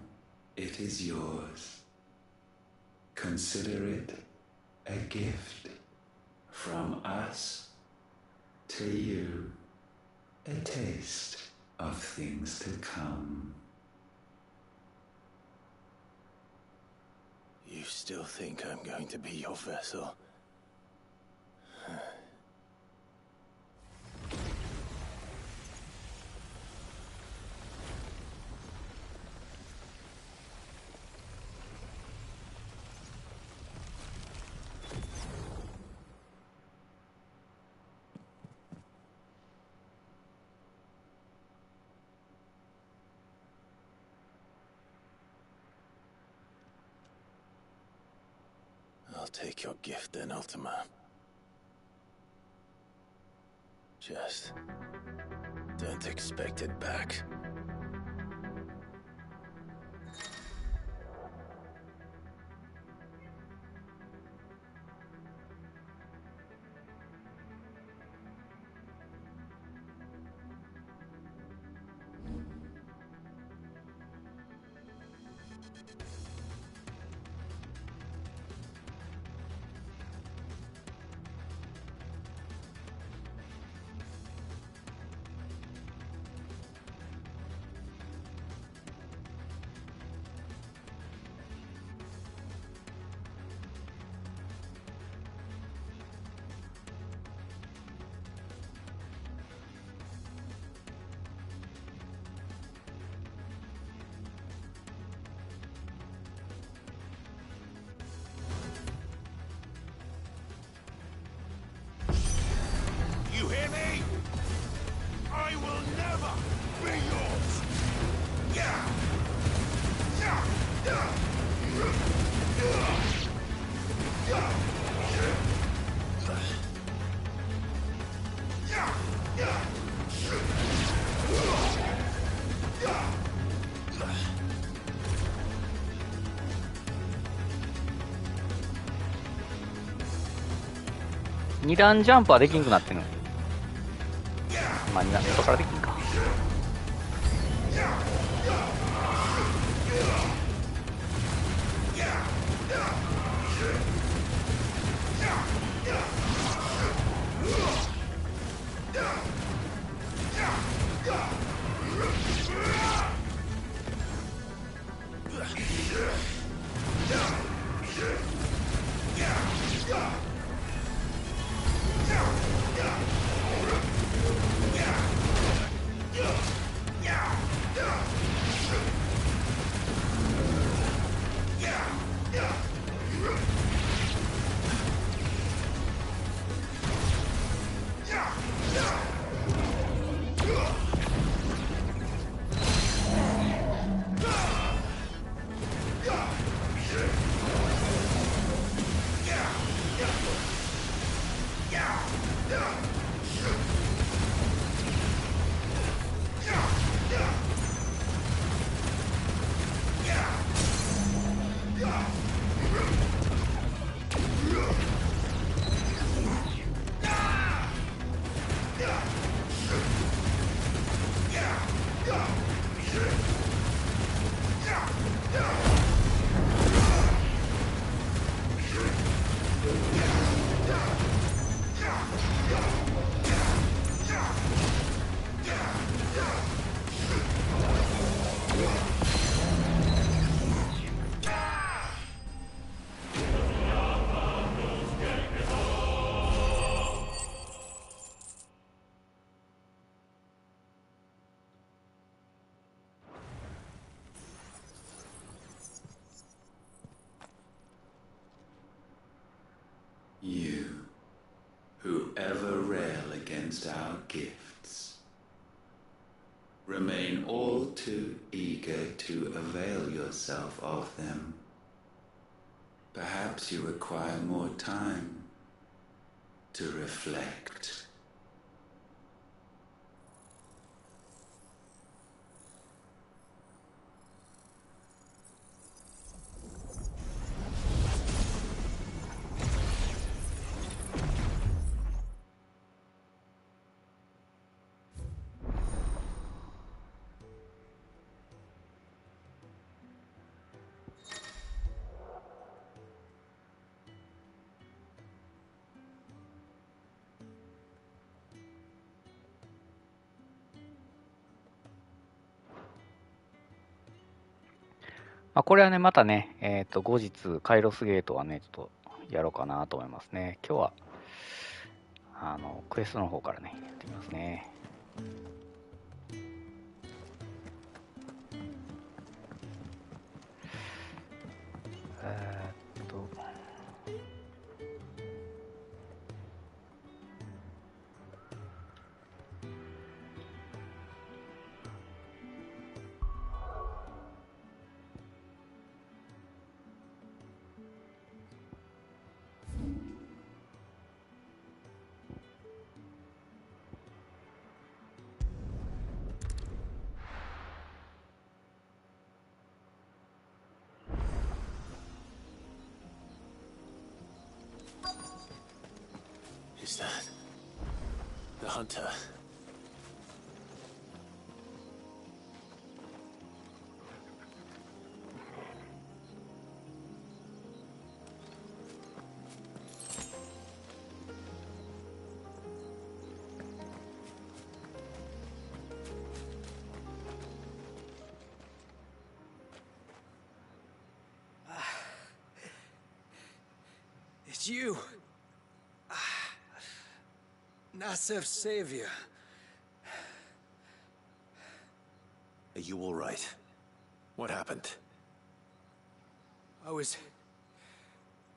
it is yours. Consider it a gift from us to you, a taste of things to come. You still think I'm going to be your vessel? I'll take your gift then, Ultima. Just don't expect it back. You hear me? I will never be yours! Yeah! Yeah! Yeah!二段ジャンプはできんくなってるの。まあ、二段外からできんか。You, who ever rail against our gifts, remain all too eager to avail yourself of them. Perhaps you require more time to reflect.まあ、これはね、またね、後日、カイロスゲートはね、ちょっとやろうかなと思いますね。今日は、クエストの方からね、やってみますね。Is that the hunter? It's you. Nasser's savior. Are you all right? What happened? I was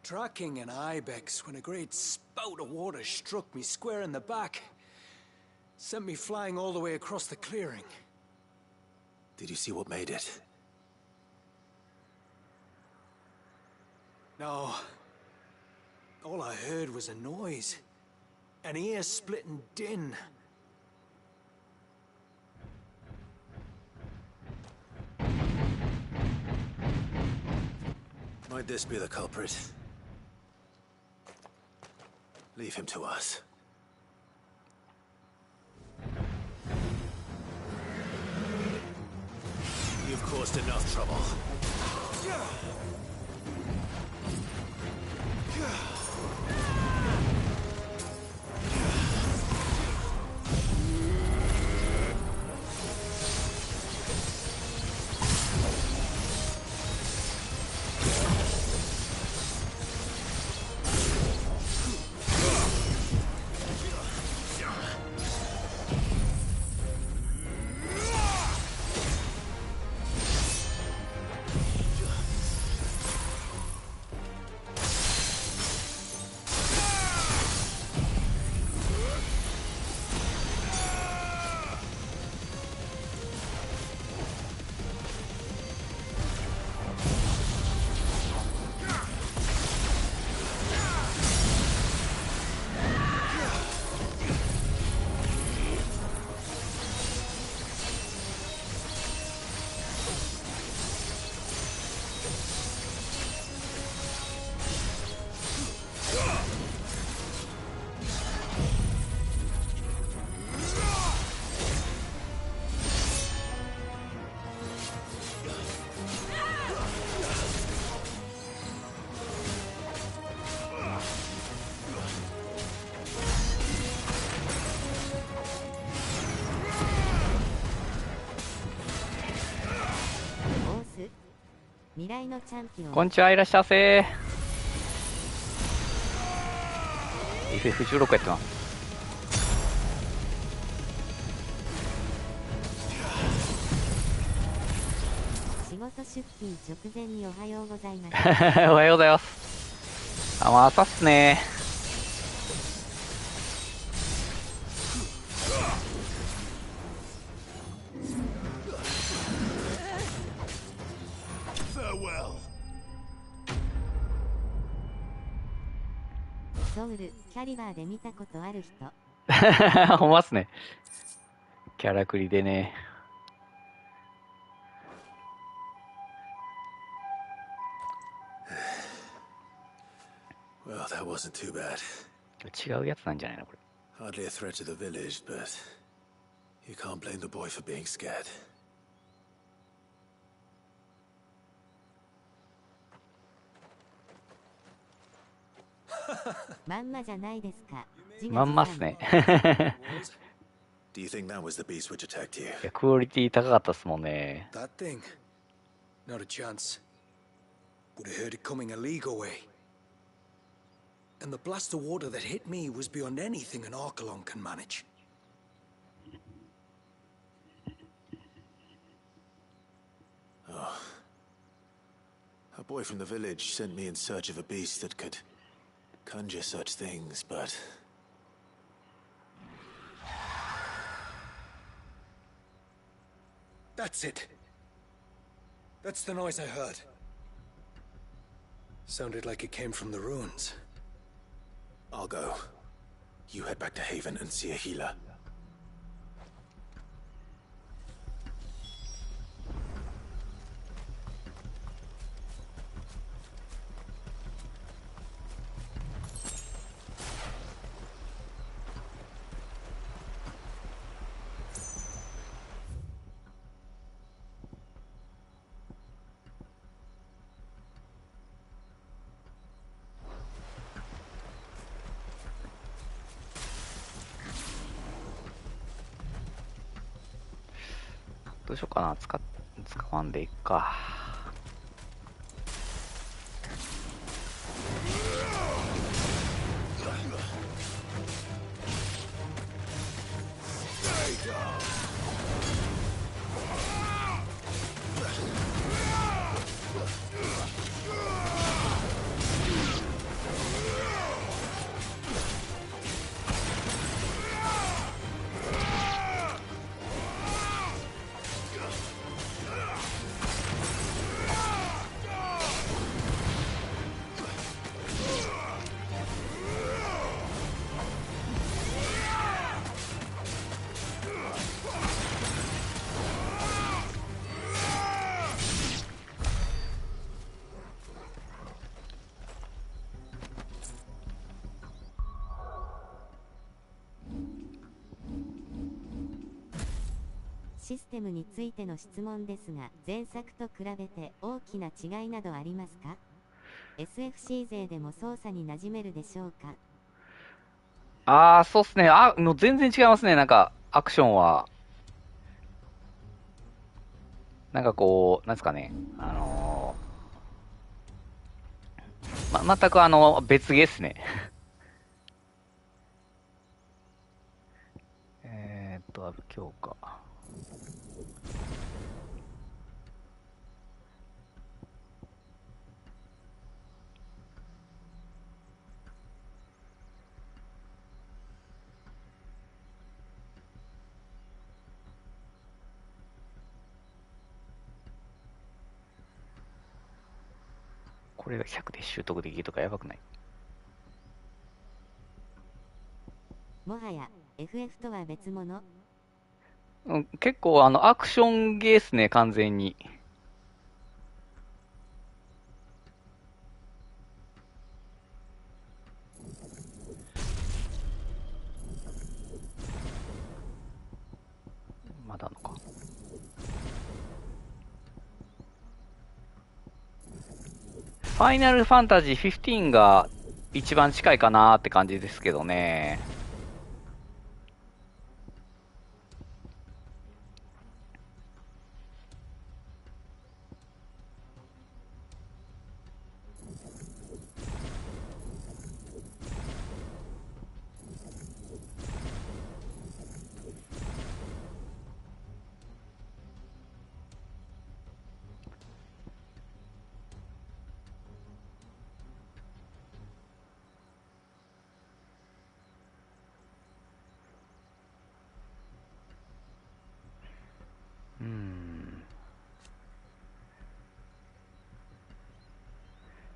tracking an ibex when a great spout of water struck me square in the back. Sent me flying all the way across the clearing. Did you see what made it? No. All I heard was a noise. An ear-splitting din. Might this be the culprit? Leave him to us. You've caused enough trouble. 未来のチャンピオン。こんにちは、いらっしゃいませ。FF16 やってます。仕事出勤直前におはようございます。おはようございます。あ、まあ、朝っすね。ソウル、キャリバーで見たことある人。ほんまっすね。キャラクリでね。Well, that wasn't too bad. 違うやつなんじゃないのこれ。Hardly a threat to the village, but you can't blame the boy for being scared. まんまじゃないですか。まんまっすね。Do you think that was the beast which attacked you? いや、クオリティ高かったっすもんね。 That thing? Not a chance. Would have heard it coming a league away. And the blast of water that hit me was beyond anything an Archelon can manage. Oh. A boy from the village sent me in search of a beast that could conjure such things, but... That's it. That's the noise I heard. Sounded like it came from the ruins. I'll go. You head back to Haven and see a healer.どうしようかな。使わんでいっか。システムについての質問ですが、前作と比べて大きな違いなどありますか？ SFC 勢でも操作に馴染めるでしょうか？ああ、そうっすね。もう全然違いますね。なんか、アクションは。なんかこう、なんですかね。全く別ゲーっすね。阿部強化。これが100で習得できるとかやばくない？もはや FF とは別物？結構アクションゲーっすね、完全に。まだのか。ファイナルファンタジー15が一番近いかなーって感じですけどね。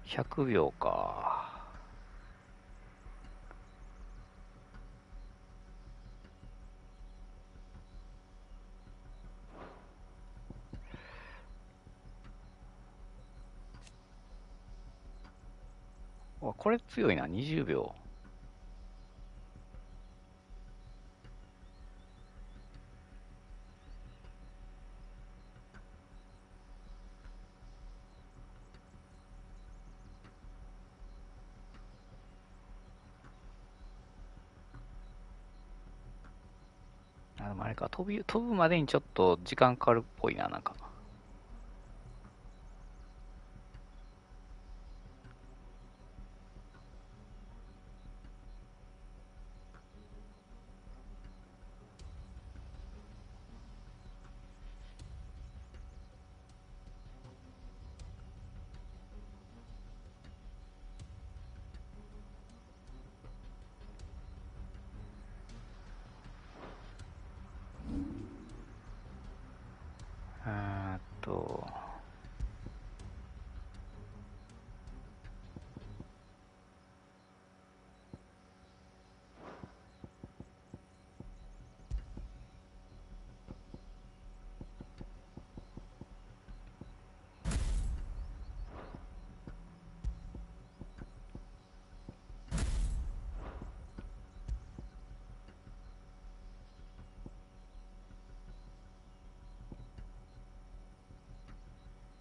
100秒か。これ強いな、20秒。でもあれか、飛ぶまでにちょっと時間かかるっぽいな、なんか。と、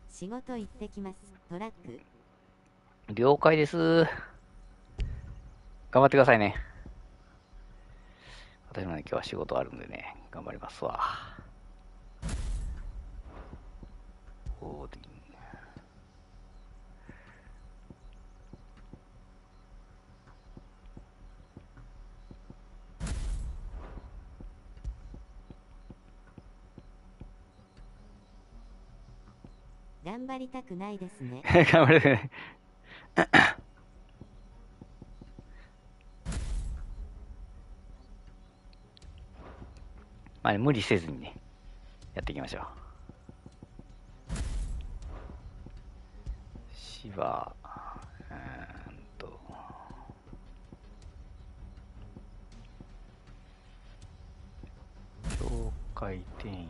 仕事行ってきます。トラック。了解です。頑張ってくださいね。私もね、今日は仕事あるんでね、頑張りますわ。オーディン。頑張りたくないですね。頑張れ。まあね、無理せずにね、やっていきましょう。死は、境界転移。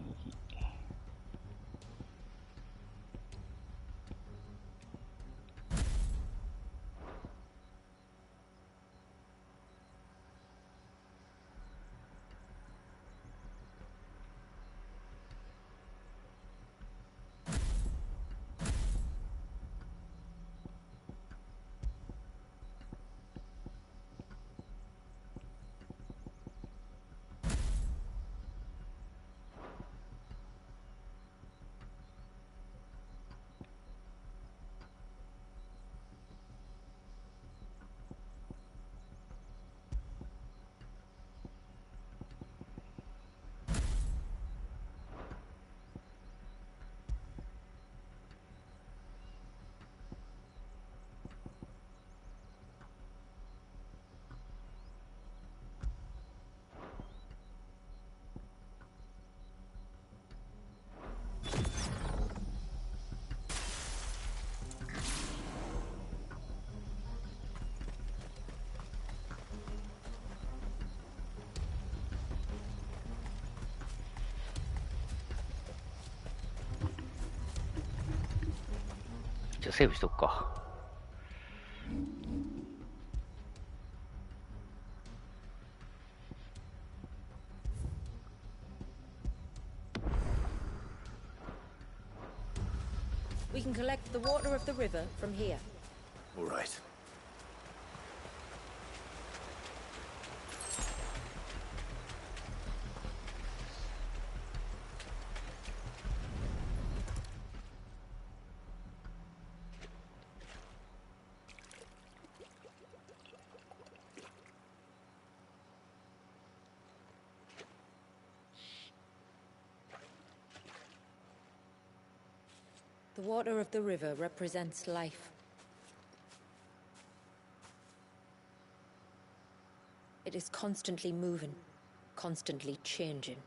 じゃあセーブしとくか。We can collect the water of the river from here. All right. The water of the river represents life. It is constantly moving, constantly changing.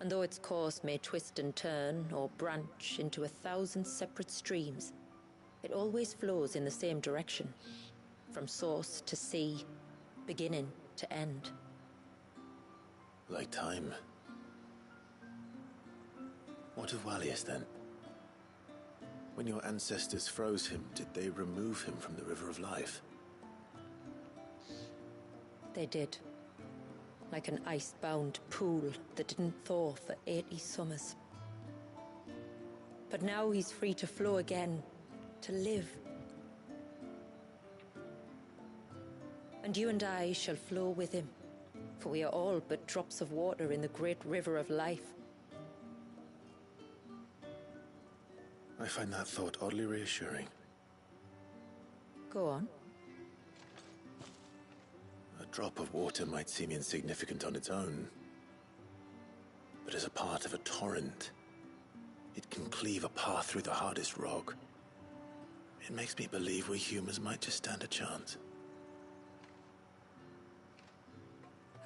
And though its course may twist and turn or branch into 1,000 separate streams, it always flows in the same direction, from source to sea, beginning to end. Like time. What of Wallius, then? When your ancestors froze him, did they remove him from the River of Life? They did. Like an ice-bound pool that didn't thaw for 80 summers. But now he's free to flow again, to live. And you and I shall flow with him, for we are all but drops of water in the great river of life. I find that thought oddly reassuring. Go on. A drop of water might seem insignificant on its own, but as a part of a torrent, it can cleave a path through the hardest rock. It makes me believe we humans might just stand a chance.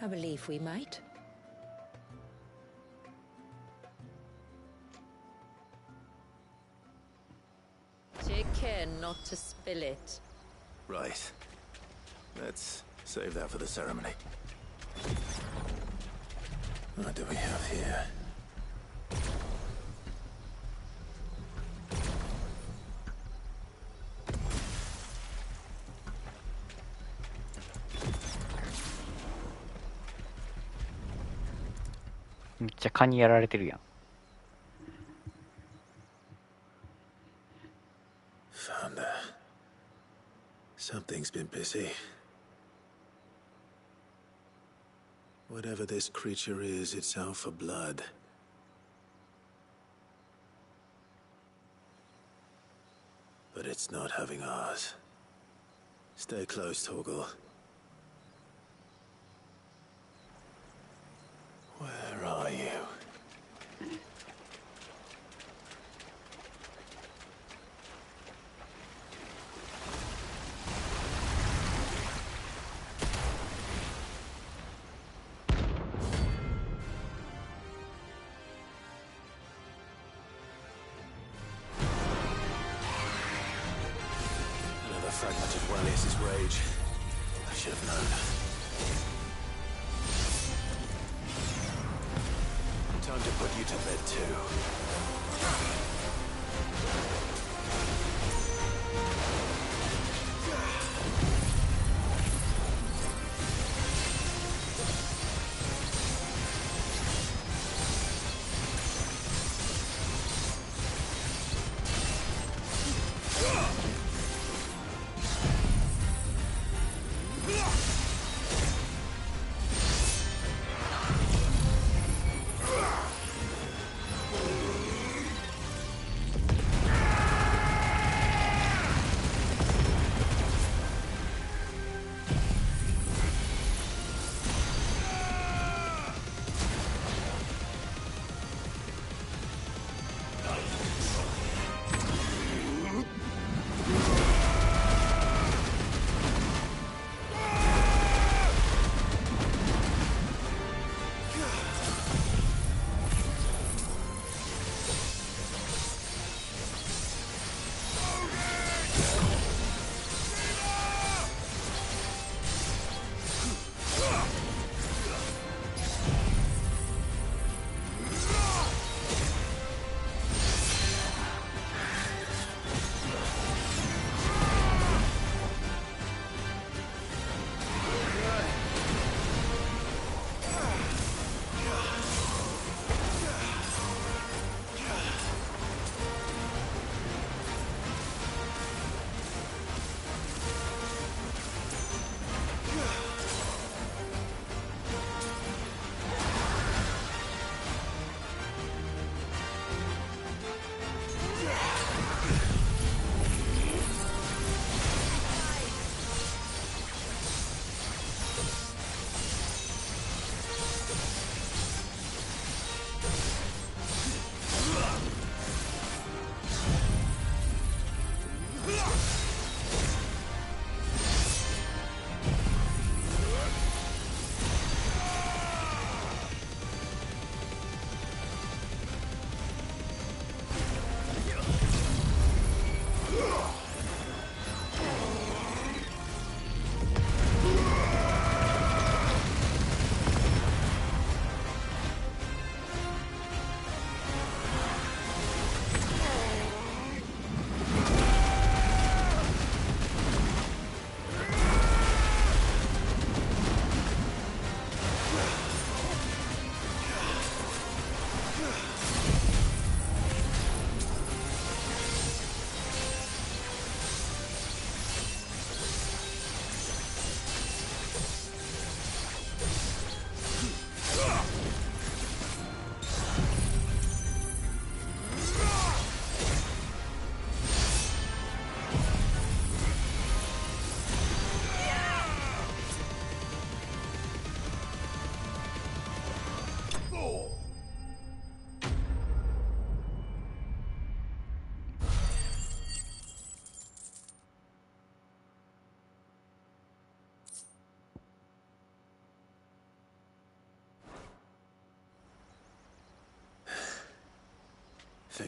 I believe we might. Take care not to spill it. Right. Let's save that for the ceremony. What do we have here?めっちゃ蚊にやられてるやん。Found her. Something's been busy. Whatever this creature is, it's out for blood. But it's not having ours. Stay close, Torgal. Where are you? Another fragment of Wallius's rage. I should have known. Time to put you to bed, too.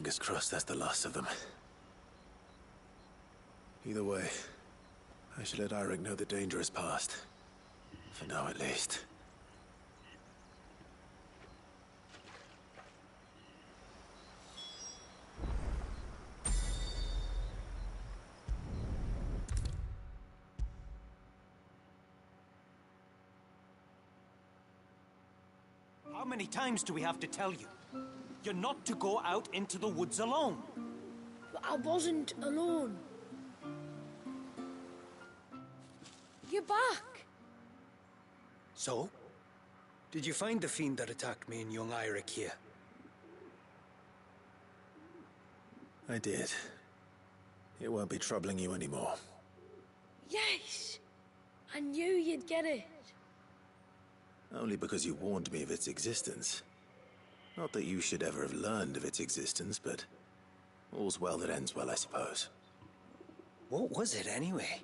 Fingers crossed that's the last of them. Either way, I should let Eirik know the danger is past. For now, at least. How many times do we have to tell you? You're not to go out into the woods alone. But I wasn't alone. You're back. So? Did you find the fiend that attacked me and young Eirik here? I did. It won't be troubling you anymore. Yes! I knew you'd get it. Only because you warned me of its existence. Not that you should ever have learned of its existence, but all's well that ends well, I suppose. What was it, anyway?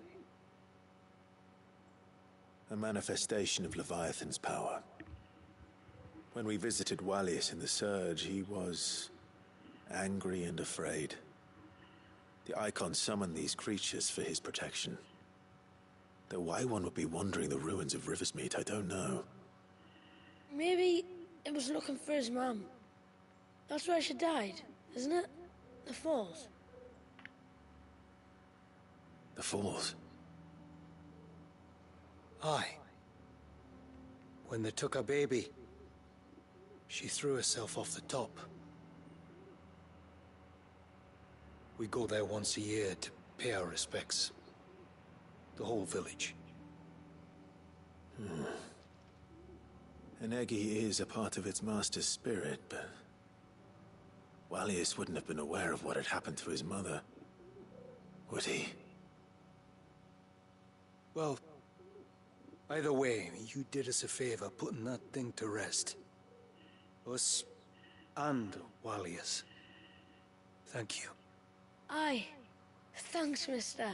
A manifestation of Leviathan's power. When we visited Wallius in the Surge, he was angry and afraid. The Icon summoned these creatures for his protection. Though why one would be wandering the ruins of Riversmeet, I don't know. Maybe it was looking for his mum. That's where she died, isn't it? The Falls. The Falls? Aye. When they took her baby, she threw herself off the top. We go there once a year to pay our respects. The whole village. An Eggy is a part of its master's spirit, but Wallius wouldn't have been aware of what had happened to his mother, would he? Well, either way, you did us a favor putting that thing to rest. Us and Wallius. Thank you. Aye. Thanks, mister.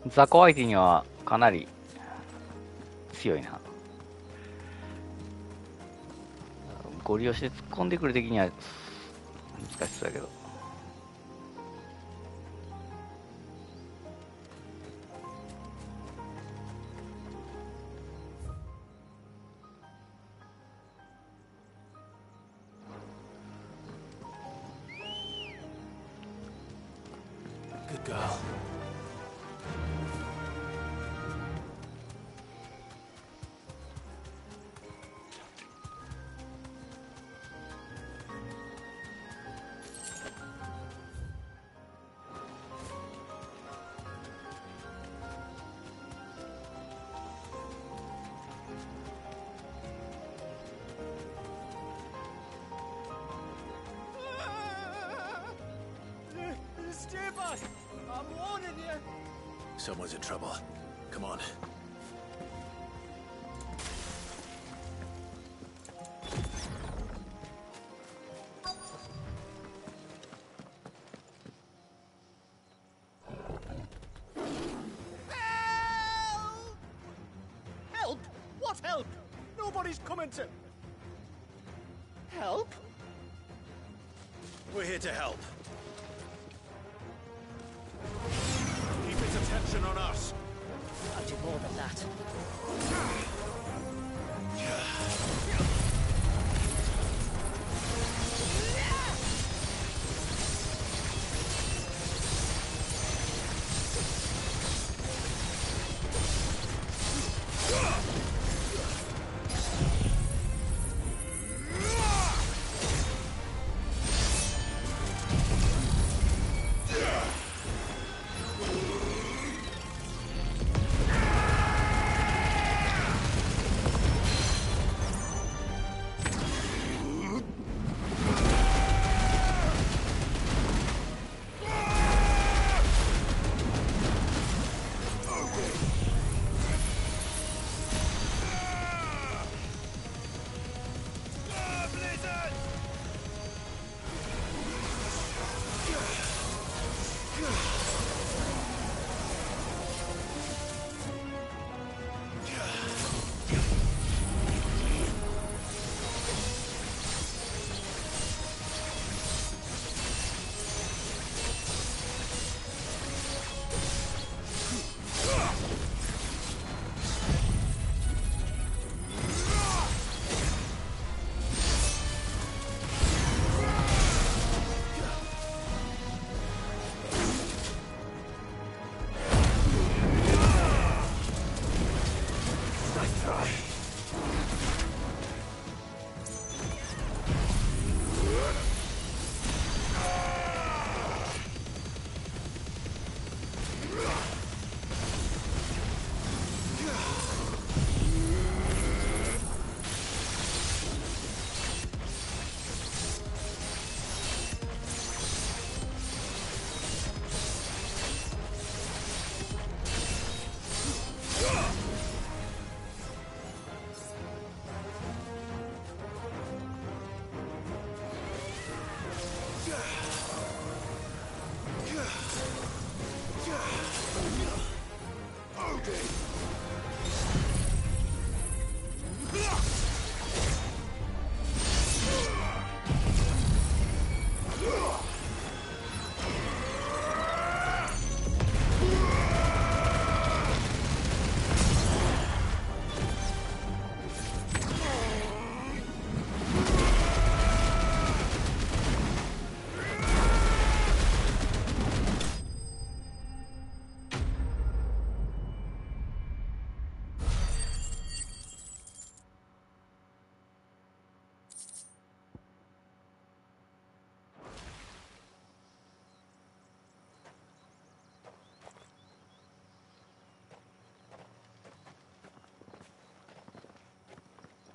雑魚相手にはかなり強いな。ゴリ押しで突っ込んでくる敵には難しそうだけど。Good girl. Stay back! I'm warning you! Someone's in trouble. Come on. Help! What help? Nobody's coming to... Help? We're here to help. Keep its attention on us. I'll do more than that.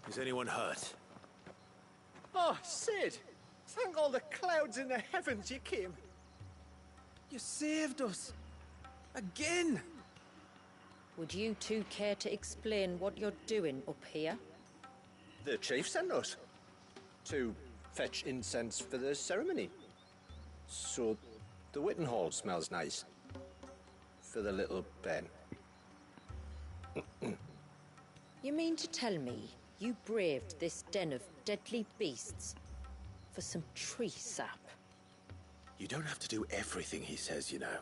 Is anyone hurt? Oh, Sid! Thank all the clouds in the heavens you came. You saved us. Again. Would you two care to explain what you're doing up here? The chief sent us to fetch incense for the ceremony. So the Witten Hall smells nice. For the little Ben. You mean to tell me you braved this den of deadly beasts for some tree sap? You don't have to do everything he says, you know.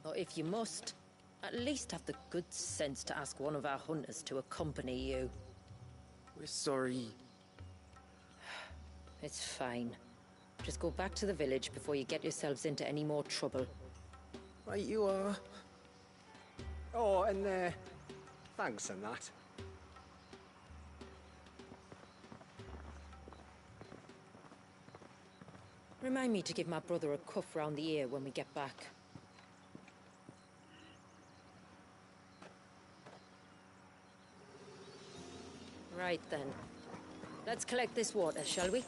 Or if you must, at least have the good sense to ask one of our hunters to accompany you. We're sorry. It's fine. Just go back to the village before you get yourselves into any more trouble. Right you are. Oh, and thanks and that. Remind me to give my brother a cuff round the ear when we get back. Right then. Let's collect this water, shall we?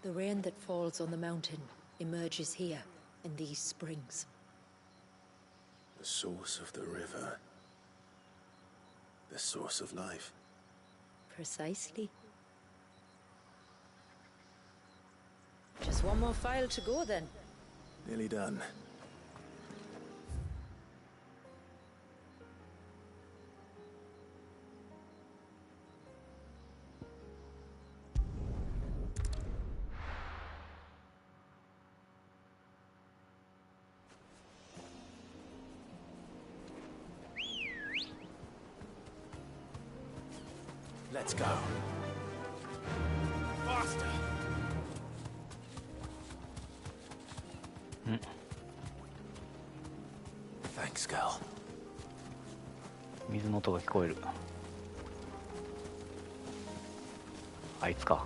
The rain that falls on the mountain emerges here, in these springs. The source of the river. The source of life. Precisely. Just one more file to go then. Nearly done. Let's go. Faster. ん Thanks, girl. 水の音が聞こえる。あいつか。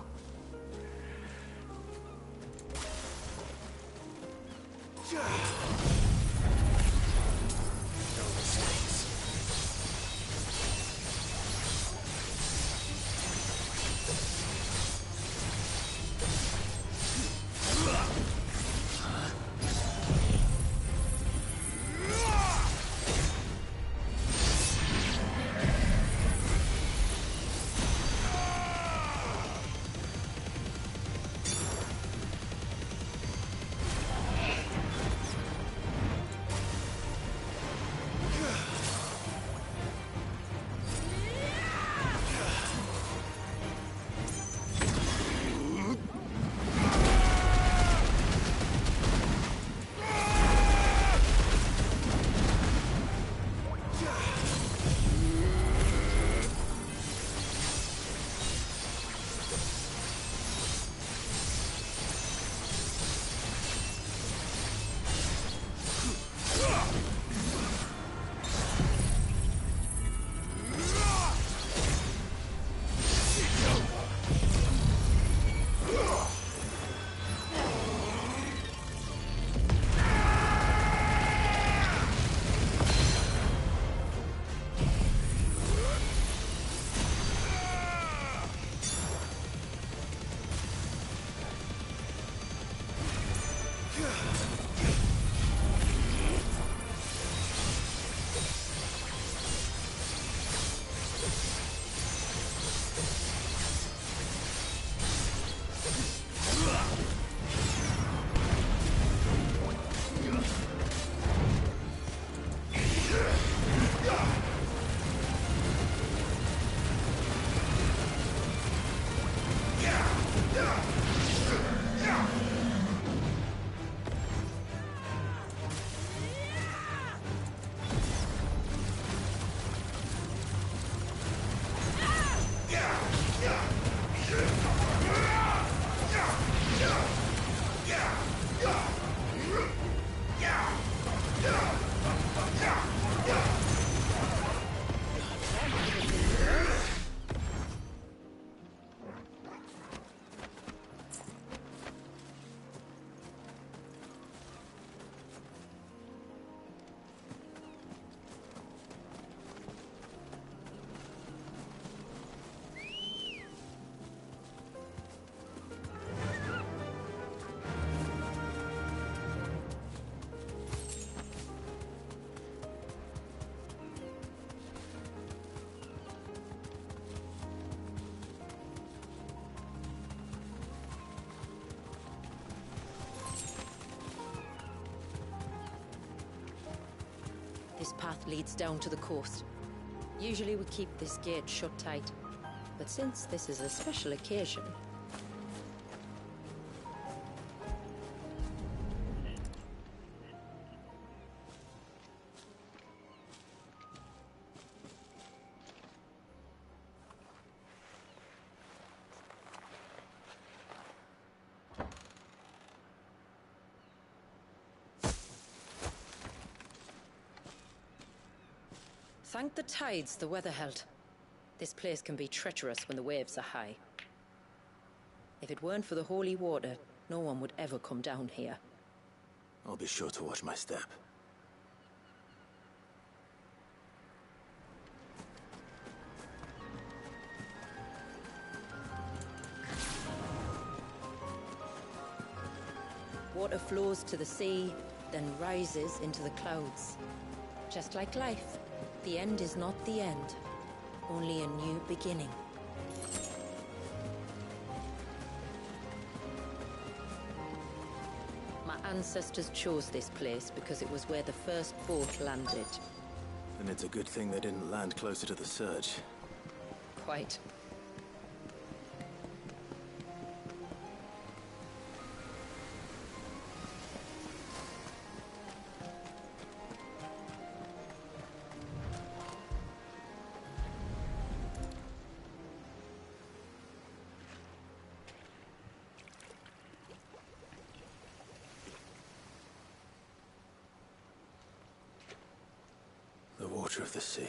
This path leads down to the coast. Usually we keep this gate shut tight, but since this is a special occasion... Thank the tides the weather held. This place can be treacherous when the waves are high. If it weren't for the holy water, no one would ever come down here. I'll be sure to watch my step. Water flows to the sea, then rises into the clouds. Just like life, the end is not the end, only a new beginning. ancestors chose this place because it was where the first boat landed. And it's a good thing they didn't land closer to the surge. Quite. The water of the sea.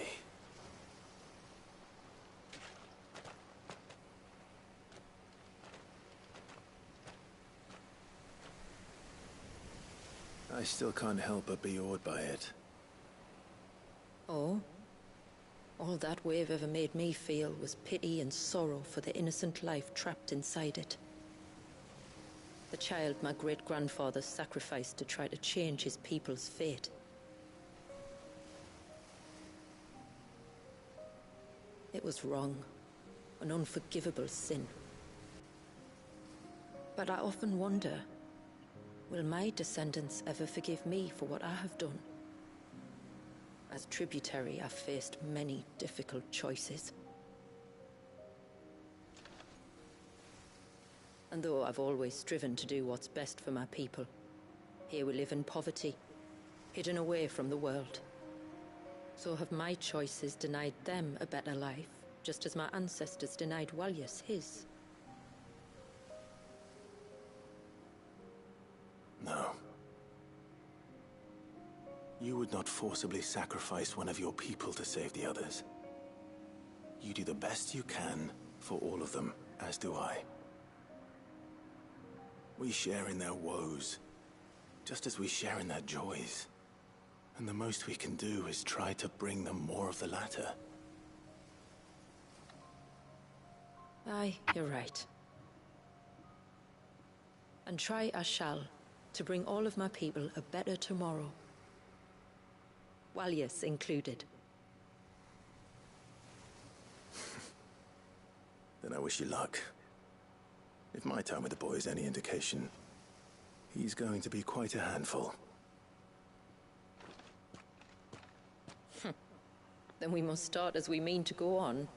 I still can't help but be awed by it. Oh? All that wave ever made me feel was pity and sorrow for the innocent life trapped inside it. The child my great-grandfather sacrificed to try to change his people's fate. It was wrong, an unforgivable sin. But I often wonder, will my descendants ever forgive me for what I have done? As tributary, I've faced many difficult choices. And though I've always striven to do what's best for my people, here we live in poverty, hidden away from the world. So have my choices denied them a better life, just as my ancestors denied Walyas his? No. You would not forcibly sacrifice one of your people to save the others. You do the best you can for all of them, as do I. We share in their woes, just as we share in their joys. And the most we can do is try to bring them more of the latter. Aye, you're right. And try I shall, to bring all of my people a better tomorrow. Walyas included. Then I wish you luck. If my time with the boy is any indication, he's going to be quite a handful. Then we must start as we mean to go on,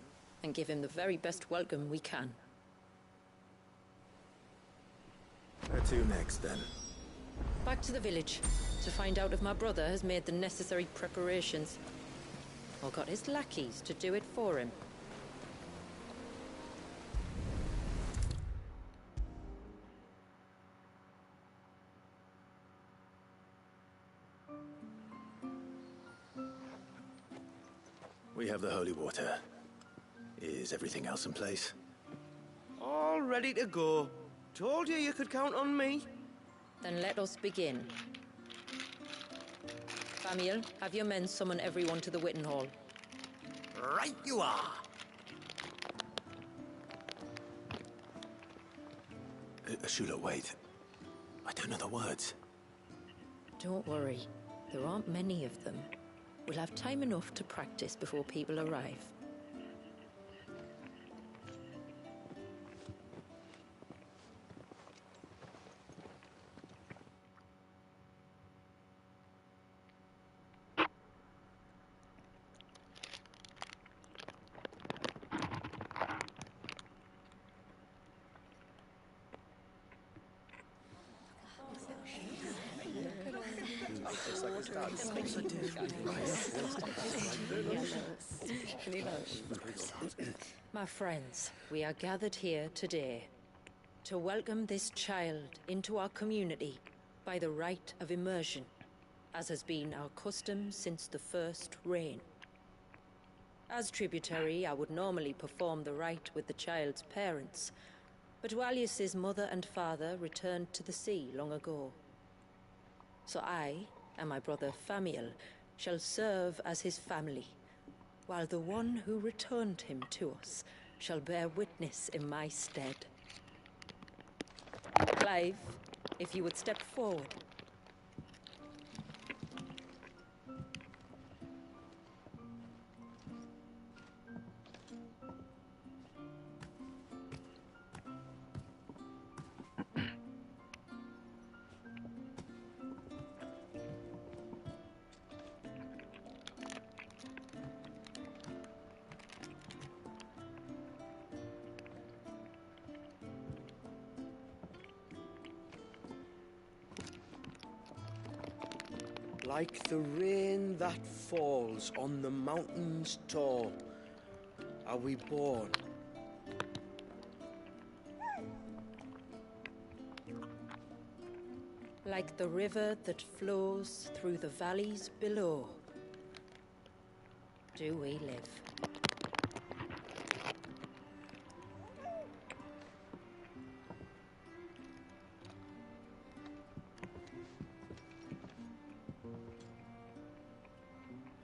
and give him the very best welcome we can. Where to next, then? Back to the village, to find out if my brother has made the necessary preparations. Or got his lackeys to do it for him. We have the holy water. Is everything else in place? All ready to go. Told you could count on me. Then let us begin. Famiel, have your men summon everyone to the Witten Hall. Right you are. Shula, wait. I don't know the words. Don't worry. There aren't many of them. We'll have time enough to practice before people arrive. My friends, we are gathered here today to welcome this child into our community by the rite of immersion, as has been our custom since the first reign. As tributary, I would normally perform the rite with the child's parents, but Walyas's mother and father returned to the sea long ago. So I and my brother Famiel shall serve as his family, while the one who returned him to us shall bear witness in my stead. Clive, if you would step forward. like the rain that falls on the mountains tall, are we born. Like the river that flows through the valleys below, do we live.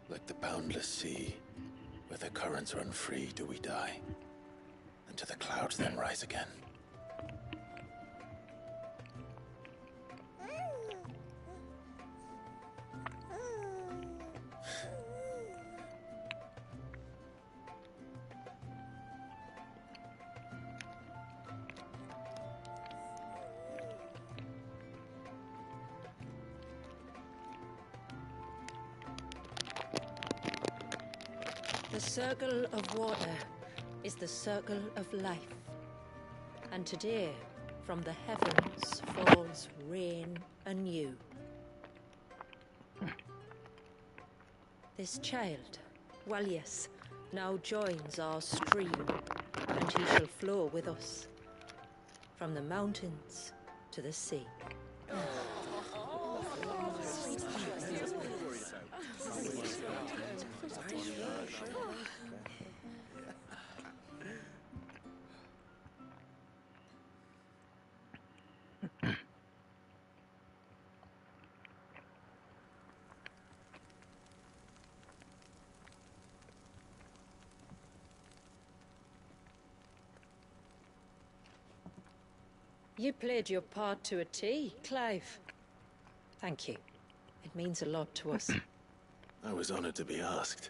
Like the boundless sea, where the currents run free, do we die, and to the clouds then rise again. The circle of water is the circle of life. And today, from the heavens falls rain anew. This child, Walias, now joins our stream, and he shall flow with us from the mountains to the sea. You played your part to a T, Clive. Thank you. It means a lot to us. I was honored to be asked.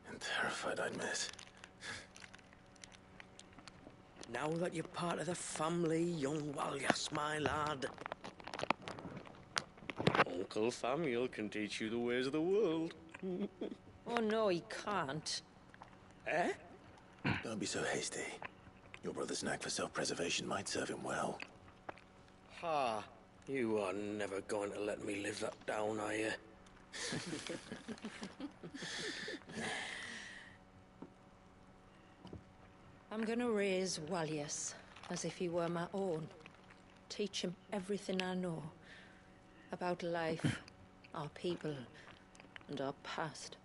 And terrified I'd miss. Now that you're part of the family, young Walyas, my lad. Uncle Samuel can teach you the ways of the world. Oh no, he can't. Eh? Don't be so hasty. Your brother's knack for self-preservation might serve him well. Ha! You are never going to let me live that down, are you? I'm gonna raise Walias as if he were my own. Teach him everything I know about life, our people, and our past.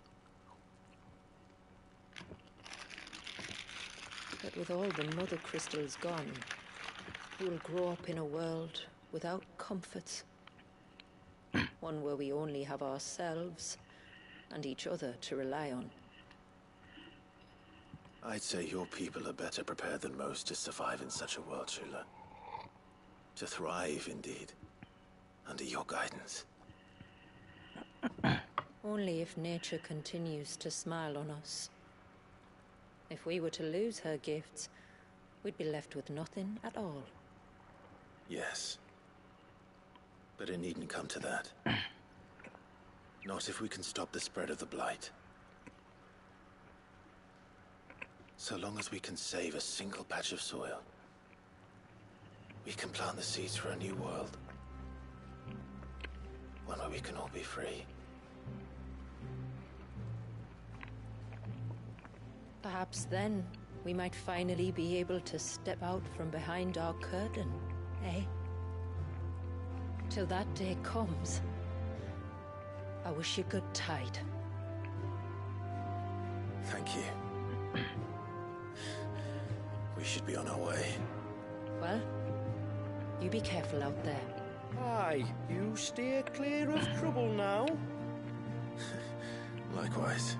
But with all the mother crystals gone, he will grow up in a world without comforts. One where we only have ourselves and each other to rely on. I'd say your people are better prepared than most to survive in such a world, Shula. To thrive, indeed, under your guidance. Only if nature continues to smile on us. If we were to lose her gifts, we'd be left with nothing at all. Yes. But it needn't come to that. Not if we can stop the spread of the Blight. So long as we can save a single patch of soil, we can plant the seeds for a new world. One where we can all be free. Perhaps then we might finally be able to step out from behind our curtain, eh? Till that day comes, I wish you good tide. Thank you. We should be on our way. Well, you be careful out there. Aye, you steer clear of trouble now. Likewise.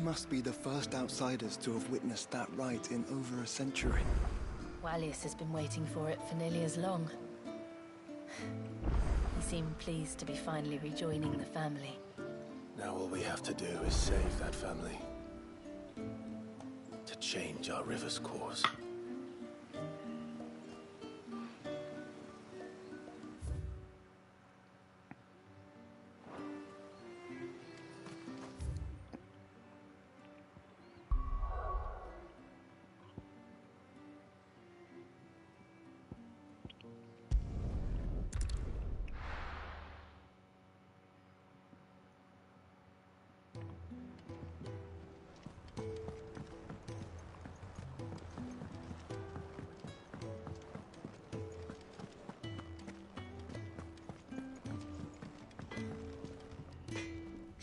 must be the first outsiders to have witnessed that rite in over a century. Wallius has been waiting for it for nearly as long. He seemed pleased to be finally rejoining the family. Now all we have to do is save that family. To change our river's course.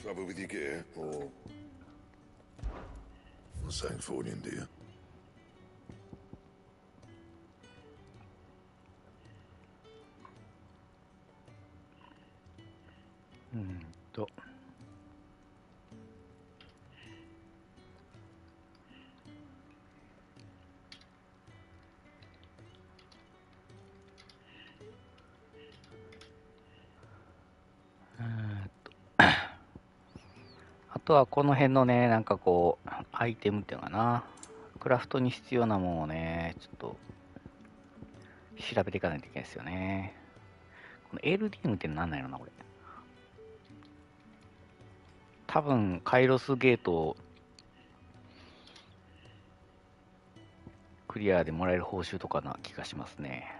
Trouble with your gear, or Sancfordian, dear?と。あとはこの辺のね、なんかこう、アイテムっていうのかな。クラフトに必要なものをね、ちょっと、調べていかないといけないですよね。この LDM って何なんやろな、これ。多分、カイロスゲートをクリアでもらえる報酬とかな気がしますね。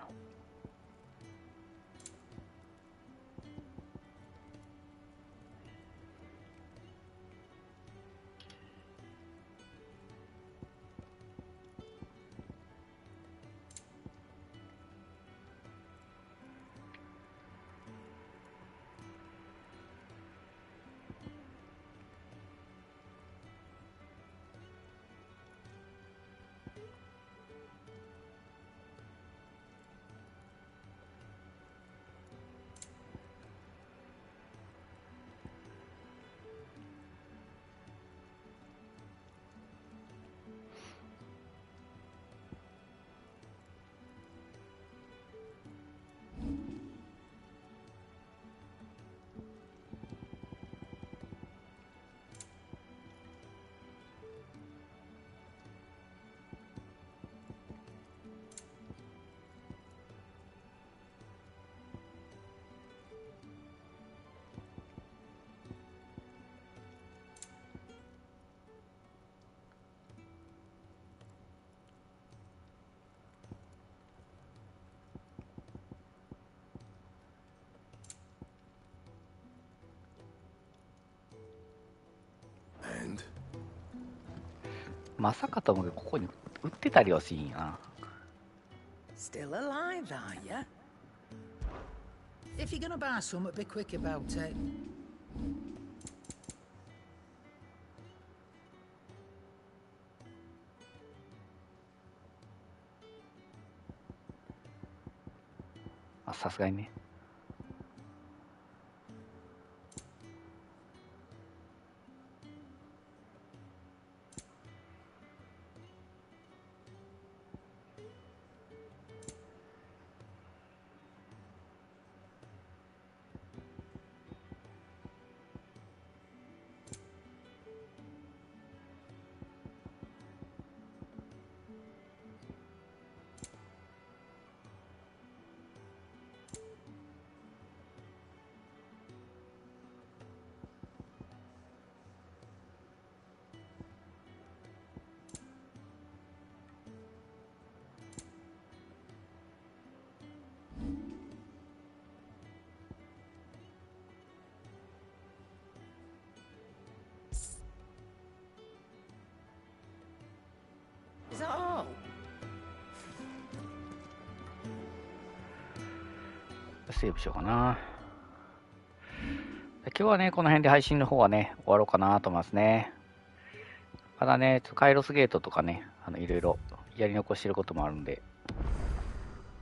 まさかと思うけど、ここに売ってたりはしんやな。Still alive, are ya? If you're gonna buy some, be quick about it. あ、さすがにね。Is that all? セーブしようかな。今日はね、この辺で配信の方はね、終わろうかなと思いますね。まだね、ちょっとカイロスゲートとかね、いろいろやり残してることもあるんで、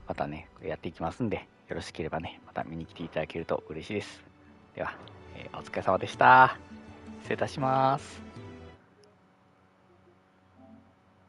またね、やっていきますんで、よろしければね、また見に来ていただけると嬉しいです。では、お疲れ様でした。失礼いたします。